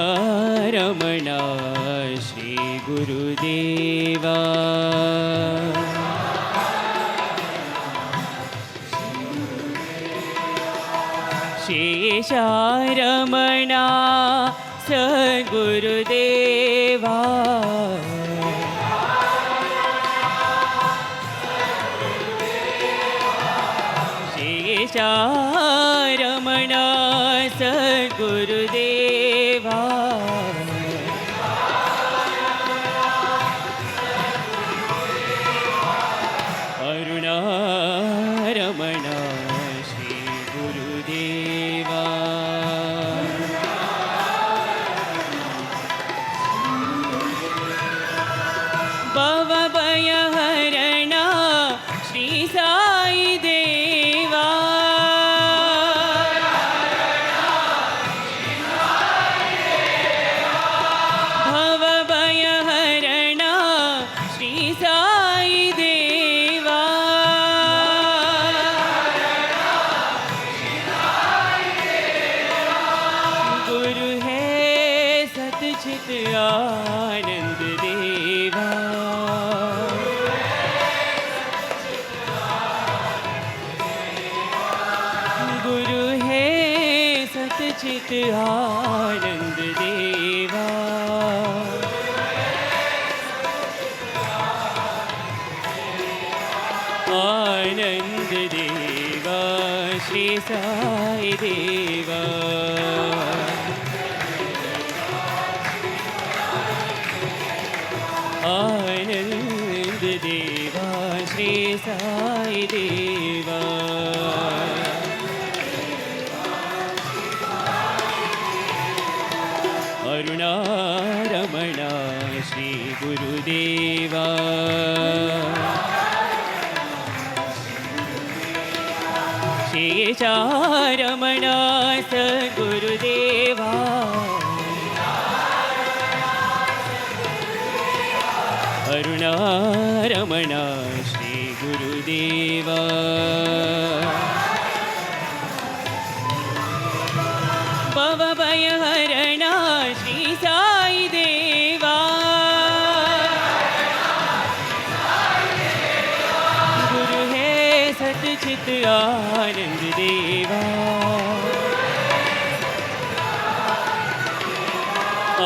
अरुणारमणा श्री गुरुदेवा शेषारमणा सद्गुरुदेवा शेषारमणा सद्गुरुदेवा अरुणारमणा श्री गुरुदेवा भवभयहरणा श्री साई देवा भवभयहरणा श्री साई देवा गुरु है सतचित आनंद देवा गुरु है सतचित आनंद देवा आनंद देवा श्री साई देवा आनंद देवा श्री साई देवा अरुणारमणा श्री गुरुदेवा शेषारमणा सद्गुरुदेवा अरुणारमणा श्री गुरुदेवा भवभयहरणा श्री साई देवा गुरु है सतचित आनंद देवा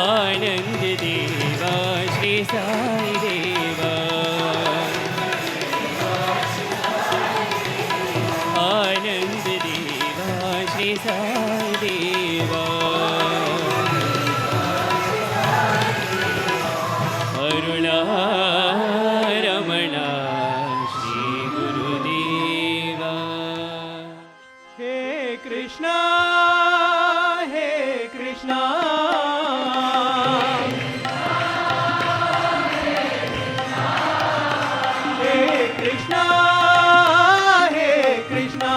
आनंद देवा श्री साई देवा आनंद देवा श्री साई देवा अरुणारमणा श्री गुरुदेवा हे कृष्णा हे कृष्णा हे कृष्णा हे कृष्णा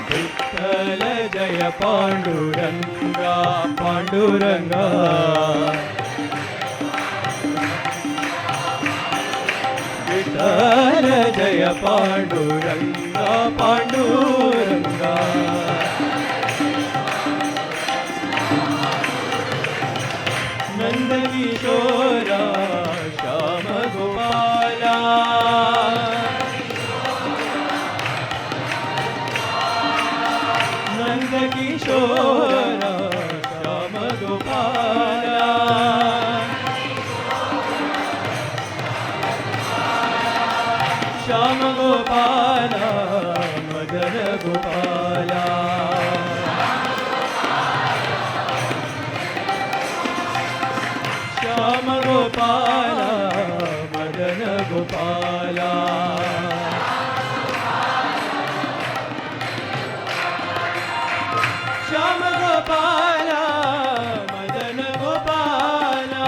विठ्ठल जय पांडुरंगा पांडुरंगा विठ्ठल जय पांडुरंगा पांडुरंगा नंदकिशोरा श्याम गोपाला नंदकिशोरा श्याम गोपाला श्याम गोपाला मदन गोपाला श्याम गोपाला मदन गोपाला श्याम गोपाला मदन गोपाला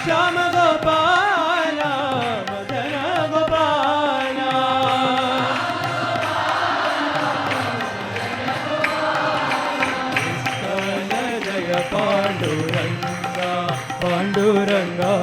श्याम गोपाला मदन गोपाला जय पांडुरंगा पांडुरंगा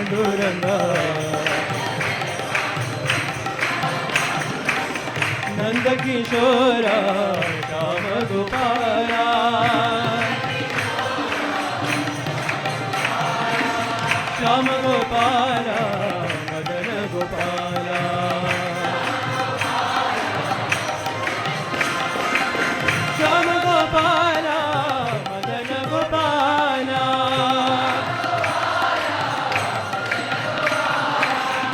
पांडुरंगा नंद किशोरा श्याम गोपाला श्याम गोपाला मदन गोपाला श्याम गोपाला मदन गोपाला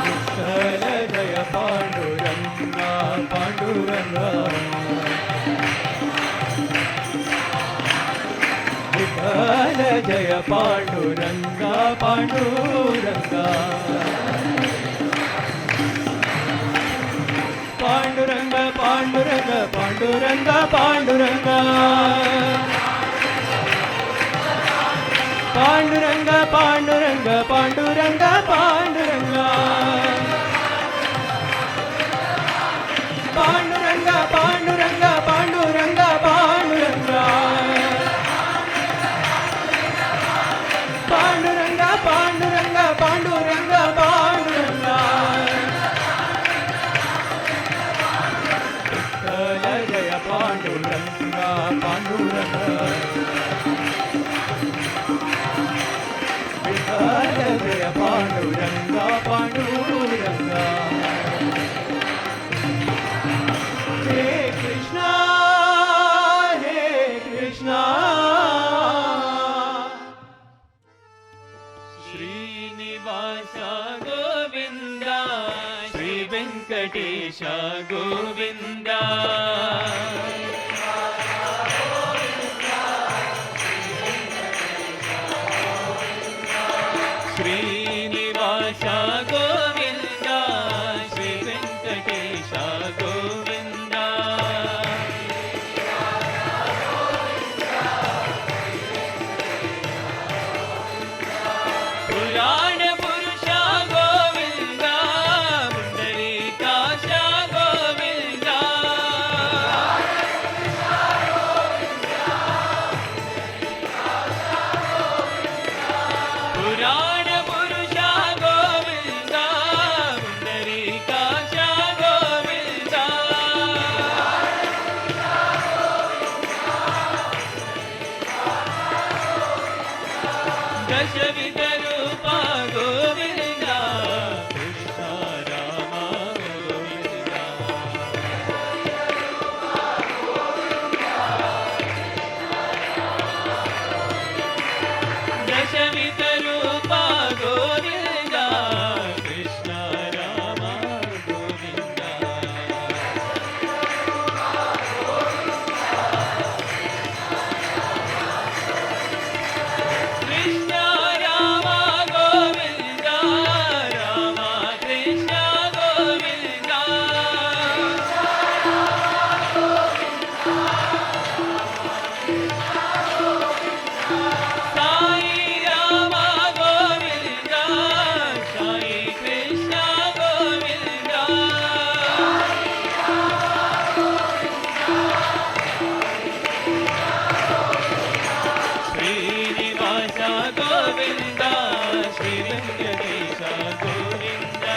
विठ्ठल जय पांडुरंगा पांडुरंगा विठ्ठल जय पांडुरंगा पांडुरंगा पांडुरंग पांडुरंग पांडुरंग पांडुरंग पांडुरंग पांडुरंग पांडुरंग पांडुरंग पांडुरंग पांडुरंग पांडुरंग पांडुरंग पांडुरंग पांडुरंग पांडुरंग पांडुरंग विठ्ठल जय पांडुरंगा पांडुरंग विठ्ठल जय पांडुरंगा पांडुरंगा हे कृष्णा श्रीनिवासा गोविंदा श्री वेंकटेश गोविंदा श्रीनिवासा गोविंदा श्री वेंकटेश गोविंदा पुराण पुरुषा गोविंदा पुंडरीकाक्षा गोविंदा पुराण पुरुषा गोविंदा पुंडरीकाक्षा गोविंदा दशविध रूपा गोविंदा कृष्ण राम गोविंदा दशविध रूपा गोविंदा कृष्ण राम गोविंदा कृष्ण राम गोविंदा राम कृष्ण गोविंदा साई राम गोविंदा साई कृष्ण गोविंदा श्रीनिवासा गोविंदा श्री वेंकटेश गोविंदा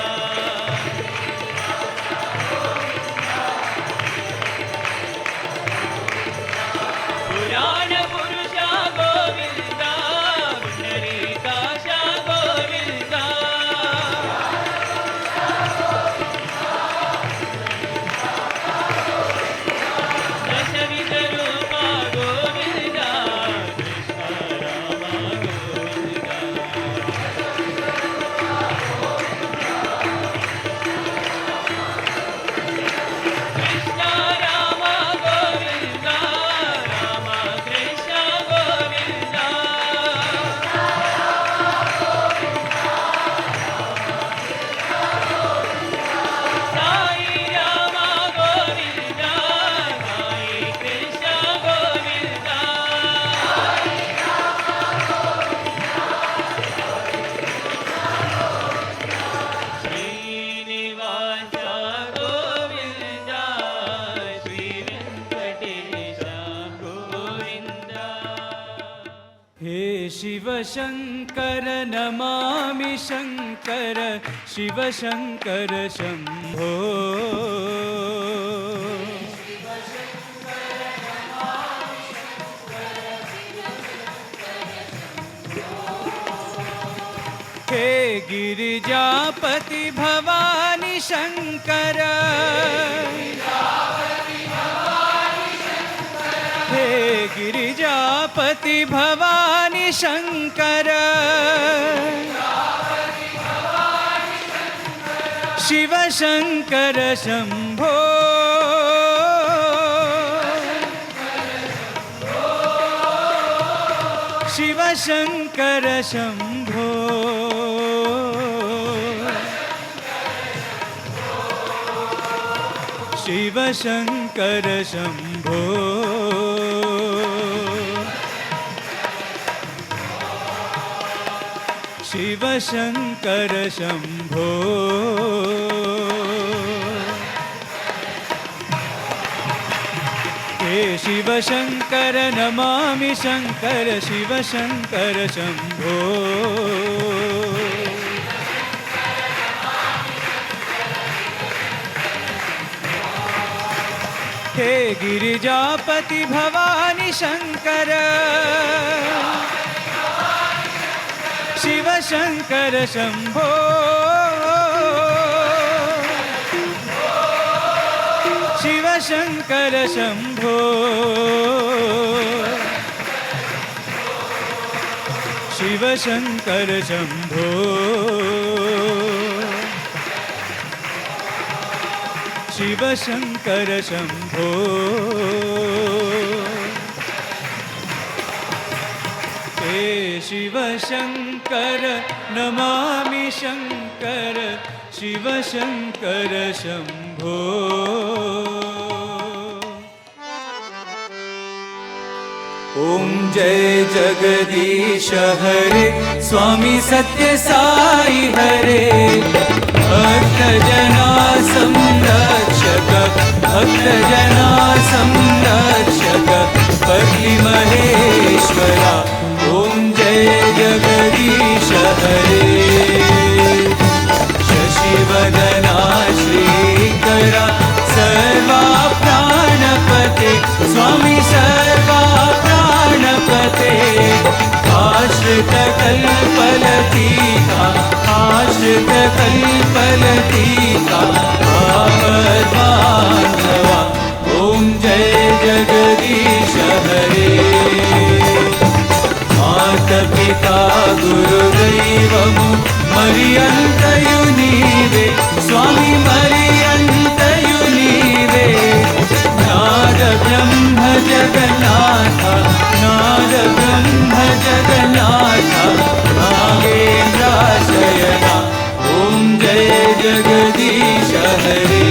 पुराण पुरुषा गोविंदा पुंडरीकाक्षा गोविंदा दशविध रूपा गोविंदा कृष्ण राम गोविंदा कृष्ण राम गोविंदा राम कृष्ण गोविंदा साई राम गोविंदा साई कृष्ण गोविंदा श्रीनिवासा गोविंदा श्री वेंकटेश गोविंदा हे शिव शंकर शङ्कर नमामि शङ्कर शिव शङ्कर शम्भो हे गिरिजापति भवानी शङ्कर हे गिरिजापति भवानी शङ्कर शिव शङ्कर शम्भो शिव शङ्कर शम्भो शिव शङ्कर शम्भो शिव शङ्कर शम्भो हे शिव शङ्कर नमामि शङ्कर शिव शङ्कर शम्भो हे गिरिजापति भवानी शङ्कर शिव शङ्कर शम्भो शिव शङ्कर शम्भो शिव शङ्कर शम्भो शिव शङ्कर शम्भो हे शिव शङ्कर नमामि शङ्कर शिव शङ्कर शम्भो ॐ जय जगदीश हरे स्वामी सत्य साई हरे भक्तजना संरक्षक भक्तजना संरक्षक पति महेश्वरा ॐ जय जगदीश हरे शशिवदना श्रीकरा सर्वा प्राणपते स्वामी सर्वा प्राणपते आश्रित कल्पलतिका आश्रित कल्पलतिका आपद्बान्धवा ॐ जय जगदीश हरे मातपिता गुरुदैवमु मरियन्तयु नीवे स्वामी मरियन्तयु नीवे नाद ब्रह्म जगन्नाथ नाद ब्रह्म जगन्नाथ नागेन्द्राशयना ॐ जय जगदीश हरे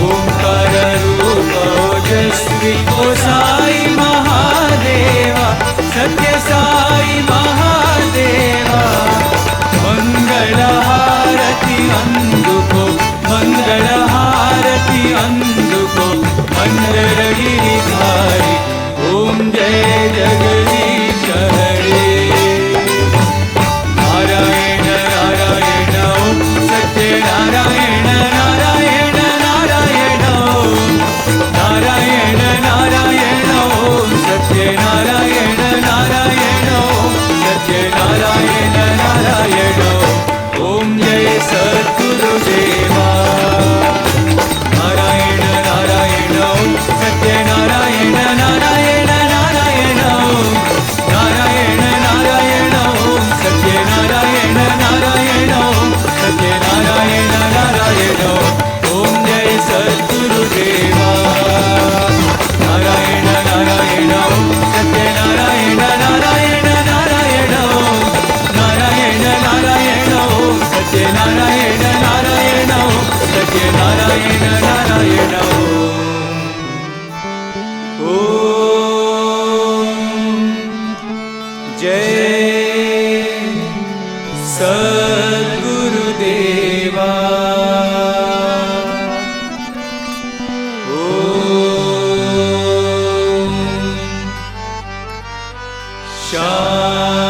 ओंकार रूप ओजस्वी ओ साई महादेवा सत्य साई महादेवा मंगल हारति अंदुको मंगल हारति अंदुको मंदर गिरिधारी ओम जय जगदीश हरे नारायण नारायण ओम सत्य नारायण नारायण नारायण ओम नारायण नारायण ओम सत्य नारायण नारायण ओम सत्य नारायण नारायण ओम जय सद्गुरुदेवा नारायण नारायण ओम सत्य नारायण नारायण नारायण ओम नारायण नारायण ओम सत्य नारायण नारायण ओम सत्य नारायण नारायण ओम जय सद्गुरुदेवा नारायण नारायण ओम सत्य नारायण नारायण नारायण ओम नारायण नारायण ओम सत्य नारायण नारायण ओम सत्य नारायण नारायण ओम जय सद्गुरुदेवा ओम शांति।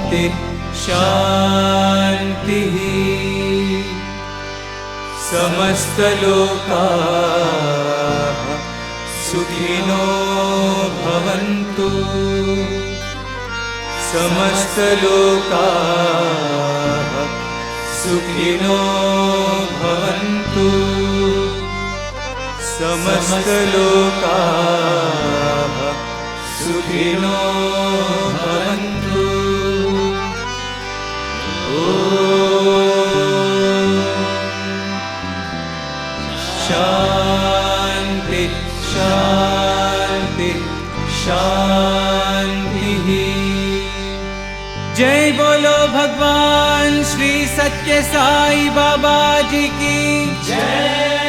शांति शांति समस्त लोकाः सुखिनो भवन्तु समस्त लोकाः सुखिनो भवन्तु समस्त लोकाः सुखिनो भवन्तु शांति शांति शांति। जय बोलो भगवान श्री सत्य साई बाबा जी की जय।